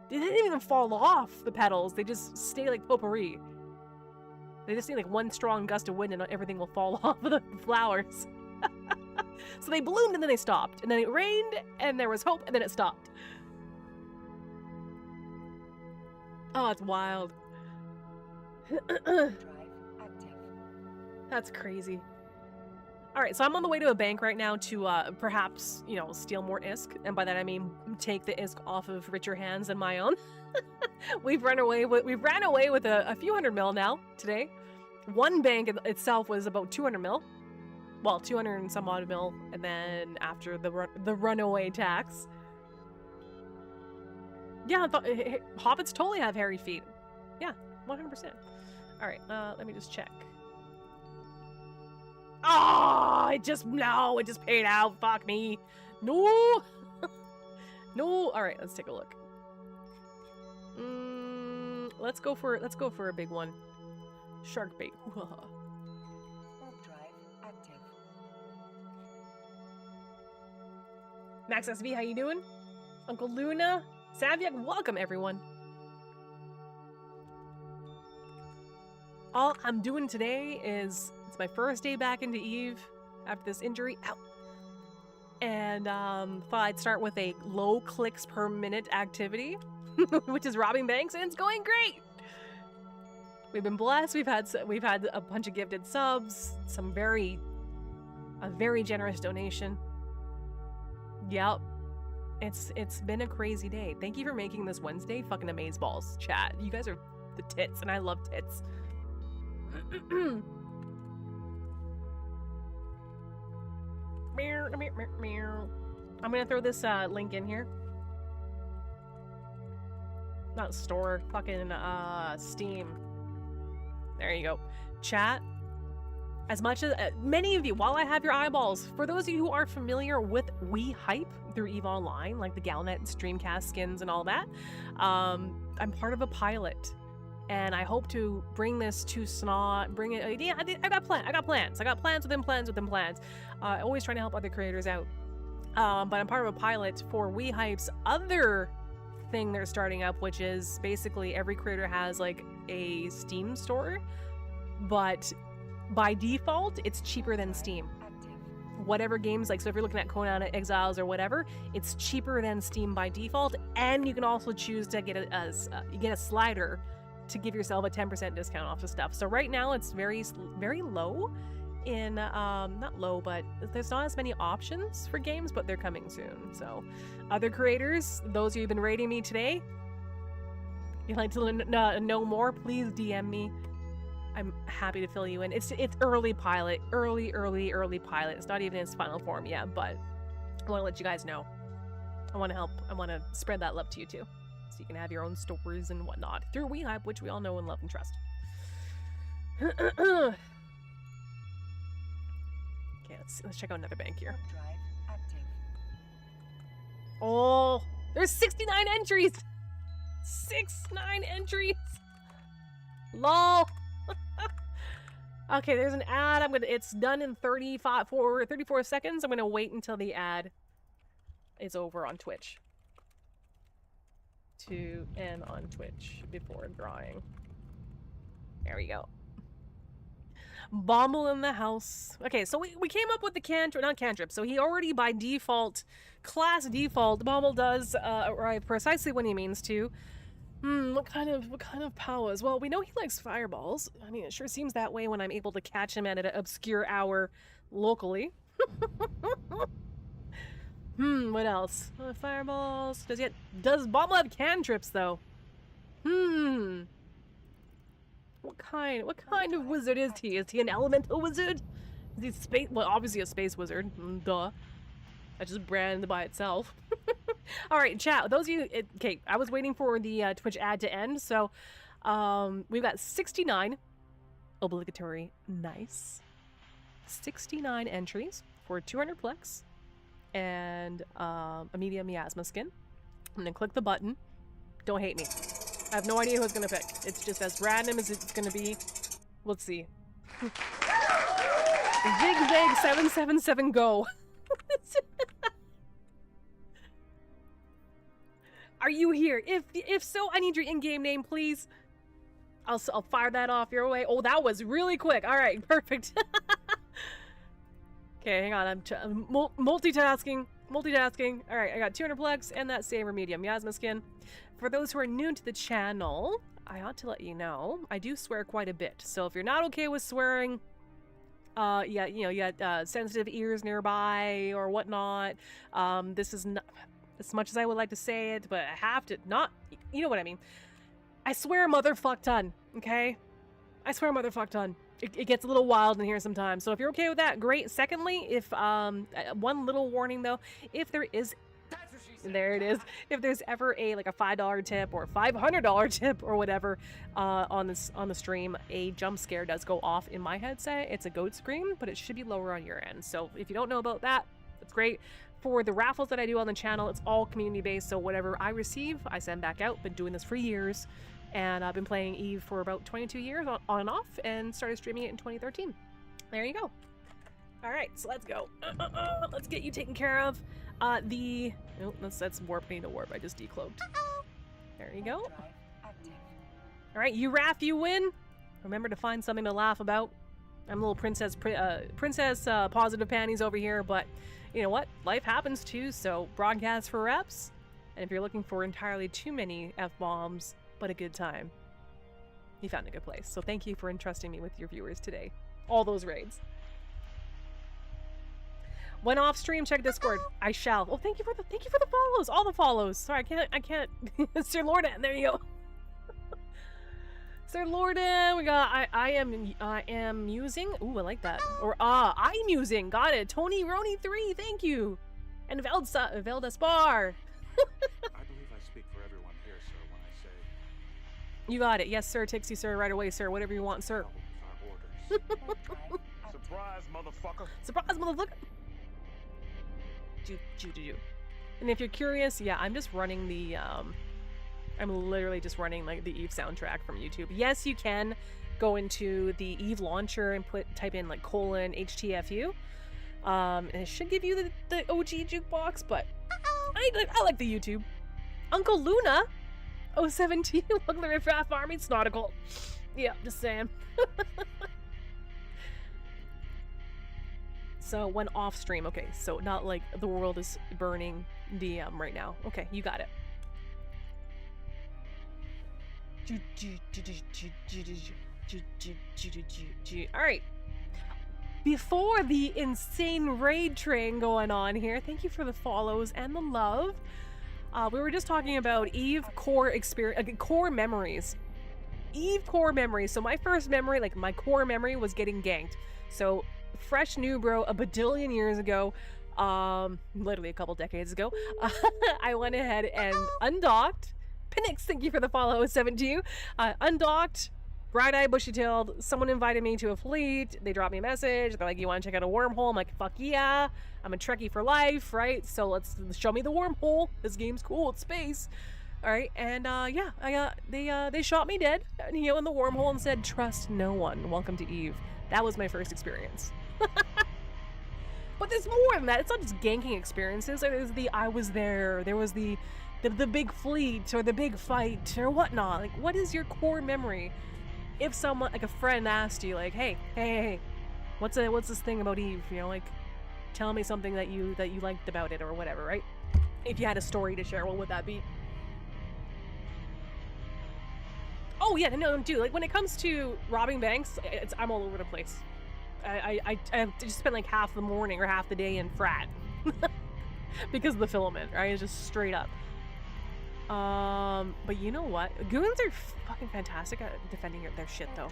They didn't even fall off the petals. They just stay like potpourri. They just need like one strong gust of wind and everything will fall off of the flowers. So they bloomed and then they stopped. And then it rained and there was hope and then it stopped. Oh, it's wild. That's crazy. Alright, so I'm on the way to a bank right now to perhaps, you know, steal more ISK. And by that I mean take the ISK off of richer hands than my own. We've ran away with a few hundred mil now today. One bank itself was about 200 mil. Well, 200 and some odd mil. And then after the runaway tax. Yeah, hobbits totally have hairy feet. Yeah, 100%. Alright, let me just check. Oh, it just paid out. Fuck me. No. No. All right, let's take a look. Let's go for a big one. Shark bait. Warp drive active. Max SV, how you doing? Uncle Luna, Saviak, welcome everyone. All I'm doing today is my first day back into EVE after this injury. Ow. And thought I'd start with a low clicks per minute activity, which is robbing banks, and it's going great. We've been blessed. We've had a bunch of gifted subs, a very generous donation. Yep. It's been a crazy day. Thank you for making this Wednesday fucking amazeballs, chat. You guys are the tits, and I love tits. I'm gonna throw this link in here. Not store, fucking Steam. There you go. Chat. As much as many of you, while I have your eyeballs, for those of you who are familiar with We Hype through EVE Online, like the Galnet and Streamcast skins and all that, I'm part of a pilot and I hope to bring this to Snot. Bring it. Yeah, I got plans. I got plans within plans within plans. Always trying to help other creators out. But I'm part of a pilot for WeHype's other thing they're starting up, which is basically every creator has like a Steam store, but by default, it's cheaper than Steam. Whatever games, like, so if you're looking at Conan Exiles or whatever, it's cheaper than Steam by default, and you can also choose to get a slider to give yourself a 10% discount off of stuff. So right now it's very low in, not low, but there's not as many options for games, but they're coming soon. So other creators, those of you who've been rating me today, you'd like to know more, please DM me. I'm happy to fill you in. It's early pilot, early pilot. It's not even in its final form yet, but I want to let you guys know. I want to help. I want to spread that love to you too, so you can have your own stories and whatnot through WeHype, which we all know and love and trust. Okay, let's check out another bank here. Oh, there's 69 entries. 69 entries. Lol. Okay, there's an ad. It's done in 34 seconds. I'm gonna wait until the ad is over on Twitch. To end on Twitch before drawing. There we go. Bommel in the house. Okay, so we came up with the not cantrip. So he already by default, class default, Bommel does arrive precisely when he means to. What kind of powers? Well, we know he likes fireballs. I mean, it sure seems that way when I'm able to catch him at an obscure hour locally. What else? Fireballs. Does Bommel have cantrips though? What kind of wizard is he? Is he an elemental wizard? Is he space? Well, obviously a space wizard. Duh. That's just brand by itself. All right, chat. Those of you, okay, I was waiting for the Twitch ad to end, so we've got 69 obligatory, nice, 69 entries for 200 plex and a medium miasma skin. I'm gonna click the button. Don't hate me. I have no idea who it's gonna pick. It's just as random as it's gonna be. Let's see. Zigzag 777 go. Are you here? If so, I need your in-game name, please. I'll fire that off your way. Oh, that was really quick. All right, perfect. Okay, hang on. I'm multitasking. All right, I got 200 plex and that Saber medium miasma skin. For those who are new to the channel, I ought to let you know I do swear quite a bit. So if you're not okay with swearing, yeah, you know, you got sensitive ears nearby or whatnot. This is not as much as I would like to say it, but I have to not. You know what I mean. I swear a motherfuck ton. Okay, I swear a motherfuck ton. It gets a little wild in here sometimes. So if you're okay with that, great. Secondly, if one little warning though, if there is. There it is. If there's ever a $5 tip or $500 tip or whatever on the stream, a jump scare does go off in my headset. It's a goat scream, but it should be lower on your end. So if you don't know about that, that's great. For the raffles that I do on the channel, it's all community based. So whatever I receive, I send back out. Been doing this for years, and I've been playing EVE for about 22 years on and off, and started streaming it in 2013. There you go. All right, so let's go. Let's get you taken care of. Oh, that's warp. I need to warp. I just decloaked. There you go. All right, you Raph, you win. Remember to find something to laugh about. I'm a little princess positive panties over here, but you know what? Life happens too. So broadcast for reps. And if you're looking for entirely too many F-bombs, but a good time, you found a good place. So thank you for entrusting me with your viewers today. All those raids. When off stream, check Discord. I shall. Oh, thank you for the follows. All the follows. Sorry, I can't. Sir Lorden, there you go. Sir Lorden, we got I am musing. Ooh, I like that. Or I'm musing. Got it. Tony Roni 3, thank you. And Veldaspar. I believe I speak for everyone here, sir, when I say. You got it. Yes, sir. Takes you, sir. Right away, sir. Whatever you want, sir. Surprise, motherfucker. Surprise, motherfucker. And if you're curious, yeah, I'm just running the I'm literally just running like the Eve soundtrack from YouTube. Yes, you can go into the Eve launcher and type in like :HTFU. And it should give you the OG jukebox, but I like the YouTube. Uncle Luna 017, welcome to the Riffraff Army. It's nautical. Yeah, just saying. So when off stream, okay, so not like the world is burning DM right now. Okay, you got it. All right. Before the insane raid train going on here, thank you for the follows and the love. We were just talking about Eve core experience, core memories. Eve core memories. So my first memory, like my core memory, was getting ganked. So fresh new bro, a badillion years ago, literally a couple decades ago, I went ahead and undocked. Pinix, thank you for the follow, 17. Undocked, bright-eyed, bushy-tailed. Someone invited me to a fleet. They dropped me a message. They're like, "You want to check out a wormhole?" I'm like, "Fuck yeah! I'm a Trekkie for life, right? So let's show me the wormhole. This game's cool. It's space." All right, and yeah, they shot me dead, in the wormhole and said, "Trust no one. Welcome to Eve." That was my first experience. But there's more than that. It's not just ganking experiences. There's the I was there. There was the big fleet or the big fight or whatnot. Like, what is your core memory? If someone, like a friend, asked you, like, hey, what's this thing about Eve? Like, tell me something that you liked about it or whatever, right? If you had a story to share, what would that be? Oh yeah, no, dude. Like when it comes to robbing banks, I'm all over the place. I just spent like half the morning or half the day in frat because of the filament, right? It's just straight up. But you know what? Goons are fucking fantastic at defending their shit, though.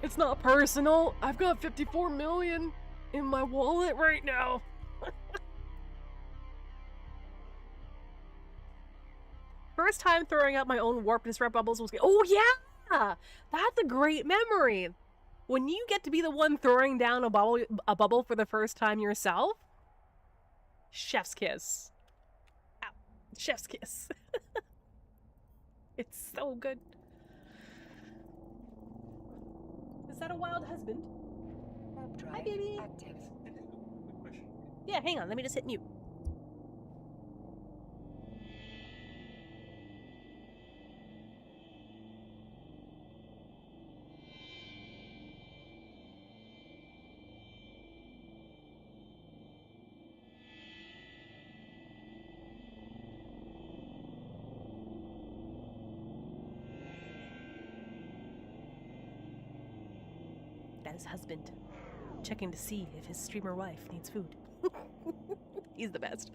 It's not personal. I've got 54 million in my wallet right now. First time throwing out my own warp disrupt bubbles was... Oh, yeah! That's a great memory. When you get to be the one throwing down a bubble for the first time yourself, chef's kiss. Ow. Chef's kiss. It's so good. Is that a wild husband? Hi, baby. Active. Yeah, hang on. Let me just hit mute. His husband, checking to see if his streamer wife needs food. He's the best.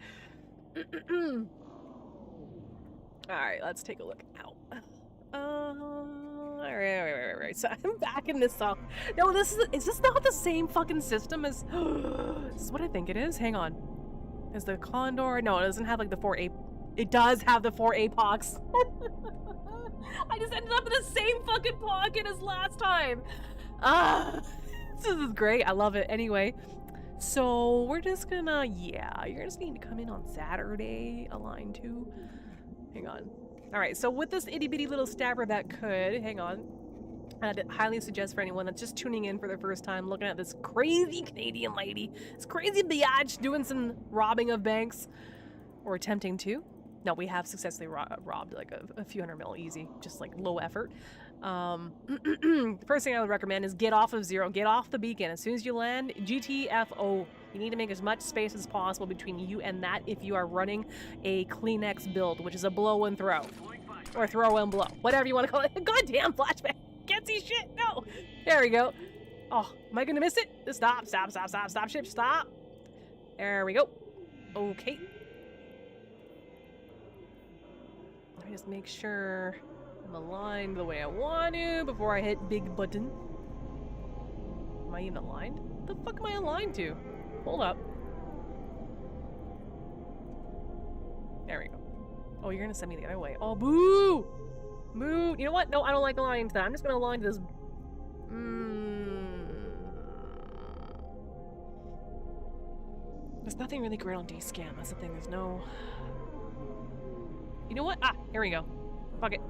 Alright, let's take a look. Ow. Alright. So I'm back in this song. No, is this not the same fucking system as... This is what I think it is. Hang on. Is the Condor... No, it doesn't have like the 4A... It does have the 4 APOCs. I just ended up in the same fucking pocket as last time. This is great. I love it. Anyway, so we're just gonna, yeah, you're just need to come in on Saturday, Align 2. Hang on. All right, so with this itty bitty little stabber that could, hang on, I'd highly suggest for anyone that's just tuning in for the first time, looking at this crazy Canadian lady, this crazy biatch doing some robbing of banks, or attempting to. No, we have successfully robbed like a few hundred mil easy, just like low effort. The first thing I would recommend is get off of Zero, get off the beacon. As soon as you land, GTFO. You need to make as much space as possible between you and that if you are running a Kleenex build, which is a blow and throw. Or throw and blow. Whatever you want to call it. Goddamn flashback. Can't see shit. No. There we go. Oh, am I going to miss it? Stop, ship, stop. There we go. Okay. Let me just make sure I'm aligned the way I want to before I hit big button. Am I even aligned? What the fuck am I aligned to? Hold up. There we go. Oh, you're gonna send me the other way. Oh, boo! Boo! You know what? No, I don't like aligning to that. I'm just gonna align to this. There's nothing really great on D-Scam. That's the thing. There's no... You know what? Ah, here we go. Fuck it.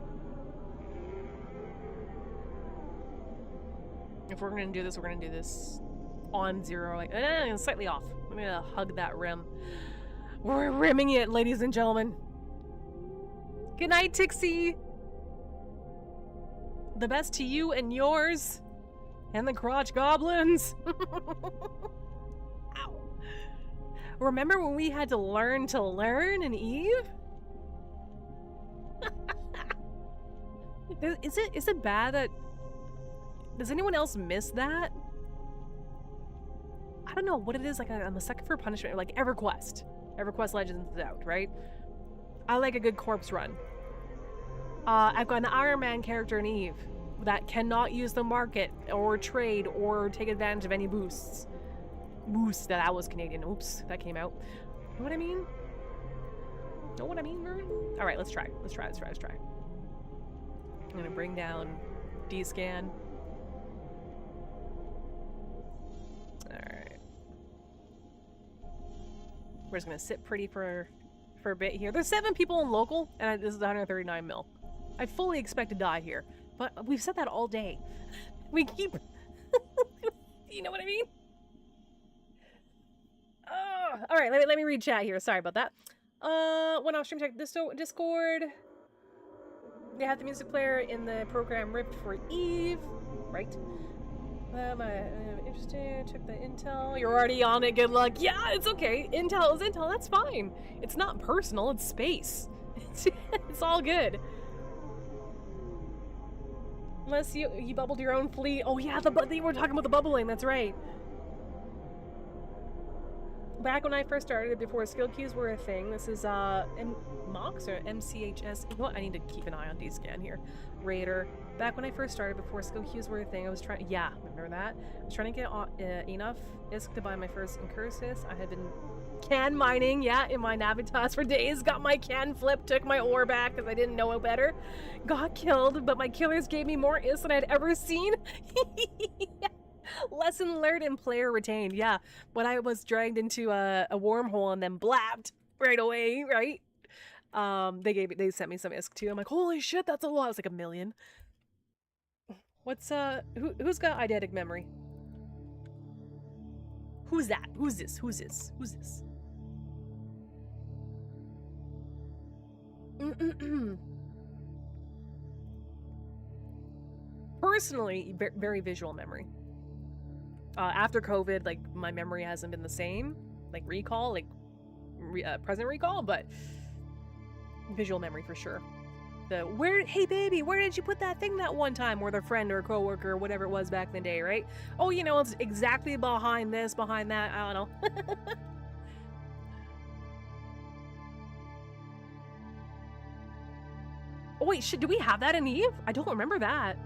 If we're gonna do this, we're gonna do this on 0, like, slightly off. I'm gonna hug that rim. We're rimming it, ladies and gentlemen. Good night, Tixie. The best to you and yours. And the crotch goblins. Ow. Remember when we had to learn in Eve? Is it bad that... Does anyone else miss that? I don't know what it is. Like, I'm a sucker for punishment. Like EverQuest. EverQuest Legends is out, right? I like a good corpse run. I've got an Iron Man character in Eve that cannot use the market or trade or take advantage of any boosts. Boost, that was Canadian. Oops, that came out. Know what I mean? Know what I mean, Vern? All right, let's try. Let's try. I'm gonna bring down D-scan. All right. We're just gonna sit pretty for a bit here. There's 7 people in local, and this is 139 mil. I fully expect to die here, but we've said that all day. We keep... You know what I mean? All right, let me read chat here. Sorry about that. Went off stream check Discord. They have the music player in the program ripped for Eve. Right. I'm interested. Check the intel. You're already on it. Good luck. Yeah, it's okay. Intel is intel. That's fine. It's not personal. It's space. It's all good. Unless you bubbled your own fleet. Oh yeah, they were talking about the bubbling. That's right. Back when I first started, before skill queues were a thing, this is MOX or MCHS. You know what? I need to keep an eye on D-scan here. Raider. Back when I first started, before skill queues were a thing, I was trying. Yeah, remember that? I was trying to get enough ISK to buy my first Incursus. I had been can mining, yeah, in my Navitas for days. Got my can flip, took my ore back because I didn't know it better. Got killed, but my killers gave me more ISK than I'd ever seen. Lesson learned and player retained. Yeah, when I was dragged into a wormhole and then blabbed right away, right? They sent me some ISK too. I'm like, holy shit, that's a lot. It's like 1 million. What's who's got eidetic memory? Who's that? Who's this? Who's this? Who's this? Personally, very visual memory. After COVID, like, my memory hasn't been the same. Like, recall, like, present recall, but visual memory for sure. Hey baby, where did you put that thing that one time? Or their friend or coworker or whatever it was back in the day, right? Oh, you know, it's exactly behind this, behind that, I don't know. Oh wait, shit, do we have that in Eve? I don't remember that.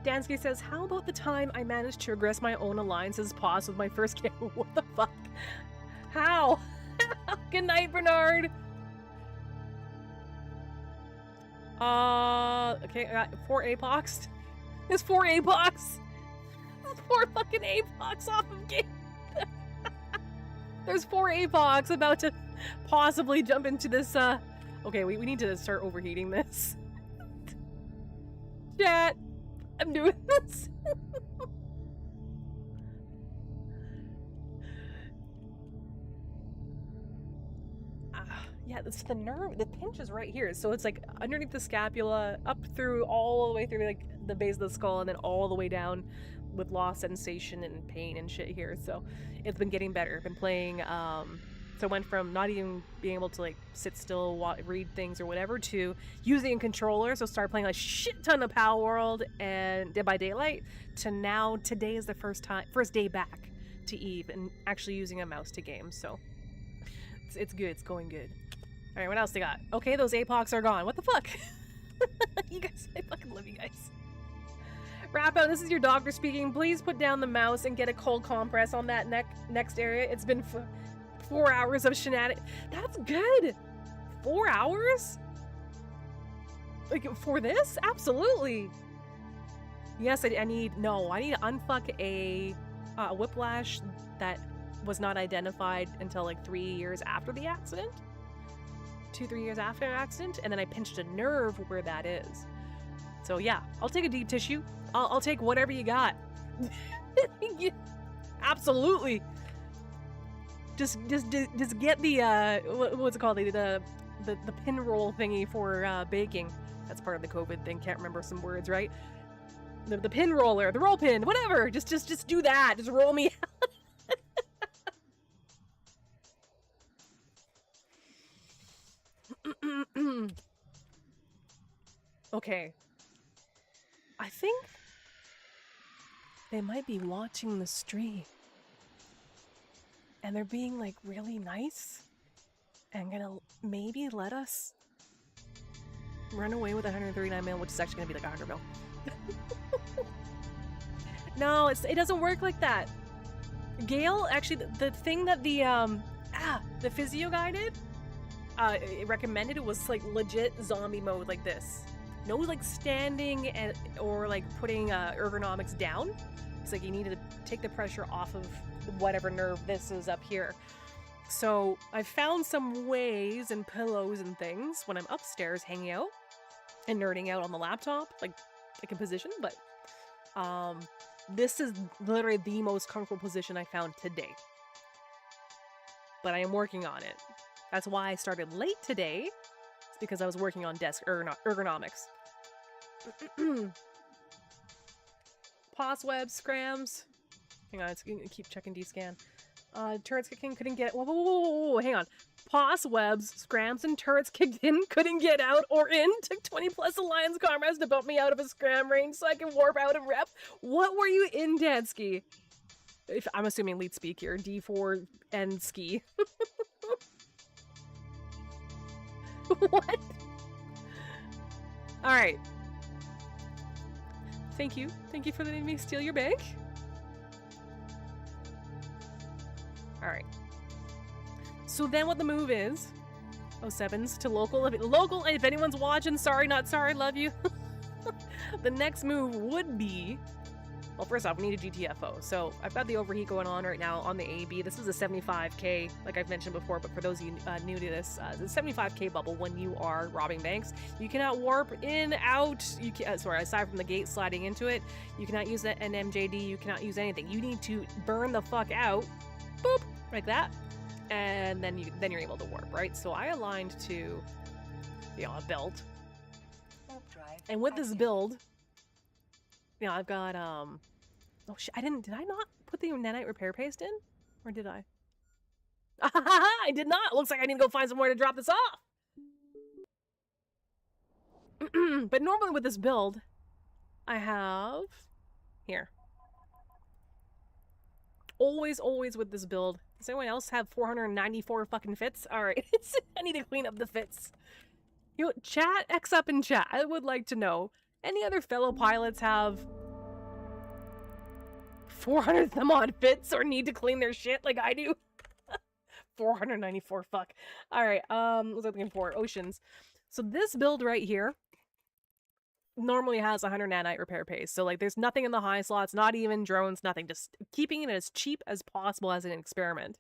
Dansky says, how about the time I managed to regress my own alliance's pause with my first game? What the fuck? How? Good night, Bernard. Okay, I got 4 APOCs. There's 4 APOCs. There's 4 fucking APOCs off of game. There's 4 APOCs about to possibly jump into this, Okay, we need to start overheating this. Chat. I'm doing this. Yeah, it's the nerve. The pinch is right here. So it's like underneath the scapula, up through, all the way through like the base of the skull, and then all the way down with lost sensation and pain and shit here. So it's been getting better. I've been playing, so I went from not even being able to like sit still, read things or whatever, to using a controller. So started playing like shit ton of Pal World and Dead by Daylight, to now today is the first day back to Eve and actually using a mouse to game. So it's good. It's going good. All right, what else they got? Okay, those APOCs are gone. What the fuck? You guys, I fucking love you guys. Wrap out, this is your doctor speaking. Please put down the mouse and get a cold compress on that next area. It's been 4 hours of shenanigans. That's good. 4 hours? Like, for this? Absolutely. Yes, I need to unfuck a whiplash that was not identified until like 3 years after the accident. 2-3 years after an accident, and then I pinched a nerve where that is. So yeah, I'll take a deep tissue. I'll take whatever you got. Absolutely. Just get the what's it called, the pin roll thingy for baking. That's part of the COVID thing. Can't remember some words, right? The pin roller, the roll pin, whatever. Just do that. Just roll me out. Okay. I think they might be watching the stream. And they're being like really nice and gonna maybe let us run away with 139 mil, which is actually gonna be like 100 mil. No, it doesn't work like that. Gale, actually, the thing that the physio guy did, it recommended, it was like legit zombie mode like this. No like standing or like putting ergonomics down. It's like you need to take the pressure off of whatever nerve this is up here. So I found some ways and pillows and things when I'm upstairs hanging out and nerding out on the laptop, like in position, but this is literally the most comfortable position I found today. But I am working on it. That's why I started late today. It's because I was working on desk ergonomics. Pos web scrams. Hang on, it's gonna keep checking D-scan. Turrets kicking, couldn't get. Whoa, hang on. Pos webs, scrams, and turrets kicked in, couldn't get out or in. Took 20 plus Alliance comrades to bump me out of a scram range so I can warp out and rep. What were you in, Dansky? If I'm assuming lead speak here. D4 and ski. What? Alright. Thank you. Thank you for letting me steal your bag. Alright. So then what the move is... 07s to local. Local, if anyone's watching, sorry, not sorry, love you. The next move would be... Well, first off, we need a GTFO. So I've got the overheat going on right now on the AB. This is a 75k, like I've mentioned before, but for those of you new to this, the 75k bubble when you are robbing banks. You cannot warp in, out, you can, sorry, aside from the gate sliding into it, you cannot use an MJD, you cannot use anything. You need to burn the fuck out, boop, like that, and then you're able to warp, right? So I aligned to, a build. And with this build, I've got, oh shit, did I not put the nanite repair paste in? Or did I? I did not! Looks like I need to go find somewhere to drop this off! But normally with this build, I have... Here. Always with this build. Does anyone else have 494 fucking fits? Alright, I need to clean up the fits. Chat, X up in chat. I would like to know. Any other fellow pilots have 400 some odd fits or need to clean their shit like I do? 494, fuck. Alright, what was I looking for? Oceans. So this build right here normally has 100 nanite repair paste. So like there's nothing in the high slots, not even drones, nothing. Just keeping it as cheap as possible as an experiment.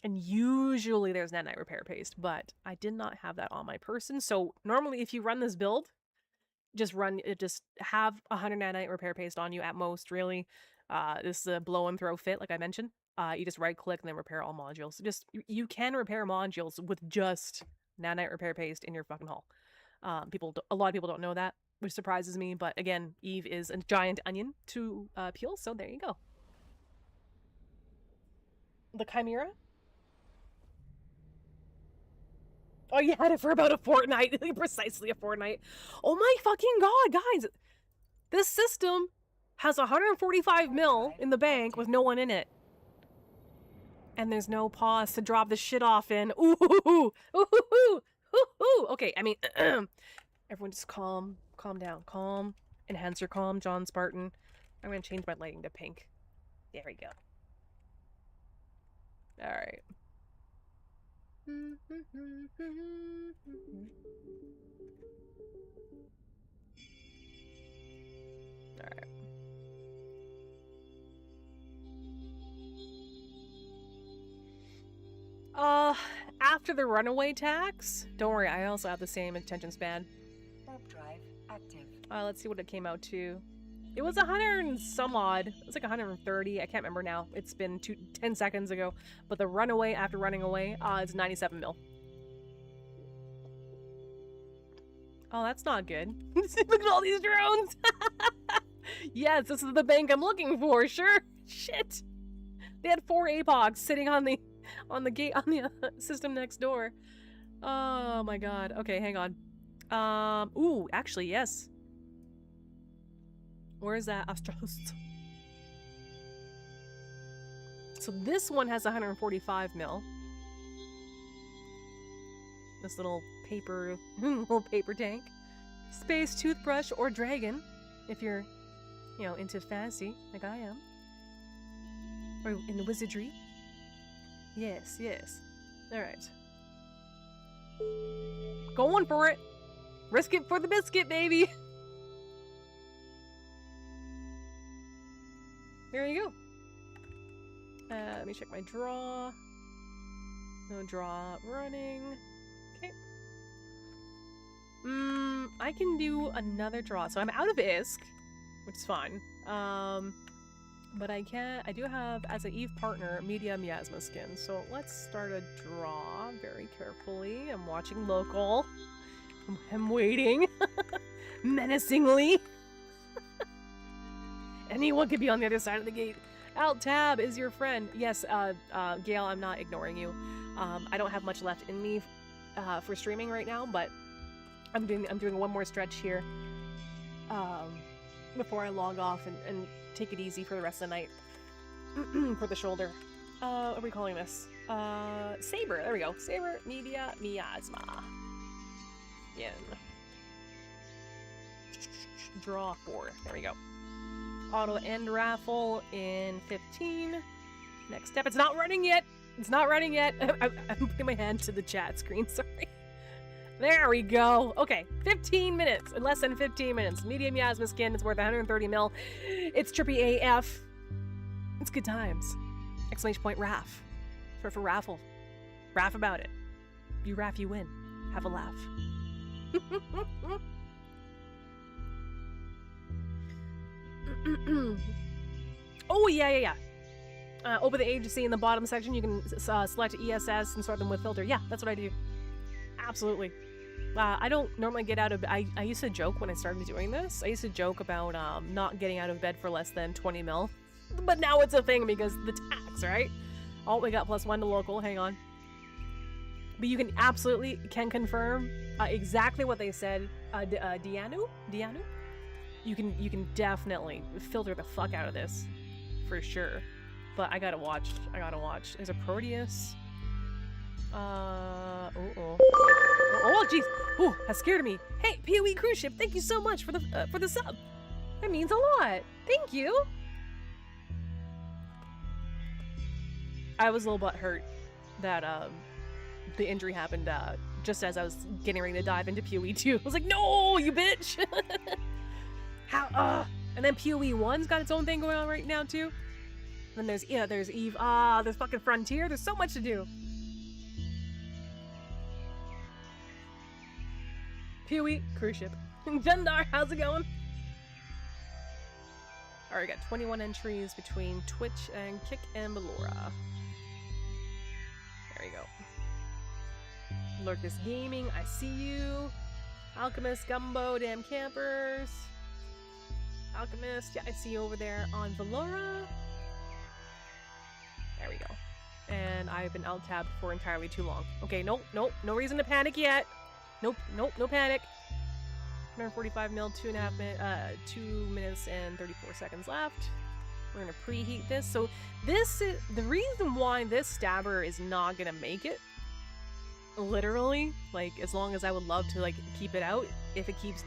And usually there's nanite repair paste, but I did not have that on my person. So normally if you run this build, just have 100 nanite repair paste on you at most, really. This is a blow and throw fit, like I mentioned. You just right click and then repair all modules. You can repair modules with just nanite repair paste in your fucking hull. A lot of people don't know that, which surprises me, but again, Eve is a giant onion to peel, so there you go. The Chimera? Oh, you had it for about a fortnight. Precisely a fortnight. Oh my fucking god, guys! This system has 145 mil in the bank with no one in it. And there's no pause to drop the shit off in. Ooh, ooh, ooh, ooh, ooh. Okay, I mean, everyone just calm down. Calm. Enhance your calm, John Spartan. I'm gonna change my lighting to pink. There we go. Alright. Alright. after the runaway tax. Don't worry, I also have the same attention span. Warp drive active. Let's see what it came out to. It was 100 and some odd. It was like 130. I can't remember now. It's been 10 seconds ago. But the runaway after running away is 97 mil. Oh, that's not good. Look at all these drones. Yes, this is the bank I'm looking for. Sure. Shit. They had 4 APOCs sitting on the gate on the system next door. Oh my god. Okay, hang on. Ooh, actually, yes. Where is that Astros? So this one has 145 mil. This little paper tank. Space toothbrush or dragon, if you're, you know, into fantasy like I am, or in wizardry. Yes, yes. All right. Going for it. Risk it for the biscuit, baby. There you go. Let me check my draw. No draw running. Okay. I can do another draw. So I'm out of ISK, which is fine. But I do have, as an Eve partner, Media Miasma skin. So let's start a draw very carefully. I'm watching local. I'm waiting. Menacingly. Anyone could be on the other side of the gate. Alt tab is your friend. Yes, Gail, I'm not ignoring you. I don't have much left in me for streaming right now, but I'm doing one more stretch here before I log off and take it easy for the rest of the night. For the shoulder. What are we calling this? Saber. There we go. Saber Media Miasma. Again. Draw 4. There we go. Auto end raffle in 15. Next step. It's not running yet. It's not running yet. I'm putting my hand to the chat screen. Sorry. There we go. Okay. 15 minutes. In less than 15 minutes. Media Miasma skin is worth 130 mil. It's trippy AF. It's good times. Exclamation point Raff. For raffle. Raff about it. You raff, you win. Have a laugh. Oh, yeah. Open the agency in the bottom section. You can select ESS and sort them with filter. Yeah, that's what I do. Absolutely. I don't normally get out of... I used to joke when I started doing this. I used to joke about not getting out of bed for less than 20 mil. But now it's a thing because the tax, right? Oh, we got +1 to local. Hang on. But you can absolutely confirm exactly what they said. Dianu? You can definitely filter the fuck out of this, for sure. But I gotta watch. There's a Proteus. Oh, jeez. Oh, that scared me. Hey, POE cruise ship, thank you so much for the sub. That means a lot. Thank you. I was a little butthurt that the injury happened just as I was getting ready to dive into POE 2. I was like, no, you bitch. How? And then POE 1's got its own thing going on right now too. And then there's Eve. There's fucking Frontier. There's so much to do. POE cruise ship. Jundar, how's it going? Alright, got 21 entries between Twitch and Kick and Ballora. There you go. Lurkus Gaming, I see you. Alchemist, Gumbo, Damn Campers. Alchemist, yeah, I see you over there on Ballora. There we go. And I've been alt-tabbed for entirely too long. Okay, nope, no reason to panic yet. Nope, no panic. 145 mil, 2 minutes and 34 seconds left. We're gonna preheat this. So this is the reason why this stabber is not gonna make it. Literally, like, as long as I would love to like keep it out, if it keeps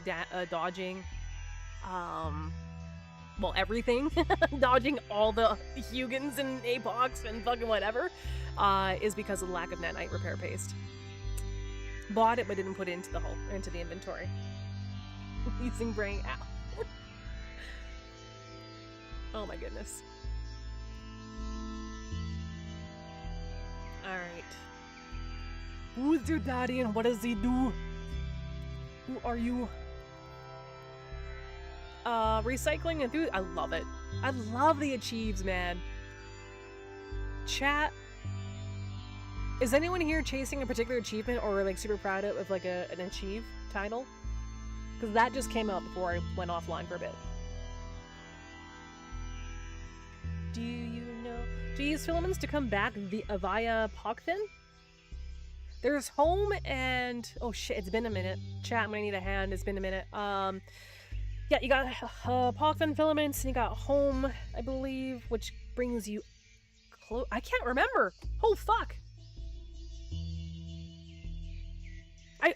dodging, well, everything, dodging all the Hugins and Apocs and fucking whatever, is because of the lack of nanite repair paste. Bought it but didn't put it into the inventory. Using brain. Ow. Oh my goodness. Alright. Who's your daddy and what does he do? Who are you? Recycling and food. I love it. I love the achieves, man. Chat. Is anyone here chasing a particular achievement or like super proud of like an achieve title? Because that just came out before I went offline for a bit. Do you know? Do you use filaments to come back via Pogfin? There's home and oh shit, it's been a minute. Chat, I'm gonna need a hand. It's been a minute. Yeah, you got Pogfin filaments and you got home, I believe, which brings you close. I can't remember. Oh fuck.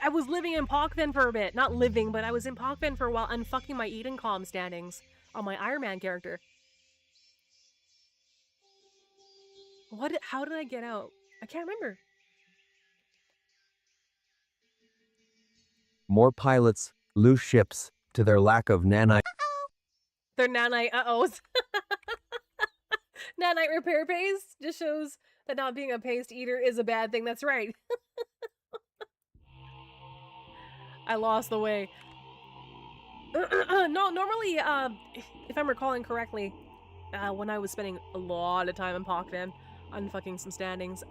I was living in Pogfin for a bit. Not living, but I was in Pogfin for a while unfucking my Edencom standings on my Iron Man character. How did I get out? I can't remember. More pilots lose ships to their lack of nanite. They're nanite uh-ohs. Nanite repair paste just shows that not being a paste eater is a bad thing. That's right. I lost the way. No, normally, if I'm recalling correctly, when I was spending a lot of time in Pogfin, unfucking some standings,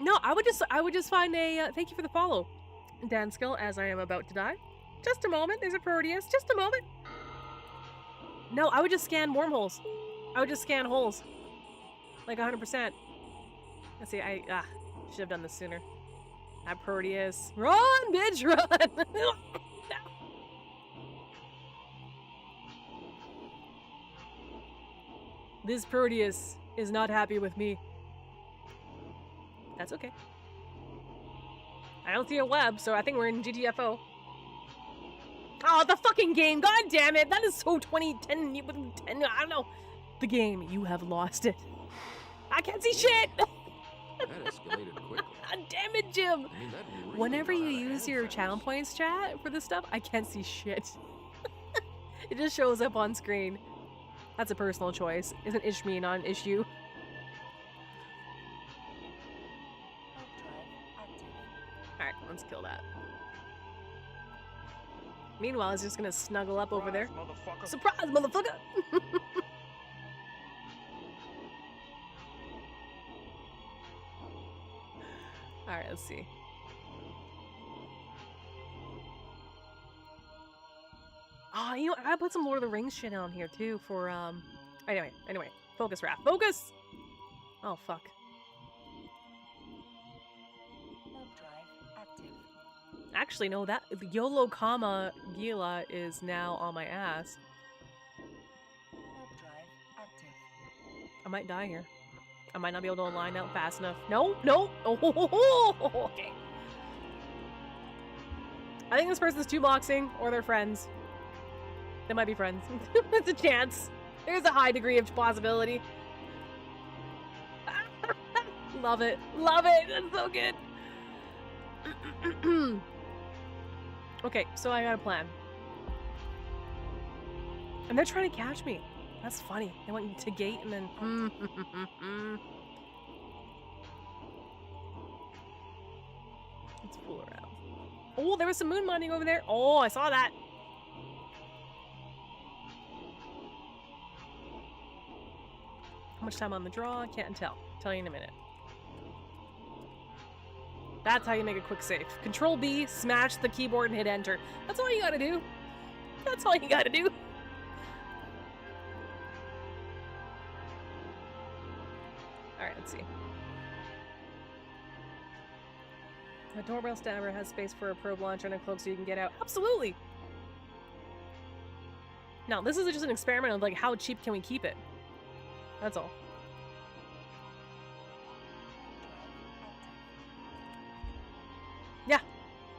no, I would just find a, thank you for the follow, Danskill, as I am about to die. Just a moment, there's a Proteus, just a moment. No, I would just scan wormholes. I would just scan holes. Like 100%. Let's see, I should have done this sooner. That Proteus. Run, bitch, run! No. This Proteus is not happy with me. That's okay. I don't see a web, so I think we're in GTFO. Oh, the fucking game! God damn it! That is so 2010. I don't know. The game, you have lost it. I can't see shit! That escalated quickly. God damn it, Jim! I mean, that really Whenever you got out of use hand your fast. channel points, chat, for this stuff, I can't see shit. It just shows up on screen. That's a personal choice. Isn't Ishmi not an issue? Alright, let's kill that. Meanwhile, he's just gonna snuggle up over there. Surprise, motherfucker! Alright, let's see. Oh, you know, I gotta put some Lord of the Rings shit on here too for, Anyway, focus, Raph. Focus! Oh, fuck. Actually, no, that YOLO comma Gila is now on my ass. I might die here. I might not be able to line out fast enough. No, no. Oh, okay. I think this person's two boxing or they're friends. They might be friends. There's a chance. There's a high degree of possibility. Love it. Love it. That's so good. Okay, so I got a plan. And they're trying to catch me. That's funny. They went to gate and then... Let's fool around. Oh, there was some moon mining over there. Oh, I saw that. How much time on the draw? Can't tell. Tell you in a minute. That's how you make a quick save. Control B, smash the keyboard and hit enter. That's all you gotta do. That's all you gotta do. Alright, let's see. A doorbell stabber has space for a probe launcher and a cloak so you can get out. Absolutely! Now, this is just an experiment of like how cheap can we keep it. That's all. Yeah,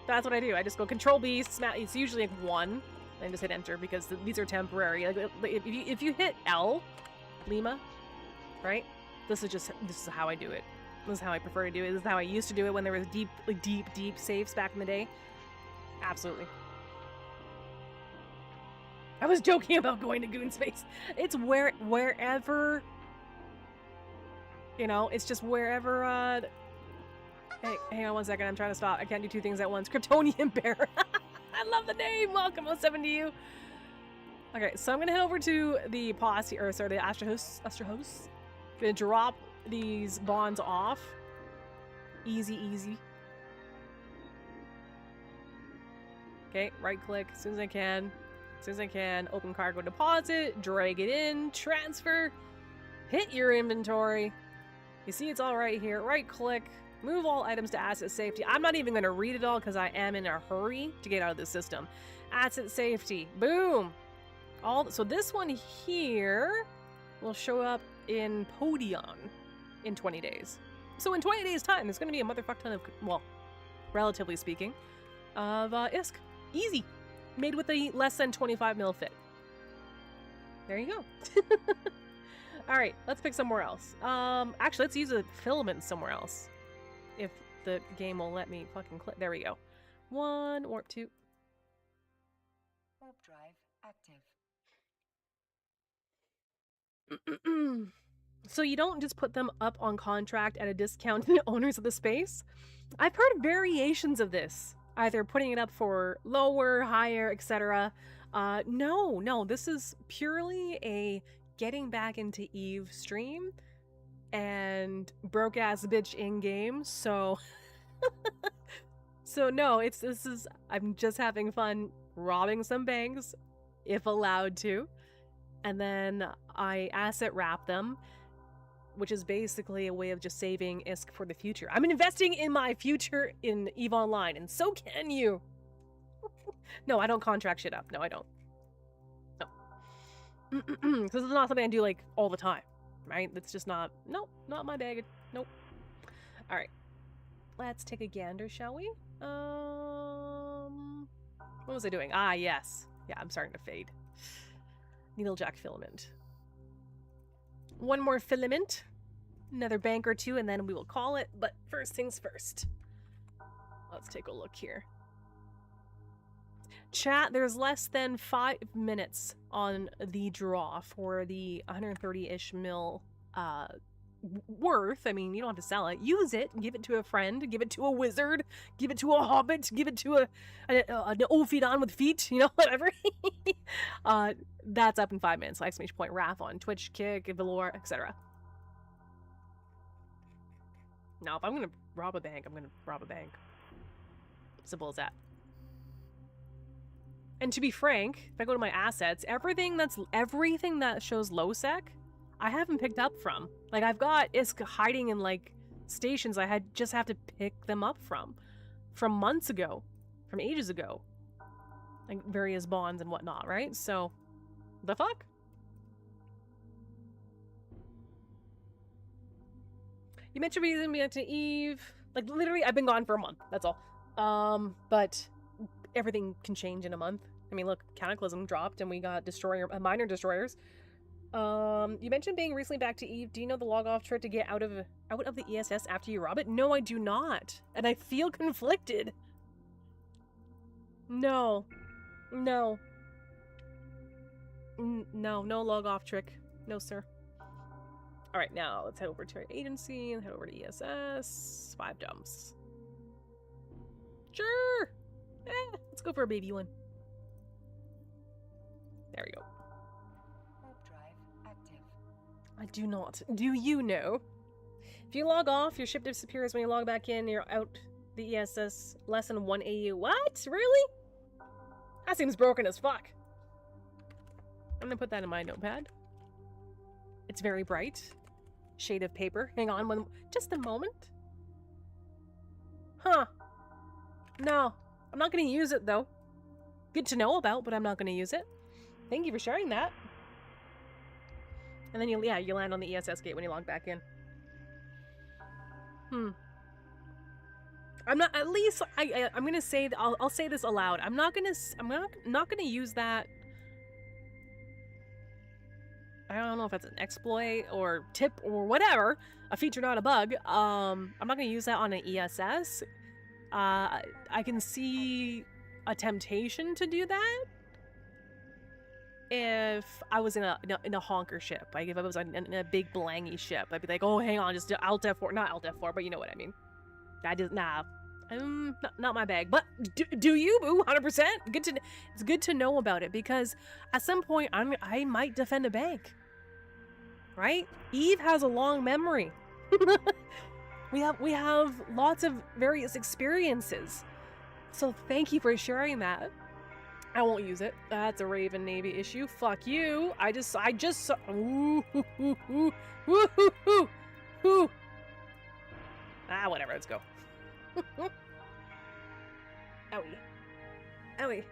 that's what I do. I just go Control B, smash. It's usually like 1, and just hit enter because these are temporary. Like if you hit L, Lima, right? This is how I do it. This is how I prefer to do it. This is how I used to do it when there was deep saves back in the day. Absolutely. I was joking about going to Goon Space. It's wherever You know, it's just wherever, Hey, hang on one second. I'm trying to stop. I can't do two things at once. Kryptonian Bear. I love the name. Welcome, 07 to you. Okay, so I'm gonna head over to the posse, or sorry, the Astrohost. Gonna drop these bonds off. Easy, easy. Okay, right click as soon as I can. As soon as I can, open cargo deposit, drag it in, transfer, hit your inventory. You see it's all right here. Right click, move all items to asset safety. I'm not even gonna read it all because I am in a hurry to get out of the system. Asset safety, boom. So this one here will show up in Podion in 20 days. So in 20 days time, there's gonna be a motherfuck ton of, well, relatively speaking, of ISK. Easy. Made with a less than 25 mil fit. There you go. Alright, let's pick somewhere else. Actually, let's use a filament somewhere else. If the game will let me fucking click. There we go. 1, warp 2. Warp drive active. So you don't just put them up on contract at a discount to the owners of the space? I've heard variations of this. Either putting it up for lower, higher, etc. No, this is purely a getting back into Eve stream and broke ass bitch in game. So, no, I'm just having fun robbing some banks, if allowed to, and then I asset wrap them, which is basically a way of just saving ISK for the future. I'm investing in my future in EVE Online, and so can you. No, I don't contract shit up. No, I don't. No. Because it's not something I do, like, all the time, right? That's just not, nope, not my bag. Nope. All right. Let's take a gander, shall we? What was I doing? Ah, yes. Yeah, I'm starting to fade. Needlejack filament. One more filament, another bank or two, and then we will call it. But first things first. Let's take a look here. Chat, there's less than 5 minutes on the draw for the 130-ish mil worth. I mean, you don't have to sell it. Use it, give it to a friend, give it to a wizard, give it to a hobbit, give it to an Ophion with feet, you know, whatever. That's up in 5 minutes. Exclamation point, Wrath on Twitch, Kick, Velour, etc. Now, if I'm gonna rob a bank, I'm gonna rob a bank. Simple as that. And to be frank, if I go to my assets, everything that shows low sec, I haven't picked up from. Like, I've got ISK hiding in, like, stations I just have to pick them up from months ago, from ages ago. Like, various bonds and whatnot, right? So, the fuck? You mentioned we didn't be to Eve. Like, literally, I've been gone for a month. That's all. But everything can change in a month. I mean, look, Cataclysm dropped and we got minor destroyers. You mentioned being recently back to Eve. Do you know the log-off trick to get out of the ESS after you rob it? No, I do not. And I feel conflicted. No. No. No log-off trick. No, sir. Alright, now let's head over to our agency and head over to ESS. 5 dumps. Sure! Let's go for a baby one. There we go. I do not. Do you know? If you log off, your ship disappears. When you log back in, you're out the ESS less than 1 AU. What? Really? That seems broken as fuck. I'm gonna put that in my notepad. It's very bright. Shade of paper. Hang on just a moment. Huh. No. I'm not gonna use it, though. Good to know about, but I'm not gonna use it. Thank you for sharing that. And then you land on the ESS gate when you log back in. I'm not. At least I'm gonna say. I'll say this aloud. I'm not gonna use that. I don't know if it's an exploit or tip or whatever. A feature, not a bug. I'm not gonna use that on an ESS. I can see a temptation to do that. if I was in a honker ship. Like if I was in a big blangy ship, I'd be like, oh, hang on, just Alt F4, not Alt F4, but you know what I mean. I just nah, not my bag. But do you? Boo, 100%. It's good to know about it because at some point I might defend a bank. Right? Eve has a long memory. we have lots of various experiences. So thank you for sharing that. I won't use it. That's a Raven Navy issue. Fuck you. I just saw. Ooh, ooh, ooh, ooh, ooh, ooh. Ah, whatever. Let's go. Owie. Owie.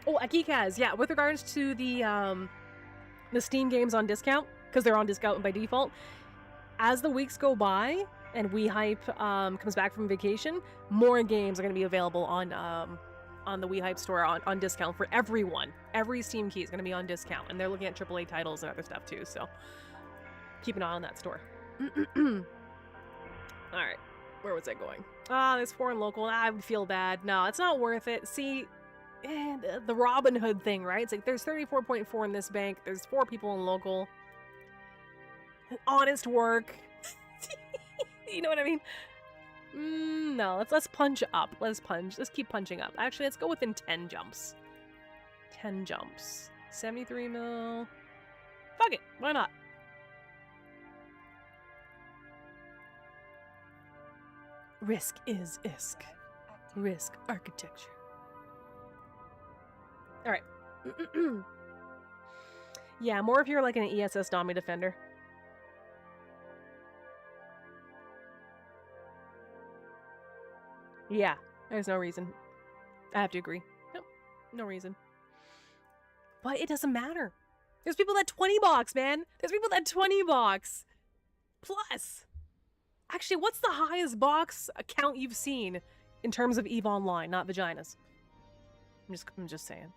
Oh, Akikaz. Yeah, with regards to the Steam games on discount, because they're on discount by default, as the weeks go by and WeHype comes back from vacation, more games are going to be available on the WeHype store on discount for everyone. Every Steam key is going to be on discount, and they're looking at AAA titles and other stuff too, so keep an eye on that store. Alright, where was I going? Ah, this foreign local, I would feel bad. No, it's not worth it. See, the Robin Hood thing, right? It's like there's 34.4 in this bank, there's 4 people in local. Honest work. You know what I mean? No, let's punch up. Let's keep punching up. Actually, let's go within 10 jumps. 10 jumps. 73 mil. Fuck it. Why not? Risk is ISK. Risk architecture. Alright. Yeah, more if you're like an ESS Domi defender. Yeah, there's no reason. I have to agree. Nope, no reason. But it doesn't matter. There's people that 20 box, man. There's people that 20 box. Plus, actually, what's the highest box account you've seen in terms of EVE Online, not vaginas? I'm just saying.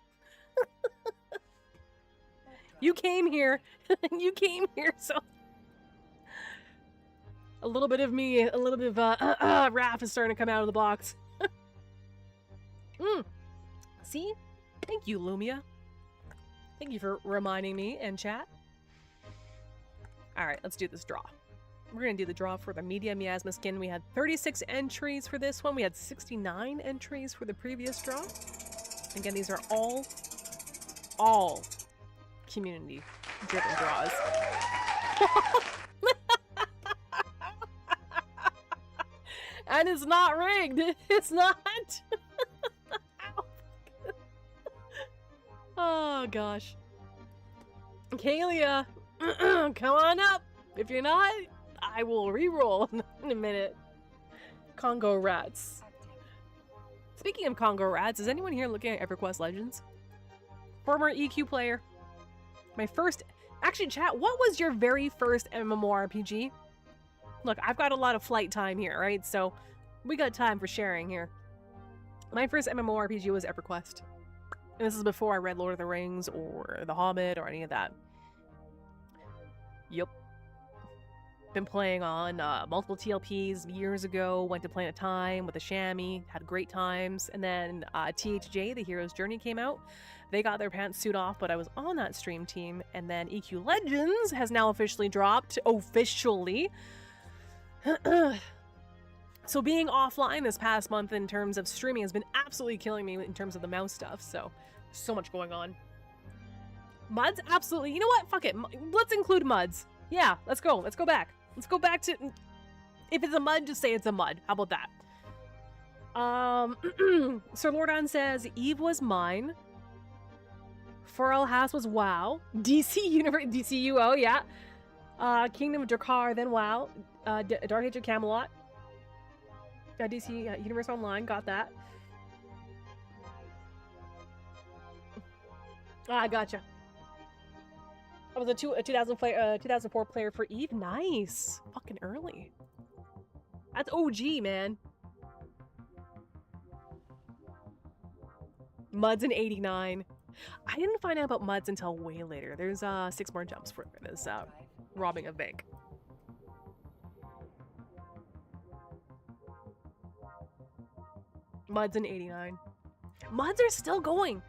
You came here. You came here, so a little bit of me, a little bit of Raph is starting to come out of the box. See? Thank you, Lumia. Thank you for reminding me and chat. Alright, let's do this draw. We're going to do the draw for the Media Miasma skin. We had 36 entries for this one. We had 69 entries for the previous draw. Again, these are all community-driven draws. And it's not rigged. It's not. Oh, gosh. Kalia, come on up. If you're not, I will re-roll in a minute. Congo Rats. Speaking of Congo Rats, is anyone here looking at EverQuest Legends? Former EQ player. My first... Actually, chat, what was your very first MMORPG? Look, I've got a lot of flight time here, right? So we got time for sharing here. My first MMORPG was EverQuest. And this is before I read Lord of the Rings or The Hobbit or any of that. Yup. Been playing on multiple TLPs years ago. Went to Planet Time with a chamois. Had great times. And then THJ, The Hero's Journey, came out. They got their pantsuit off, but I was on that stream team. And then EQ Legends has now officially dropped. Officially. So being offline this past month in terms of streaming has been absolutely killing me in terms of the mouse stuff. So much going on. Muds? Absolutely. You know what? Fuck it. Let's include Muds. Yeah, let's go. Let's go back. Let's go back to... If it's a mud, just say it's a mud. How about that? Sir Lordon says, Eve was mine. Furl Haas was WoW. DC Universe... DCUO, yeah. Kingdom of Drakar, then WoW. Dark Age of Camelot. DC Universe Online, got that. I gotcha. I was a 2004 player for Eve. Nice. Fucking early. That's OG, man. Muds in 89. I didn't find out about Muds until way later. There's 6 more jumps for this robbing a bank. Muds in 89. Muds are still going.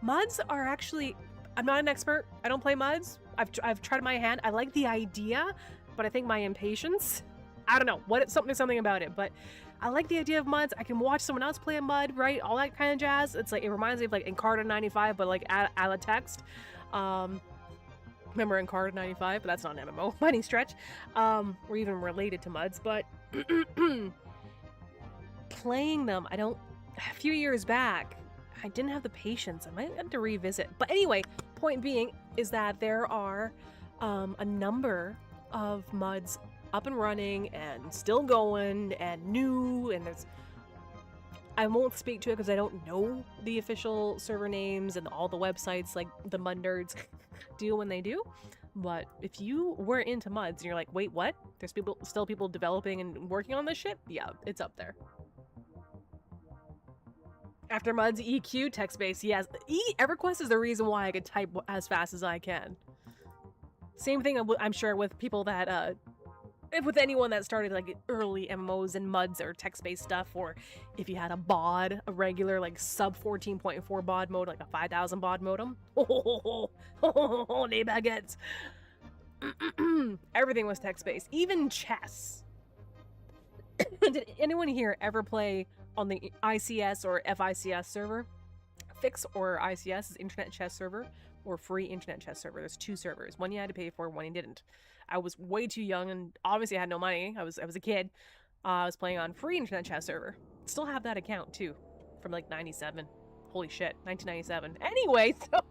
Muds are actually... I'm not an expert. I don't play MUDs. I've tried my hand. I like the idea, but I think my impatience, I don't know, something about it, but I like the idea of MUDs. I can watch someone else play a MUD, right? All that kind of jazz. It's like, it reminds me of like Encarta 95, but like a la text. Remember Encarta 95, but that's not an MMO by any stretch. Or even related to MUDs, but playing them, a few years back, I didn't have the patience. I might have to revisit. But anyway, point being is that there are a number of MUDs up and running and still going and new, and I won't speak to it because I don't know the official server names and all the websites like the MUD nerds do when they do. But if you were into MUDs and you're like, wait, what? There's still people developing and working on this shit? Yeah, it's up there. After MUDs, EQ, text-based, yes. EverQuest is the reason why I could type as fast as I can. Same thing, I'm sure, with people that, with anyone that started, like, early MMOs and MUDs or text-based stuff, or if you had a BOD, a regular, like, sub 14.4 BOD mode, like a 5000 BOD modem. Les baguettes. Everything was text-based. Even chess. Did anyone here ever play on the ICS or FICS server? FIX or ICS is Internet Chess Server, or Free Internet Chess Server. There's two servers. One you had to pay for, one you didn't. I was way too young and obviously I had no money. I was a kid. I was playing on Free Internet Chess Server. Still have that account too, from like 97. Holy shit, 1997. Anyway, so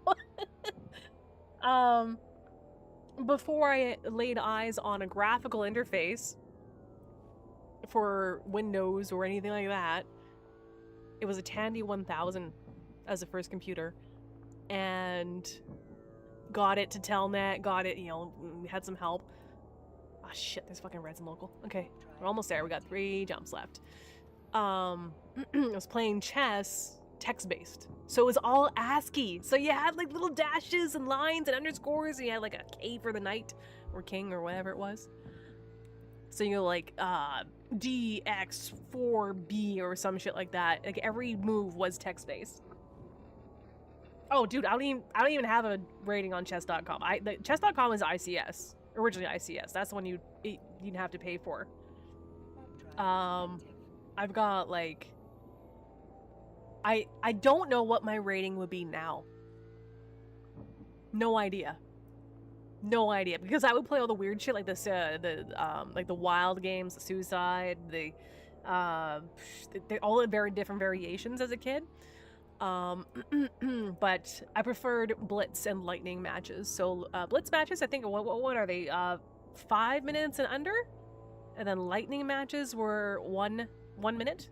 before I laid eyes on a graphical interface for Windows or anything like that, it was a Tandy 1000 as the first computer, and got it to Telnet, got it, had some help. Ah, shit, there's fucking reds in local. Okay, we're almost there. We got 3 jumps left. I was playing chess, text-based. So it was all ASCII. So you had like little dashes and lines and underscores, and you had like a K for the knight, or king, or whatever it was. So you like, DX4B or some shit like that. Like every move was text-based. Oh, dude, I don't even have a rating on chess.com. Chess.com is ICS. Originally ICS. That's the one you'd have to pay for. I've got like, I don't know what my rating would be now. No idea. No idea, because I would play all the weird shit like this, like the wild games, the suicide, all the very different variations as a kid. But I preferred Blitz and Lightning matches. So Blitz matches, I think, what are they? 5 minutes and under, and then Lightning matches were one minute.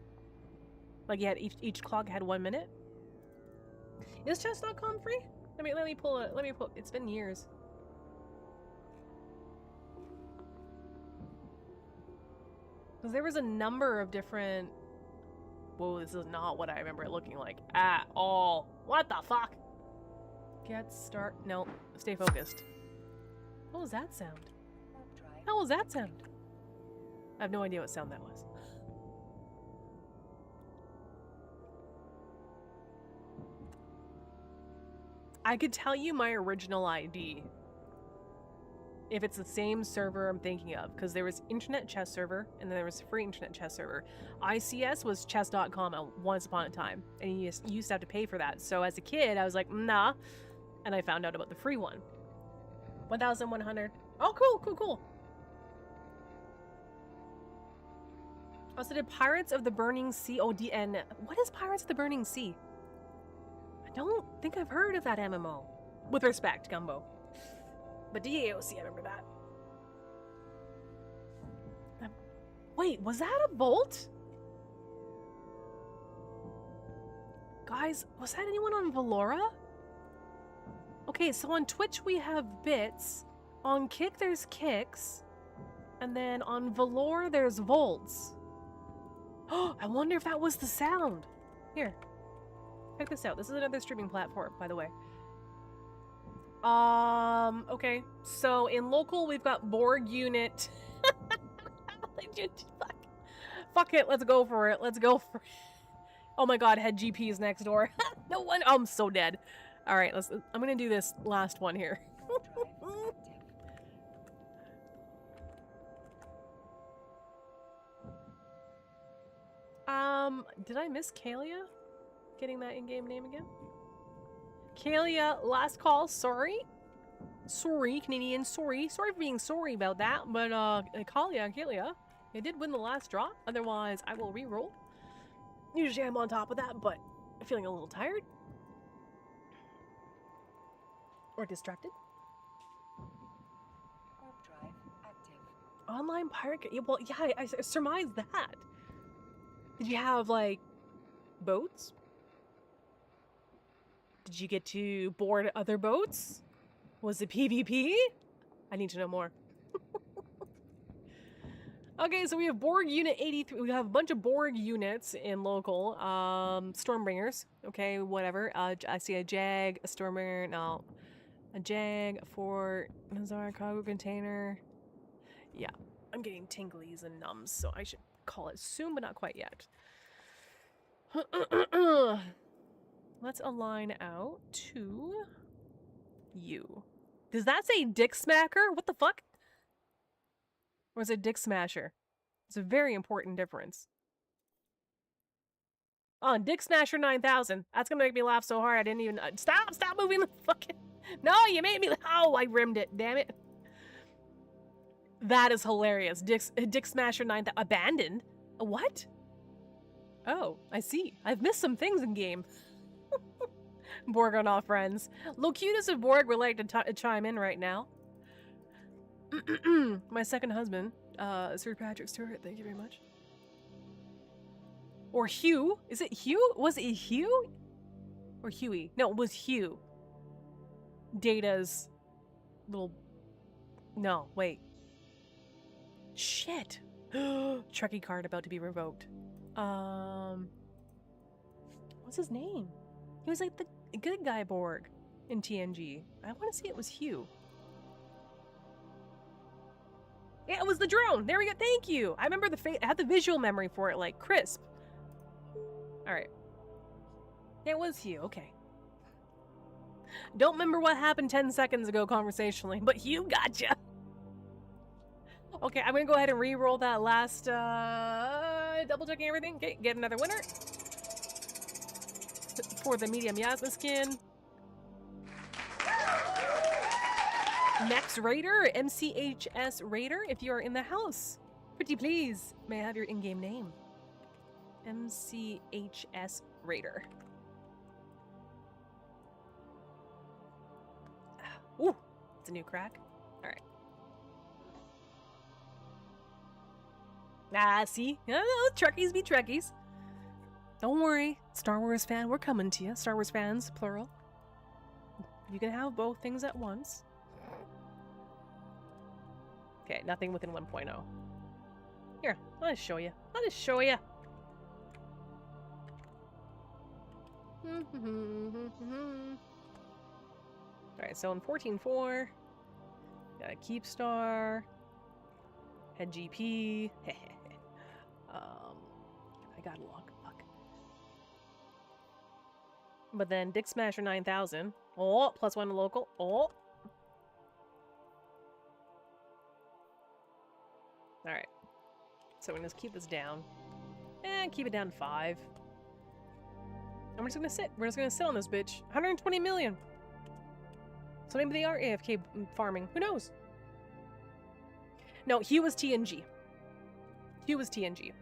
Like you had each clock had 1 minute. Is chess.com free? Let me pull it. It's been years. Because there was a number of different... Whoa, this is not what I remember it looking like at all. What the fuck? Get start. No, stay focused. What was that sound? How was that sound? I have no idea what sound that was. I could tell you my original ID if it's the same server I'm thinking of, because there was Internet Chess Server and then there was Free Internet Chess Server. ICS was chess.com once upon a time, and you used to have to pay for that. So as a kid, I was like, nah, and I found out about the free one. 1,100. Oh, cool. Also did Pirates of the Burning Sea. ODN. What is Pirates of the Burning Sea? I don't think I've heard of that MMO. With respect, Gumbo. But DAOC, I remember that. Wait, was that a bolt? Guys, was that anyone on Valora? Okay, so on Twitch we have bits. On Kick there's kicks. And then on Valor there's volts. Oh, I wonder if that was the sound. Here. Check this out. This is another streaming platform, by the way. Okay, so in local we've got Borg Unit. Fuck it, let's go for it. Oh my god, Head GP is next door. No one. Oh, I'm so dead. All right, I'm gonna do this last one here. Did I miss Kalia? Getting that in-game name again? Kalia, last call, sorry. Sorry, Canadian, sorry. Sorry for being sorry about that, but Kalia, I did win the last draw. Otherwise, I will re-roll. Usually I'm on top of that, but I'm feeling a little tired. Or distracted. Warp drive active. Online pirate. Well, yeah, I surmised that. Did you have, like, boats? Did you get to board other boats? Was it PvP? I need to know more. Okay, so we have Borg Unit 83. We have a bunch of Borg units in local. Stormbringers. Okay, whatever. I see a Jag, a Stormbringer. No. A Jag, a Fort, Nazar, cargo container. Yeah, I'm getting tinglies and numbs, so I should call it soon, but not quite yet. Let's align out to you. Does that say Dick Smacker? What the fuck? Or is it Dick Smasher? It's a very important difference. Oh, Dick Smasher 9000. That's gonna make me laugh so hard I didn't even... Stop moving the fucking... No, you made me... Oh, I rimmed it. Damn it. That is hilarious. Dick Smasher 9000. Abandoned? What? Oh, I see. I've missed some things in game. Borg are not friends. Locutus of Borg would like to chime in right now. My second husband, Sir Patrick Stewart, thank you very much. Or Hugh. Is it Hugh? Was it Hugh? Or Huey? No, it was Hugh. Data's little... No, wait. Shit. Trekkie card about to be revoked. What's his name? He was like the good guy Borg in TNG. I want to say it was Hugh. Yeah, it was the drone. There we go. Thank you. I remember I had the visual memory for it, like crisp. All right. It was Hugh. Okay. Don't remember what happened 10 seconds ago conversationally, but Hugh gotcha. Okay, I'm gonna go ahead and re-roll that last, double checking everything. Okay, get another winner. For the medium Yasma skin. Max Raider, MCHS Raider, if you are in the house. Pretty please, may I have your in-game name? MCHS Raider. Ooh, it's a new crack. All right. Ah, see? Trekkies be Trekkies. Don't worry, Star Wars fan, we're coming to you. Star Wars fans, plural. You can have both things at once. Okay, nothing within 1.0. Here, I'll just show you. Alright, so in 14.4, got a Keepstar, Head GP. I got a lock. Fuck. But then Dick Smasher 9000. Oh, +1 to local. Oh. Alright. So we're gonna just keep this down. And keep it down to 5. And we're just gonna sit. We're just gonna sit on this bitch. 120 million. So maybe they are AFK farming. Who knows? No, Hugh was TNG. Hugh was TNG.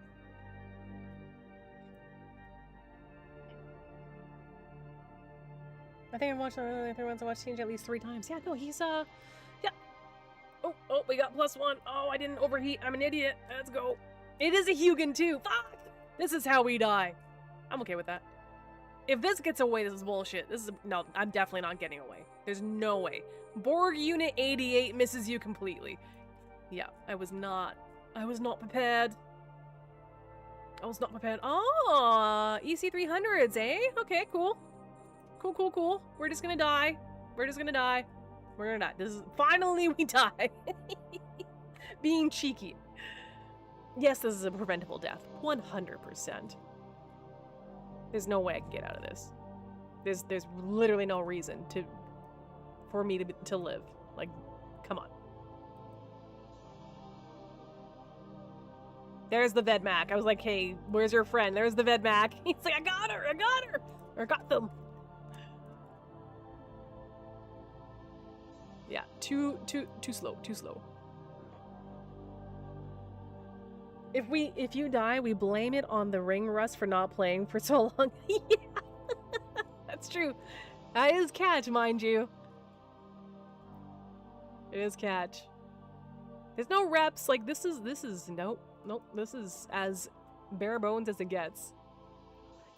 I think I've watched TNG at least 3 times. Yeah, no, he's yeah. Oh, we got +1. Oh, I didn't overheat. I'm an idiot. Let's go. It is a Hugin too. Fuck! This is how we die. I'm okay with that. If this gets away, this is bullshit. No, I'm definitely not getting away. There's no way. Borg Unit 88 misses you completely. Yeah, I was not prepared. I was not prepared. Oh, EC300s, eh? Okay, cool. Cool. We're just gonna die. We're gonna die. This is finally we die. Being cheeky. Yes, this is a preventable death. 100%. There's no way I can get out of this. There's literally no reason for me to live. Like, come on. There's the Vedmak. I was like, hey, where's your friend? There's the Vedmak. He's like, I got her. Or got them. Yeah, too slow. If you die, we blame it on the ring rust for not playing for so long. Yeah, that's true. That is catch, mind you. It is catch. There's no reps. Like, this is nope. This is as bare bones as it gets.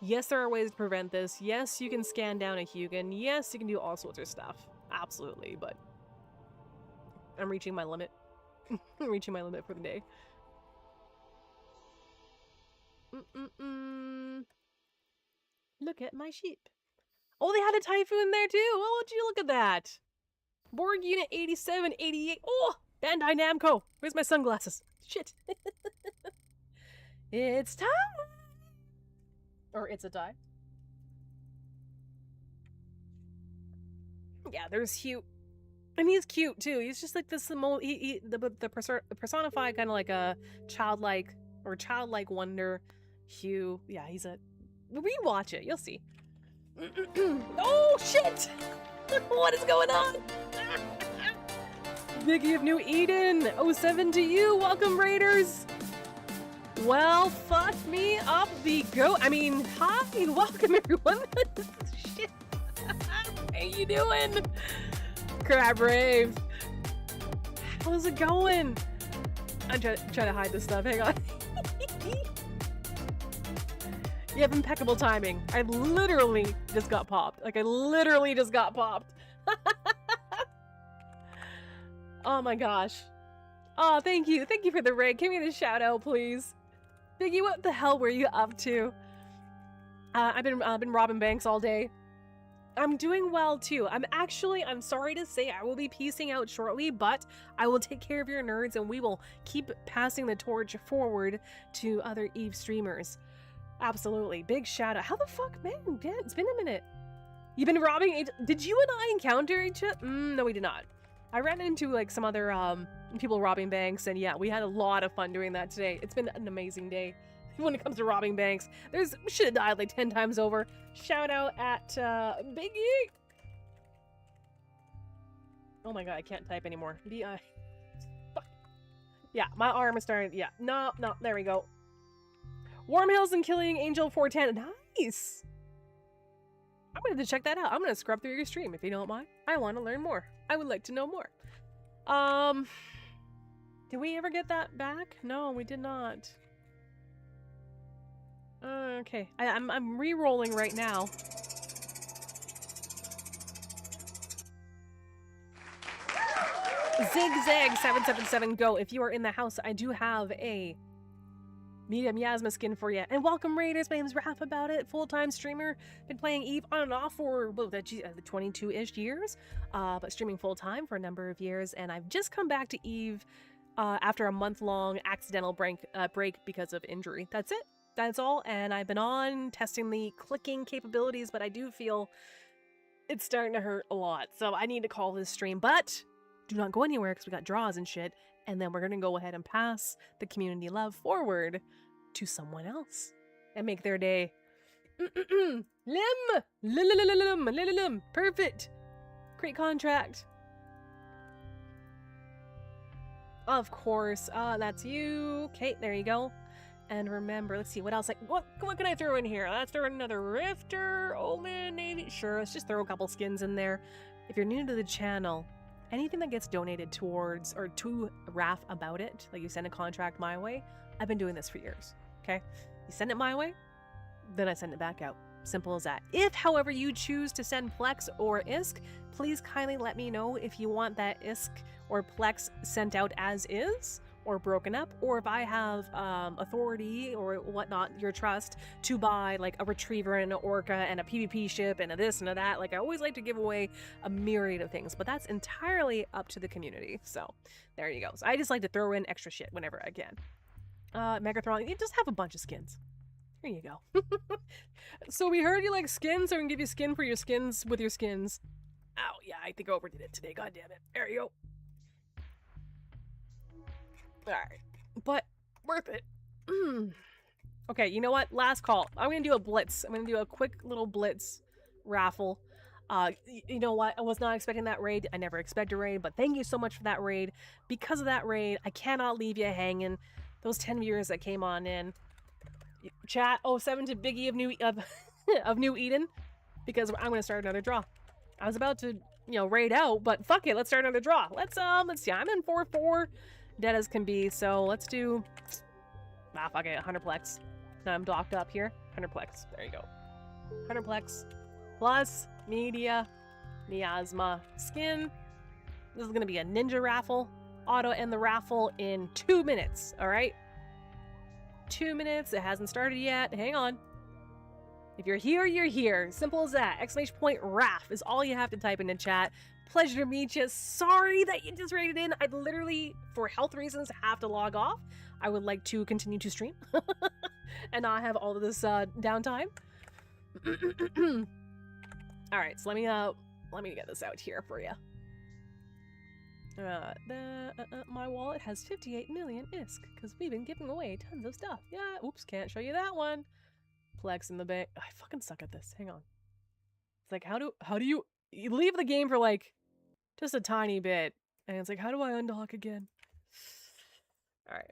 Yes, there are ways to prevent this. Yes, you can scan down a Hugin. Yes, you can do all sorts of stuff. Absolutely, but I'm reaching my limit. I'm reaching my limit for the day. Look at my sheep. Oh, they had a typhoon there too. Oh, would you look at that? Borg Unit 8788. Oh, Bandai Namco. Where's my sunglasses? Shit. It's time. Or it's a tie. Yeah, there's Hugh. And he's cute too. He's just like this the personified kind of like a childlike wonder Hugh. Yeah, he's a rewatch it. You'll see. Oh shit! What is going on? Biggie of New Eden 07 to you. Welcome, Raiders. Well, fuck me up the goat. I mean, hi, welcome everyone. Shit. How you doing? Crab Brave. How's it going? I'm trying to hide this stuff. Hang on. You have impeccable timing. I literally just got popped. Like, I literally just got popped. Oh my gosh. Oh, thank you. Thank you for the raid. Give me the shout out, please. Biggie, what the hell were you up to? I've been robbing banks all day. I'm doing well too. I'm sorry to say I will be peacing out shortly, but I will take care of your nerds and we will keep passing the torch forward to other Eve streamers. Absolutely. Big shout out. How the fuck, man? Damn, it's been a minute. You've been robbing. Did you and I encounter each other? No, we did not. I ran into like some other people robbing banks, and yeah, we had a lot of fun doing that today. It's been an amazing day. When it comes to robbing banks, we should have died like 10 times over. Shout out at Biggie. Oh my god, I can't type anymore. B-I. Fuck. Yeah, my arm is starting. Yeah, no, there we go. Warm Hills and Killing Angel 410. Nice. I'm gonna have to check that out. I'm gonna scrub through your stream if you don't mind. I want to learn more. I would like to know more. Did we ever get that back? No, we did not. Okay, I'm re-rolling right now. Zigzag 777 go. If you are in the house, I do have a medium Yasma skin for you. And welcome, Raiders. My name is Raph About It, full-time streamer. Been playing Eve on and off for the 22-ish years, but streaming full-time for a number of years. And I've just come back to Eve after a month-long accidental break because of injury. That's it. That's all. And I've been on testing the clicking capabilities, but I do feel it's starting to hurt a lot. So I need to call this stream, but do not go anywhere because we got draws and shit. And then we're going to go ahead and pass the community love forward to someone else and make their day. Lim. Perfect. Great contract. Of course. That's you. Okay, there you go. And remember, let's see, what else? What can I throw in here? Let's throw in another Rifter, Omen, Navy. Sure, let's just throw a couple skins in there. If you're new to the channel, anything that gets donated towards or to Raph About It, like you send a contract my way, I've been doing this for years, okay? You send it my way, then I send it back out. Simple as that. If, however, you choose to send Plex or ISK, please kindly let me know if you want that ISK or Plex sent out as is, or broken up, or if I have authority or whatnot, your trust, to buy like a Retriever and an Orca and a PvP ship and a this and a that. Like, I always like to give away a myriad of things, but that's entirely up to the community. So there you go. So I just like to throw in extra shit whenever I can. Megatron, you just have a bunch of skins. There you go. So we heard you like skins, so we can give you skin for your skins with your skins. Ow, yeah, I think I overdid it today. God damn it. There you go. Alright. But worth it. Okay, you know what? Last call. I'm gonna do a blitz. I'm gonna do a quick little blitz raffle. You know what? I was not expecting that raid. I never expect a raid, but thank you so much for that raid. Because of that raid, I cannot leave you hanging. Those 10 viewers that came on in. Chat 07 to Biggie of New Eden, because I'm gonna start another draw. I was about to, you know, raid out, but fuck it, let's start another draw. Let's see. I'm in 4-4, dead as can be. So let's do. Fuck it, 100plex. I'm docked up here. 100plex. There you go. 100plex plus media, miasma skin. This is gonna be a ninja raffle. Auto end the raffle in 2 minutes. All right. 2 minutes. It hasn't started yet. Hang on. If you're here, you're here. Simple as that. !RAF is all you have to type in the chat. Pleasure to meet you. Sorry that you just raided in. I literally, for health reasons, have to log off. I would like to continue to stream and not have all of this downtime. All right, so let me get this out here for you. My wallet has 58 million ISK because we've been giving away tons of stuff. Yeah, oops, can't show you that one. Plex in the bank. I fucking suck at this. Hang on. It's like, how do you leave the game for like just a tiny bit, and it's like, how do I undock again? All right.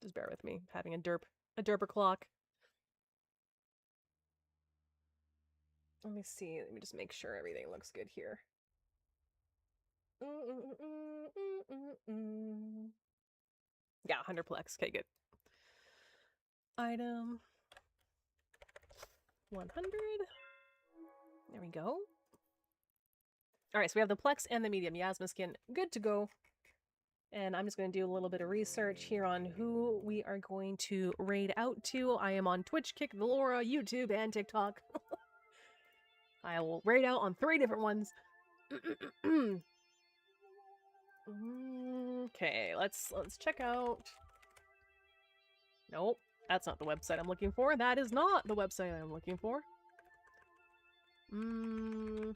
Just bear with me. Having a derper clock. Let me see. Let me just make sure everything looks good here. Yeah, 100plex. Okay, good. Item 100. There we go. All right, so we have the Plex and the Medium Miasma skin. Good to go. And I'm just going to do a little bit of research here on who we are going to raid out to. I am on Twitch, Kick Valora, YouTube, and TikTok. I will raid out on 3 different ones. Okay, let's check out. Nope, that's not the website I'm looking for. That is not the website I'm looking for. You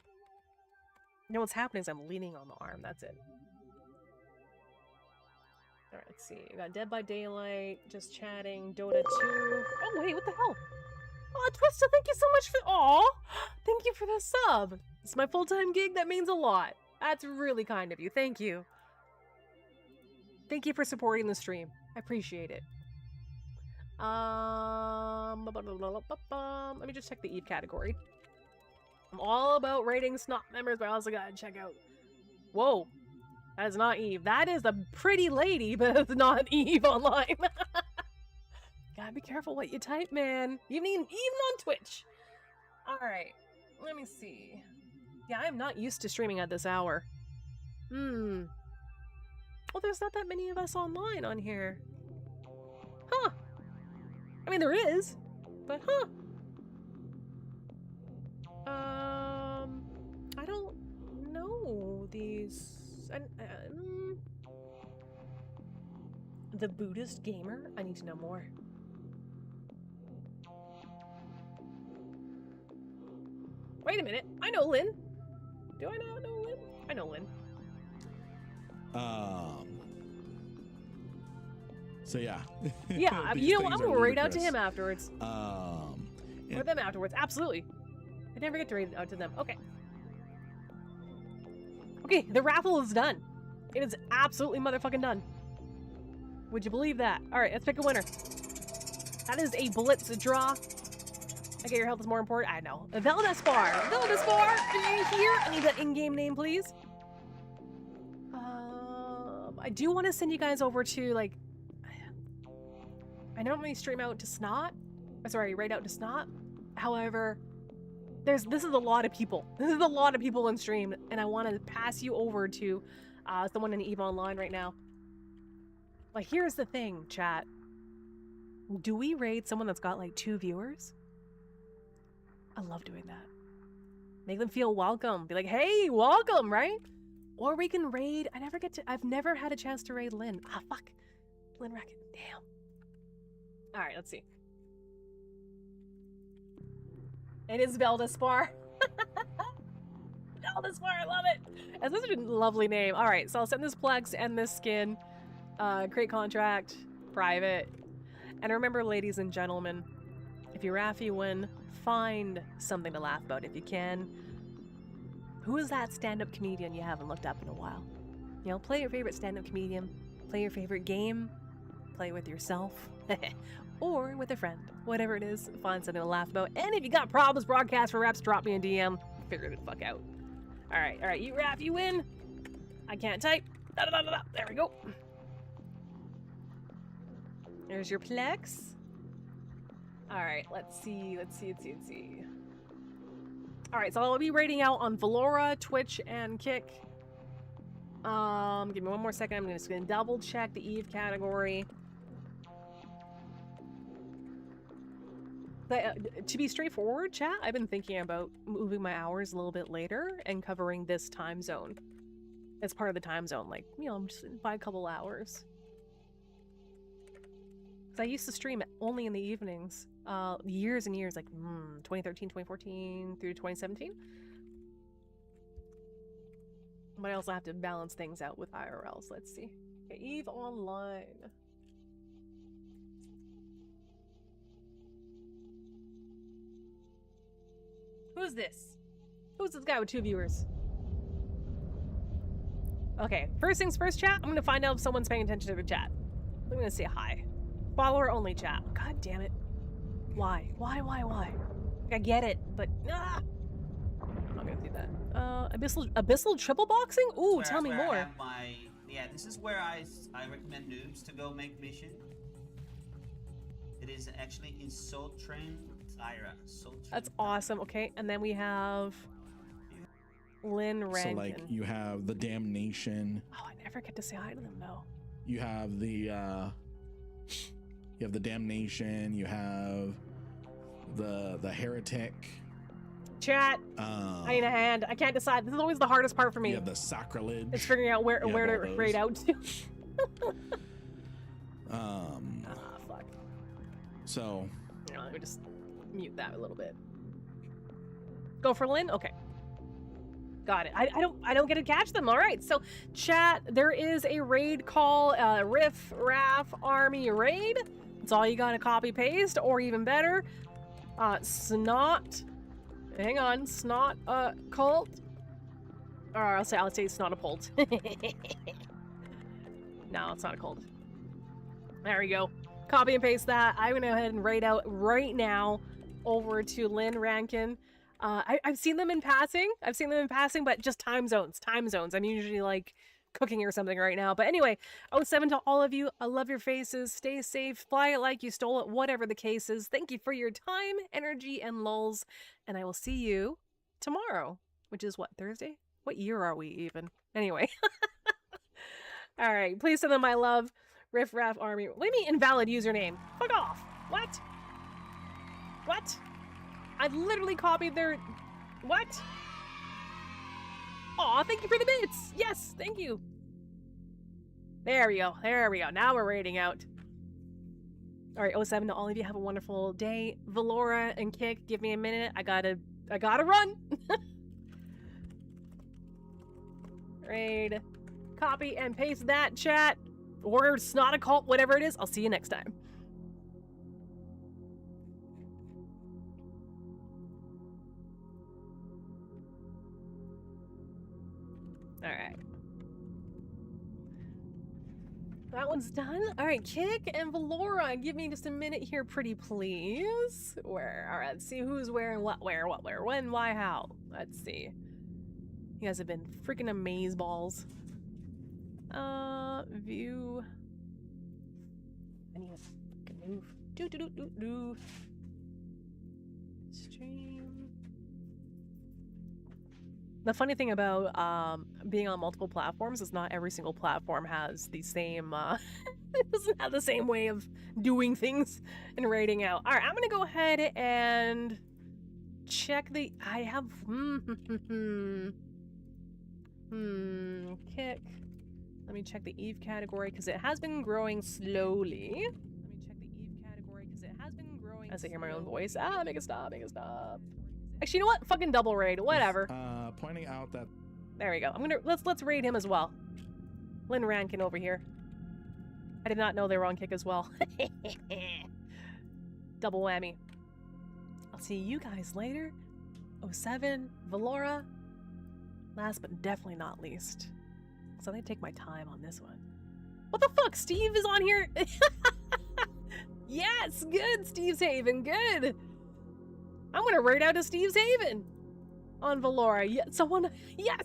know what's happening is I'm leaning on the arm. That's it. Alright, let's see. We got Dead by Daylight, just chatting, Dota 2. Oh, wait, what the hell? Oh, Twista, thank you so much for. Aw! Thank you for the sub. It's my full-time gig. That means a lot. That's really kind of you. Thank you. Thank you for supporting the stream. I appreciate it. Let me just check the Eve category. I'm all about rating Snot members, but I also gotta check out. Whoa. That is not Eve. That is a pretty lady, but it's not Eve online. Gotta be careful what you type, man. Even on Twitch. Alright. Let me see. Yeah, I'm not used to streaming at this hour. Well, there's not that many of us online on here. Huh. I mean, there is. But, huh. I don't know these. The Buddhist gamer? I need to know more. Wait a minute. I know Lynn. Do I not know Lynn? I know Lynn. So yeah. Yeah, you know what? I'm gonna raid out to him afterwards. Yeah. Or them afterwards. Absolutely. I never get to raid out to them. Okay. Okay, the raffle is done. It is absolutely motherfucking done. Would you believe that? Alright, let's pick a winner. That is a blitz draw. Okay, your health is more important. I know. Veldespar! Veldespar! Are you here? I need that in-game name, please. I do want to send you guys over to, like... I normally stream out to Snot. Sorry, raid out to Snot. However, this is a lot of people. This is a lot of people in stream, and I want to pass you over to someone in EVE Online right now. But here's the thing, chat. Do we raid someone that's got like 2 viewers? I love doing that. Make them feel welcome. Be like, hey, welcome, right? Or we can raid. I've never had a chance to raid Lynn. Ah, fuck. Lynn Racket. Damn. All right, let's see. It is Veldespar. Veldespar, I love it. That's such a lovely name. All right, so I'll send this Plex and this skin. Create contract, private. And remember, ladies and gentlemen, if you Raffi win, find something to laugh about if you can. Who is that stand-up comedian you haven't looked up in a while? You know, play your favorite stand-up comedian, play your favorite game, play with yourself, or with a friend. Whatever it is, find something to laugh about. And if you got problems, broadcast for reps, drop me a DM. Figure it the fuck out. All right, you Raph, you win. I can't type. Da-da-da-da-da. There we go. There's your Plex. All right, let's see. All right, so I'll be rating out on Valora, Twitch, and Kick. Give me one more second. I'm just gonna double check the Eve category. But, to be straightforward, chat, I've been thinking about moving my hours a little bit later and covering this time zone. As part of the time zone, like, you know, just by a couple hours. I used to stream only in the evenings, years and years, like 2013, 2014 through 2017. But I also have to balance things out with IRLs. Let's see. Okay, Eve Online. Who's this? Who's this guy with 2 viewers? Okay, first things first, chat. I'm gonna find out if someone's paying attention to the chat. I'm gonna say hi. Follower only chat. God damn it. Why? I get it, but I'm not gonna do that. Abyssal triple boxing? Ooh, tell me more. Yeah, this is where I recommend noobs to go make mission. It is actually in Soul Train Tyra. That's awesome. Okay, and then we have Lynn Rankin. So like you have the Damnation. Oh, I never get to say hi to them though. You have the Damnation, you have the Heretic. Chat. I need a hand. I can't decide. This is always the hardest part for me. You have the Sacrilege. It's figuring out where to raid out to. Fuck. So. Let me just mute that a little bit. Go for Lynn? Okay. Got it. I don't get to catch them. All right. So, chat, there is a raid call, Riff Raff Army raid. It's all you got to copy paste, or even better, Snot. Hang on, Snot cult. Or I'll say Snot a cult. No, it's not a cult. There we go. Copy and paste that. I'm gonna go ahead and raid out right now over to Lynn Rankin. I've seen them in passing. But just time zones. I'm usually like cooking or something right now. But anyway, 07 to all of you. I love your faces. Stay safe. Fly it like you stole it. Whatever the case is. Thank you for your time, energy, and lulls. And I will see you tomorrow, which is what, Thursday? What year are we even? Anyway. All right. Please send them my love. Riff Raff Army. What do you mean invalid username? Fuck off. What? I literally copied their... What? Aw, thank you for the bits. Yes, thank you. There we go. Now we're raiding out. All right, 07 to all of you. Have a wonderful day. Valora and Kick, give me a minute. I gotta run. Raid. Copy and paste that, chat. Or Snot a cult, whatever it is. I'll see you next time. All right. That one's done. All right, Kick and Valora, give me just a minute here, pretty please. Where? All right, let's see who's wearing what, where, when, why, how. Let's see. You guys have been freaking amazeballs. View. I need to move. Do. Stream. The funny thing about being on multiple platforms is not every single platform has the same, it doesn't have the same way of doing things and rating out. All right, I'm gonna go ahead and check the, I have, Kick. Let me check the Eve category because it has been growing slowly. Let me check the Eve category because it has been growing. As I hear my own voice. Ah, make it stop, make it stop. Actually, you know what? Fucking double raid, whatever. Pointing out that There we go. Let's raid him as well. Lynn Rankin over here. I did not know they were on kick as well. Double whammy. I'll see you guys later. 07, Valora. Last but definitely not least. So they take my time on this one. What the fuck? Steve is on here? Yes, good, Steve's Haven, good. I'm gonna raid out to Steve's Haven on Valora. Yes, someone, yes,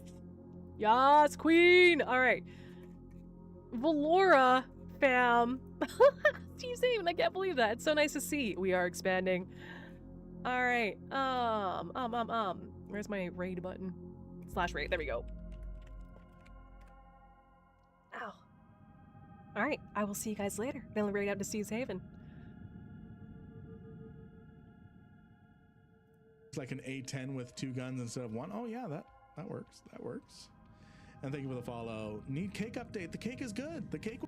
yes, queen. All right, Valora fam. Steve's Haven. I can't believe that. It's so nice to see. We are expanding. All right. Where's my raid button? /raid. There we go. Ow. All right. I will see you guys later. Gonna raid out to Steve's Haven. it's like an A10 with 2 guns instead of 1. Oh yeah, that works. That works. And thank you for the follow. Need cake update. The cake is good. The cake